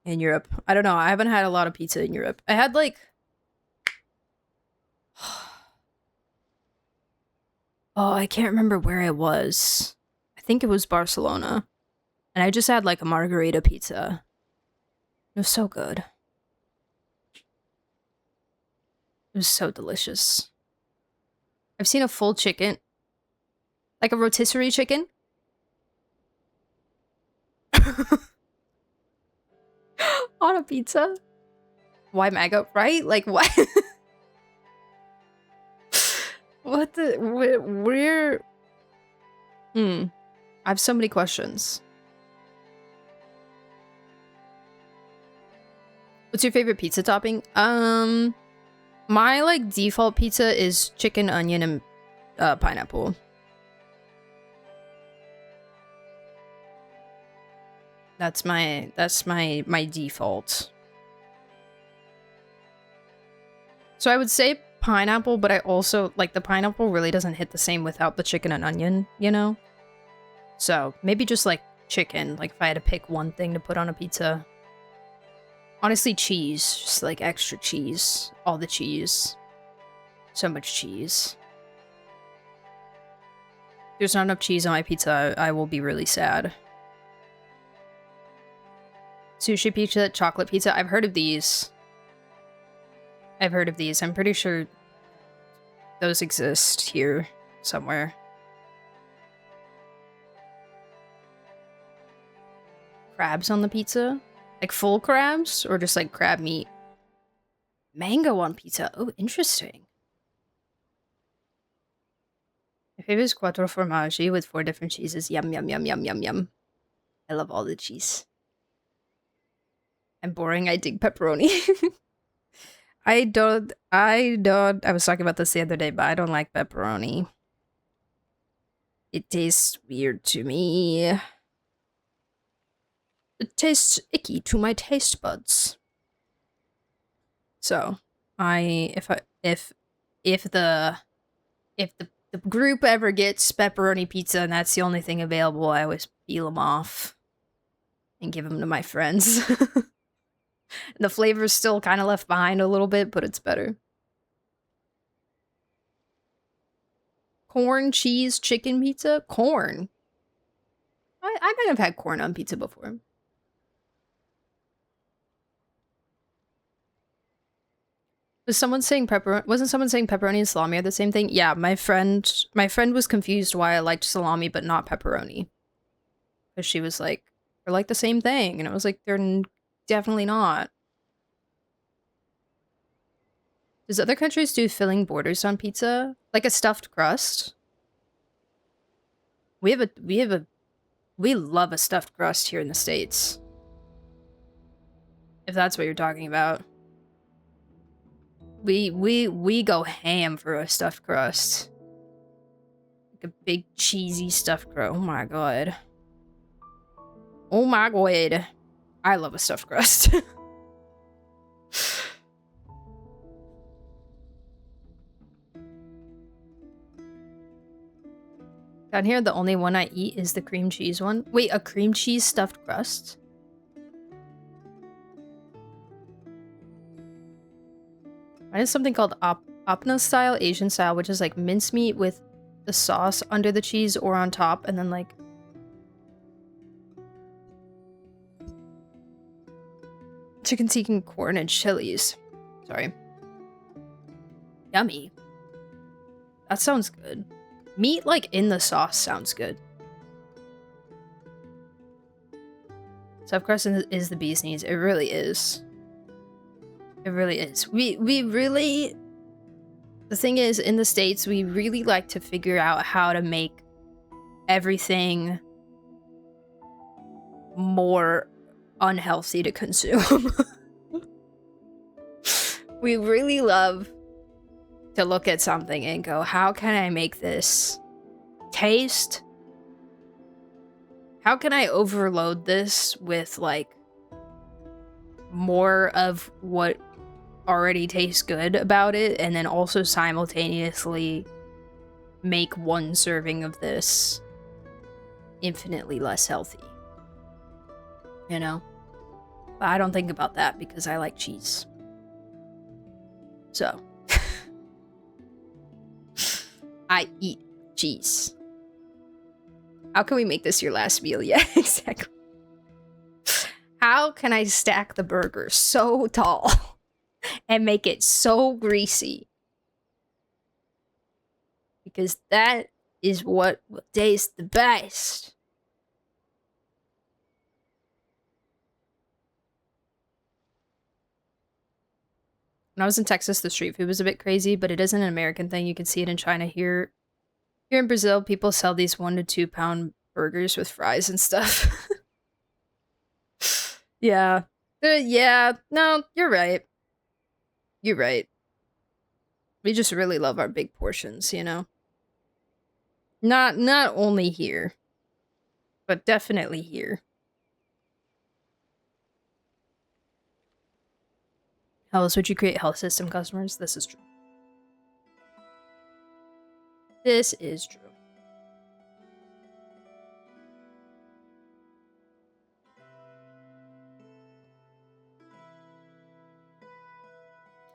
In Europe. I don't know. I haven't had a lot of pizza in Europe. I had like oh, I can't remember where I was. I think it was Barcelona. And I just had like a margarita pizza. It was so good. It was so delicious. I've seen a full chicken. Like a rotisserie chicken. On a pizza? Why Maga? Right? Like, what? What the? Where? I have so many questions. What's your favorite pizza topping? My, like, default pizza is chicken, onion, and pineapple. That's my default. So I would say pineapple, but I also, like, the pineapple really doesn't hit the same without the chicken and onion, you know? So, maybe just, like, chicken, like, if I had to pick one thing to put on a pizza. Honestly, cheese. Just, like, extra cheese. All the cheese. So much cheese. If there's not enough cheese on my pizza, I will be really sad. Sushi pizza, chocolate pizza. I've heard of these. I've heard of these. I'm pretty sure those exist here somewhere. Crabs on the pizza? Like full crabs? Or just like crab meat? Mango on pizza. Oh, interesting. My favorite is quattro formaggi with 4 different cheeses. Yum, yum, yum, yum, yum, yum. I love all the cheese. I'm boring. I dig pepperoni. I was talking about this the other day, but I don't like pepperoni. It tastes weird to me. It tastes icky to my taste buds. So, if the group ever gets pepperoni pizza and that's the only thing available, I always peel them off and give them to my friends. The flavor's still kind of left behind a little bit, but it's better. Corn, cheese, chicken pizza? Corn. I might have had corn on pizza before. Was someone saying pepperoni? Wasn't someone saying pepperoni and salami are the same thing? Yeah, my friend was confused why I liked salami but not pepperoni. Because she was like, they're like the same thing. And I was like, they're definitely not. Does other countries do filling borders on pizza? Like a stuffed crust? We love a stuffed crust here in the States. If that's what you're talking about. We go ham for a stuffed crust. Like a big cheesy stuffed crust. Oh my god. Oh my god. I love a stuffed crust. Down here, the only one I eat is the cream cheese one. Wait, a cream cheese stuffed crust? Mine is something called Apna style, Asian style, which is like mincemeat with the sauce under the cheese or on top, and then like chicken tikka, corn, and chilies. Sorry. Yummy. That sounds good. Meat like in the sauce sounds good. Stuffed crust is the bee's knees. It really is. It really is. We really... The thing is, in the States, we really like to figure out how to make everything more unhealthy to consume. We really love to look at something and go, how can I make this taste? How can I overload this with, like, more of what already tastes good about it, and then also simultaneously make one serving of this infinitely less healthy? You know? But I don't think about that because I like cheese. So. I eat cheese. How can we make this your last meal? Yeah, exactly. How can I stack the burger so tall and make it so greasy? Because that is what will taste the best. When I was in Texas, the street food was a bit crazy, but it isn't an American thing. You can see it in China. Here in Brazil, people sell these 1 to 2 pound burgers with fries and stuff. Yeah. Yeah. No, you're right. You're right. We just really love our big portions, you know? Not only here, but definitely here. How else would you create health system customers? This is true. This is true.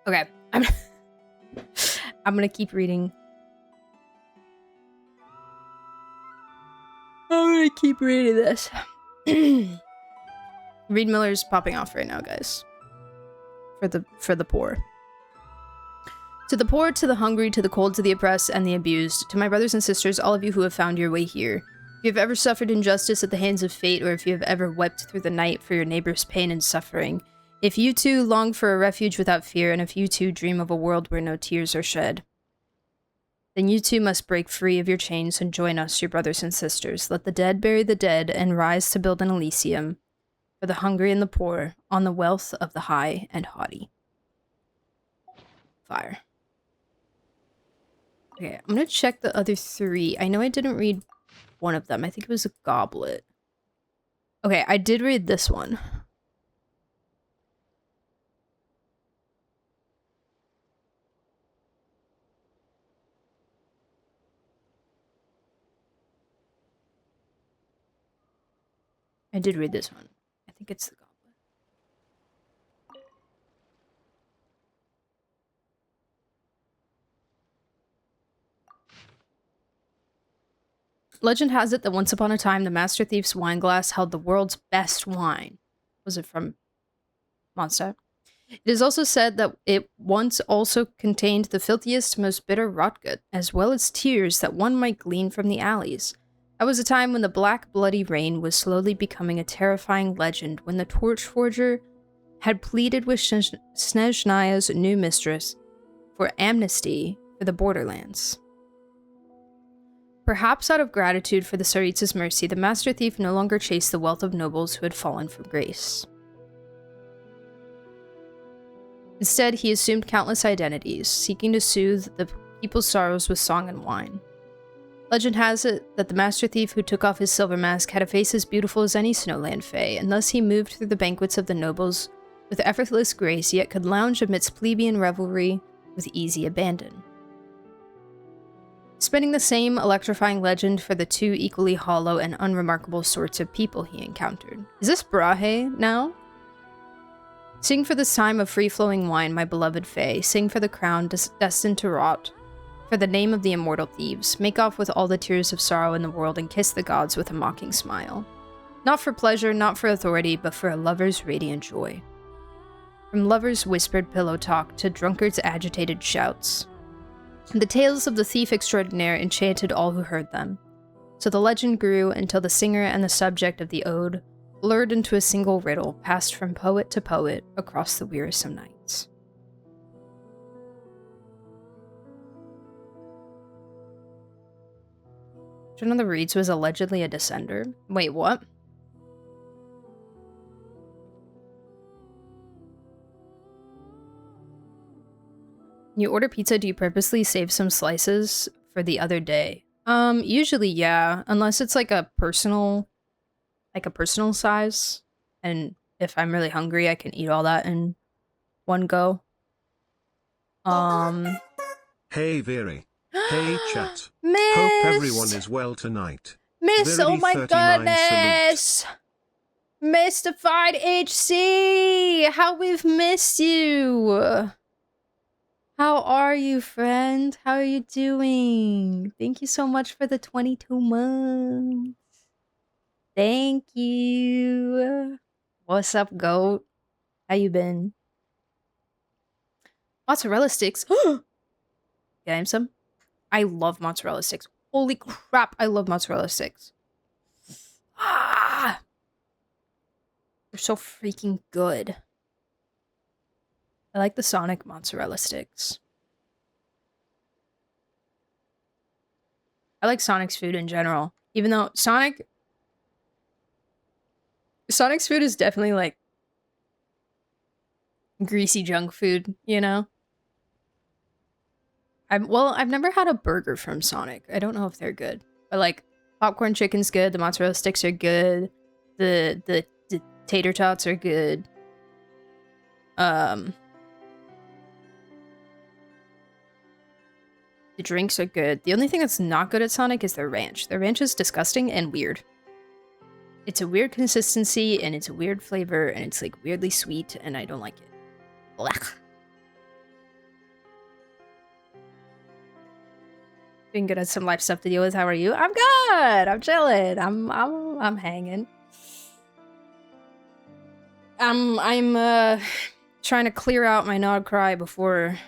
Okay, I'm gonna keep reading. I'm gonna keep reading this. Reed Miller's popping off right now, guys. For the poor. To the poor, to the hungry, to the cold, to the oppressed, and the abused, to my brothers and sisters, all of you who have found your way here. If you have ever suffered injustice at the hands of fate, or if you have ever wept through the night for your neighbor's pain and suffering, if you too long for a refuge without fear, and if you too dream of a world where no tears are shed, then you too must break free of your chains and join us, your brothers and sisters. Let the dead bury the dead and rise to build an Elysium for the hungry and the poor on the wealth of the high and haughty. Fire. Okay, I'm gonna check the other 3. I know I didn't read one of them. I think it was a goblet. Okay, I did read this one. I did read this one. I think it's the goblet. Legend has it that once upon a time, the Master Thief's wine glass held the world's best wine. Was it from Mondstadt? It is also said that it once also contained the filthiest, most bitter rotgut, as well as tears that one might glean from the alleys. That was a time when the black, bloody rain was slowly becoming a terrifying legend, when the Torchforger had pleaded with Snezhnaya's new mistress for amnesty for the borderlands. Perhaps out of gratitude for the Tsaritsa's mercy, the Master Thief no longer chased the wealth of nobles who had fallen from grace. Instead, he assumed countless identities, seeking to soothe the people's sorrows with song and wine. Legend has it that the Master Thief who took off his silver mask had a face as beautiful as any Snowland Fae, and thus he moved through the banquets of the nobles with effortless grace, yet could lounge amidst plebeian revelry with easy abandon. Spinning the same electrifying legend for the 2 equally hollow and unremarkable sorts of people he encountered. Is this Brahe now? Sing for this time of free-flowing wine, my beloved Fae. Sing for the crown destined to rot. For the name of the immortal thieves. Make off with all the tears of sorrow in the world and kiss the gods with a mocking smile. Not for pleasure, not for authority, but for a lover's radiant joy. From lovers' whispered pillow talk to drunkards' agitated shouts. The tales of the thief extraordinaire enchanted all who heard them. So the legend grew until the singer and the subject of the ode blurred into a single riddle, passed from poet to poet across the wearisome nights. One of the reeds was allegedly a descender. Wait, what? You order pizza, do you purposely save some slices for the other day? Usually, yeah. Unless it's like a personal size. And if I'm really hungry, I can eat all that in one go. Hey Viri. Hey chat. Miss! Hope everyone is well tonight. Miss, Viri oh my 39 goodness! Mystified HC! How we've missed you! How are you, friend? How are you doing? Thank you so much for the 22 months. Thank you. What's up, goat? How you been? Mozzarella sticks. Get him some? I love mozzarella sticks. Holy crap, I love mozzarella sticks. Ah! They're so freaking good. I like the Sonic mozzarella sticks. I like Sonic's food in general. Even though Sonic's food is definitely like greasy junk food, you know? I've never had a burger from Sonic. I don't know if they're good. But like popcorn chicken's good, the mozzarella sticks are good, the tater tots are good. The drinks are good. The only thing that's not good at Sonic is their ranch. Their ranch is disgusting and weird. It's a weird consistency, and it's a weird flavor, and it's like weirdly sweet, and I don't like it. Blech. Doing good at some life stuff to deal with. How are you? I'm good. I'm chilling. I'm hanging. I'm trying to clear out my Nod Cry before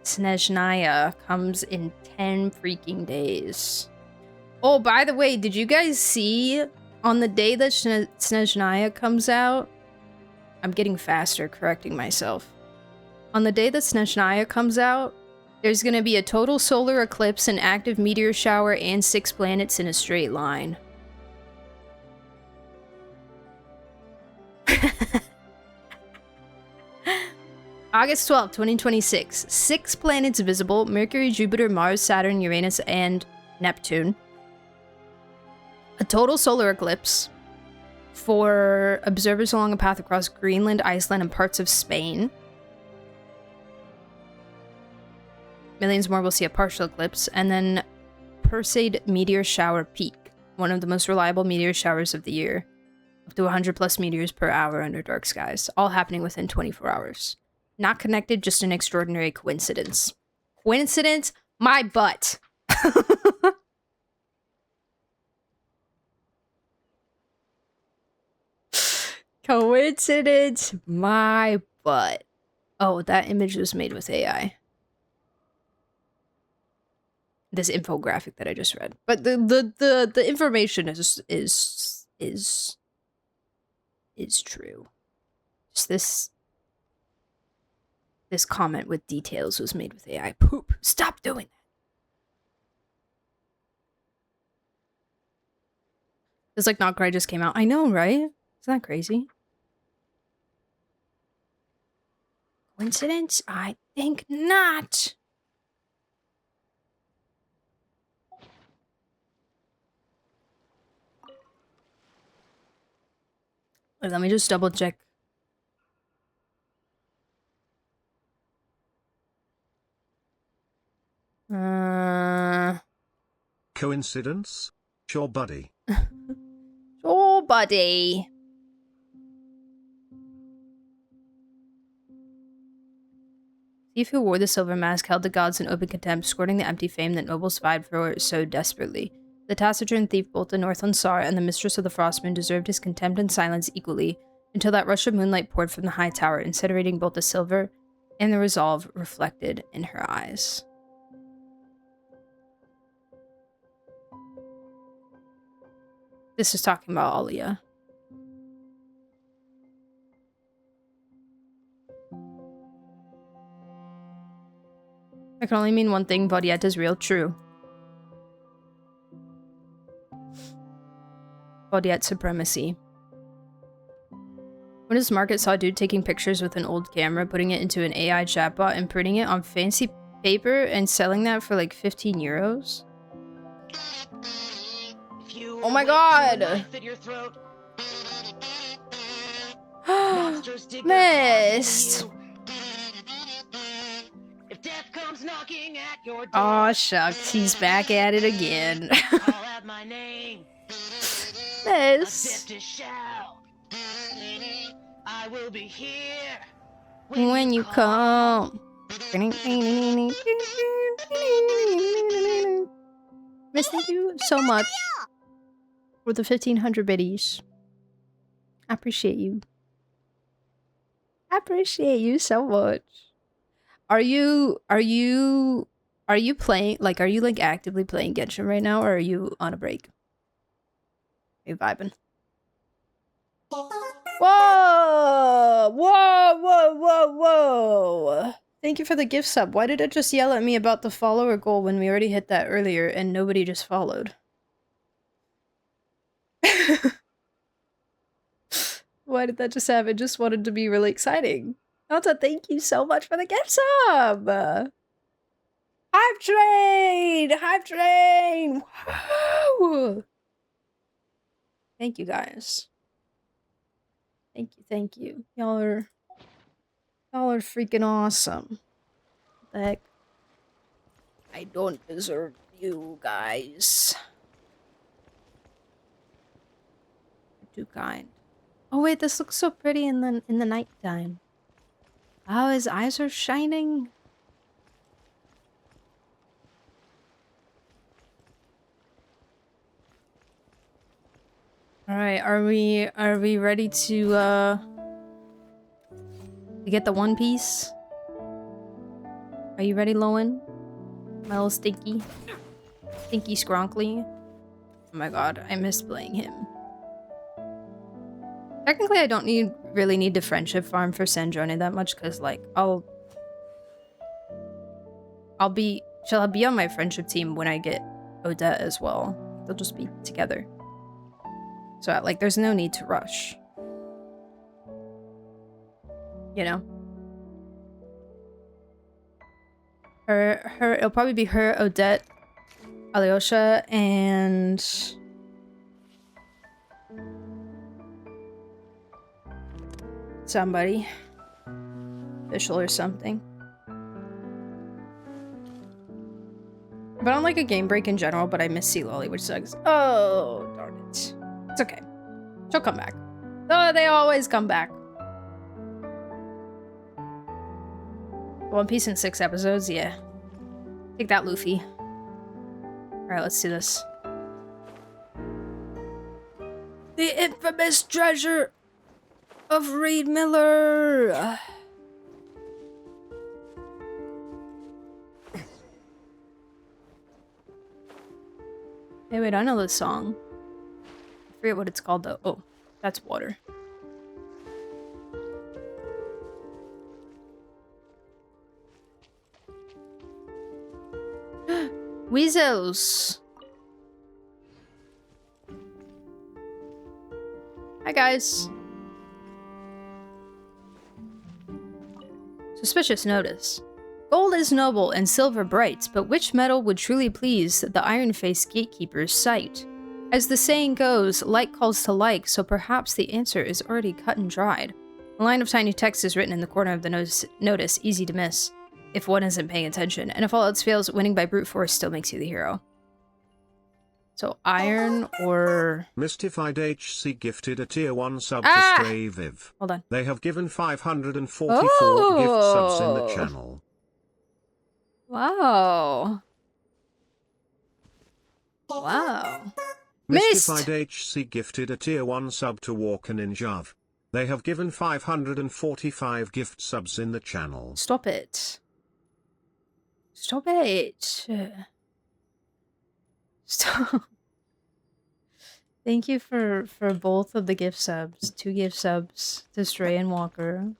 Snezhnaya comes in 10 freaking days. Oh, by the way, did you guys see on the day that Snezhnaya comes out? I'm getting faster correcting myself. On the day that Snezhnaya comes out, there's going to be a total solar eclipse, an active meteor shower, and 6 planets in a straight line. August 12th, 2026. 6 planets visible: Mercury, Jupiter, Mars, Saturn, Uranus, and Neptune. A total solar eclipse for observers along a path across Greenland, Iceland, and parts of Spain. Millions more will see a partial eclipse. And then Perseid meteor shower peak, one of the most reliable meteor showers of the year. Up to 100 plus meteors per hour under dark skies, all happening within 24 hours. Not connected, just an extraordinary coincidence. Coincidence? My butt. Coincidence? My butt. Oh, that image was made with AI. This infographic that I just read. But the information is true. Just this comment with details was made with AI. Poop. Stop doing that. It's like Not Cry just came out. I know, right? Isn't that crazy? Coincidence? I think not. Wait, let me just double check. Coincidence? Sure, buddy. Oh, buddy. Thief who wore the silver mask held the gods in open contempt, scorning the empty fame that nobles vied for so desperately. The taciturn thief, both the Northland Tsar and the mistress of the Frostmoon, deserved his contempt and silence equally, until that rush of moonlight poured from the high tower, incinerating both the silver and the resolve reflected in her eyes. This is talking about Alia. That can only mean one thing: Vodiette is real. True. Vodiette supremacy. When his market saw a dude taking pictures with an old camera, putting it into an AI chatbot, and printing it on fancy paper and selling that for like 15 euros. Oh my god! Missed! Aw, shucks, he's back at it again. Miss. I will be here When you come. Miss, thank you so much for the 1500 biddies. I appreciate you. I appreciate you so much. Are you playing, like, are you like actively playing Genshin right now, or are you on a break? Are you vibing? Whoa! Whoa, whoa, whoa, whoa! Thank you for the gift sub. Why did it just yell at me about the follower goal when we already hit that earlier and nobody just followed? Why did that just happen? It just wanted to be really exciting. Alta, thank you so much for the gift sub! Hype train! Hype train! Woo! Thank you guys. Thank you, thank you. Y'all are freaking awesome. What the heck? I don't deserve you guys. You're too kind. Oh wait, this looks so pretty in the nighttime. Oh, his eyes are shining. All right, are we ready to get the One Piece? Are you ready, Lowen? My little Stinky? Stinky Scronkly? Oh my god, I miss playing him. Technically, I don't really need the friendship farm for Sandrone that much, because, like, she'll be on my friendship team when I get Odette as well. They'll just be together. So, like, there's no need to rush. You know? It'll probably be her, Odette, Alyosha, and somebody. Official or something. But I don't like a game break in general, but I miss Sea Lolly, which sucks. Oh, darn it. It's okay. She'll come back. Oh, they always come back. One Piece in 6 episodes? Yeah. Take that, Luffy. Alright, let's do this. The infamous treasure of Reed Miller! Hey, wait, I know this song. I forget what it's called, though. Oh, that's water. Weasels! Hi, guys. Suspicious notice. Gold is noble and silver bright, but which metal would truly please the iron-faced gatekeeper's sight? As the saying goes, like calls to like, so perhaps the answer is already cut and dried. A line of tiny text is written in the corner of the notice, easy to miss if one isn't paying attention, and if all else fails, winning by brute force still makes you the hero. So, iron or... Mystified HC gifted a tier 1 sub to Stray Viv. Hold on. They have given 544 gift subs in the channel. Wow. Wow. Missed! Mystified HC gifted a tier 1 sub to Walker Ninjav. They have given 545 gift subs in the channel. Stop it. Stop it. Stop. Thank you for both of the gift subs. 2 gift subs to Stray and Walker.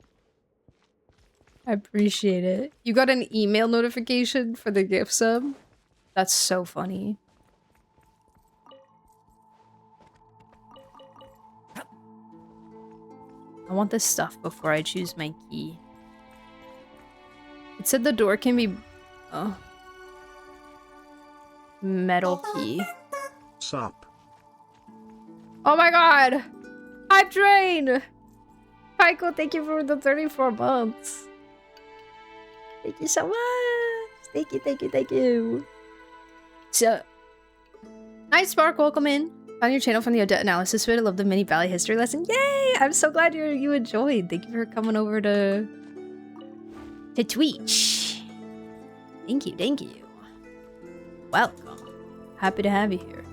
I appreciate it. You got an email notification for the gift sub? That's so funny. I want this stuff before I choose my key. It said the door can be... Oh. Metal key. Sup. Oh my god! Hype train! Pyko, thank you for the 34 months. Thank you so much! Thank you, thank you, thank you. So... Hi Spark, welcome in. Found your channel from the Odette analysis vid. I love the mini Valley history lesson. Yay! I'm so glad you enjoyed. Thank you for coming over to Twitch. Thank you, thank you. Welcome. Happy to have you here.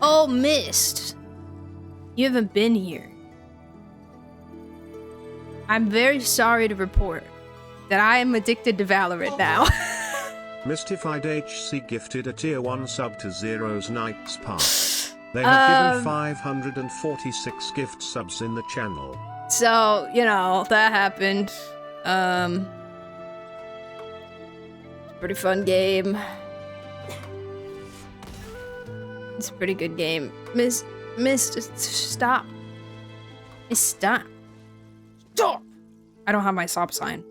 Oh, Mist! You haven't been here. I'm very sorry to report that I am addicted to Valorant now. Mystified HC gifted a tier 1 sub to Zero's Night's Path. They have given 546 gift subs in the channel. So, you know, that happened. Pretty fun game. It's a pretty good game. Miss, just stop. Miss, stop. Stop! I don't have my stop sign.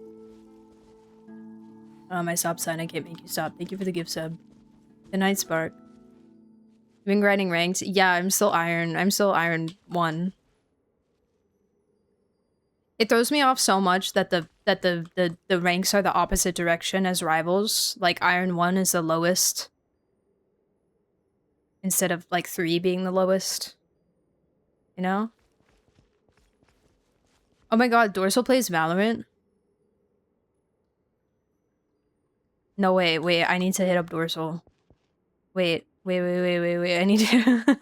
My stop sign, I can't make you stop. Thank you for the gift sub. Good night, Spark. You've been grinding ranks? Yeah, I'm still iron. I'm still iron 1. It throws me off so much that the ranks are the opposite direction as rivals. Like iron 1 is the lowest. Instead of like 3 being the lowest. You know? Oh my god, Dorsal plays Valorant? No, wait, I need to hit up Dorsal. Wait, I need to...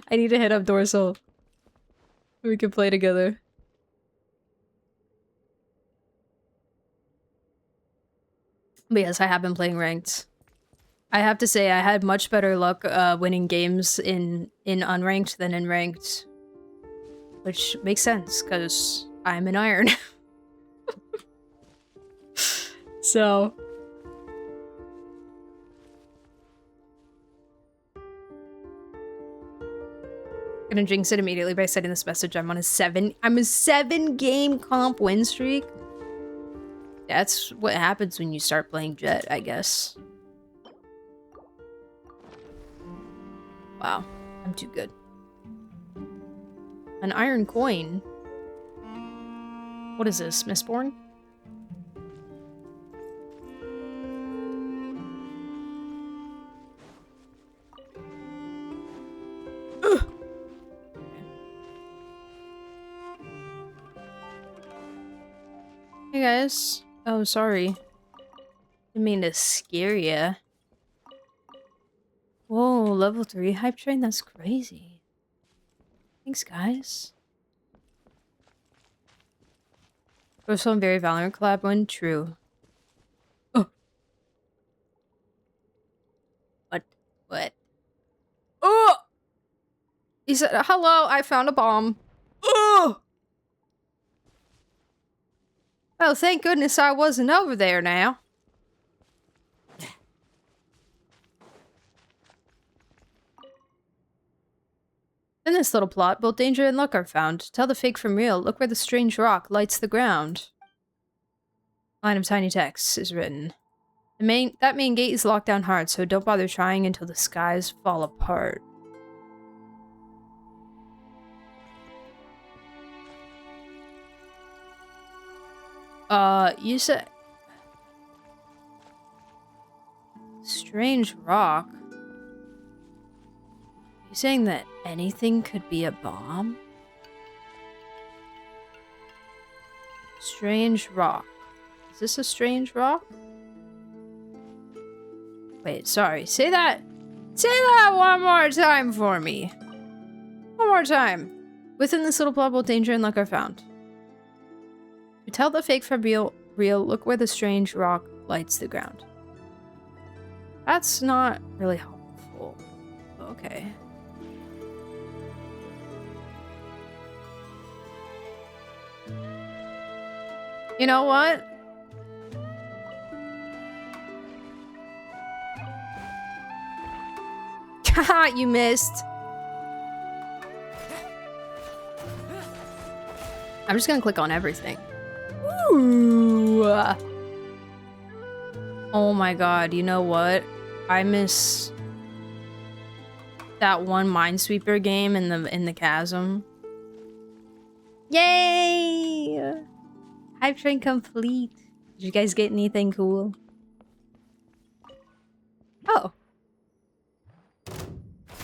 I need to hit up Dorsal. We can play together. But yes, I have been playing ranked. I have to say, I had much better luck winning games in unranked than in ranked. Which makes sense, because I'm an iron. So... gonna jinx it immediately by sending this message. I'm a 7 game comp win streak. That's what happens when you start playing Jet, I guess. Wow, I'm too good. An iron coin? What is this, Mistborn? Hey guys. Oh, sorry. Didn't mean to scare ya. Whoa, level 3 hype train? That's crazy. Thanks, guys. First one, very Valorant collab one? True. Oh. What? What? Oh! He said, hello, I found a bomb. Oh! Oh, thank goodness I wasn't over there now. In this little plot, both danger and luck are found. Tell the fake from real. Look where the strange rock lights the ground. Line of tiny text is written. That main gate is locked down hard, so don't bother trying until the skies fall apart. You said... Strange rock? You saying that anything could be a bomb? Strange rock. Is this a strange rock? Wait, sorry. Say that one more time for me. One more time. Within this little plot, both danger and luck are found. To tell the fake from real, look where the strange rock lights the ground. That's not really helpful. Okay. You know what? Haha, you missed. I'm just gonna click on everything. Ooh. Oh my god, you know what? I miss that one Minesweeper game in the chasm. Yay! Hype train complete. Did you guys get anything cool? Oh.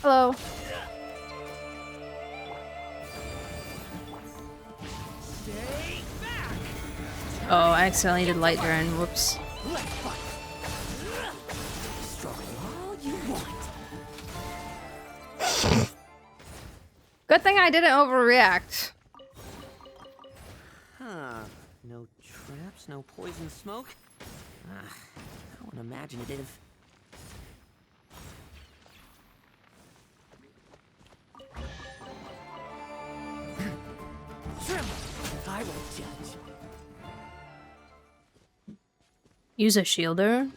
Hello. Oh, I accidentally did light drone. Whoops. Good thing I didn't overreact. Huh. No traps, no poison smoke. How unimaginative. I will judge. Use a shielder?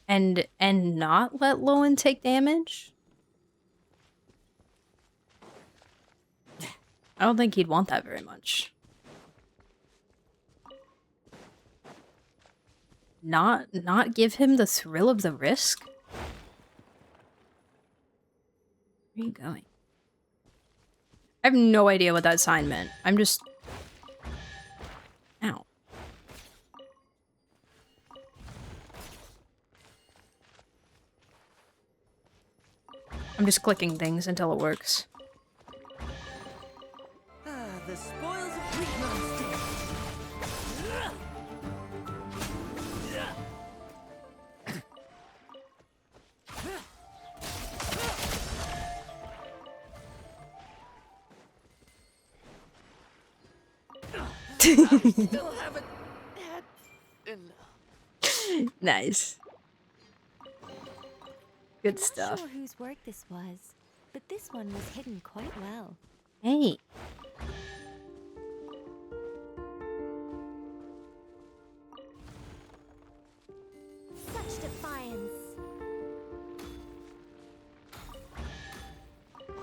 And not let Lowen take damage? I don't think he'd want that very much. Not give him the thrill of the risk? Where are you going? I have no idea what that sign meant. I'm just... Ow. I'm just clicking things until it works. The spoils of Greek Still haven't had enough. Nice. Good Not stuff. sure whose work this was, but this one was hidden quite well. Hey. Such defiance.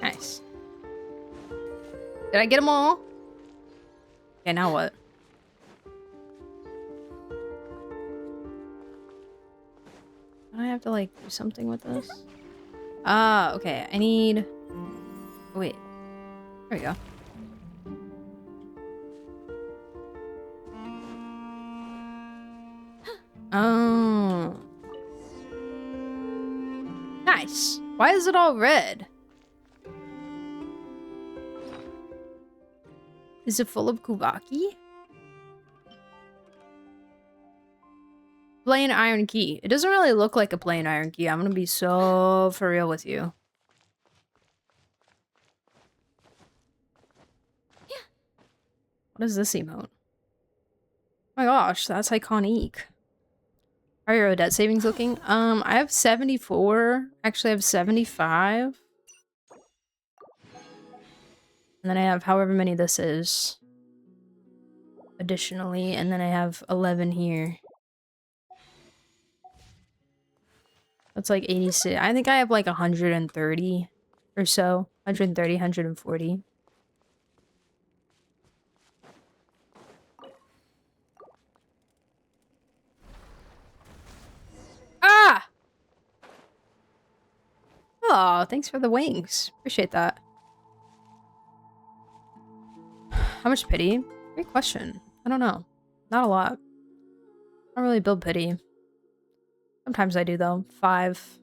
Nice. Did I get them all? Okay, now what? Do I have to like do something with this? Ah, okay. I need. Oh, wait. There we go. Oh. Nice. Why is it all red? Is it full of kubaki? Plain iron key. It doesn't really look like a plain iron key. I'm gonna be so for real with you. What is this emote? Oh my gosh, that's iconic. How are your debt savings looking? I have 74. Actually, I have 75. And then I have however many this is. Additionally, and then I have 11 here. That's like 86. I think I have like 130 or so. 130, 140. Ah! Oh, thanks for the wings. Appreciate that. How much pity? Great question. I don't know. Not a lot. I don't really build pity. Sometimes I do, though. 5.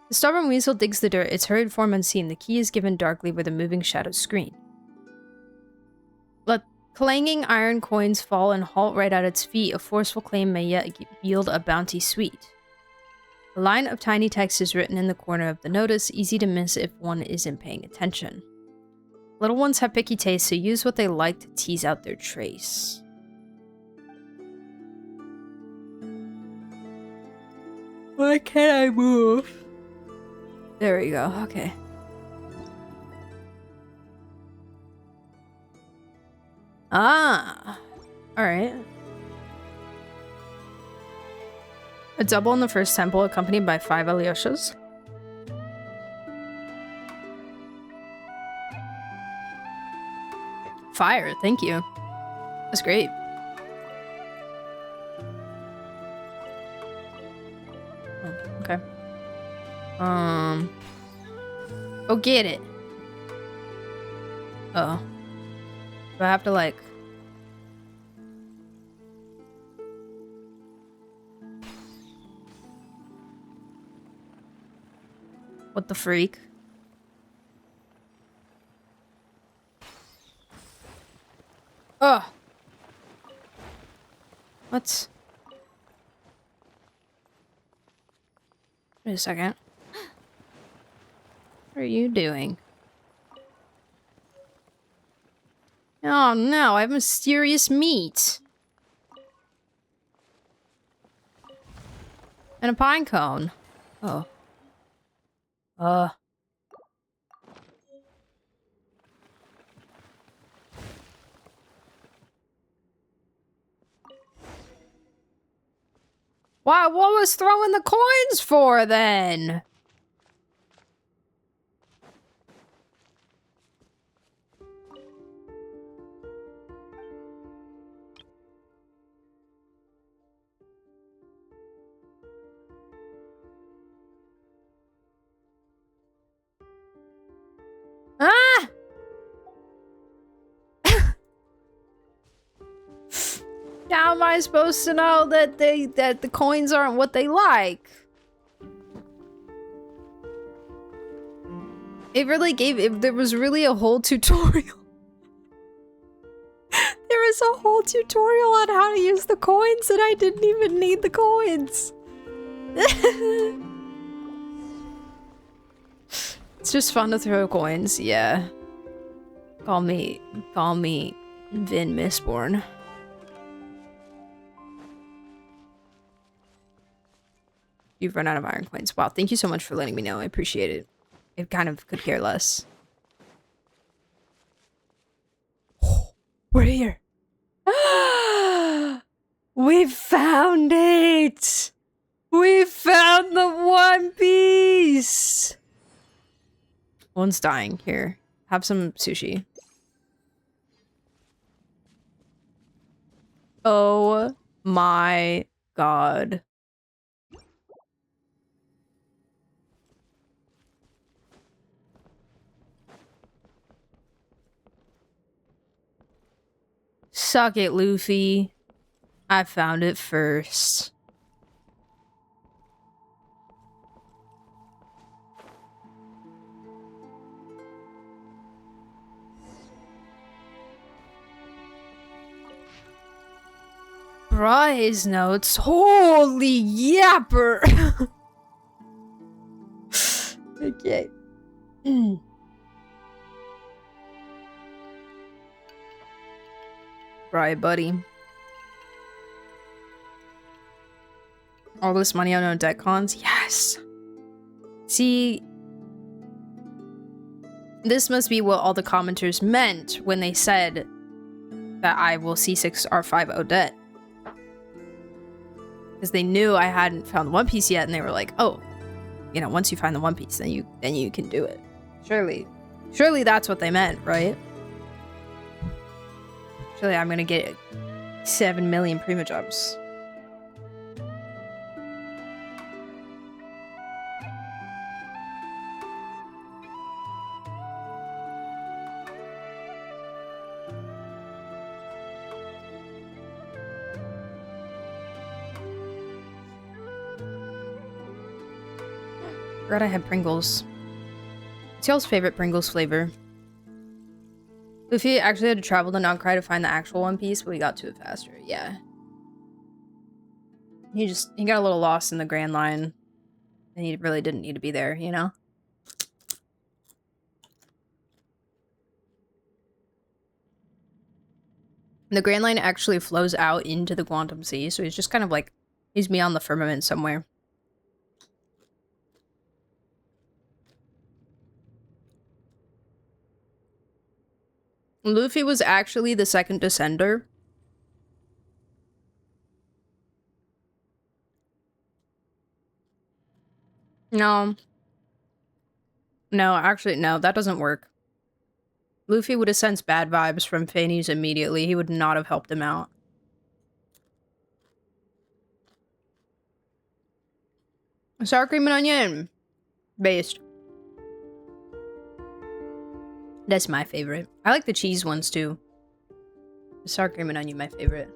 The stubborn weasel digs the dirt. Its hurried form unseen. The key is given darkly where the moving shadows screen. Let clanging iron coins fall and halt right at its feet. A forceful claim may yet yield a bounty sweet. A line of tiny text is written in the corner of the notice, easy to miss if one isn't paying attention. Little ones have picky tastes, so use what they like to tease out their trace. Why can't I move? There we go, okay. Ah, alright. A double in the first temple accompanied by 5 Alyoshas. Fire, thank you. That's great. Oh, okay. Go get it. Oh. Do I have to like... What the freak? Ugh. What? Wait a second. What are you doing? Oh no, I have mysterious meat. And a pine cone. Oh. Why, what was throwing the coins for then? Ah! How am I supposed to know that the coins aren't what they like? It really there was really a whole tutorial. There was a whole tutorial on how to use the coins and I didn't even need the coins. It's just fun to throw coins, yeah. Call me Vin Mistborn. You've run out of iron coins. Wow, thank you so much for letting me know. I appreciate it. I kind of could care less. We're here. We found it! We found the One Piece! One's dying. Here. Have some sushi. Oh my god. Suck it, Luffy. I found it first. Prize notes. Holy yapper. Okay. Right, buddy. All this money on debt cons? Yes. See, this must be what all the commenters meant when they said that I will C6 R5 debt. Because they knew I hadn't found the One Piece yet, and they were like, "Oh, you know, once you find the One Piece, then you can do it." Surely that's what they meant, right? Surely I'm gonna get 7 million Prima jumps. Forgot I had Pringles. What's y'all's favorite Pringles flavor? Luffy actually had to travel to Nongcry to find the actual One Piece, but we got to it faster. Yeah. He got a little lost in the Grand Line. And he really didn't need to be there, you know? The Grand Line actually flows out into the Quantum Sea, so he's just kind of like, he's beyond the firmament somewhere. Luffy was actually the second descender. No. No, actually, no, that doesn't work. Luffy would have sensed bad vibes from Phanes immediately. He would not have helped him out. Sour cream and onion. Based. That's my favorite. I like the cheese ones too. The sour cream and onion, my favorite.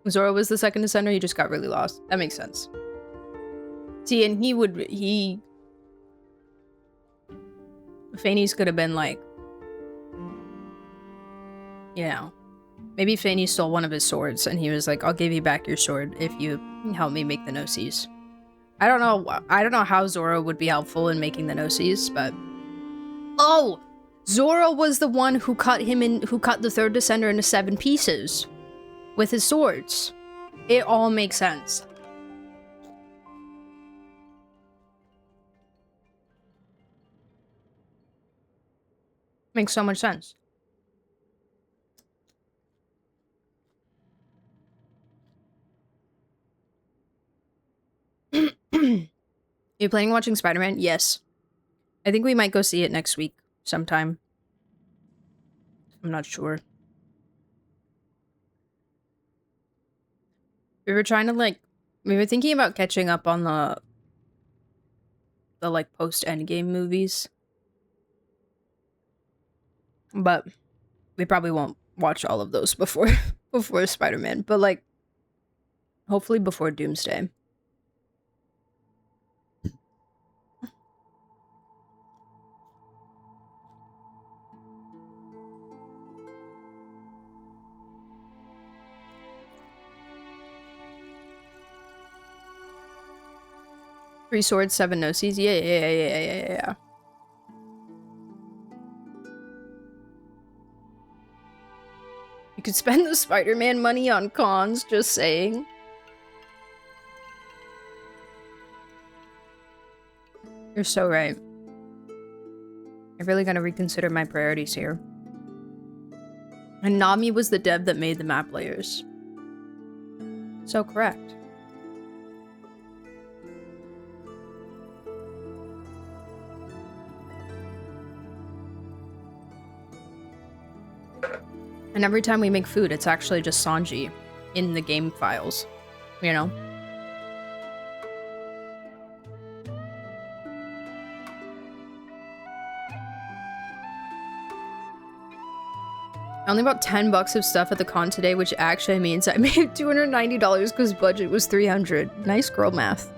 Zoro was the second descender, he just got really lost. That makes sense. See, and Phanes could have been like, you know, maybe Phanes stole one of his swords and he was like, I'll give you back your sword if you help me make the no-seas. I don't know how Zoro would be helpful in making the no-seas, but... Oh! Zoro was the one who cut the third descender into 7 pieces. With his swords. It all makes sense. Makes so much sense. You planning on watching Spider-Man? Yes. I think we might go see it next week sometime. I'm not sure. We were trying to we were thinking about catching up on the like post-Endgame movies. But we probably won't watch all of those before Spider-Man, but like hopefully before Doomsday. 3 swords, 7 no-sees. Yeah. You could spend the Spider-Man money on cons, just saying. You're so right. I'm really gonna reconsider my priorities here. And Nami was the dev that made the map layers. So correct. And every time we make food, it's actually just Sanji in the game files, you know? I only bought $10 of stuff at the con today, which actually means I made $290 because budget was $300. Nice girl math.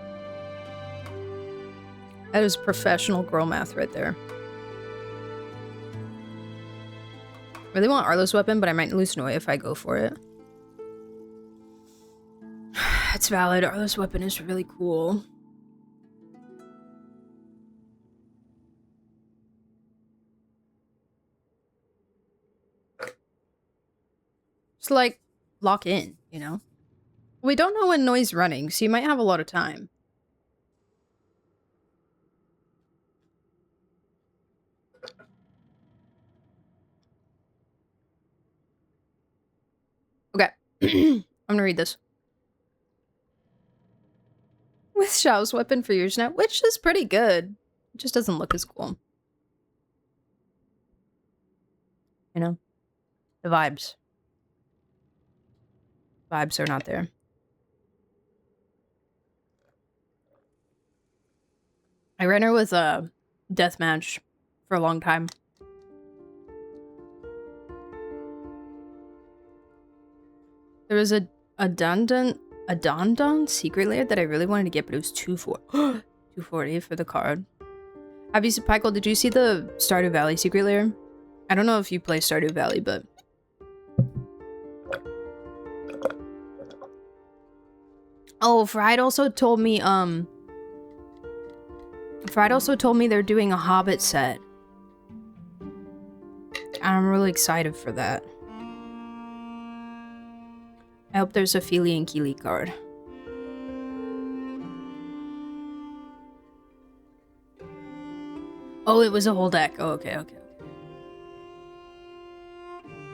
That is professional girl math right there. Really want Arlo's weapon, but I might lose Noi if I go for it. It's valid. Arlo's weapon is really cool. Just like lock in, you know? We don't know when Noi's running, so you might have a lot of time. Okay. I'm gonna read this. With Xiao's weapon for years now, which is pretty good. It just doesn't look as cool. You know? The vibes. Vibes are not there. I ran her with a deathmatch for a long time. There was a Dondon secret layer that I really wanted to get, but it was 240 for the card. Have you, Pykel, did you see the Stardew Valley secret layer? I don't know if you play Stardew Valley, but... Oh, Fried also told me, they're doing a Hobbit set. I'm really excited for that. I hope there's a Feely and Keely card. Oh, it was a whole deck. Oh, okay.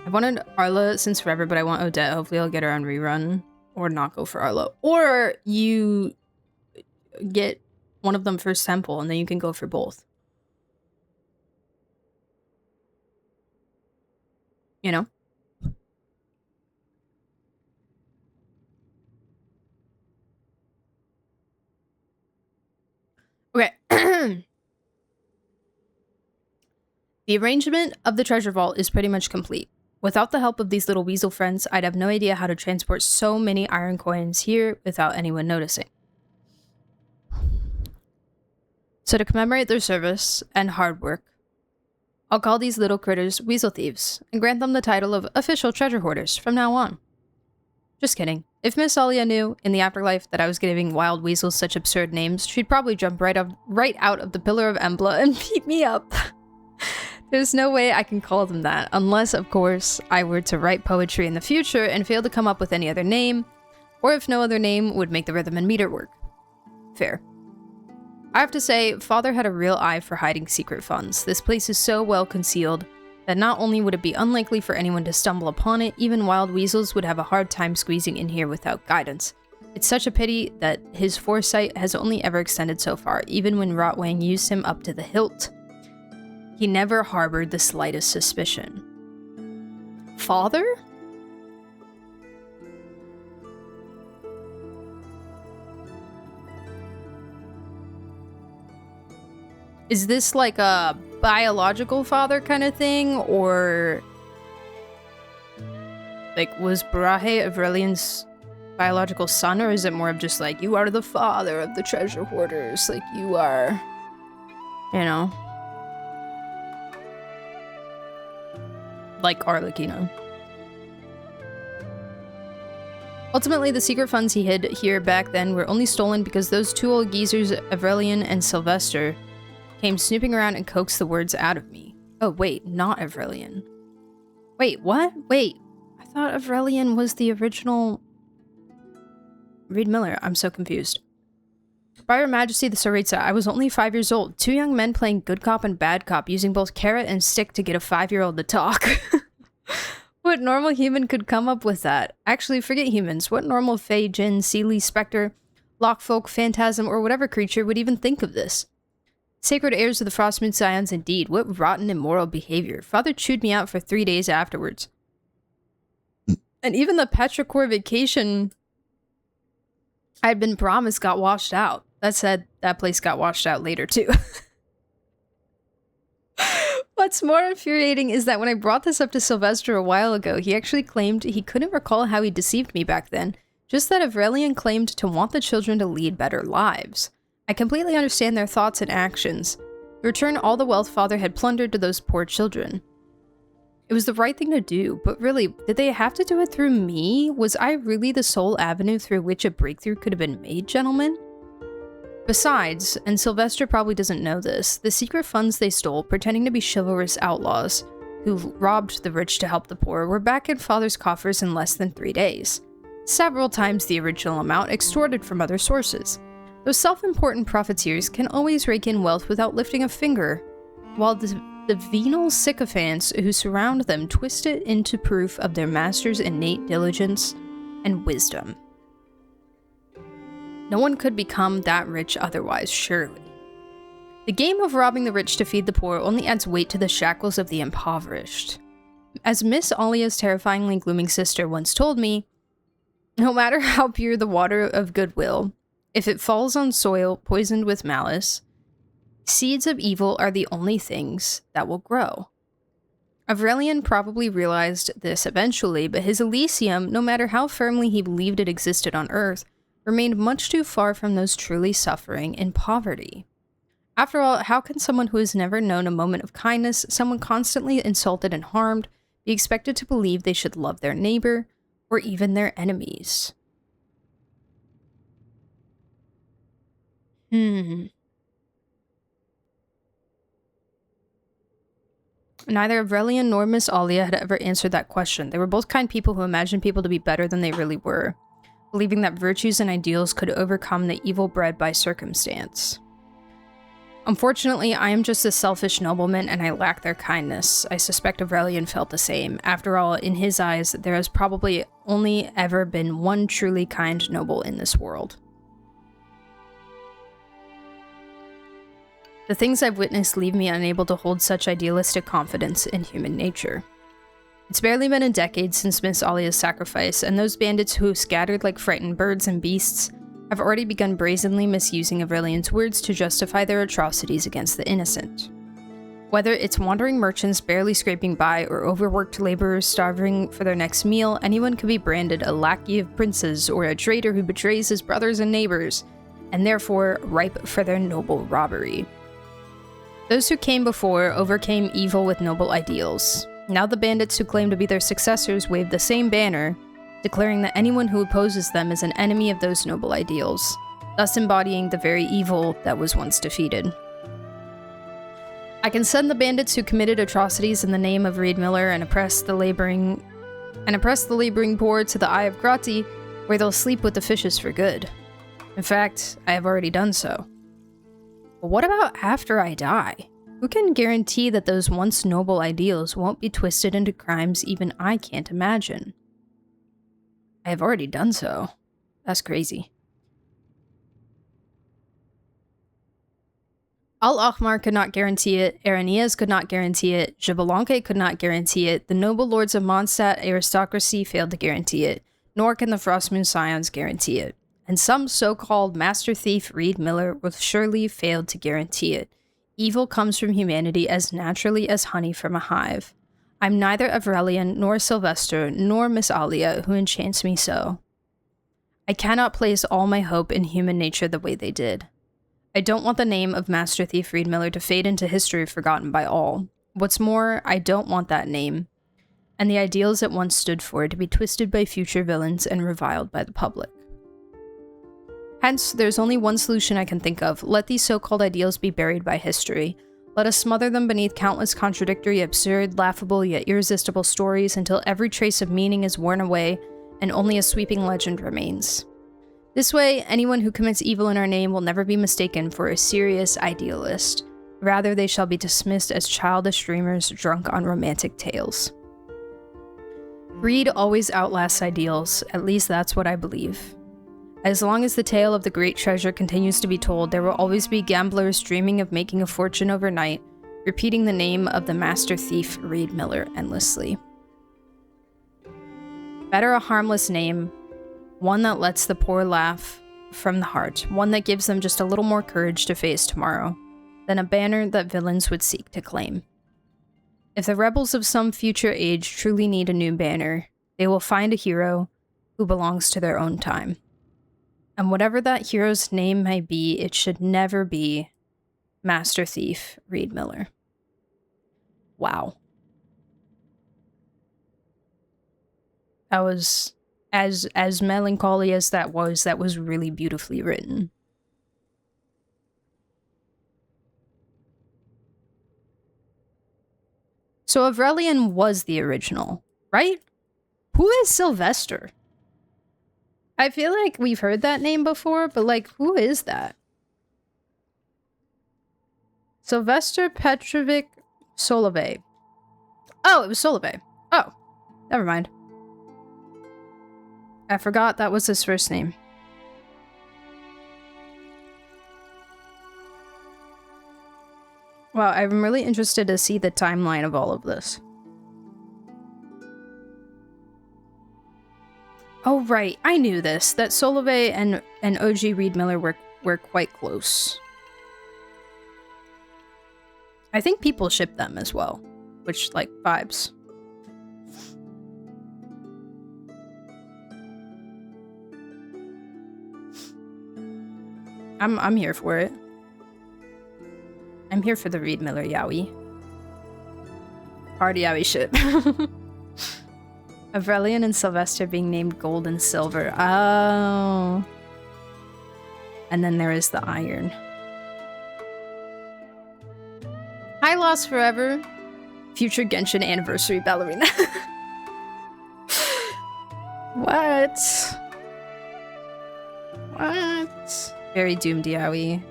I wanted Arla since forever, but I want Odette. Hopefully I'll get her on rerun. Or not go for Arla. Or you get one of them first temple, and then you can go for both. You know? Okay. The arrangement of the treasure vault is pretty much complete. Without the help of these little weasel friends, I'd have no idea how to transport so many iron coins here without anyone noticing. So to commemorate their service and hard work, I'll call these little critters weasel thieves and grant them the title of official treasure hoarders from now on. Just kidding. If Miss Alia knew in the afterlife that I was giving wild weasels such absurd names, she'd probably jump right out of the Pillar of Embla and beat me up. There's no way I can call them that, unless, of course, I were to write poetry in the future and fail to come up with any other name, or if no other name would make the rhythm and meter work. Fair. I have to say, Father had a real eye for hiding secret funds. This place is so well concealed that not only would it be unlikely for anyone to stumble upon it, even wild weasels would have a hard time squeezing in here without guidance. It's such a pity that his foresight has only ever extended so far, even when Rotwang used him up to the hilt. He never harbored the slightest suspicion. Father? Is this like a biological father kind of thing, or like was Barahe Avrelian's biological son, or is it more of just like, you are the father of the treasure hoarders, like you are, you know, like Arlecchino. Ultimately, the secret funds he hid here back then were only stolen because those two old geezers, Avrelian and Sylvester, came snooping around and coaxed the words out of me. Oh, wait, not Avrelian. Wait, what? Wait, I thought Avrelian was the original Reed Miller. I'm so confused. By Her Majesty the Tsaritsa, I was only 5 years old. Two young men playing good cop and bad cop, using both carrot and stick to get a 5-year-old to talk. What normal human could come up with that? Actually, forget humans. What normal fae, djinn, seelie, specter, lockfolk, phantasm, or whatever creature would even think of this? Sacred heirs of the Frostmoon Scions, indeed. What rotten, immoral behavior. Father chewed me out for 3 days afterwards. And even the Petrichor vacation I'd been promised got washed out. That said, that place got washed out later, too. What's more infuriating is that when I brought this up to Sylvester a while ago, he actually claimed he couldn't recall how he deceived me back then, just that Avrelian claimed to want the children to lead better lives. I completely understand their thoughts and actions. Return all the wealth father had plundered to those poor children. It was the right thing to do, but really, did they have to do it through me? Was I really the sole avenue through which a breakthrough could have been made, gentlemen? Besides, and Sylvester probably doesn't know this, the secret funds they stole, pretending to be chivalrous outlaws who robbed the rich to help the poor, were back in father's coffers in less than 3 days. Several times the original amount extorted from other sources. Those self-important profiteers can always rake in wealth without lifting a finger, while the venal sycophants who surround them twist it into proof of their master's innate diligence and wisdom. No one could become that rich otherwise, surely. The game of robbing the rich to feed the poor only adds weight to the shackles of the impoverished. As Miss Alia's terrifyingly glooming sister once told me, no matter how pure the water of goodwill, if it falls on soil poisoned with malice, seeds of evil are the only things that will grow. Avrelian probably realized this eventually, but his Elysium, no matter how firmly he believed it existed on Earth, remained much too far from those truly suffering in poverty. After all, how can someone who has never known a moment of kindness, someone constantly insulted and harmed, be expected to believe they should love their neighbor, or even their enemies? Neither Avrelian nor Miss Alia had ever answered that question. They were both kind people who imagined people to be better than they really were, believing that virtues and ideals could overcome the evil bred by circumstance. Unfortunately, I am just a selfish nobleman and I lack their kindness. I suspect Avrelian felt the same. After all, in his eyes, there has probably only ever been one truly kind noble in this world. The things I've witnessed leave me unable to hold such idealistic confidence in human nature. It's barely been a decade since Miss Alia's sacrifice, and those bandits who scattered like frightened birds and beasts have already begun brazenly misusing Avrelian's words to justify their atrocities against the innocent. Whether it's wandering merchants barely scraping by or overworked laborers starving for their next meal, anyone could be branded a lackey of princes or a traitor who betrays his brothers and neighbors, and therefore ripe for their noble robbery. Those who came before overcame evil with noble ideals. Now the bandits who claim to be their successors wave the same banner, declaring that anyone who opposes them is an enemy of those noble ideals, thus embodying the very evil that was once defeated. I can send the bandits who committed atrocities in the name of Reed Miller and oppress the laboring poor to the Eye of Kratti, where they'll sleep with the fishes for good. In fact, I have already done so. But what about after I die? Who can guarantee that those once noble ideals won't be twisted into crimes even I can't imagine? I have already done so. That's crazy. Al-Ahmar could not guarantee it, Aranias could not guarantee it, Xbalanque could not guarantee it, the noble lords of Mondstadt aristocracy failed to guarantee it, nor can the Frostmoon Scions guarantee it. And some so-called master thief Reed Miller will surely fail to guarantee it. Evil comes from humanity as naturally as honey from a hive. I'm neither Avrelian, nor Sylvester, nor Miss Alia, who enchants me so. I cannot place all my hope in human nature the way they did. I don't want the name of Master Thief Reed Miller to fade into history forgotten by all. What's more, I don't want that name and the ideals it once stood for to be twisted by future villains and reviled by the public. Hence, there's only one solution I can think of. Let these so-called ideals be buried by history. Let us smother them beneath countless contradictory, absurd, laughable, yet irresistible stories until every trace of meaning is worn away and only a sweeping legend remains. This way, anyone who commits evil in our name will never be mistaken for a serious idealist. Rather, they shall be dismissed as childish dreamers drunk on romantic tales. Greed always outlasts ideals, at least that's what I believe. As long as the tale of the great treasure continues to be told, there will always be gamblers dreaming of making a fortune overnight, repeating the name of the master thief Reed Miller endlessly. Better a harmless name, one that lets the poor laugh from the heart, one that gives them just a little more courage to face tomorrow, than a banner that villains would seek to claim. If the rebels of some future age truly need a new banner, they will find a hero who belongs to their own time. And whatever that hero's name may be, it should never be Master Thief Reed Miller. Wow. That was, as melancholy as that was really beautifully written. So Avrelian was the original, right? Who is Sylvester? I feel like we've heard that name before, but like, who is that? Sylvester Petrovic Solovey. Oh, it was Solovey. Oh, never mind. I forgot that was his first name. Wow, I'm really interested to see the timeline of all of this. Oh, right. I knew this. That Solovey and OG Reed Miller were quite close. I think people ship them as well. Which, like, vibes. I'm here for it. I'm here for the Reed Miller yaoi. Party yaoi ship. Avrelian and Sylvester being named gold and silver. Oh. And then there is the iron. Hi, Lost Forever. Future Genshin anniversary ballerina. What? What? Very doomed yaoi.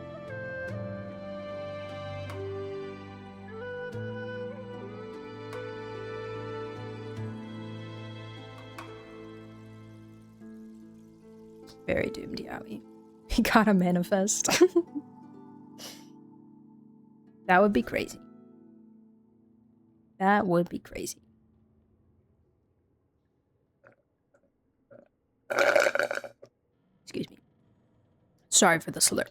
Very doomed yaoi. He gotta manifest. That would be crazy. That would be crazy. Excuse me. Sorry for the slurp.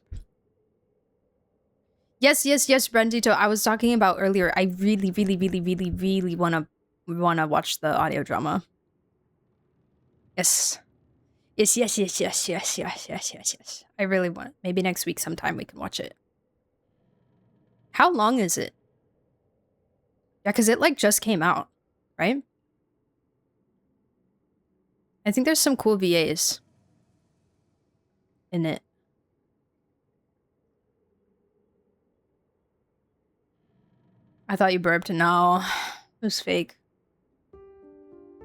Yes, Brendito. I was talking about earlier. I really wanna watch the audio drama. Yes. Yes. I really want. Maybe next week sometime we can watch it. How long is it? Yeah, because it like just came out, right? I think there's some cool VAs in it. I thought you burped. No, it was fake.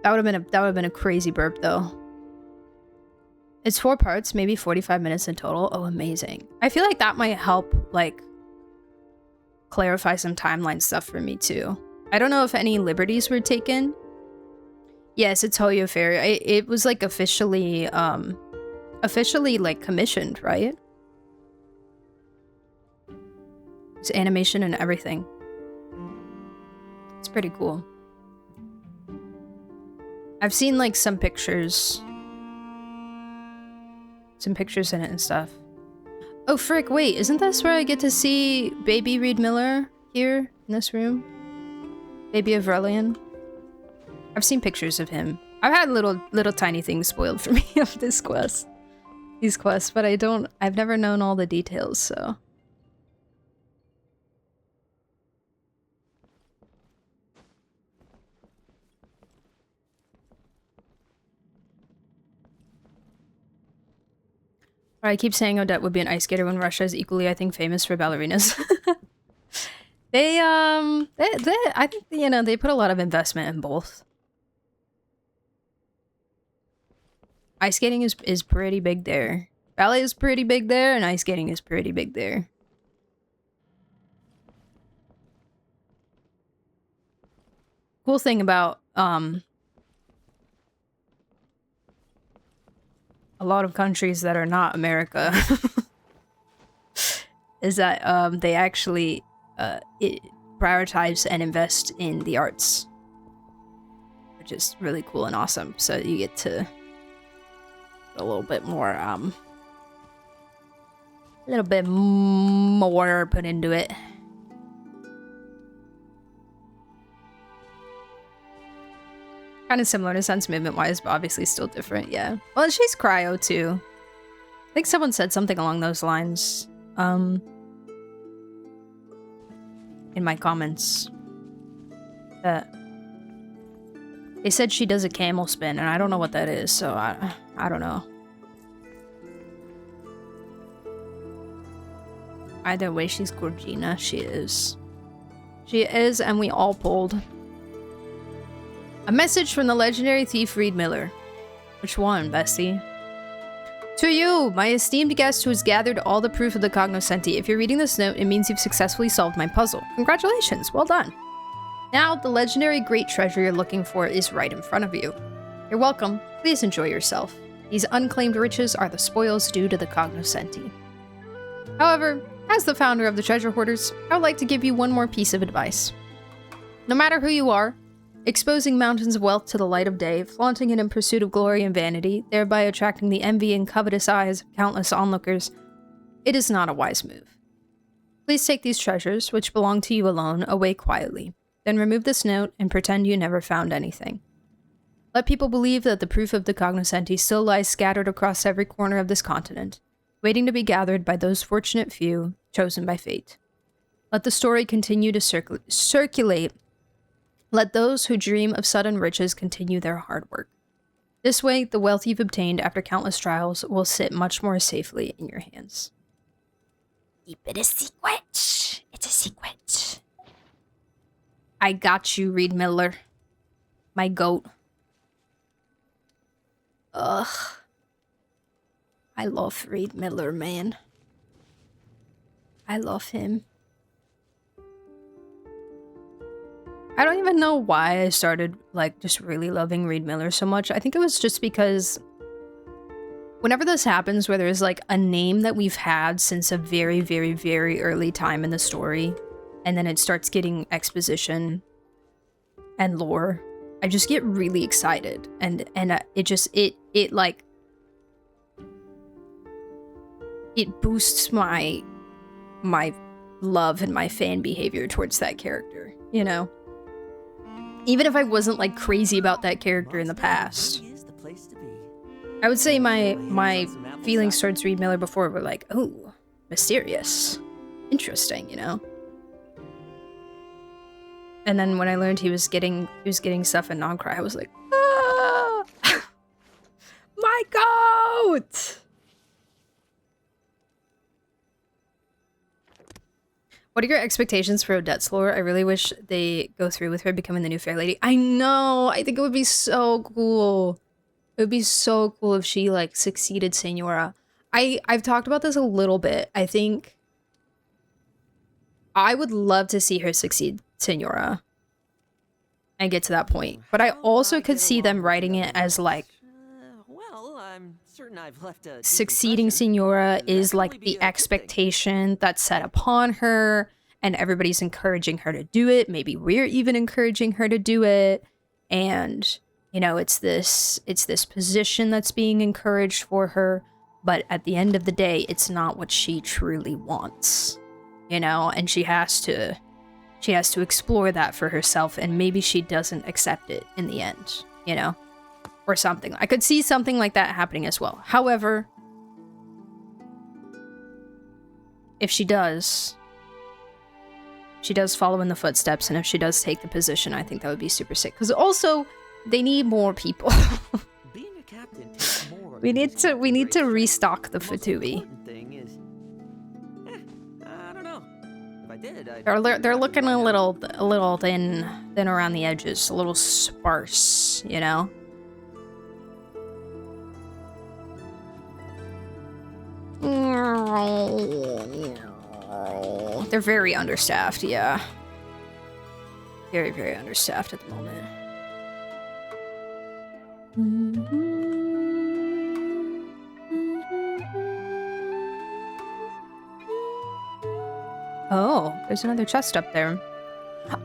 That would have been a crazy burp though. It's 4 parts, maybe 45 minutes in total. Oh, amazing. I feel like that might help, like, clarify some timeline stuff for me, too. I don't know if any liberties were taken. Yes, it's Hoyo Fairy. It was, like, officially, like, commissioned, right? It's animation and everything. It's pretty cool. I've seen, like, some pictures in it and stuff. Oh, frick, wait, isn't this where I get to see baby Reed Miller here in this room? Baby Avrelian? I've seen pictures of him. I've had little tiny things spoiled for me of these quests, but I've never known all the details, so. I keep saying Odette would be an ice skater when Russia is equally, I think, famous for ballerinas. I think, you know, they put a lot of investment in both. Ice skating is pretty big there. Ballet is pretty big there, and ice skating is pretty big there. Cool thing about, a lot of countries that are not America is that, they actually, prioritize and invest in the arts. Which is really cool and awesome. So you get to a little bit more put into it. Kind of similar to sense movement wise, but obviously still different. Yeah. Well, she's cryo too. I think someone said something along those lines in my comments that they said she does a camel spin, and I don't know what that is, so I don't know. Either way, she's Gorgina. She is. She is, and we all pulled. A message from the legendary thief Reed Miller. Which one, Bessie? To you, my esteemed guest who has gathered all the proof of the cognoscenti. If you're reading this note, it means you've successfully solved my puzzle. Congratulations, well done. Now, the legendary great treasure you're looking for is right in front of you. You're welcome. Please enjoy yourself. These unclaimed riches are the spoils due to the cognoscenti. However, as the founder of the treasure hoarders, I would like to give you one more piece of advice. No matter who you are, exposing mountains of wealth to the light of day, flaunting it in pursuit of glory and vanity, thereby attracting the envy and covetous eyes of countless onlookers, it is not a wise move. Please take these treasures, which belong to you alone, away quietly. Then remove this note and pretend you never found anything. Let people believe that the proof of the cognoscenti still lies scattered across every corner of this continent, waiting to be gathered by those fortunate few chosen by fate. Let the story continue to circulate. Let those who dream of sudden riches continue their hard work. This way, the wealth you've obtained after countless trials will sit much more safely in your hands. Keep it a secret. It's a secret. I got you, Reed Miller. My goat. Ugh. I love Reed Miller, man. I love him. I don't even know why I started, like, just really loving Reed Miller so much. I think it was just because whenever this happens, where there's, like, a name that we've had since a very, very, very early time in the story, and then it starts getting exposition and lore, I just get really excited. And it like, it boosts my love and my fan behavior towards that character, you know? Even if I wasn't, like, crazy about that character in the past. I would say my feelings towards Reed Miller before were like, oh, mysterious. Interesting, you know? And then when I learned he was getting stuff in non-cry, I was like, ah! My goat! What are your expectations for Odette's lore? I really wish they go through with her becoming the new Fair Lady. I know! I think it would be so cool. It would be so cool if she, like, succeeded Senora. I've talked about this a little bit. I think I would love to see her succeed Senora and get to that point. But I also could see them writing it as, like, Well, I'm certain I've left a succeeding Senora is, like, the expectation that's set upon her, and everybody's encouraging her to do it. Maybe we're even encouraging her to do it. And, you know, it's this position that's being encouraged for her. But at the end of the day, it's not what she truly wants, you know, and she has to explore that for herself, and maybe she doesn't accept it in the end, you know, or something. I could see something like that happening as well. However, if she does follow in the footsteps, and if she does take the position, I think that would be super sick. Because also, they need more people. Being a captain takes more We need to restock the Fatui. Thing is, I don't know. If I did, They're looking a little thin around the edges, a little sparse, you know. They're very understaffed, yeah. Very, very understaffed at the moment. Oh, there's another chest up there.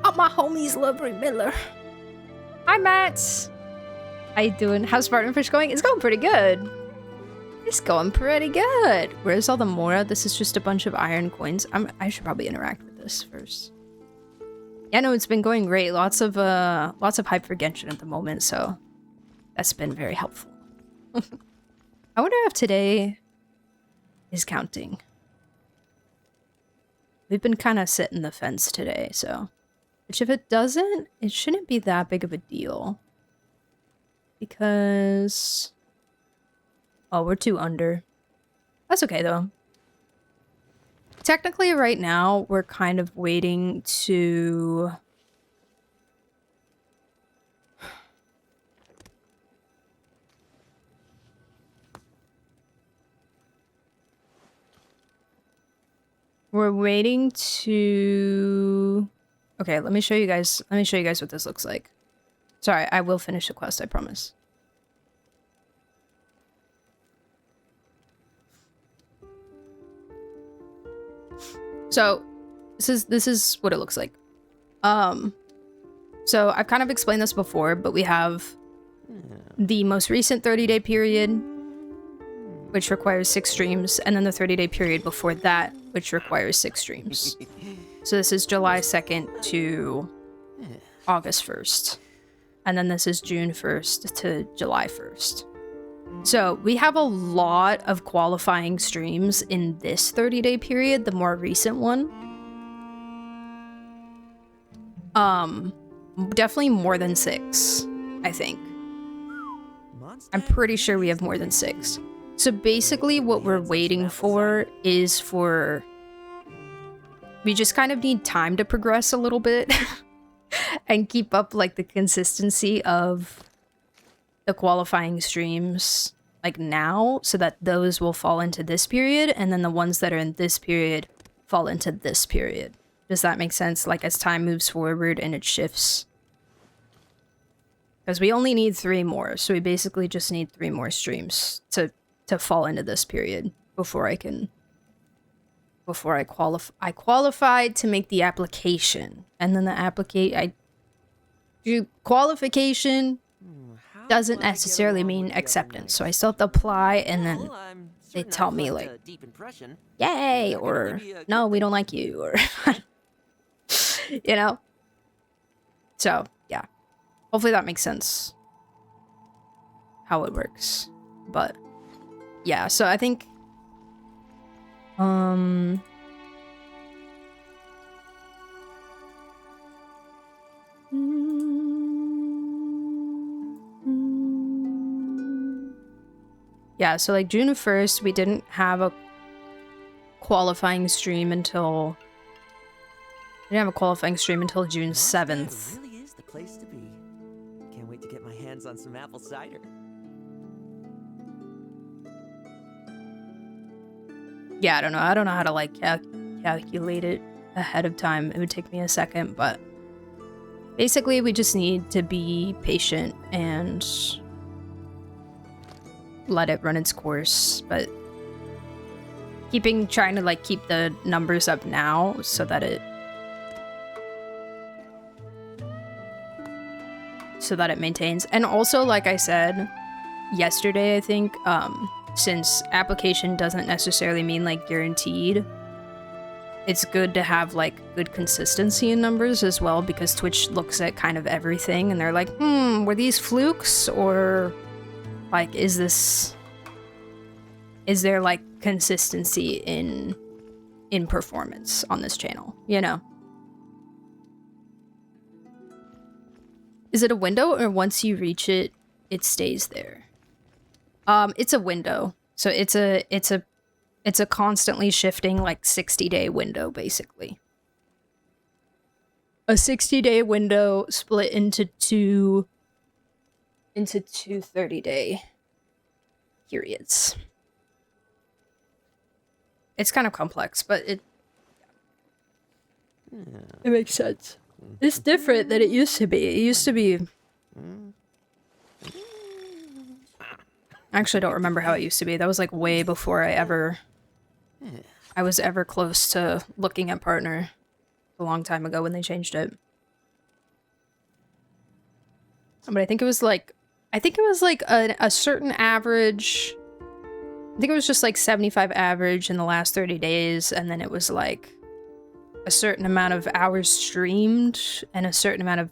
Oh, my homies, Lovely Miller. Hi, Matt. How you doing? How's Spartan Fish going? It's going pretty good. It's going pretty good. Where's all the Mora? This is just a bunch of iron coins. I should probably interact with this first. Yeah, no, it's been going great. Lots of hype for Genshin at the moment, so that's been very helpful. I wonder if today is counting. We've been kind of sitting the fence today, so... Which if it doesn't, it shouldn't be that big of a deal. Because... Oh, we're 2 under. That's okay, though. Technically, right now, we're kind of waiting to... We're waiting to... Okay, let me show you guys what this looks like. Sorry, I will finish the quest, I promise. So, this is what it looks like. So I've kind of explained this before, but we have the most recent 30-day period, which requires 6 streams, and then the 30-day period before that, which requires 6 streams. So this is July 2nd to August 1st. And then this is June 1st to July 1st. So we have a lot of qualifying streams in this 30-day period, the more recent one. Definitely more than 6, I think. I'm pretty sure we have more than 6. So basically what we're waiting for is for... We just kind of need time to progress a little bit and keep up like the consistency of the qualifying streams like now, so that those will fall into this period, and then the ones that are in this period fall into this period. Does that make sense? Like as time moves forward and it shifts. Because we only need 3 more, so we basically just need 3 more streams to fall into this period before I qualified to make the application. And then the qualification doesn't necessarily mean acceptance. So I still have to apply, and then they tell me like, yay, or no, we don't like you, or you know? So yeah, hopefully that makes sense how it works. But yeah, so I think yeah, so like June 1st, we didn't have a qualifying stream until... We didn't have a qualifying stream until June 7th. Really is the place to be. Can't wait to get my hands on some apple cider. Yeah, I don't know how to like calculate it ahead of time. It would take me a second, but basically we just need to be patient and let it run its course, but trying to like keep the numbers up now so that it maintains. And also, like I said yesterday, I think, since application doesn't necessarily mean like guaranteed, it's good to have like good consistency in numbers as well, because Twitch looks at kind of everything and they're like, were these flukes, or like is there like consistency in performance on this channel, you know? Is it a window, or once you reach it, it stays there? It's a window. So it's a constantly shifting like 60-day window basically. A 60-day window split into two 30-day periods. It's kind of complex, but it makes sense. It's different than it used to be. It used to be... I actually don't remember how it used to be. That was like way before I was ever close to looking at Partner a long time ago when they changed it. But I think it was like a certain average. I think it was just like 75 average in the last 30 days, and then it was like a certain amount of hours streamed and a certain amount of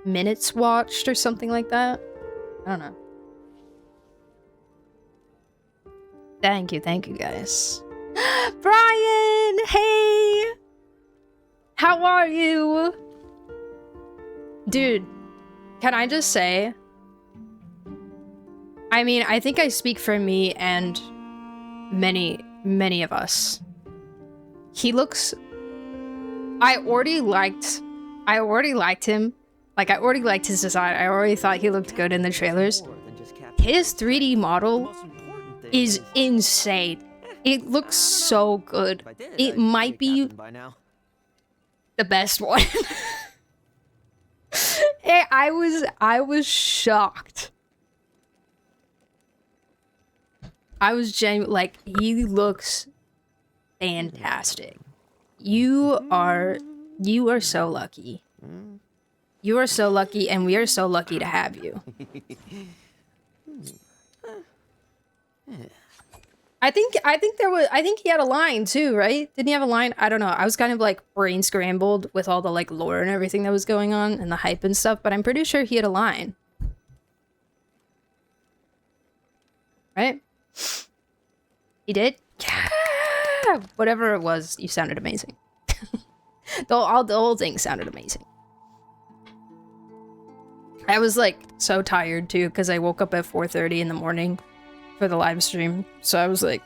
minutes watched or something like that. I don't know. Thank you guys. Brian! Hey! How are you? Dude, can I just say, I mean, I think I speak for me and many of us. He looks... I already liked him. Like, I already liked his design. I already thought he looked good in the trailers. His 3D model is insane. It looks so good. It might be the best one. I was shocked. I was genuine, like, he looks fantastic. You are so lucky. You are so lucky, and we are so lucky to have you. I think he had a line too, right? Didn't he have a line? I don't know. I was kind of like brain scrambled with all the like lore and everything that was going on and the hype and stuff, but I'm pretty sure he had a line. Right? He did? Yeah! Whatever it was, you sounded amazing. the whole thing sounded amazing. I was like so tired too because I woke up at 4:30 in the morning for the live stream. So I was like,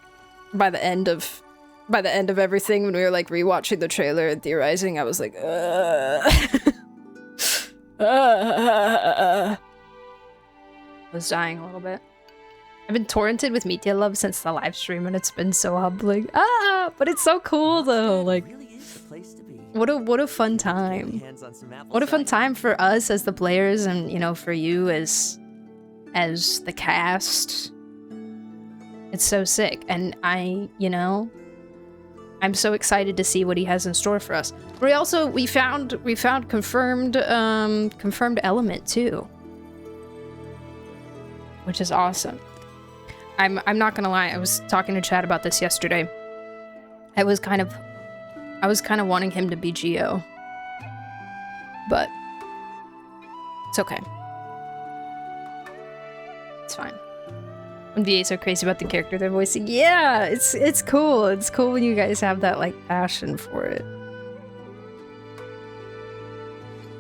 by the end of everything, when we were like rewatching the trailer and theorizing, I was like, I was dying a little bit. I've been torrented with Meteor Love since the live stream, and it's been so humbling. But it's so cool though. Like, what a fun time. What a fun time for us as the players, and you know, for you as the cast. It's so sick, and I'm so excited to see what he has in store for us. We found confirmed element too, which is awesome. I'm not gonna lie, I was talking to Chad about this yesterday. I was kind of wanting him to be Geo, but it's okay. It's fine. When VAs are crazy about the character they're voicing, yeah, it's cool. It's cool when you guys have that like passion for it.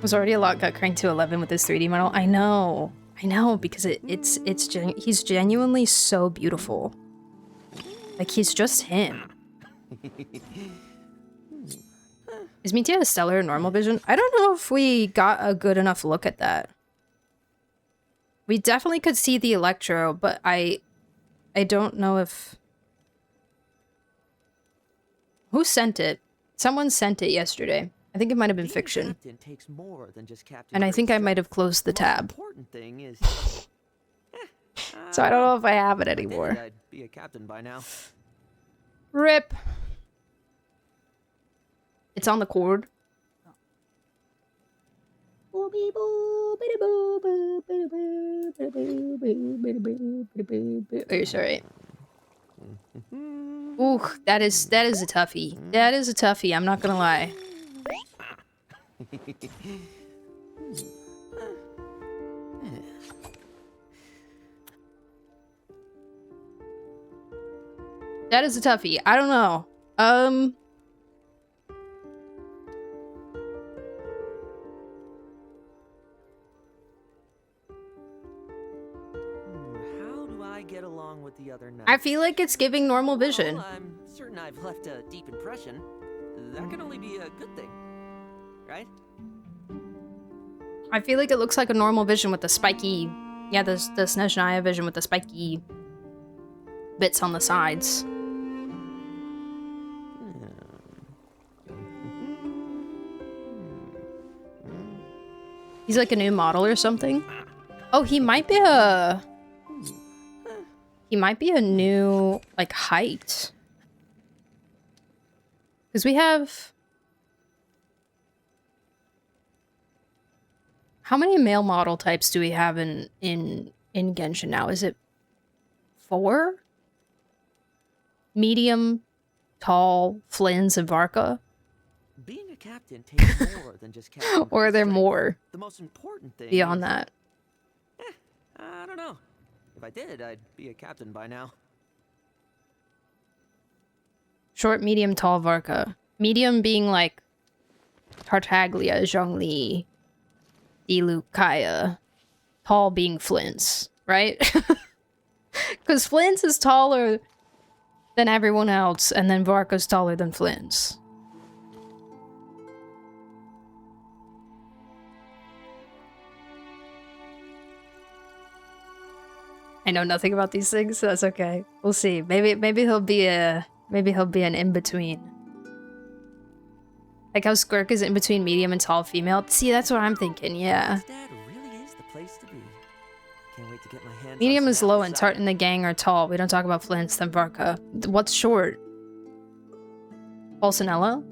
Was already a lot got cranked to 11 with this 3D model. I know, because he's genuinely so beautiful. Like, he's just him. Is Meteor a stellar or normal vision? I don't know if we got a good enough look at that. We definitely could see the Electro, but I don't know if... Who sent it? Someone sent it yesterday. I think it might have been fiction. And I think I might have closed the tab. So I don't know if I have it anymore. I'd be a captain by now. RIP. It's on the cord. Are you sorry? Ooh, that is a toughie. That is a toughie, I'm not gonna lie. That is a toughie. I don't know. How do the other night. I feel like it's giving normal vision. Well, I'm certain I've left a deep impression. That can only be a good thing, right? I feel like it looks like a normal vision with the spiky... Yeah, the Snezhnaya vision with the spiky bits on the sides. He's like a new model or something. Oh, he might be a... He might be a new, like, height. Because we have... How many male model types do we have in Genshin now? Is it 4? Medium, tall, Flins, and Varka? Being a captain takes more than just captain. Or are there strength. more The most important thing beyond is- that? I don't know. If I did, I'd be a captain by now. Short, medium, tall, Varka. Medium being like Tartaglia, Zhongli, Diluc, Kaya. Tall being Flins, right? Because Flins is taller than everyone else, and then Varka's taller than Flins. I know nothing about these things, so that's okay. We'll see. Maybe he'll be an in-between. Like how Skirk is in between medium and tall female. See, that's what I'm thinking, yeah. Dad really is the place to be. Can't wait to get my hands Medium on is some low apple and cider. Tart and the gang are tall. We don't talk about Flint's then Varka. What's short? Pulcinella?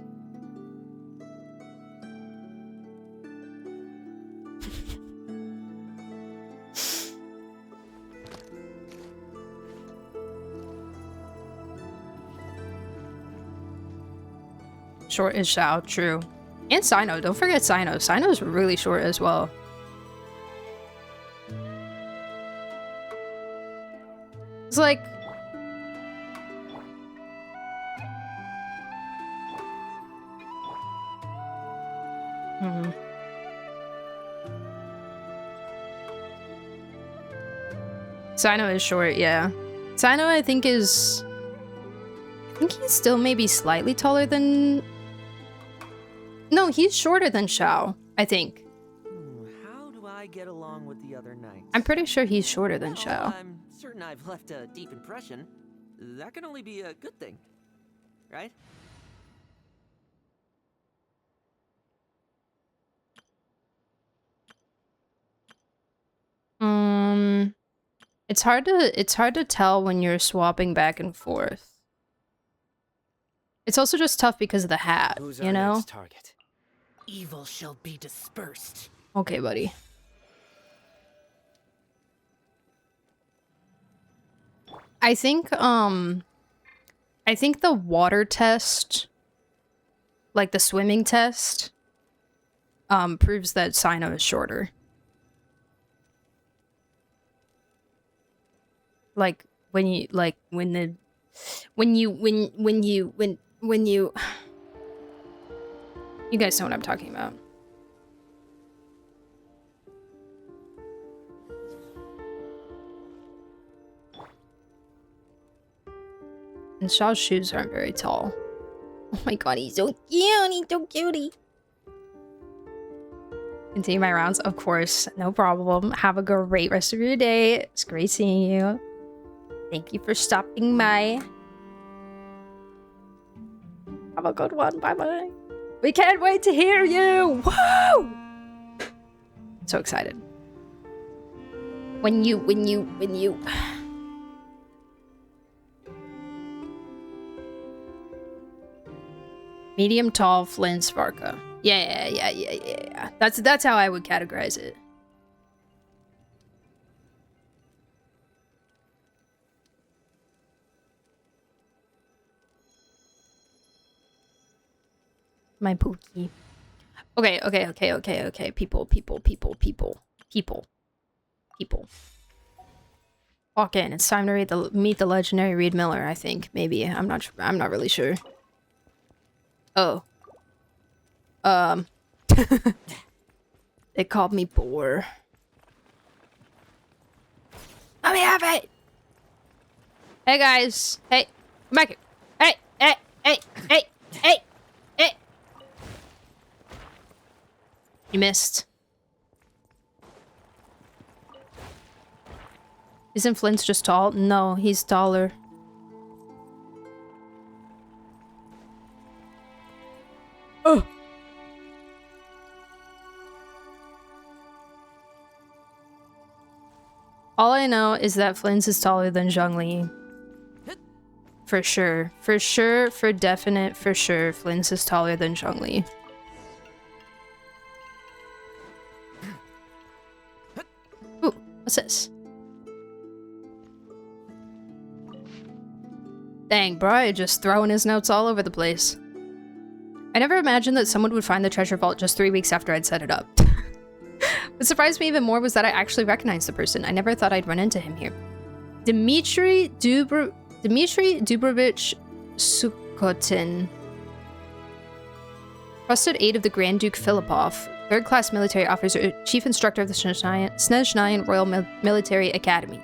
Short is Xiao, true. And Sino, don't forget Sino. Sino's really short as well. It's like... Sino is short, yeah. Sino, I think, is... I think he's still maybe slightly taller than... No, he's shorter than Xiao, I think. How do I get along with the other knights? I'm pretty sure he's shorter than Well, Xiao. I'm certain I've left a deep impression. That can only be a good thing, right? It's hard to tell when you're swapping back and forth. It's also just tough because of the hat, Who's you our know? next target? Evil shall be dispersed. Okay, buddy. I think the water test, like the swimming test, proves that Sino is shorter. Like when you you guys know what I'm talking about. And Xiao's shoes aren't very tall. Oh my god, he's so cute. He's so cutie. Continue my rounds, of course. No problem. Have a great rest of your day. It's great seeing you. Thank you for stopping by. Have a good one. Bye-bye. We can't wait to hear you. Woo! So excited. When you... Medium, tall, Flynn, Svarka. Yeah. That's how I would categorize it. My pookie. Okay. People. Walk in. It's time to meet the legendary Reed Miller, I think. Maybe. I'm not really sure. Oh. They called me Boar. Let me have it! Hey guys. Hey. Come back here. Hey. Hey. Hey. Hey. Hey. Hey. You missed. Isn't Flint's just tall? No, he's taller. Oh. All I know is that Flint's is taller than Zhongli. For sure. For sure, for definite, for sure, Flint's is taller than Zhongli. Ooh, what's this? Dang, bro, just throwing his notes all over the place. I never imagined that someone would find the treasure vault just 3 weeks after I'd set it up. What surprised me even more was that I actually recognized the person. I never thought I'd run into him here. Dmitry Dubrovich Sukhotin. Trusted aide of the Grand Duke Filipov, third-class military officer, chief instructor of the Snezhnaya Royal Military Academy.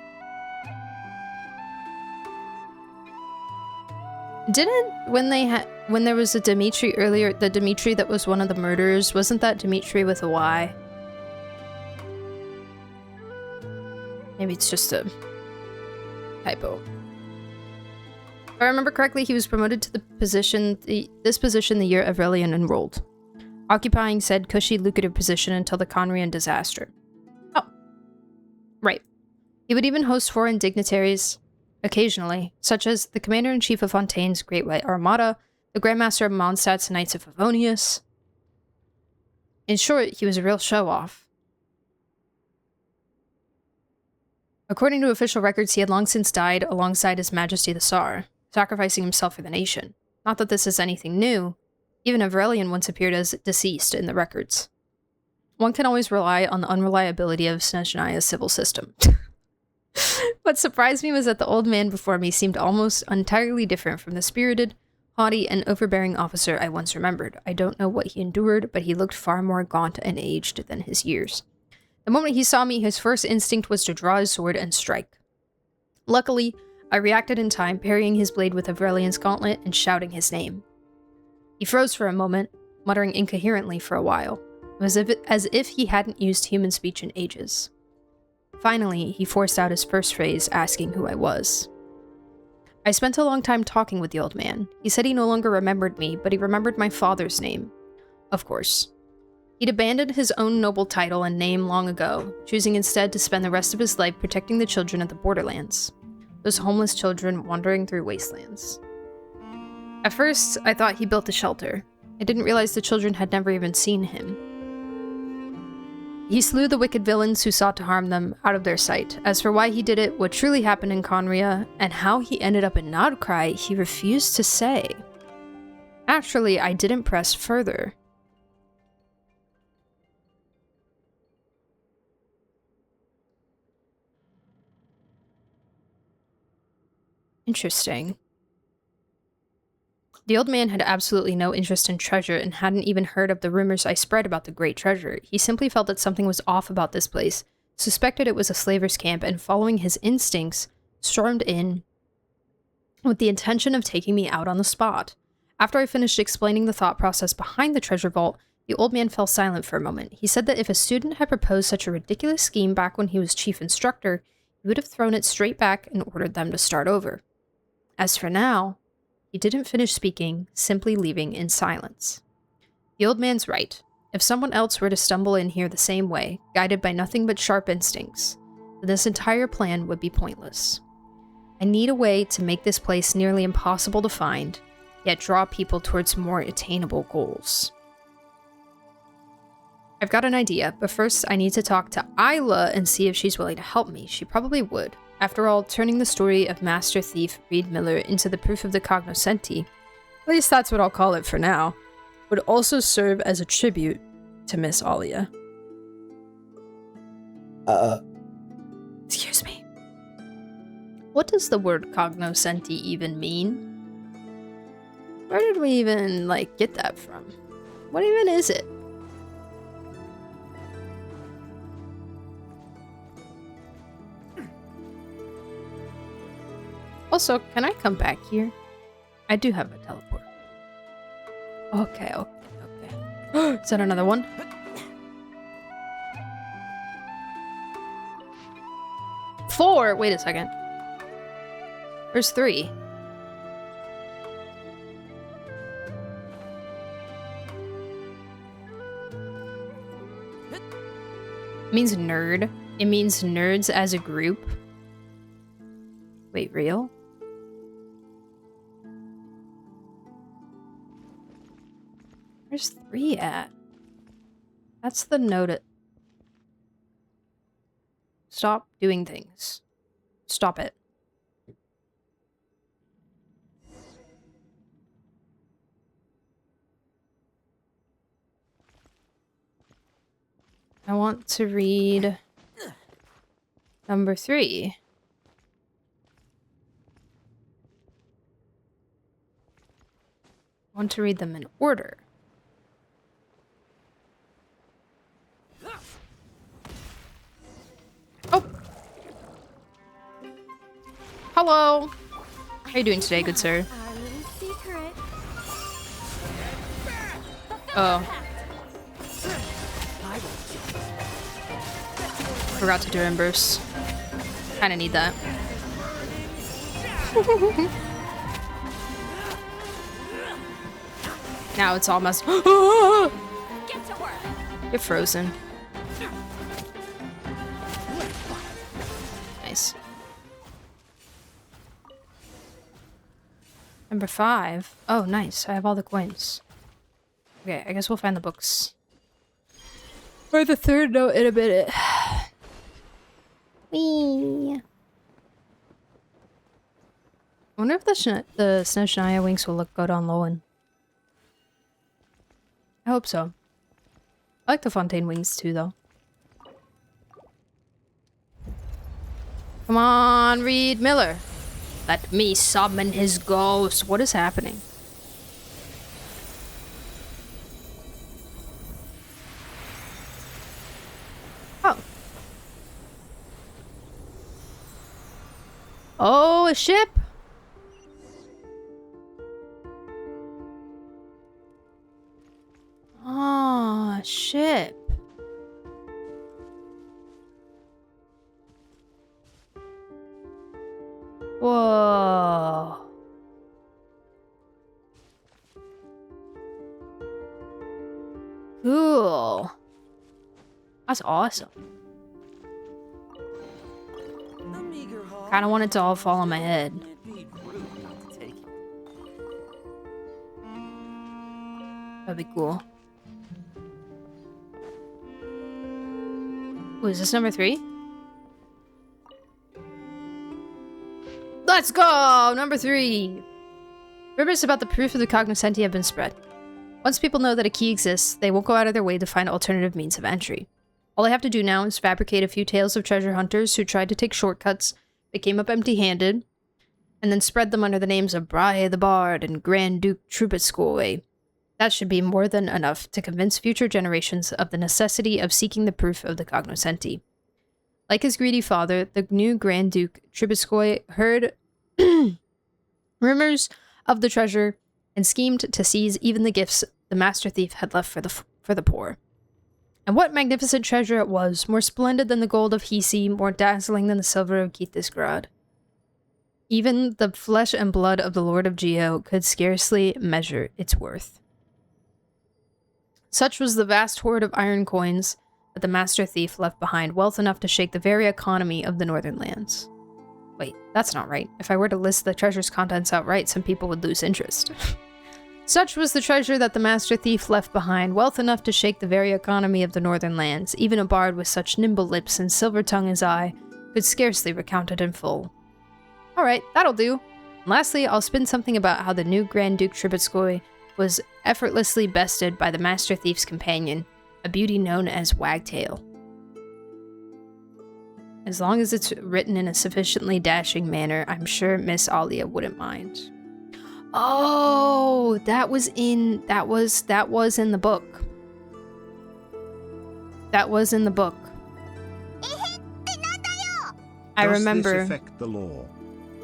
Didn't when there was a Dmitry earlier, the Dmitry that was one of the murderers, wasn't that Dmitry with a Y? Maybe it's just a typo. If I remember correctly, he was promoted to this position the year Aurelian enrolled, occupying said cushy, lucrative position until the Conrian disaster. Oh, right. He would even host foreign dignitaries occasionally, such as the Commander-in-Chief of Fontaine's Great White Armada, the Grandmaster of Mondstadt's Knights of Favonius. In short, he was a real show-off. According to official records, he had long since died alongside His Majesty the Tsar, sacrificing himself for the nation. Not that this is anything new. Even Aurelian once appeared as deceased in the records. One can always rely on the unreliability of Snezhnaya's civil system. What surprised me was that the old man before me seemed almost entirely different from the spirited, haughty, and overbearing officer I once remembered. I don't know what he endured, but he looked far more gaunt and aged than his years. The moment he saw me, his first instinct was to draw his sword and strike. Luckily, I reacted in time, parrying his blade with Aurelian's gauntlet and shouting his name. He froze for a moment, muttering incoherently for a while, as if he hadn't used human speech in ages. Finally, he forced out his first phrase, asking who I was. I spent a long time talking with the old man. He said he no longer remembered me, but he remembered my father's name. Of course. He'd abandoned his own noble title and name long ago, choosing instead to spend the rest of his life protecting the children of the borderlands. Those homeless children wandering through wastelands. At first, I thought he built a shelter. I didn't realize the children had never even seen him. He slew the wicked villains who sought to harm them out of their sight. As for why he did it, what truly happened in Conria, and how he ended up in Nodcry, he refused to say. Naturally, I didn't press further. Interesting. The old man had absolutely no interest in treasure and hadn't even heard of the rumors I spread about the great treasure. He simply felt that something was off about this place, suspected it was a slaver's camp, and following his instincts, stormed in with the intention of taking me out on the spot. After I finished explaining the thought process behind the treasure vault, the old man fell silent for a moment. He said that if a student had proposed such a ridiculous scheme back when he was chief instructor, he would have thrown it straight back and ordered them to start over. As for now, he didn't finish speaking, simply leaving in silence. The old man's right. If someone else were to stumble in here the same way, guided by nothing but sharp instincts, then this entire plan would be pointless. I need a way to make this place nearly impossible to find, yet draw people towards more attainable goals. I've got an idea, but first I need to talk to Isla and see if she's willing to help me. She probably would. After all, turning the story of Master Thief Reed Miller into the proof of the cognoscenti, at least that's what I'll call it for now, would also serve as a tribute to Miss Alia. Excuse me. What does the word cognoscenti even mean? Where did we even, get that from? What even is it? Also, can I come back here? I do have a teleport. Okay, okay. Is that another one? Four! Wait a second. There's 3. It means nerd. It means nerds as a group. Wait, real? Where's 3 at? That's the note. Stop doing things. Stop it. I want to read number 3. I want to read them in order. Oh! Hello! How are you doing today, good sir? Our little secret. Oh. Forgot to do embers. Kinda need that. Now it's almost. Get to work. You're frozen. Nice. Number 5. Oh, nice. I have all the coins. Okay, I guess we'll find the books. Or the 3rd note in a minute. Whee! I wonder if the Snow Shania wings will look good on Lowen. I hope so. I like the Fontaine wings too, though. Come on, Reed Miller. Let me summon his ghost. What is happening? Oh. Oh, a ship? Oh, ship. Whoa. Cool. That's awesome. Kind of want it to all fall on my head. It'd be rude not to take it. That'd be cool. Ooh, is this number 3? Let's go! Number 3! Rumors about the proof of the cognoscenti have been spread. Once people know that a key exists, they won't go out of their way to find alternative means of entry. All they have to do now is fabricate a few tales of treasure hunters who tried to take shortcuts, but came up empty-handed, and then spread them under the names of Brahe the Bard and Grand Duke Trubetskoy. That should be more than enough to convince future generations of the necessity of seeking the proof of the cognoscenti. Like his greedy father, the new Grand Duke Trubetskoy heard rumors of the treasure and schemed to seize even the gifts the master thief had left for the poor. And what magnificent treasure it was, more splendid than the gold of Hisi, more dazzling than the silver of Kithesgrad. Even the flesh and blood of the Lord of Geo could scarcely measure its worth. Such was the vast hoard of iron coins that the master thief left behind, wealth enough to shake the very economy of the northern lands. Wait, that's not right. If I were to list the treasure's contents outright, some people would lose interest. Such was the treasure that the master thief left behind, wealth enough to shake the very economy of the northern lands. Even a bard with such nimble lips and silver tongue as I could scarcely recount it in full. Alright, that'll do. And lastly, I'll spin something about how the new Grand Duke Trubetskoy was effortlessly bested by the master thief's companion, a beauty known as Wagtail. As long as it's written in a sufficiently dashing manner, I'm sure Miss Alia wouldn't mind. Oh, that was in the book. That was in the book. I Does remember. this affect the law?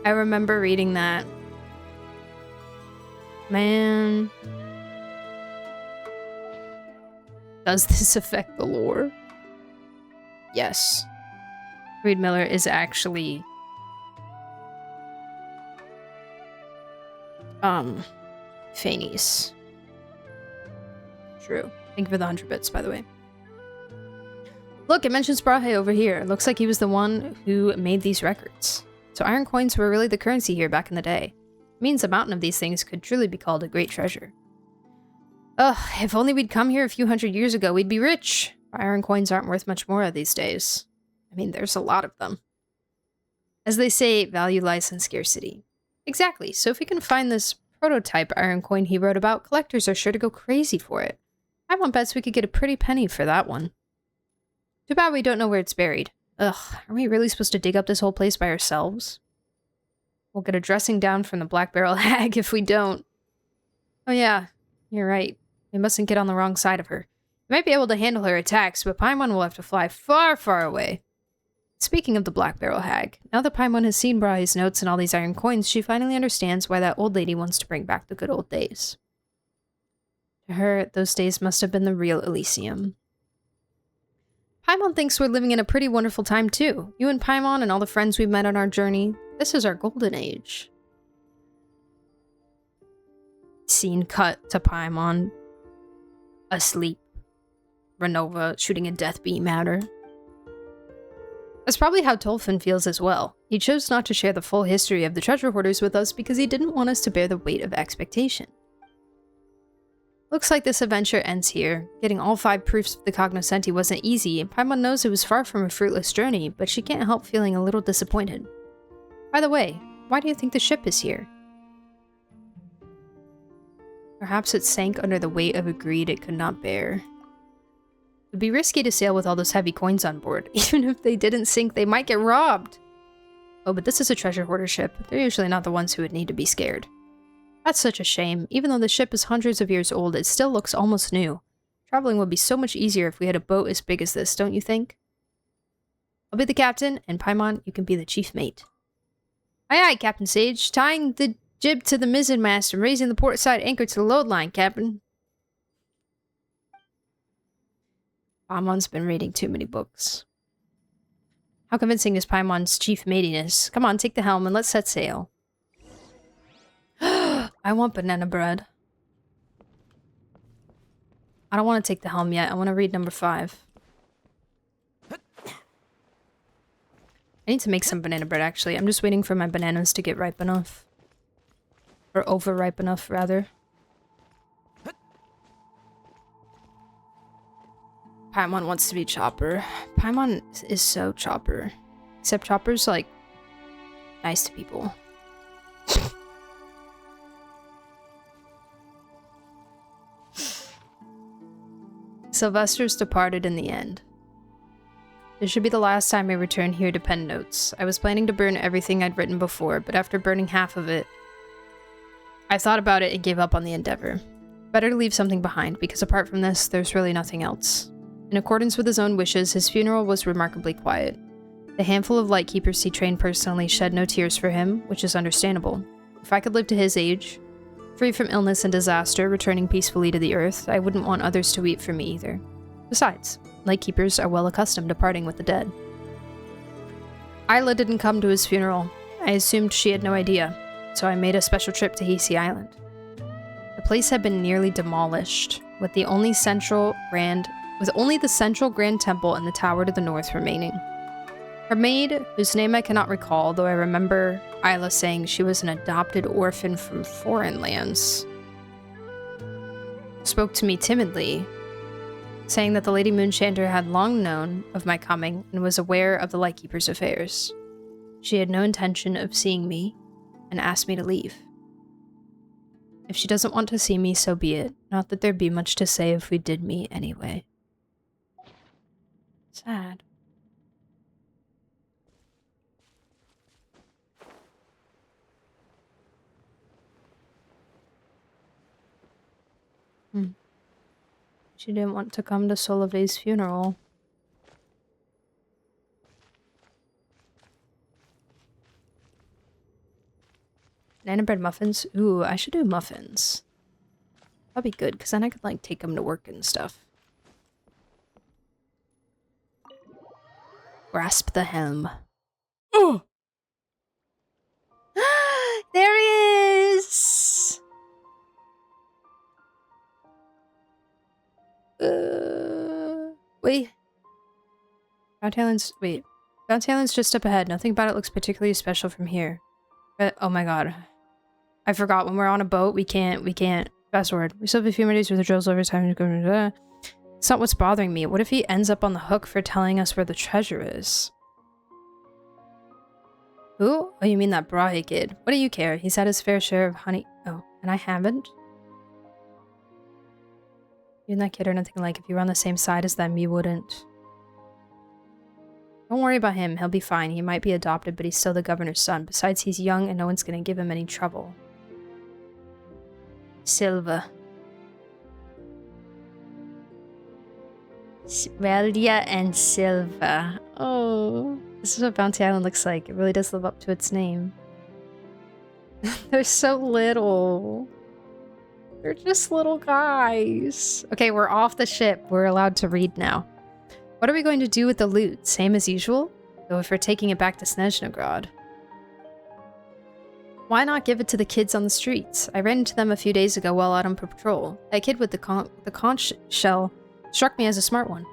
I remember reading that. Man. Does this affect the lore? Yes. Reed Miller is actually... Faney's. True. Thank you for the 100 bits, by the way. Look, it mentions Brahe over here. Looks like he was the one who made these records. So iron coins were really the currency here back in the day. It means a mountain of these things could truly be called a great treasure. Ugh, if only we'd come here a few hundred years ago, we'd be rich. Iron coins aren't worth much more these days. I mean, there's a lot of them. As they say, value lies in scarcity. Exactly, so if we can find this prototype iron coin he wrote about, collectors are sure to go crazy for it. I want bets we could get a pretty penny for that one. Too bad we don't know where it's buried. Ugh, are we really supposed to dig up this whole place by ourselves? We'll get a dressing down from the Black Barrel hag if we don't. Oh yeah, you're right. We mustn't get on the wrong side of her. We might be able to handle her attacks, but Paimon will have to fly far, far away. Speaking of the Black Barrel hag, now that Paimon has seen Brahe's notes and all these iron coins, she finally understands why that old lady wants to bring back the good old days. To her, those days must have been the real Elysium. Paimon thinks we're living in a pretty wonderful time too. You and Paimon and all the friends we've met on our journey. This is our golden age. Scene cut to Paimon asleep. Renova shooting a death beam at her. That's probably how Tolfin feels as well. He chose not to share the full history of the treasure hoarders with us because he didn't want us to bear the weight of expectation. Looks like this adventure ends here. Getting all 5 proofs of the cognoscenti wasn't easy, and Paimon knows it was far from a fruitless journey, but she can't help feeling a little disappointed. By the way, why do you think the ship is here? Perhaps it sank under the weight of a greed it could not bear. It would be risky to sail with all those heavy coins on board. Even if they didn't sink, they might get robbed. Oh, but this is a treasure hoarder ship. They're usually not the ones who would need to be scared. That's such a shame. Even though the ship is hundreds of years old, it still looks almost new. Traveling would be so much easier if we had a boat as big as this, don't you think? I'll be the captain, and Paimon, you can be the chief mate. Aye aye, Captain Sage. Tying the jib to the mizzenmast and raising the port side anchor to the load line, Captain. Paimon's been reading too many books. How convincing is Paimon's chief matiness? Come on, take the helm and let's set sail. I want banana bread. I don't want to take the helm yet. I want to read number 5. I need to make some banana bread, actually. I'm just waiting for my bananas to get ripe enough. Or overripe enough, rather. Paimon wants to be Chopper. Paimon is so Chopper. Except Chopper's, like, nice to people. Sylvester's departed in the end. This should be the last time I return here to pen notes. I was planning to burn everything I'd written before, but after burning half of it, I thought about it and gave up on the endeavor. Better to leave something behind, because apart from this, there's really nothing else. In accordance with his own wishes, his funeral was remarkably quiet. The handful of lightkeepers he trained personally shed no tears for him, which is understandable. If I could live to his age, free from illness and disaster, returning peacefully to the earth, I wouldn't want others to weep for me either. Besides, lightkeepers are well accustomed to parting with the dead. Isla didn't come to his funeral. I assumed she had no idea, so I made a special trip to Hasty Island. The place had been nearly demolished, with only the central grand temple and the tower to the north remaining. Her maid, whose name I cannot recall, though I remember Isla saying she was an adopted orphan from foreign lands, spoke to me timidly, saying that the Lady Moonshander had long known of my coming and was aware of the Lightkeeper's affairs. She had no intention of seeing me and asked me to leave. If she doesn't want to see me, so be it. Not that there'd be much to say if we did meet anyway. Sad. She didn't want to come to Solove's funeral. Banana bread muffins? Ooh, I should do muffins. That'd be good, because then I could, like, take them to work and stuff. Grasp the helm. Oh! There he is! Wait. Bounty Island's just up ahead. Nothing about it looks particularly special from here. But, oh my god. I forgot, when we're on a boat, we can't. Fast forward. We still have a few more days with the drills over time to go. It's not what's bothering me. What if he ends up on the hook for telling us where the treasure is? Who? Oh, you mean that Brahe kid. What do you care? He's had his fair share of honey. Oh, and I haven't? You and that kid are nothing alike. If you were on the same side as them, you wouldn't. Don't worry about him. He'll be fine. He might be adopted, but he's still the governor's son. Besides, he's young and no one's gonna give him any trouble. Silva. Sveldia and Silva. Oh, this is what Bounty Island looks like. It really does live up to its name. They're so little. They're just little guys. Okay, we're off the ship. We're allowed to read now. What are we going to do with the loot? Same as usual? Though if we're taking it back to Snezhnogrod. Why not give it to the kids on the streets? I ran into them a few days ago while out on patrol. That kid with the conch shell struck me as a smart one.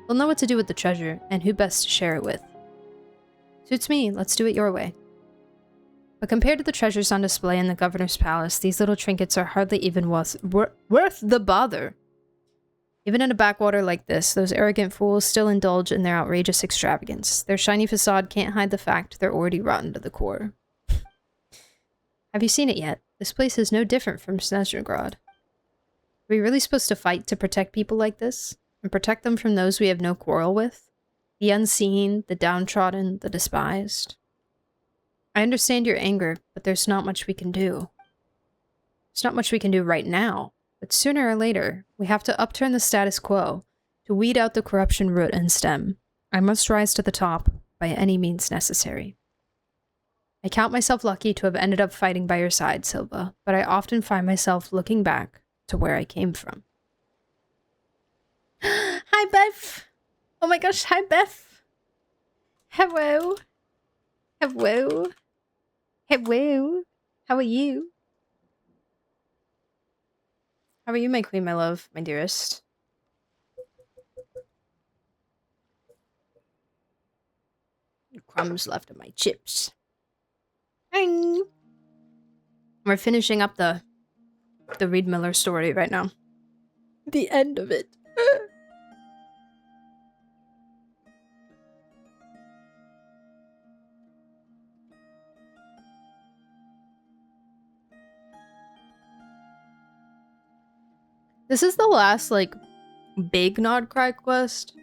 They'll know what to do with the treasure, and who best to share it with. Suits me, let's do it your way. But compared to the treasures on display in the governor's palace, these little trinkets are hardly even worth the bother. Even in a backwater like this, those arrogant fools still indulge in their outrageous extravagance. Their shiny facade can't hide the fact they're already rotten to the core. Have you seen it yet? This place is no different from Snezhnogrod. Are we really supposed to fight to protect people like this? And protect them from those we have no quarrel with? The unseen, the downtrodden, the despised? I understand your anger, but there's not much we can do. There's not much we can do right now, but sooner or later, we have to upturn the status quo to weed out the corruption root and stem. I must rise to the top by any means necessary. I count myself lucky to have ended up fighting by your side, Silva, but I often find myself looking back to where I came from. Hi, Beth! Oh my gosh, hi, Beth! Hello! Hello! Hello! How are you? How are you, my queen, my love, my dearest? Crumbs left of my chips. Hi. We're finishing up the Reed Miller story right now. The end of it. This is the last, like, big Nodcry quest.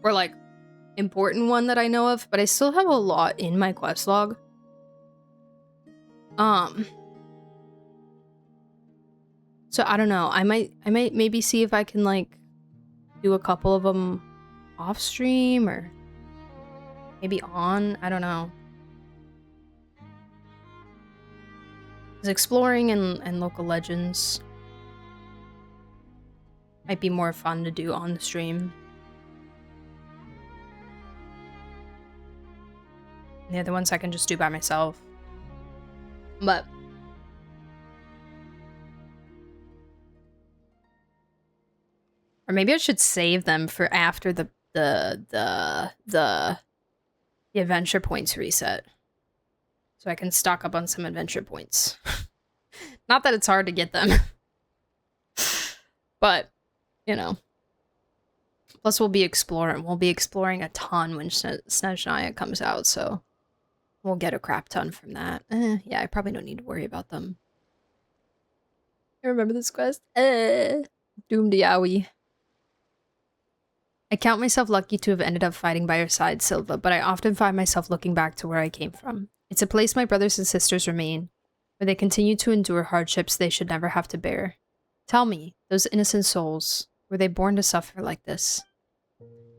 Or, like, important one that I know of, but I still have a lot in my quest log. So I don't know. I might maybe see if I can, like, do a couple of them off stream or maybe on. I don't know. Because exploring and local legends might be more fun to do on the stream. And the other ones I can just do by myself. But or maybe I should save them for after the adventure points reset. So I can stock up on some adventure points. Not that it's hard to get them. But, you know. Plus we'll be exploring. We'll be exploring a ton when Snezhnaya comes out, so we'll get a crap ton from that. Yeah, I probably don't need to worry about them. I remember this quest. Doomed Yowie. I count myself lucky to have ended up fighting by your side, Silva, but I often find myself looking back to where I came from. It's a place my brothers and sisters remain, where they continue to endure hardships they should never have to bear. Tell me, those innocent souls, were they born to suffer like this?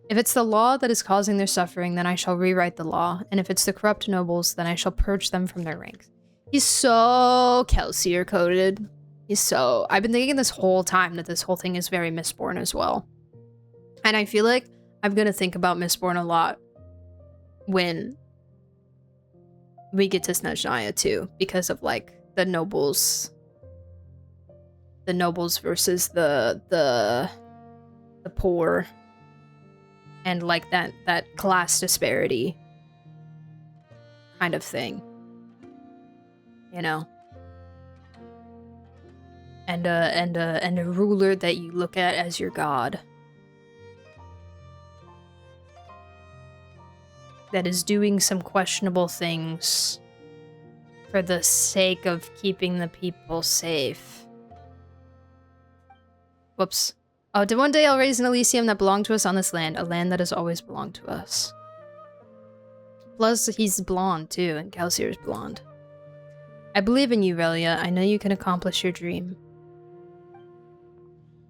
If it's the law that is causing their suffering, then I shall rewrite the law, and if it's the corrupt nobles, then I shall purge them from their ranks. He's so Kelsier coded. He's so... I've been thinking this whole time that this whole thing is very Mistborn as well. And I feel like I'm gonna think about Mistborn a lot when we get to Snezhnaya too, because of like the nobles versus the poor, and like that class disparity kind of thing, you know. And a ruler that you look at as your god, that is doing some questionable things for the sake of keeping the people safe. Whoops. Oh, one day I'll raise an Elysium that belonged to us on this land, a land that has always belonged to us. Plus, he's blonde too, and Kelsier is blonde. I believe in you, Relia. I know you can accomplish your dream.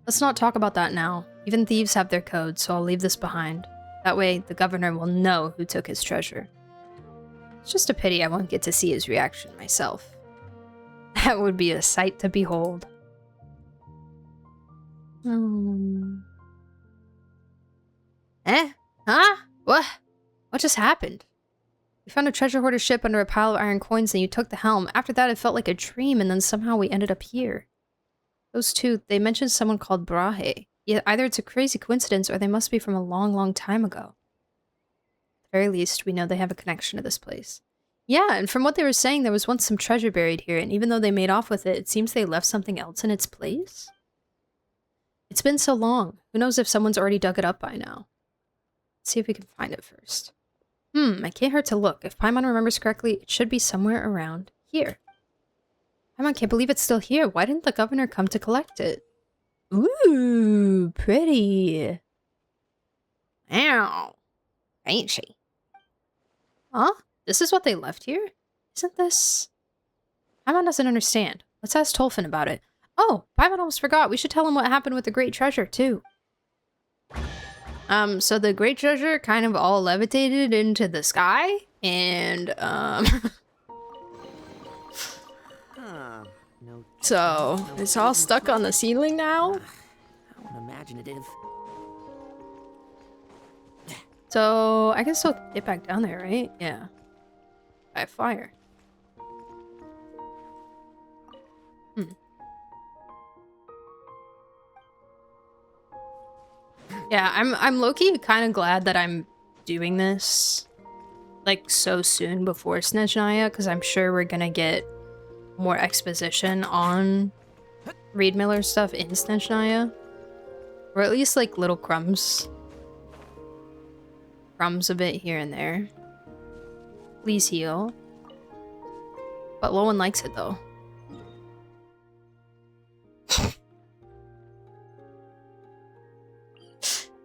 Let's not talk about that now. Even thieves have their codes, so I'll leave this behind. That way, the governor will know who took his treasure. It's just a pity I won't get to see his reaction myself. That would be a sight to behold. Eh? Huh? What? What just happened? We found a treasure hoarder ship under a pile of iron coins and you took the helm. After that, it felt like a dream, and then somehow we ended up here. Those two, they mentioned someone called Brahe. Yeah, either it's a crazy coincidence or they must be from a long, long time ago. At the very least, we know they have a connection to this place. Yeah, and from what they were saying, there was once some treasure buried here, and even though they made off with it, it seems they left something else in its place? It's been so long. Who knows if someone's already dug it up by now? Let's see if we can find it first. It can't hurt to look. If Paimon remembers correctly, it should be somewhere around here. Paimon can't believe it's still here. Why didn't the governor come to collect it? Ooh, pretty. Ow. Ain't she? Huh? This is what they left here? Isn't this... Paimon doesn't understand. Let's ask Tolfin about it. Oh, Paimon almost forgot. We should tell him what happened with the great treasure, too. So the great treasure kind of all levitated into the sky, and, No, so it's all stuck on the ceiling now? how unimaginative. So I can still get back down there, right? Yeah. By fire. Yeah, I'm low-key kind of glad that I'm doing this like so soon before Snezhnaya, because I'm sure we're gonna get more exposition on Reed Miller stuff in Snezhnaya, or at least like little crumbs a bit here and there. Please heal. But no one likes it though.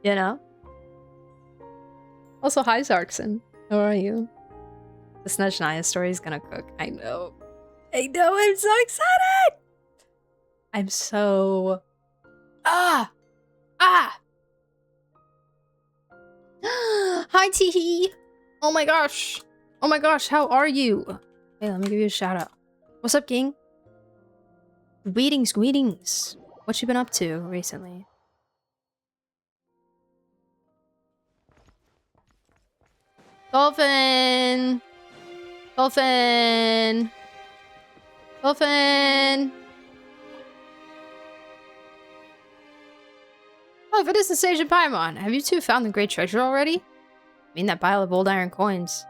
You know? Also, hi Zarkson. How are you? The Snezhnaya story is gonna cook. I know. I know, I'm so excited! I'm so... Hi Teehee! Oh my gosh! Oh my gosh, how are you? Hey, let me give you a shout out. What's up, gang? Greetings. What you been up to recently? Dolphin! Dolphin! Dolphin! Oh, if it isn't Sage and Paimon, have you two found the great treasure already? I mean that pile of old iron coins.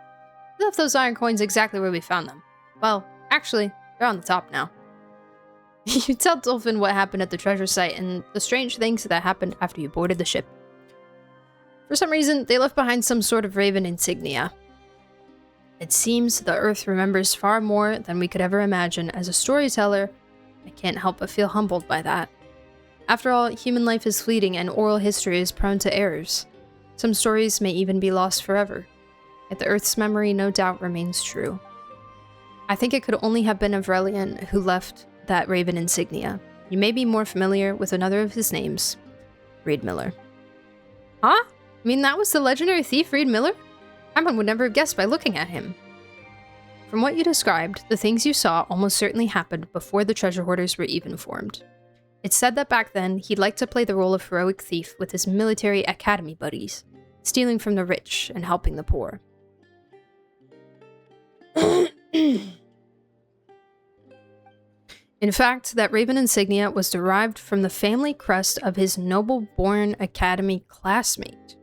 We left those iron coins exactly where we found them. Well, actually, they're on the top now. You tell Dolphin what happened at the treasure site and the strange things that happened after you boarded the ship. For some reason, they left behind some sort of raven insignia. It seems the Earth remembers far more than we could ever imagine. As a storyteller, I can't help but feel humbled by that. After all, human life is fleeting and oral history is prone to errors. Some stories may even be lost forever. Yet the Earth's memory no doubt remains true. I think it could only have been Avrelian who left that raven insignia. You may be more familiar with another of his names, Reed Miller. Huh? I mean, that was the legendary thief Reed Miller? Paimon would never have guessed by looking at him. From what you described, the things you saw almost certainly happened before the treasure hoarders were even formed. It's said that back then, he'd like to play the role of heroic thief with his military academy buddies, stealing from the rich and helping the poor. In fact, that raven insignia was derived from the family crest of his noble-born academy classmate.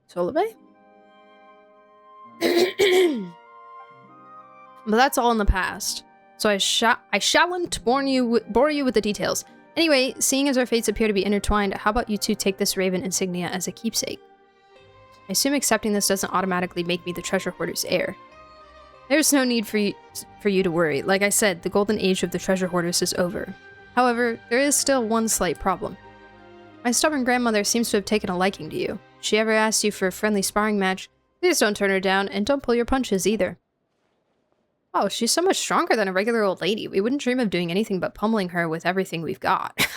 Solobay? But that's all in the past, so I shalln't bore you with the details. Anyway, seeing as our fates appear to be intertwined, how about you two take this raven insignia as a keepsake? I assume accepting this doesn't automatically make me the treasure hoarder's heir. There's no need for you to worry. Like I said, the golden age of the treasure hoarders is over. However, there is still one slight problem. My stubborn grandmother seems to have taken a liking to you. If she ever asks you for a friendly sparring match, please don't turn her down, and don't pull your punches either. Oh, she's so much stronger than a regular old lady. We wouldn't dream of doing anything but pummeling her with everything we've got.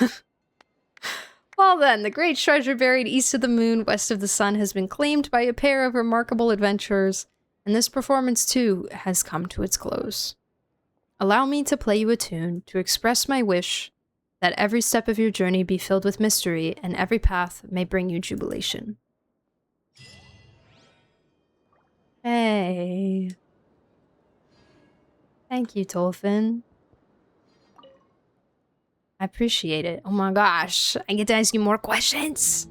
Well then, the great treasure buried east of the moon, west of the sun, has been claimed by a pair of remarkable adventurers, and this performance too has come to its close. Allow me to play you a tune to express my wish that every step of your journey be filled with mystery, and every path may bring you jubilation. Hey. Thank you, Tolfin. I appreciate it. Oh my gosh, I get to ask you more questions.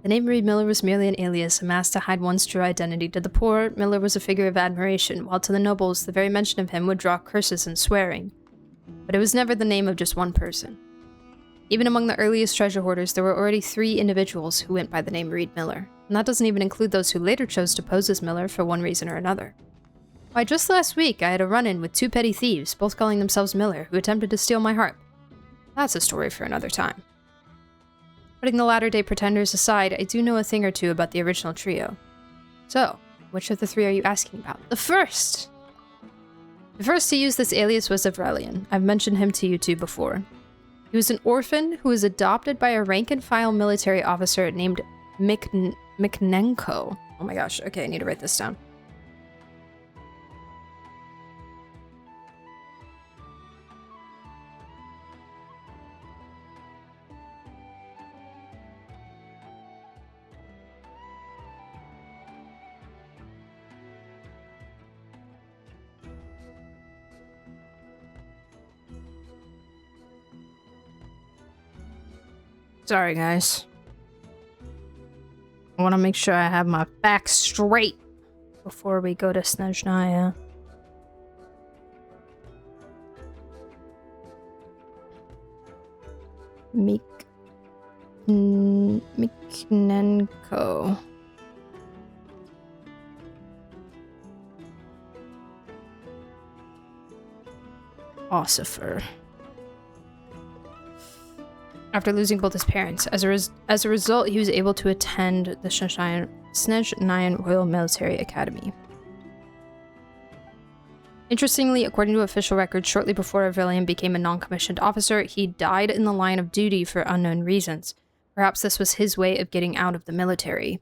The name Reed Miller was merely an alias amassed to hide one's true identity. To the poor, Miller was a figure of admiration, while to the nobles, the very mention of him would draw curses and swearing. But it was never the name of just one person. Even among the earliest treasure hoarders, there were already 3 individuals who went by the name Reed Miller, and that doesn't even include those who later chose to pose as Miller for one reason or another. Why, just last week, I had a run-in with 2 petty thieves, both calling themselves Miller, who attempted to steal my harp. That's a story for another time. Putting the latter-day pretenders aside, I do know a thing or two about the original trio. So, which of the 3 are you asking about? The first! The first to use this alias was Avrelian. I've mentioned him to you two before. He was an orphan who was adopted by a rank-and-file military officer named Miknenko. Oh my gosh, okay, I need to write this down. Sorry, guys. I want to make sure I have my facts straight before we go to Snezhnaya. Miknenko. Ossifer. After losing both his parents, as a result, he was able to attend the Snezhnaya Royal Military Academy. Interestingly, according to official records, shortly before Avrelian became a non-commissioned officer, he died in the line of duty for unknown reasons. Perhaps this was his way of getting out of the military,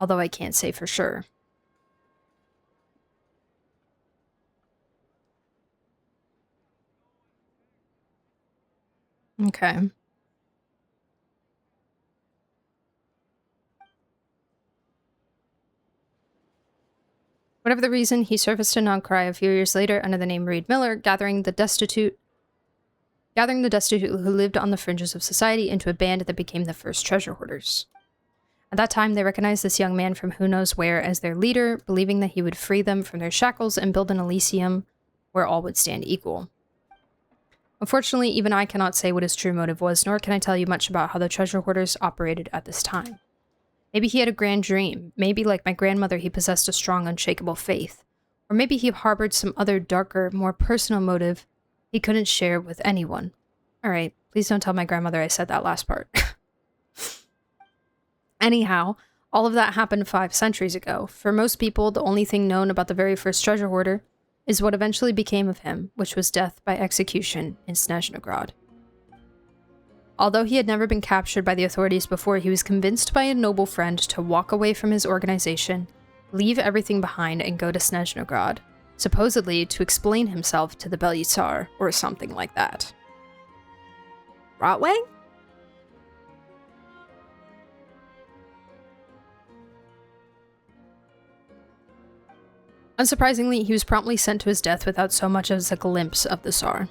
although I can't say for sure. Okay. Whatever the reason, he surfaced in Noncry a few years later under the name Reed Miller, gathering the destitute who lived on the fringes of society into a band that became the first treasure hoarders. At that time, they recognized this young man from who knows where as their leader, believing that he would free them from their shackles and build an Elysium where all would stand equal. Unfortunately, even I cannot say what his true motive was, nor can I tell you much about how the treasure hoarders operated at this time. Maybe he had a grand dream. Maybe, like my grandmother, he possessed a strong, unshakable faith. Or maybe he harbored some other darker, more personal motive he couldn't share with anyone. Alright, please don't tell my grandmother I said that last part. Anyhow, all of that happened 5 centuries ago. For most people, the only thing known about the very first treasure hoarder is what eventually became of him, which was death by execution in Snezhnogrod. Although he had never been captured by the authorities before, he was convinced by a noble friend to walk away from his organization, leave everything behind, and go to Snezhnogrod, supposedly to explain himself to the Belisar, or something like that. Rotwang? Unsurprisingly, he was promptly sent to his death without so much as a glimpse of the Tsar.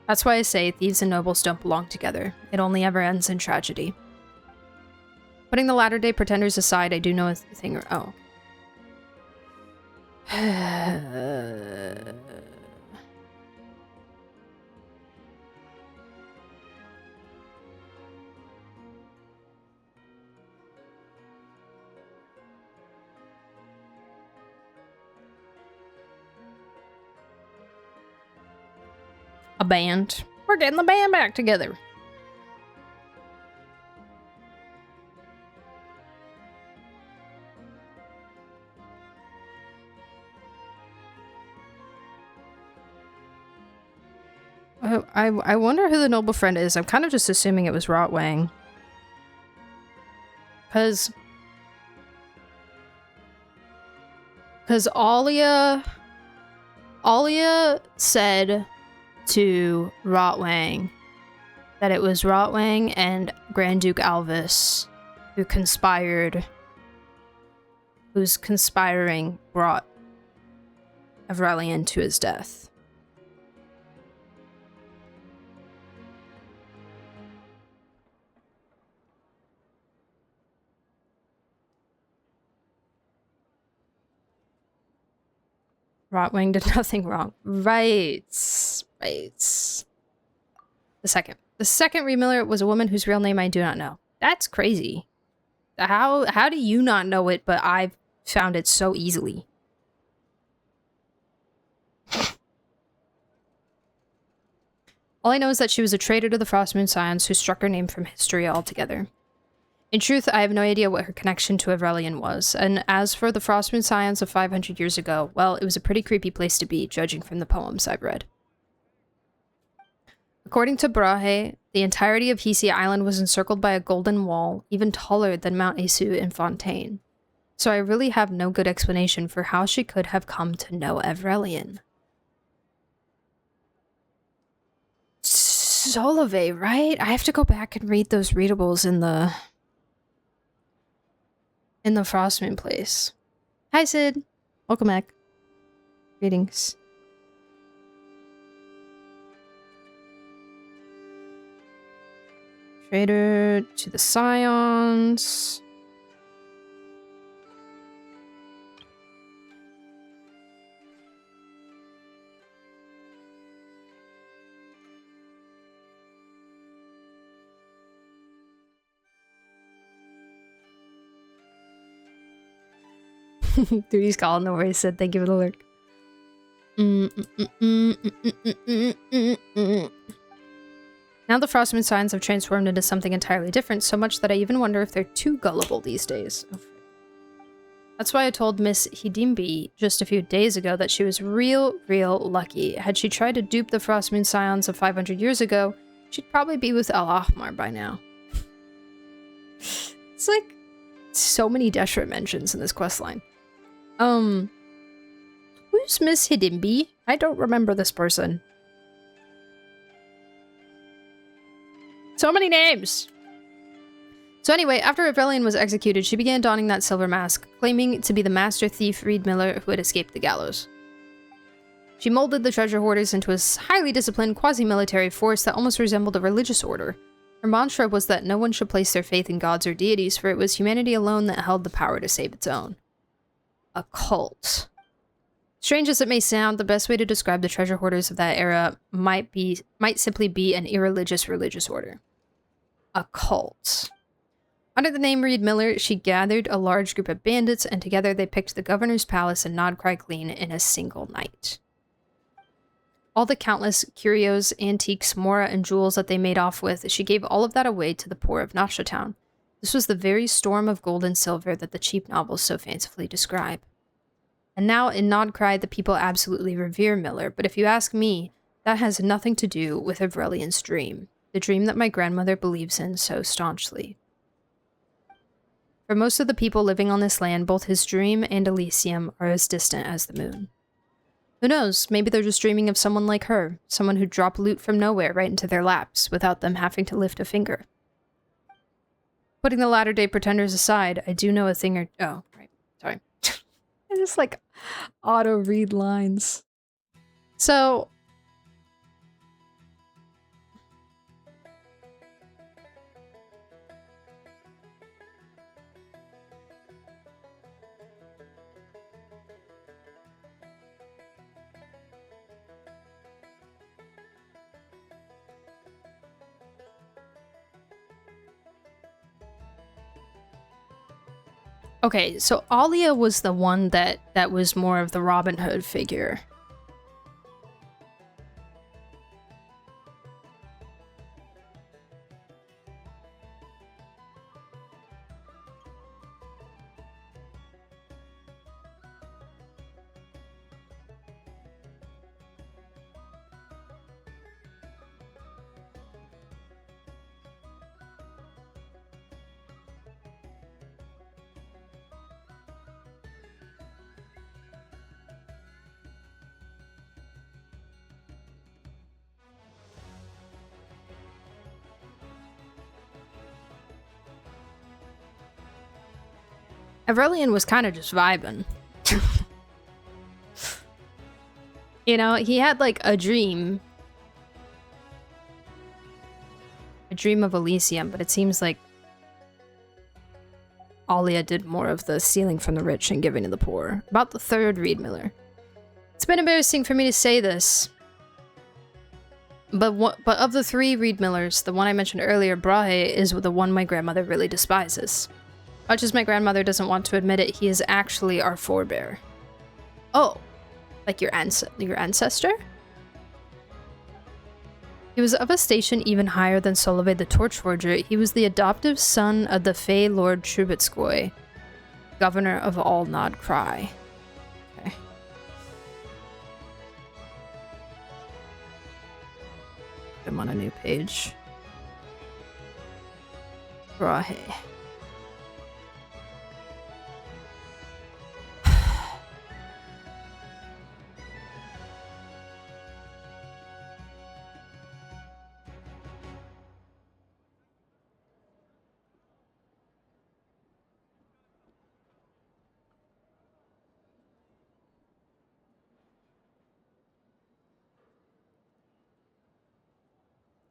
That's why I say thieves and nobles don't belong together. It only ever ends in tragedy. Putting the latter-day pretenders aside, I do know a thing or— oh. A band. We're getting the band back together. I wonder who the noble friend is. I'm kind of just assuming it was Rotwang. Because Alia said to Rotwang that it was Rotwang and Grand Duke Alvis whose conspiring brought Avrelian to his death. Rotwang did nothing wrong. Right. The second Reed Miller was a woman whose real name I do not know. That's crazy. How do you not know it, but I've found it so easily? All I know is that she was a traitor to the Frostmoon Scions who struck her name from history altogether. In truth, I have no idea what her connection to Avrelian was, and as for the Frostmoon Scions of 500 years ago, well, it was a pretty creepy place to be, judging from the poems I've read. According to Brahe, the entirety of Hisi Island was encircled by a golden wall, even taller than Mount Esu in Fontaine. So I really have no good explanation for how she could have come to know Avrelian. Solove, right? I have to go back and read those readables in the Frostmoon place. Hi, Sid. Welcome back. Greetings. Traitor to the Scions. Duty's calling over. He said, thank you for the lurk. Now the Frostmoon Scions have transformed into something entirely different, so much that I even wonder if they're too gullible these days. Oh. That's why I told Miss Hidimbi just a few days ago that she was real lucky. Had she tried to dupe the Frostmoon Scions of 500 years ago, she'd probably be with Al Ahmar by now. It's like so many Deshret mentions in this questline. Who's Miss Hidimbi? I don't remember this person. So many names! So anyway, after Avrelian was executed, she began donning that silver mask, claiming to be the master thief Reed Miller who had escaped the gallows. She molded the treasure hoarders into a highly disciplined quasi-military force that almost resembled a religious order. Her mantra was that no one should place their faith in gods or deities, for it was humanity alone that held the power to save its own. A cult. Strange as it may sound, the best way to describe the treasure hoarders of that era might simply be an irreligious religious order. A cult. Under the name Reed Miller, she gathered a large group of bandits, and together they picked the governor's palace and Nodcry clean in a single night. All the countless curios, antiques, mora, and jewels that they made off with, she gave all of that away to the poor of Nasha Town. This was the very storm of gold and silver that the cheap novels so fancifully describe. And now in Nodcry, the people absolutely revere Miller, but if you ask me, That has nothing to do with Avrelian's dream, the dream that my grandmother believes in so staunchly. For most of the people living on this land, both his dream and Elysium are as distant as the moon. Who knows, maybe they're just dreaming of someone like her, someone who dropped loot from nowhere right into their laps, without them having to lift a finger. Putting the latter-day pretenders aside, I do know a thing or— oh, right, sorry. I just, like, auto-read lines. So— okay, so Alia was the one that was more of the Robin Hood figure. Avrelian was kind of just vibing. You know, he had like a dream. A dream of Elysium, but it seems like Alia did more of the stealing from the rich and giving to the poor. About the third Reed Miller. It's been embarrassing for me to say this. But of the three Reed Millers, the one I mentioned earlier, Brahe, is the one my grandmother really despises. Much as my grandmother doesn't want to admit it, he is actually our forebear. Oh, like your ancestor? He was of a station even higher than Solveig the Torchforger. He was the adoptive son of the Fey Lord Trubetskoy, governor of all Nod Cry. Okay. I'm on a new page. Brahe.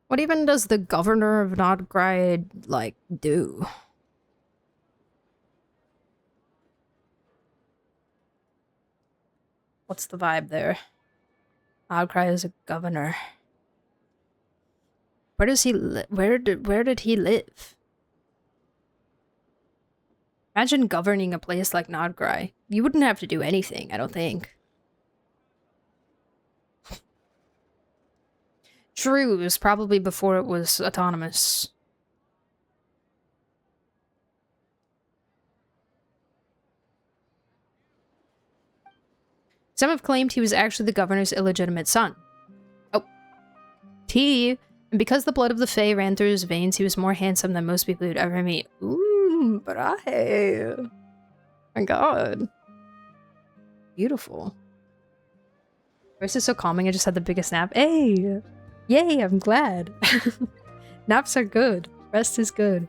What even does the governor of Nodgride, like, do? What's the vibe there? Nodgride is a governor. Where does he live? Where did he live? Imagine governing a place like Nodgride. You wouldn't have to do anything, I don't think. True, it was probably before it was autonomous. Some have claimed he was actually the governor's illegitimate son. Oh. And because the blood of the Fae ran through his veins, he was more handsome than most people you'd ever meet. Ooh, Brahe. My god. Beautiful. This is so calming, I just had the biggest nap. Hey! Yay, I'm glad. Naps are good. Rest is good.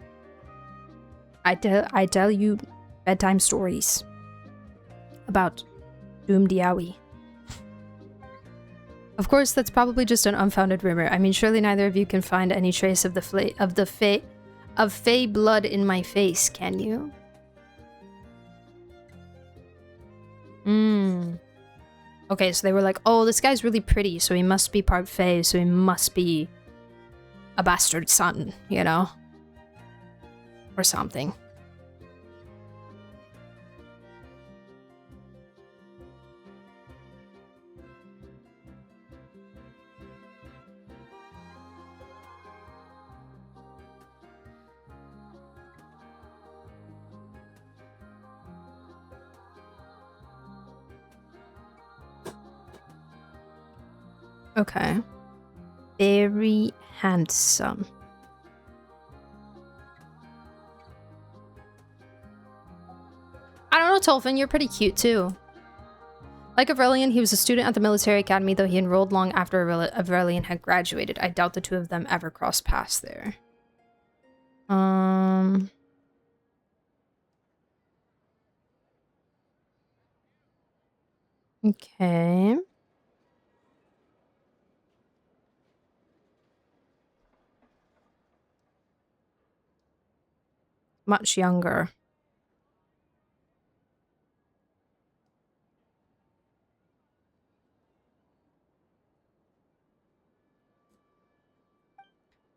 I tell you bedtime stories about Doom Diawi. Of course, that's probably just an unfounded rumor. I mean, surely neither of you can find any trace of Fae blood in my face, can you? Okay, so they were like, oh, this guy's really pretty, so he must be part Fae, so he must be a bastard son, you know? Or something. Okay. Very handsome. I don't know, Tolfin, you're pretty cute too. Like Aurelian, he was a student at the military academy, though he enrolled long after Aurelian had graduated. I doubt the two of them ever crossed paths there. Okay. Much younger.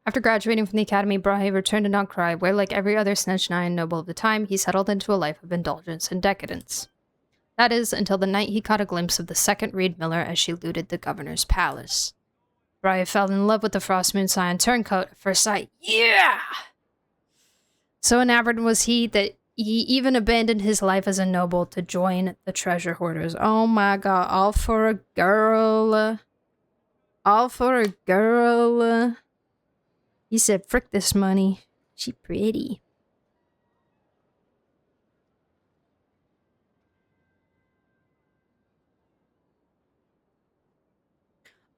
After graduating from the academy, Brahe returned to Nagkrai, where, like every other Snezhnayan noble of the time, he settled into a life of indulgence and decadence. That is, until the night he caught a glimpse of the second Reed Miller as she looted the governor's palace. Brahe fell in love with the Frostmoon Scion turncoat at first sight. Yeah! So enamored was he that he even abandoned his life as a noble to join the treasure hoarders. Oh my god, all for a girl. All for a girl. He said, frick this money. She pretty.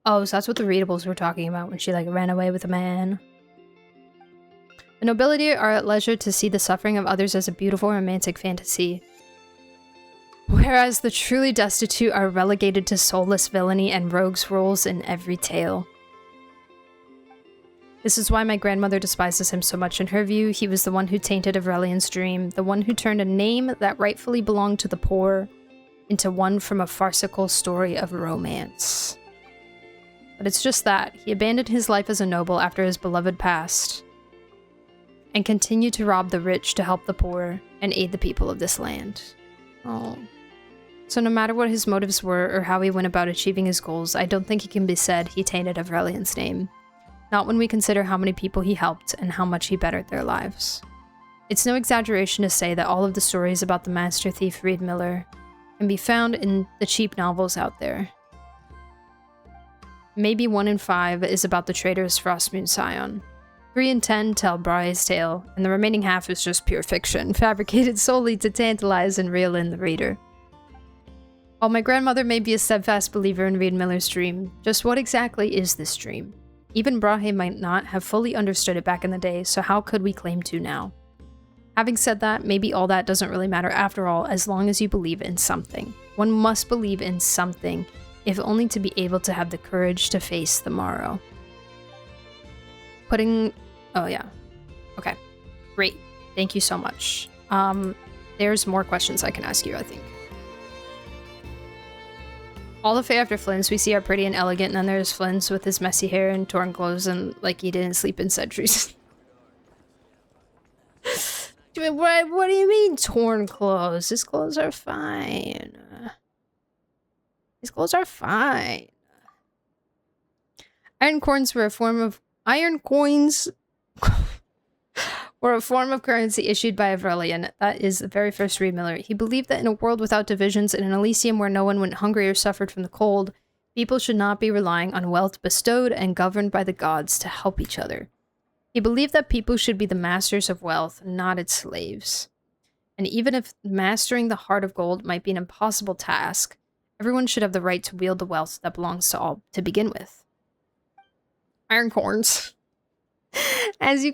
Oh, so that's what the readables were talking about when she, like, ran away with a man. The nobility are at leisure to see the suffering of others as a beautiful romantic fantasy, whereas the truly destitute are relegated to soulless villainy and rogues' roles in every tale. This is why my grandmother despises him so much. In her view, he was the one who tainted Aurelian's dream, the one who turned a name that rightfully belonged to the poor into one from a farcical story of romance. But it's just that. He abandoned his life as a noble after his beloved passed, and continued to rob the rich to help the poor and aid the people of this land. Oh. So no matter what his motives were or how he went about achieving his goals, I don't think it can be said he tainted Aurelian's name. Not when we consider how many people he helped and how much he bettered their lives. It's no exaggeration to say that all of the stories about the master thief Reed Miller can be found in the cheap novels out there. Maybe 1 in 5 is about the traitorous Frostmoon Scion. 3 in 10 tell Brahe's tale, and the remaining half is just pure fiction, fabricated solely to tantalize and reel in the reader. While my grandmother may be a steadfast believer in Reed Miller's dream, just what exactly is this dream? Even Brahe might not have fully understood it back in the day, so how could we claim to now? Having said that, maybe all that doesn't really matter after all, as long as you believe in something. One must believe in something, if only to be able to have the courage to face the morrow. Oh yeah. Okay. Great. Thank you so much. There's more questions I can ask you, I think. All the Fae after Flynn's we see are pretty and elegant, and then there's Flynn's with his messy hair and torn clothes and like he didn't sleep in centuries. What do you mean torn clothes? His clothes are fine. His clothes are fine. Iron coins were a form of currency issued by Aurelian. That is the very first Reed Miller. He believed that in a world without divisions, in an Elysium where no one went hungry or suffered from the cold, people should not be relying on wealth bestowed and governed by the gods to help each other. He believed that people should be the masters of wealth, not its slaves. And even if mastering the heart of gold might be an impossible task, everyone should have the right to wield the wealth that belongs to all to begin with. Iron corns. As you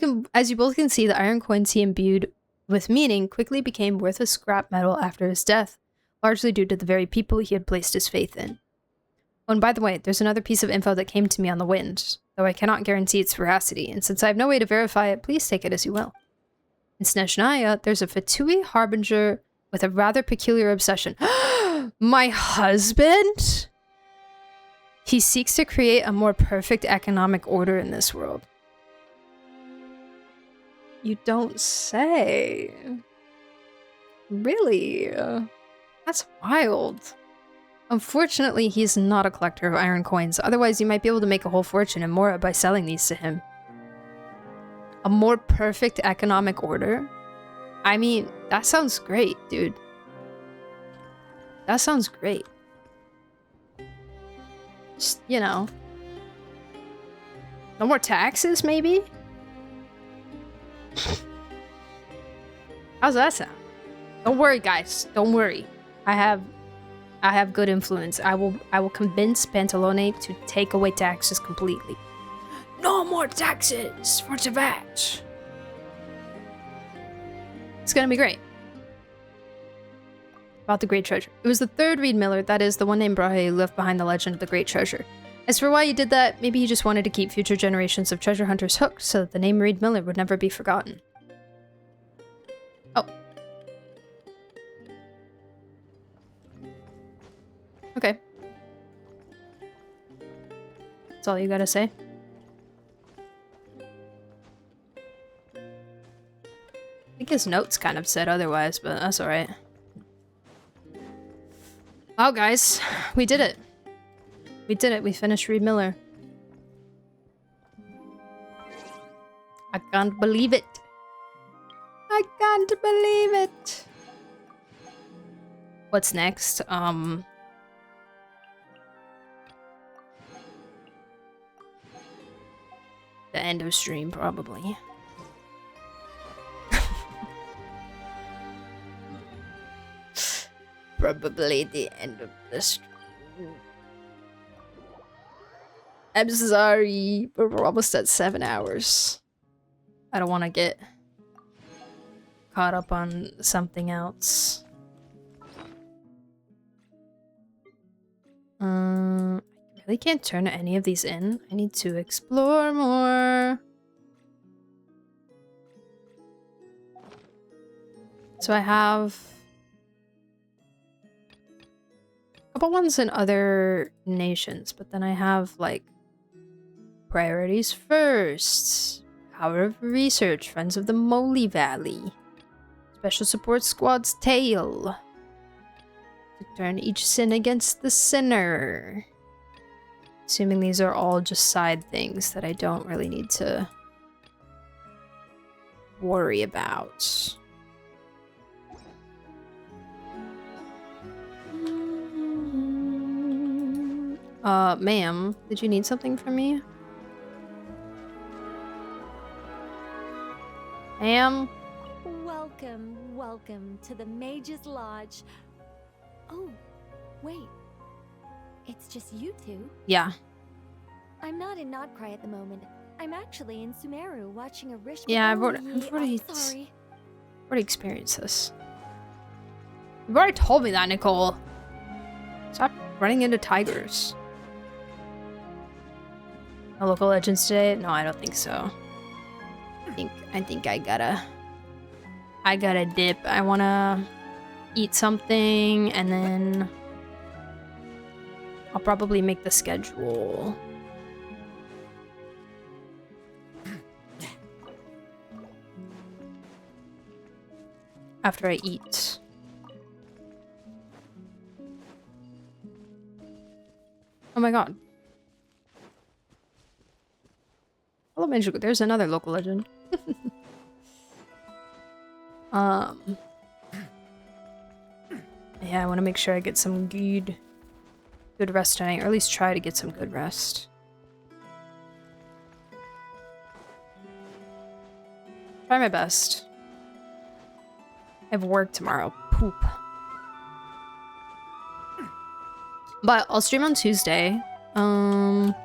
both can see, the iron coins he imbued with meaning quickly became worthless scrap metal after his death, largely due to the very people he had placed his faith in. Oh, and by the way, there's another piece of info that came to me on the wind, though I cannot guarantee its veracity, and since I have no way to verify it, please take it as you will. In Snezhnaya, there's a Fatui harbinger with a rather peculiar obsession. My husband? He seeks to create a more perfect economic order in this world. You don't say. Really? That's wild. Unfortunately, he's not a collector of iron coins. Otherwise, you might be able to make a whole fortune in Mora by selling these to him. A more perfect economic order? I mean, that sounds great, dude. That sounds great. Just, you know, No more taxes, maybe? How's that sound? Don't worry, guys. Don't worry. I have good influence. I will convince Pantalone to take away taxes completely. No more taxes for Tibet. It's gonna be great. About the Great Treasure. It was the third Reed Miller, that is, the one named Brahe, who left behind the legend of the Great Treasure. As for why he did that, maybe he just wanted to keep future generations of treasure hunters hooked so that the name Reed Miller would never be forgotten. Oh. Okay. That's all you gotta say? I think his notes kind of said otherwise, but that's alright. Wow, guys. We did it. We did it. We finished Reed Miller. I can't believe it. I can't believe it. What's next? The end of stream, probably. Probably the end of the stream. I'm sorry, but we're almost at 7 hours. I don't want to get caught up on something else. I really can't turn any of these in. I need to explore more. So I have a couple ones in other nations, but then I have like priorities first. Power of Research, Friends of the Moly Valley. Special Support Squad's Tale. To turn each sin against the sinner. Assuming these are all just side things that I don't really need to worry about. Ma'am, did you need something from me? Ma'am? Welcome to the Mage's Lodge. Oh, wait. It's just you two? Yeah. I'm not in Nodcry at the moment. I'm actually in Sumeru watching a Rish. Yeah, I've already experienced this. You've already told me that, Nicole. Stop running into tigers. No local legends today? No, I don't think so. I think I gotta dip. I wanna eat something and then I'll probably make the schedule. After I eat. Oh my god. Hello, Magic. There's another local legend. Yeah, I want to make sure I get some good rest tonight, or at least try to get some good rest. Try my best. I have work tomorrow. Poop. But I'll stream on Tuesday. Maybe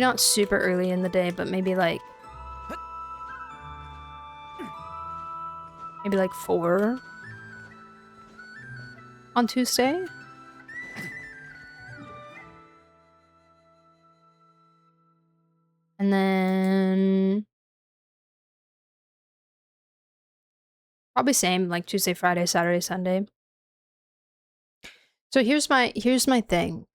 not super early in the day, but maybe like 4 on Tuesday. And then probably same, like Tuesday, Friday, Saturday, Sunday. So here's my thing.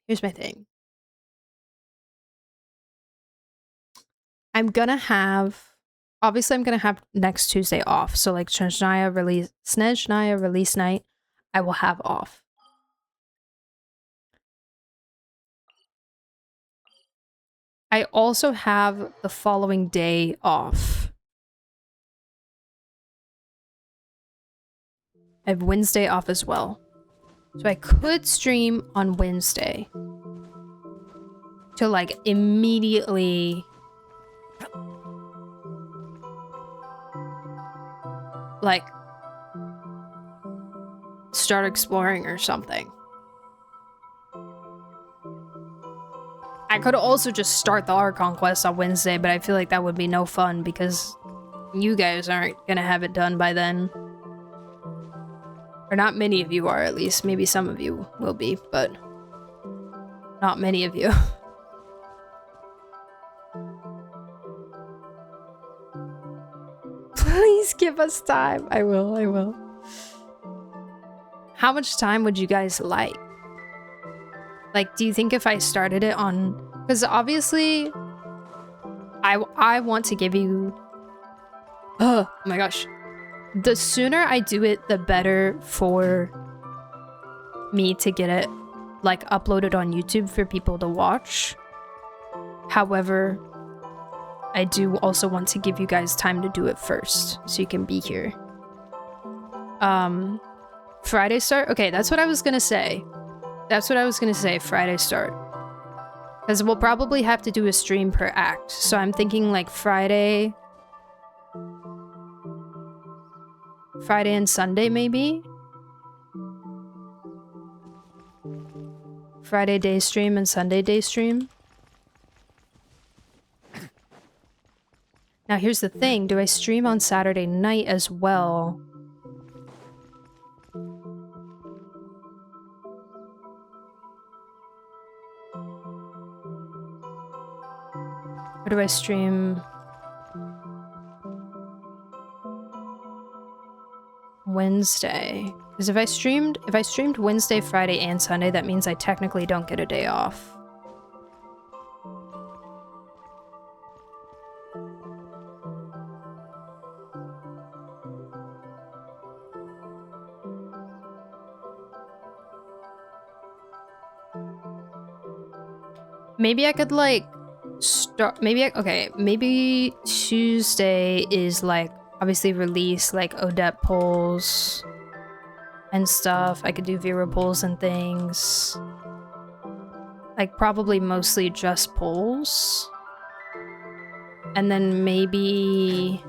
I'm gonna have next Tuesday off. So like Snezhnaya release night, I will have off. I also have the following day off. I have Wednesday off as well. So I could stream on Wednesday to like immediately like, start exploring or something. I could also just start the Archon quest on Wednesday, but I feel like that would be no fun because you guys aren't gonna have it done by then. Or not many of you are, at least. Maybe some of you will be, but not many of you. Please give us time. I will. How much time would you guys like? Like, do you think if I started it on... Because obviously, I want to give you... Oh my gosh. The sooner I do it, the better for me to get it, like, uploaded on YouTube for people to watch. However, I do also want to give you guys time to do it first, so you can be here. Friday start? Okay, that's what I was gonna say. Friday start. Because we'll probably have to do a stream per act, so I'm thinking, like, Friday and Sunday, maybe? Friday day stream and Sunday day stream. Now here's the thing, do I stream on Saturday night as well? Or do I stream Wednesday? Because if I streamed Wednesday, Friday, and Sunday, that means I technically don't get a day off. Maybe I could, like, start... Maybe Tuesday is, like, obviously release, like, Odette polls and stuff. I could do viewer polls and things. Like, probably mostly just polls. And then maybe...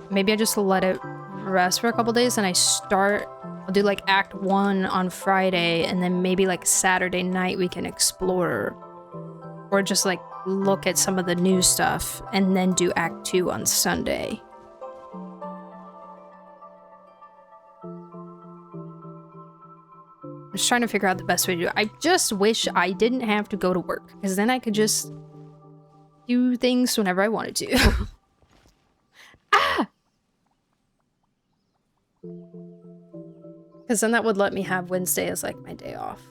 Maybe I just let it rest for a couple days and I'll do like Act 1 on Friday and then maybe like Saturday night we can explore. Or just like look at some of the new stuff and then do Act 2 on Sunday. I'm just trying to figure out the best way to do it. I just wish I didn't have to go to work because then I could just do things whenever I wanted to. Ah! Because then that would let me have Wednesday as like my day off.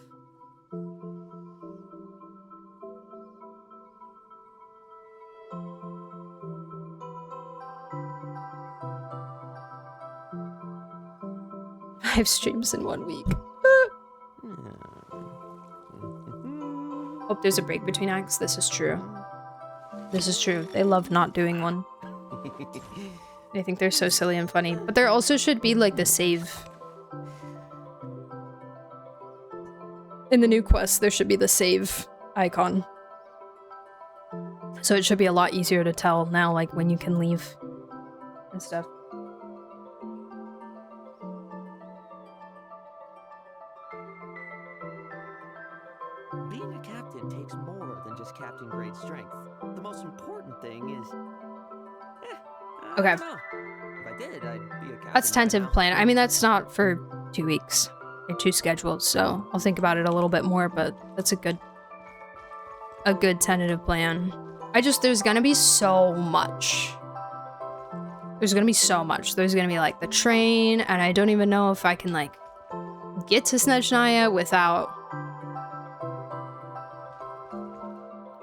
Five streams in 1 week. Hope there's a break between acts. This is true. This is true. They love not doing one. They think they're so silly and funny. But there also should be like the save. In the new quest, there should be the save icon. So it should be a lot easier to tell now, like when you can leave and stuff. Being a captain takes more than just captain grade strength. The most important thing is... Okay. I don't know. If I did, I'd be a captain. That's tentative plan. I mean, that's not for 2 weeks. They're 2 schedules, so I'll think about it a little bit more, but that's a good tentative plan. There's gonna be so much. There's gonna be so much. There's gonna be like the train, and I don't even know if I can like get to Snezhnaya without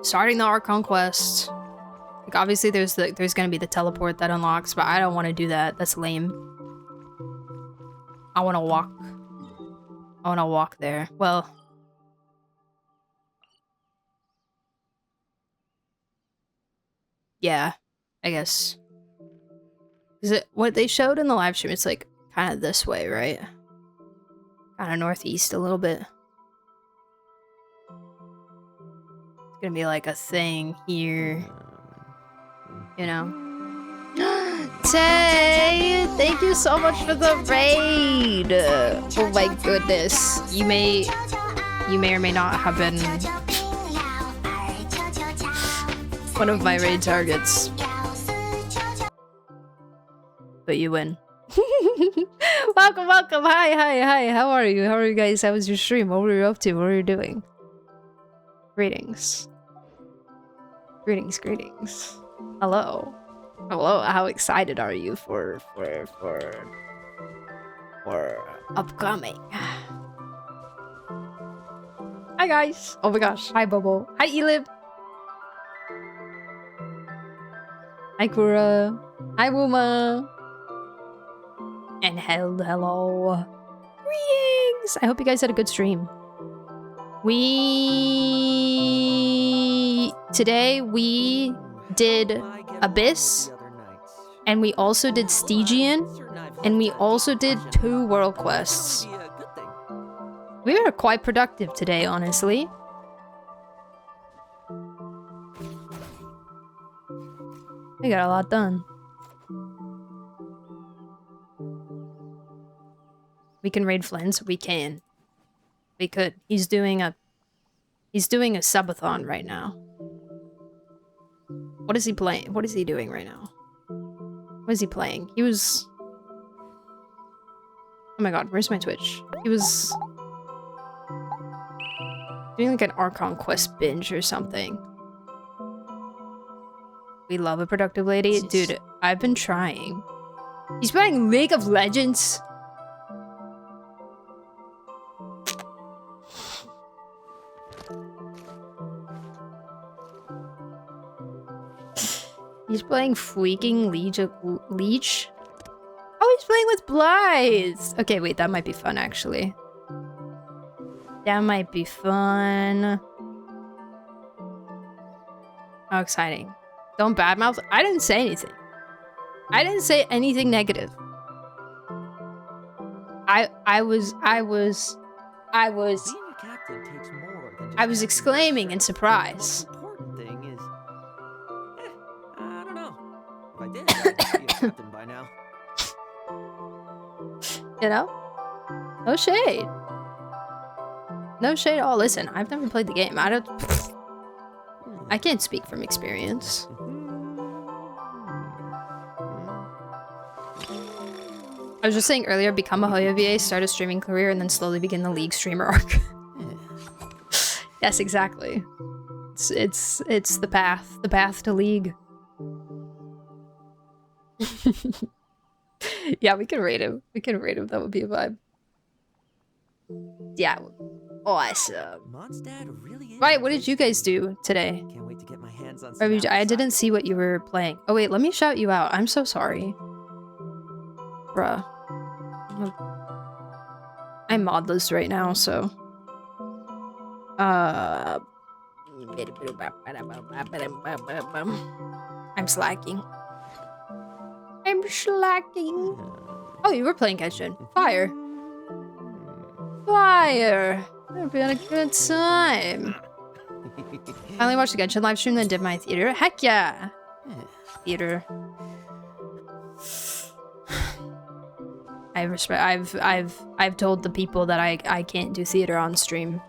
starting the Archon quest. Like obviously there's gonna be the teleport that unlocks, but I don't want to do that. That's lame. I want to walk there. Well, yeah, I guess. Is it what they showed in the live stream? It's like kind of this way, right? Kind of northeast a little bit. gonna be like a thing here. You know? Tay! Thank you so much for the raid! Oh my goodness. You may or may not have been one of my raid targets. But you win. Welcome, welcome. Hi. How are you? How are you guys? How was your stream? What were you up to? What were you doing? Greetings. Greetings. Hello. How excited are you for upcoming? Hi guys. Oh my gosh. Hi Bobo. Hi Elib. Hi Kura. Hi Wuma. And hello. Greetings! I hope you guys had a good stream. Today we did Abyss, and we also did Stygian, and we also did 2 world quests. We were quite productive today, honestly. We got a lot done. We can raid Flins. We can. We could. He's doing a subathon right now. What is he playing? What is he doing right now? What is he playing? He was... Oh my god, where's my Twitch? He was... doing like an Archon quest binge or something. We love a productive lady. Dude, I've been trying. He's playing League of Legends. He's playing freaking Leech? Oh, he's playing with Blythe! Okay, wait, that might be fun, actually. That might be fun. How exciting. Don't badmouth. I didn't say anything. I didn't say anything negative. I was exclaiming in surprise. I did, I'd be a captain by now. You know? No shade. No shade at all. Listen, I've never played the game. I can't speak from experience. I was just saying earlier, become a Hoyo VA, start a streaming career, and then slowly begin the League streamer arc. Yes, exactly. It's the path to League. Yeah, we can rate him. That would be a vibe. Yeah. Awesome. Right, what did you guys do today? Can't wait to get my hands on Or I didn't see what you were playing. Oh wait, let me shout you out. I'm so sorry. Bruh. I'm modless right now, so... I'm slacking. Oh, you were playing Genshin. Fire. We're having a good time. I only watched the Genshin live stream, then did my theater. Heck yeah! Theater. I've told the people that I can't do theater on stream.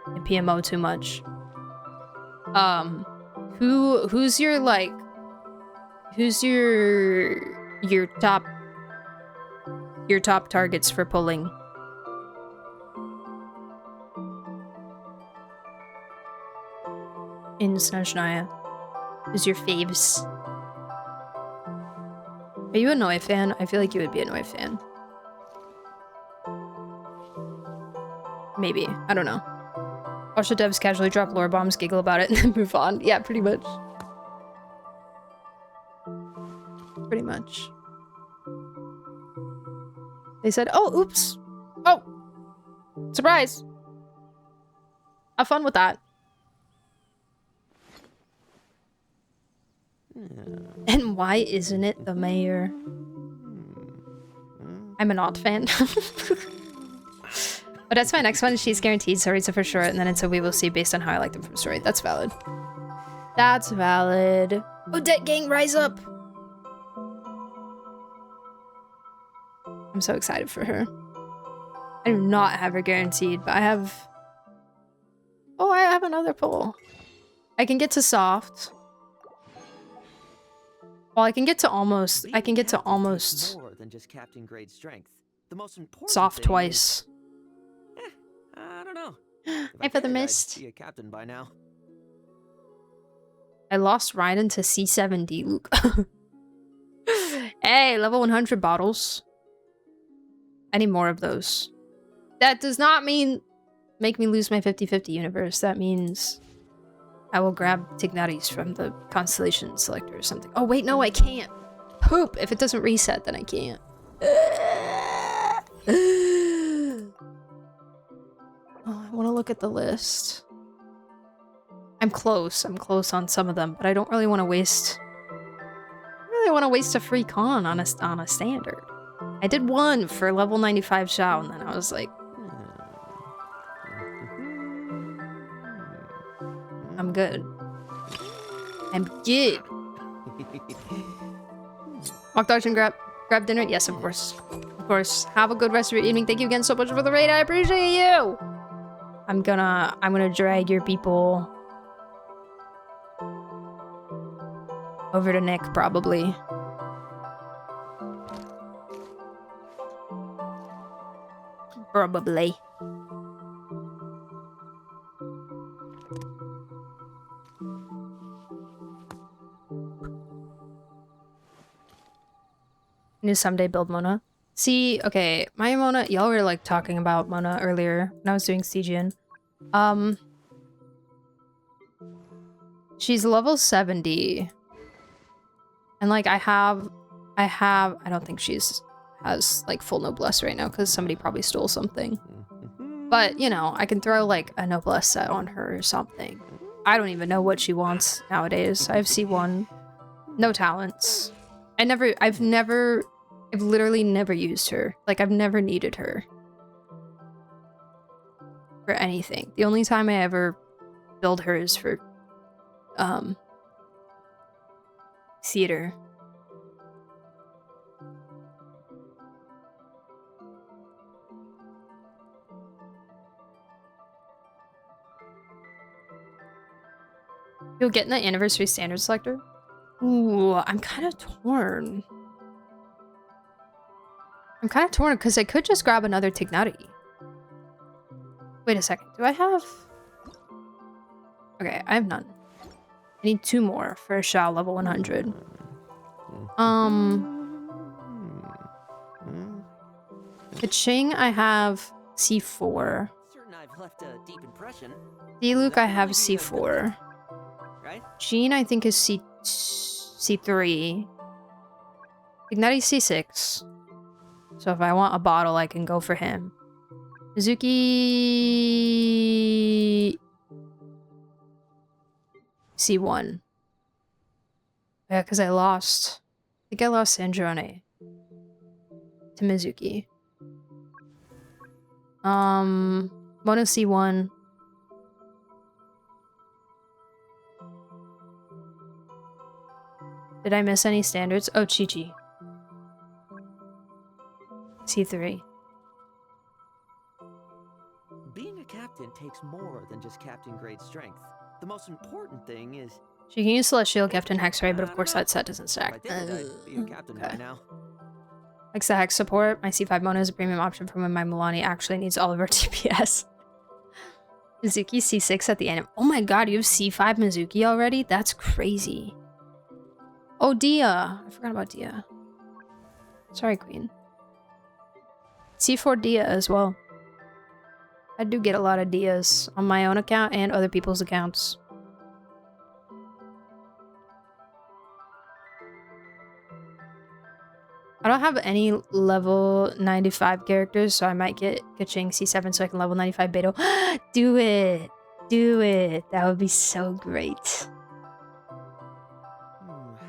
I PMO too much. Who's your like? Who's your top targets for pulling? In Snezhnaya. Who's your faves? Are you a Noi fan? I feel like you would be a Noi fan. Maybe. I don't know. Watch the devs casually drop lore bombs, giggle about it, and then move on. Yeah, pretty much. Pretty much. They said, oh, oops. Oh. Surprise. Have fun with that. And why isn't it the mayor? I'm an odd fan. But that's my next one. She's guaranteed, so it's a for sure, and then it's a we will see based on how I like them from story. That's valid. That's valid. Odette gang, rise up! I'm so excited for her. I do not have her guaranteed, but I have... Oh, I have another pull. I can get to soft. Well, I can get to almost... I can get to almost... More than just captain grade strength. The most important soft thing twice. Is, I don't know. Hi, Feather Mist. I'd be a captain by now. I lost Raiden to C7D, Luke. Hey, level 100 bottles. I need more of those. That does not mean make me lose my 50-50 universe. That means I will grab Tignatis from the constellation selector or something. Oh, wait, no, I can't. Poop. If it doesn't reset, then I can't. Oh, I want to look at the list. I'm close. I'm close on some of them, but I don't really want to waste... I really want to waste a free con on a standard. I did one for level 95 Xiao, and then I was like... I'm good. I'm good. Walk dogs and grab dinner? Yes, of course. Of course. Have a good rest of your evening. Thank you again so much for the raid. I appreciate you! I'm gonna drag your people over to Nick, probably. Probably. Need someday build Mona. See, okay, my Mona, y'all were like talking about Mona earlier when I was doing stygian. She's level 70. And like I don't think has like full noblesse right now because somebody probably stole something. But, you know, I can throw like a noblesse set on her or something. I don't even know what she wants nowadays. I have C1. No talents. I've literally never used her. Like, I've never needed her for anything. The only time I ever build her is for, theater. You'll get in the anniversary standard selector? Ooh, I'm kind of torn. I'm kind of torn because I could just grab another Tignati. Wait a second. Do I have... Okay, I have none. I need 2 more for a Shao level 100. The Ching, I have C4. Certain I've left a deep impression. D-Luke, I have C4. Right? Jean, I think, is C3. Ignati C6. So if I want a bottle, I can go for him. Mizuki... C1. Yeah, because I think I lost Sandrone to Mizuki. Mono C1. Did I miss any standards? Oh, Chi-Chi. C3. Being a captain takes more than just captain grade strength. The most important thing is... She can use Celestial Gift and Hexray, but of course that set doesn't stack. If I did, I'd be a captain by now. Likes the Hex support. My C5 Mono is a premium option for when my Milani actually needs all of her TPS. Mizuki C6 at the end. Oh my god, you have C5 Mizuki already? That's crazy. Oh, Dia. I forgot about Dia. Sorry, Queen. C4 Dia as well. I do get a lot of Dias on my own account and other people's accounts. I don't have any level 95 characters, so I might get Kaching C7 so I can level 95 Beto. Do it! Do it! That would be so great.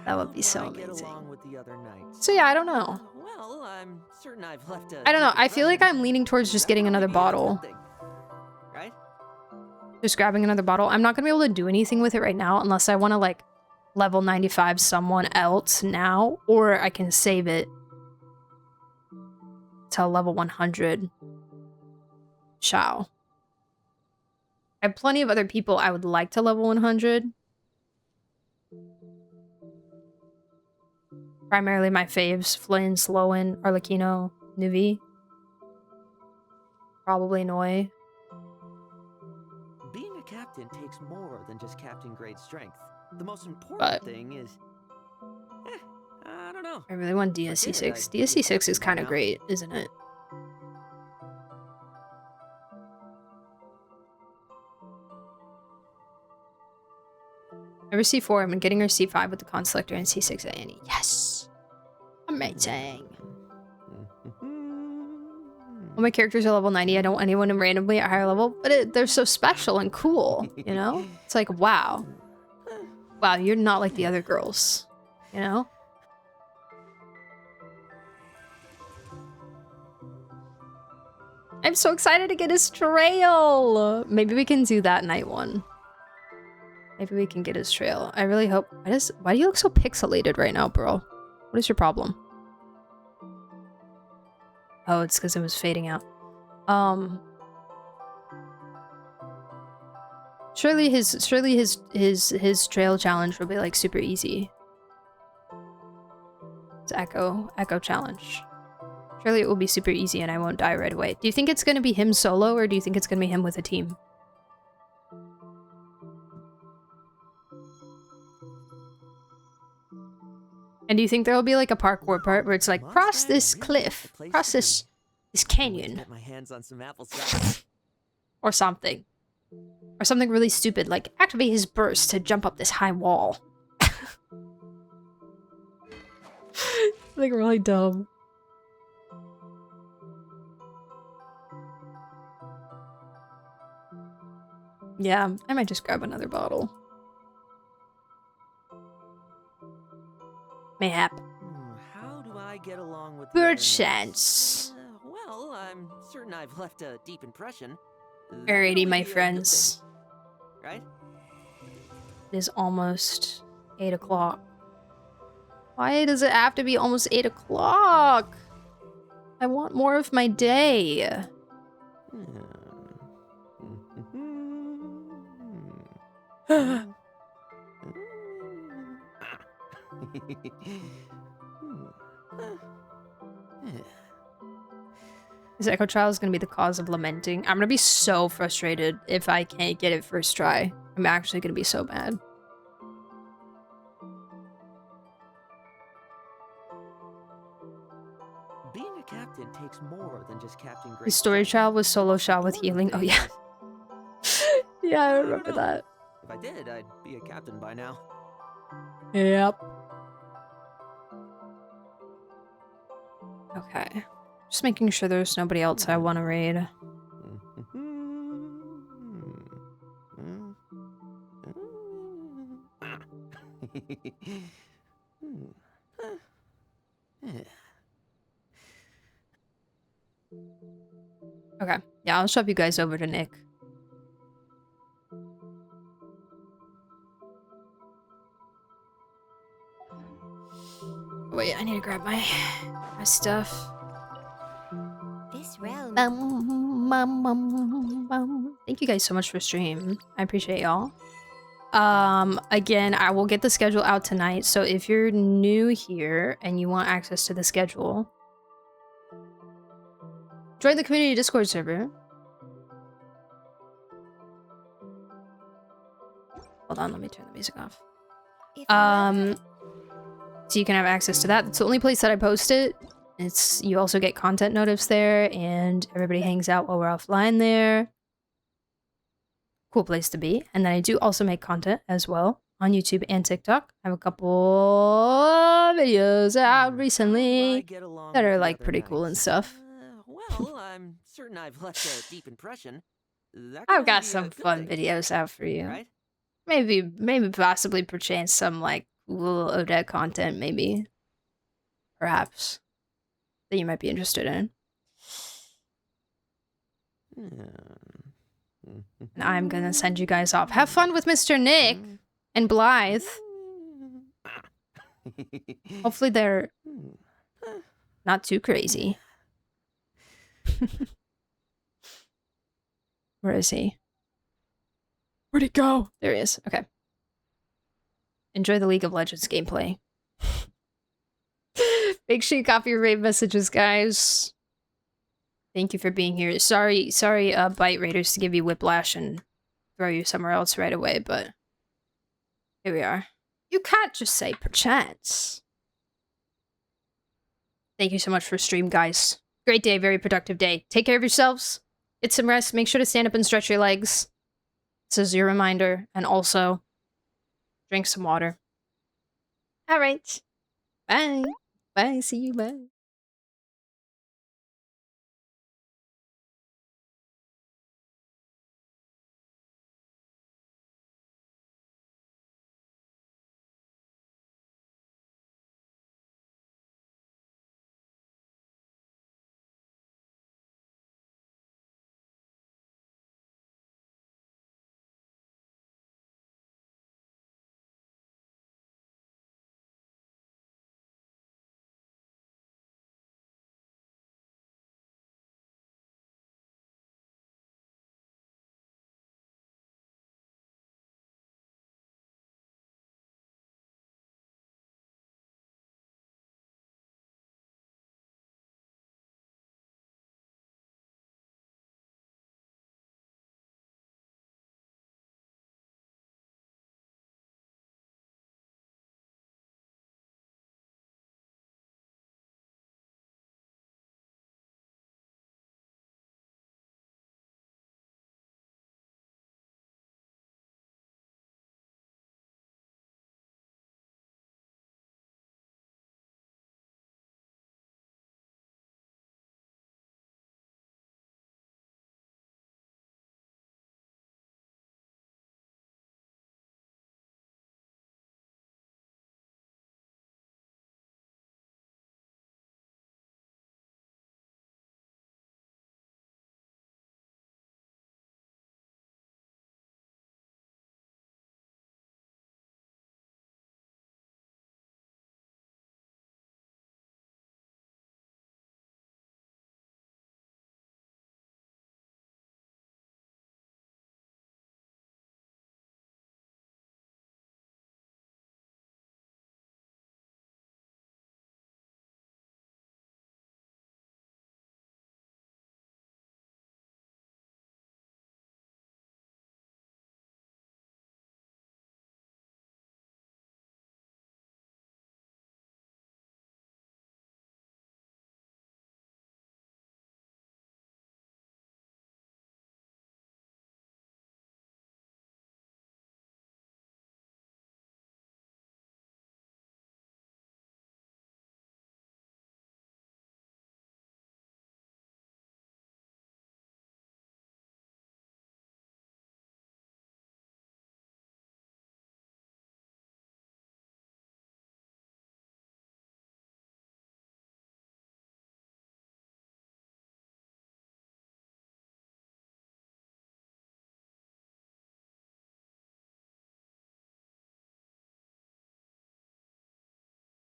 That would be so amazing. So yeah, I don't know. Well, I'm certain I've left a I don't know. deep I feel like impression. I'm leaning towards just That getting can another only be a good bottle. thing, right? Just grabbing another bottle. I'm not gonna be able to do anything with it right now unless I want to like level 95 someone else now, or I can save it till level 100. Shao. I have plenty of other people I would like to level 100. Primarily my faves, Flynn, Sloan, Arlecchino, Nuvi. Probably Noi. Being a captain takes more than just captain grade strength. The most important But thing is, I don't know. I really want If I did, DSC6. I'd be a DSC6 is captain by kind of now. great, isn't it? Over C4, I'm getting her C5 with the con selector and C6 at Annie. Yes! Amazing. All my characters are level 90. I don't want anyone randomly at higher level, but they're so special and cool, you know? It's like, wow. Wow, you're not like the other girls, you know? I'm so excited to get his trail! Maybe we can do that night one. Maybe we can get his trail. I really hope. Why do you look so pixelated right now, bro? What is your problem? Oh, it's because it was fading out. Surely his trail challenge will be like super easy. It's echo challenge. Surely it will be super easy and I won't die right away. Do you think it's gonna be him solo or do you think it's gonna be him with a team? And do you think there will be like a parkour part where it's like cross this cliff, cross this canyon, Get my hands on some apple sauce. or something really stupid like activate his burst to jump up this high wall? Like really dumb. Yeah, I might just grab another bottle. Mayhap. How do I get along with Bird the chance. well, I'm certain I've left a deep impression. That can Alrighty, only my be a good friends. thing, right? It is almost 8 o'clock. Why does it have to be almost 8 o'clock? I want more of my day. This echo trial is going to be the cause of lamenting. I'm going to be so frustrated if I can't get it first try. I'm actually going to be so bad. Being a captain takes more than just captain grade. The story trial was solo shot with healing. Oh yeah. Yeah, I remember that. If I did, I'd be a captain by now. Yep. Okay. Just making sure there's nobody else I want to raid. Okay. Yeah, I'll shove you guys over to Nick. Wait, I need to grab my stuff. This realm. Thank you guys so much for stream. I appreciate y'all. Again, I will get the schedule out tonight. So if you're new here and you want access to the schedule, join the community Discord server. Hold on, let me turn the music off. So you can have access to that. It's the only place that I post it. You also get content notifs there, and everybody hangs out while we're offline there. Cool place to be. And then I do also make content as well on YouTube and TikTok. I have a couple videos out recently that are like pretty cool and stuff. Well, I'm certain I've left a deep impression. That can I've only got be a some good fun thing, videos out for you. right? Maybe possibly perchance some like cool Odette content, maybe. Perhaps. that you might be interested in. And I'm gonna send you guys off. Have fun with Mr. Nick and Blythe. Hopefully they're not too crazy. Where is he? Where'd he go? There he is. Okay. Enjoy the League of Legends gameplay. Make sure you copy your rave messages, guys. Thank you for being here. Sorry, Bite Raiders, to give you whiplash and throw you somewhere else right away, but here we are. You can't just say perchance. Thank you so much for stream, guys. Great day, very productive day. Take care of yourselves. Get some rest. Make sure to stand up and stretch your legs. This is your reminder. And also, drink some water. All right. Bye. Bye. See you. Bye.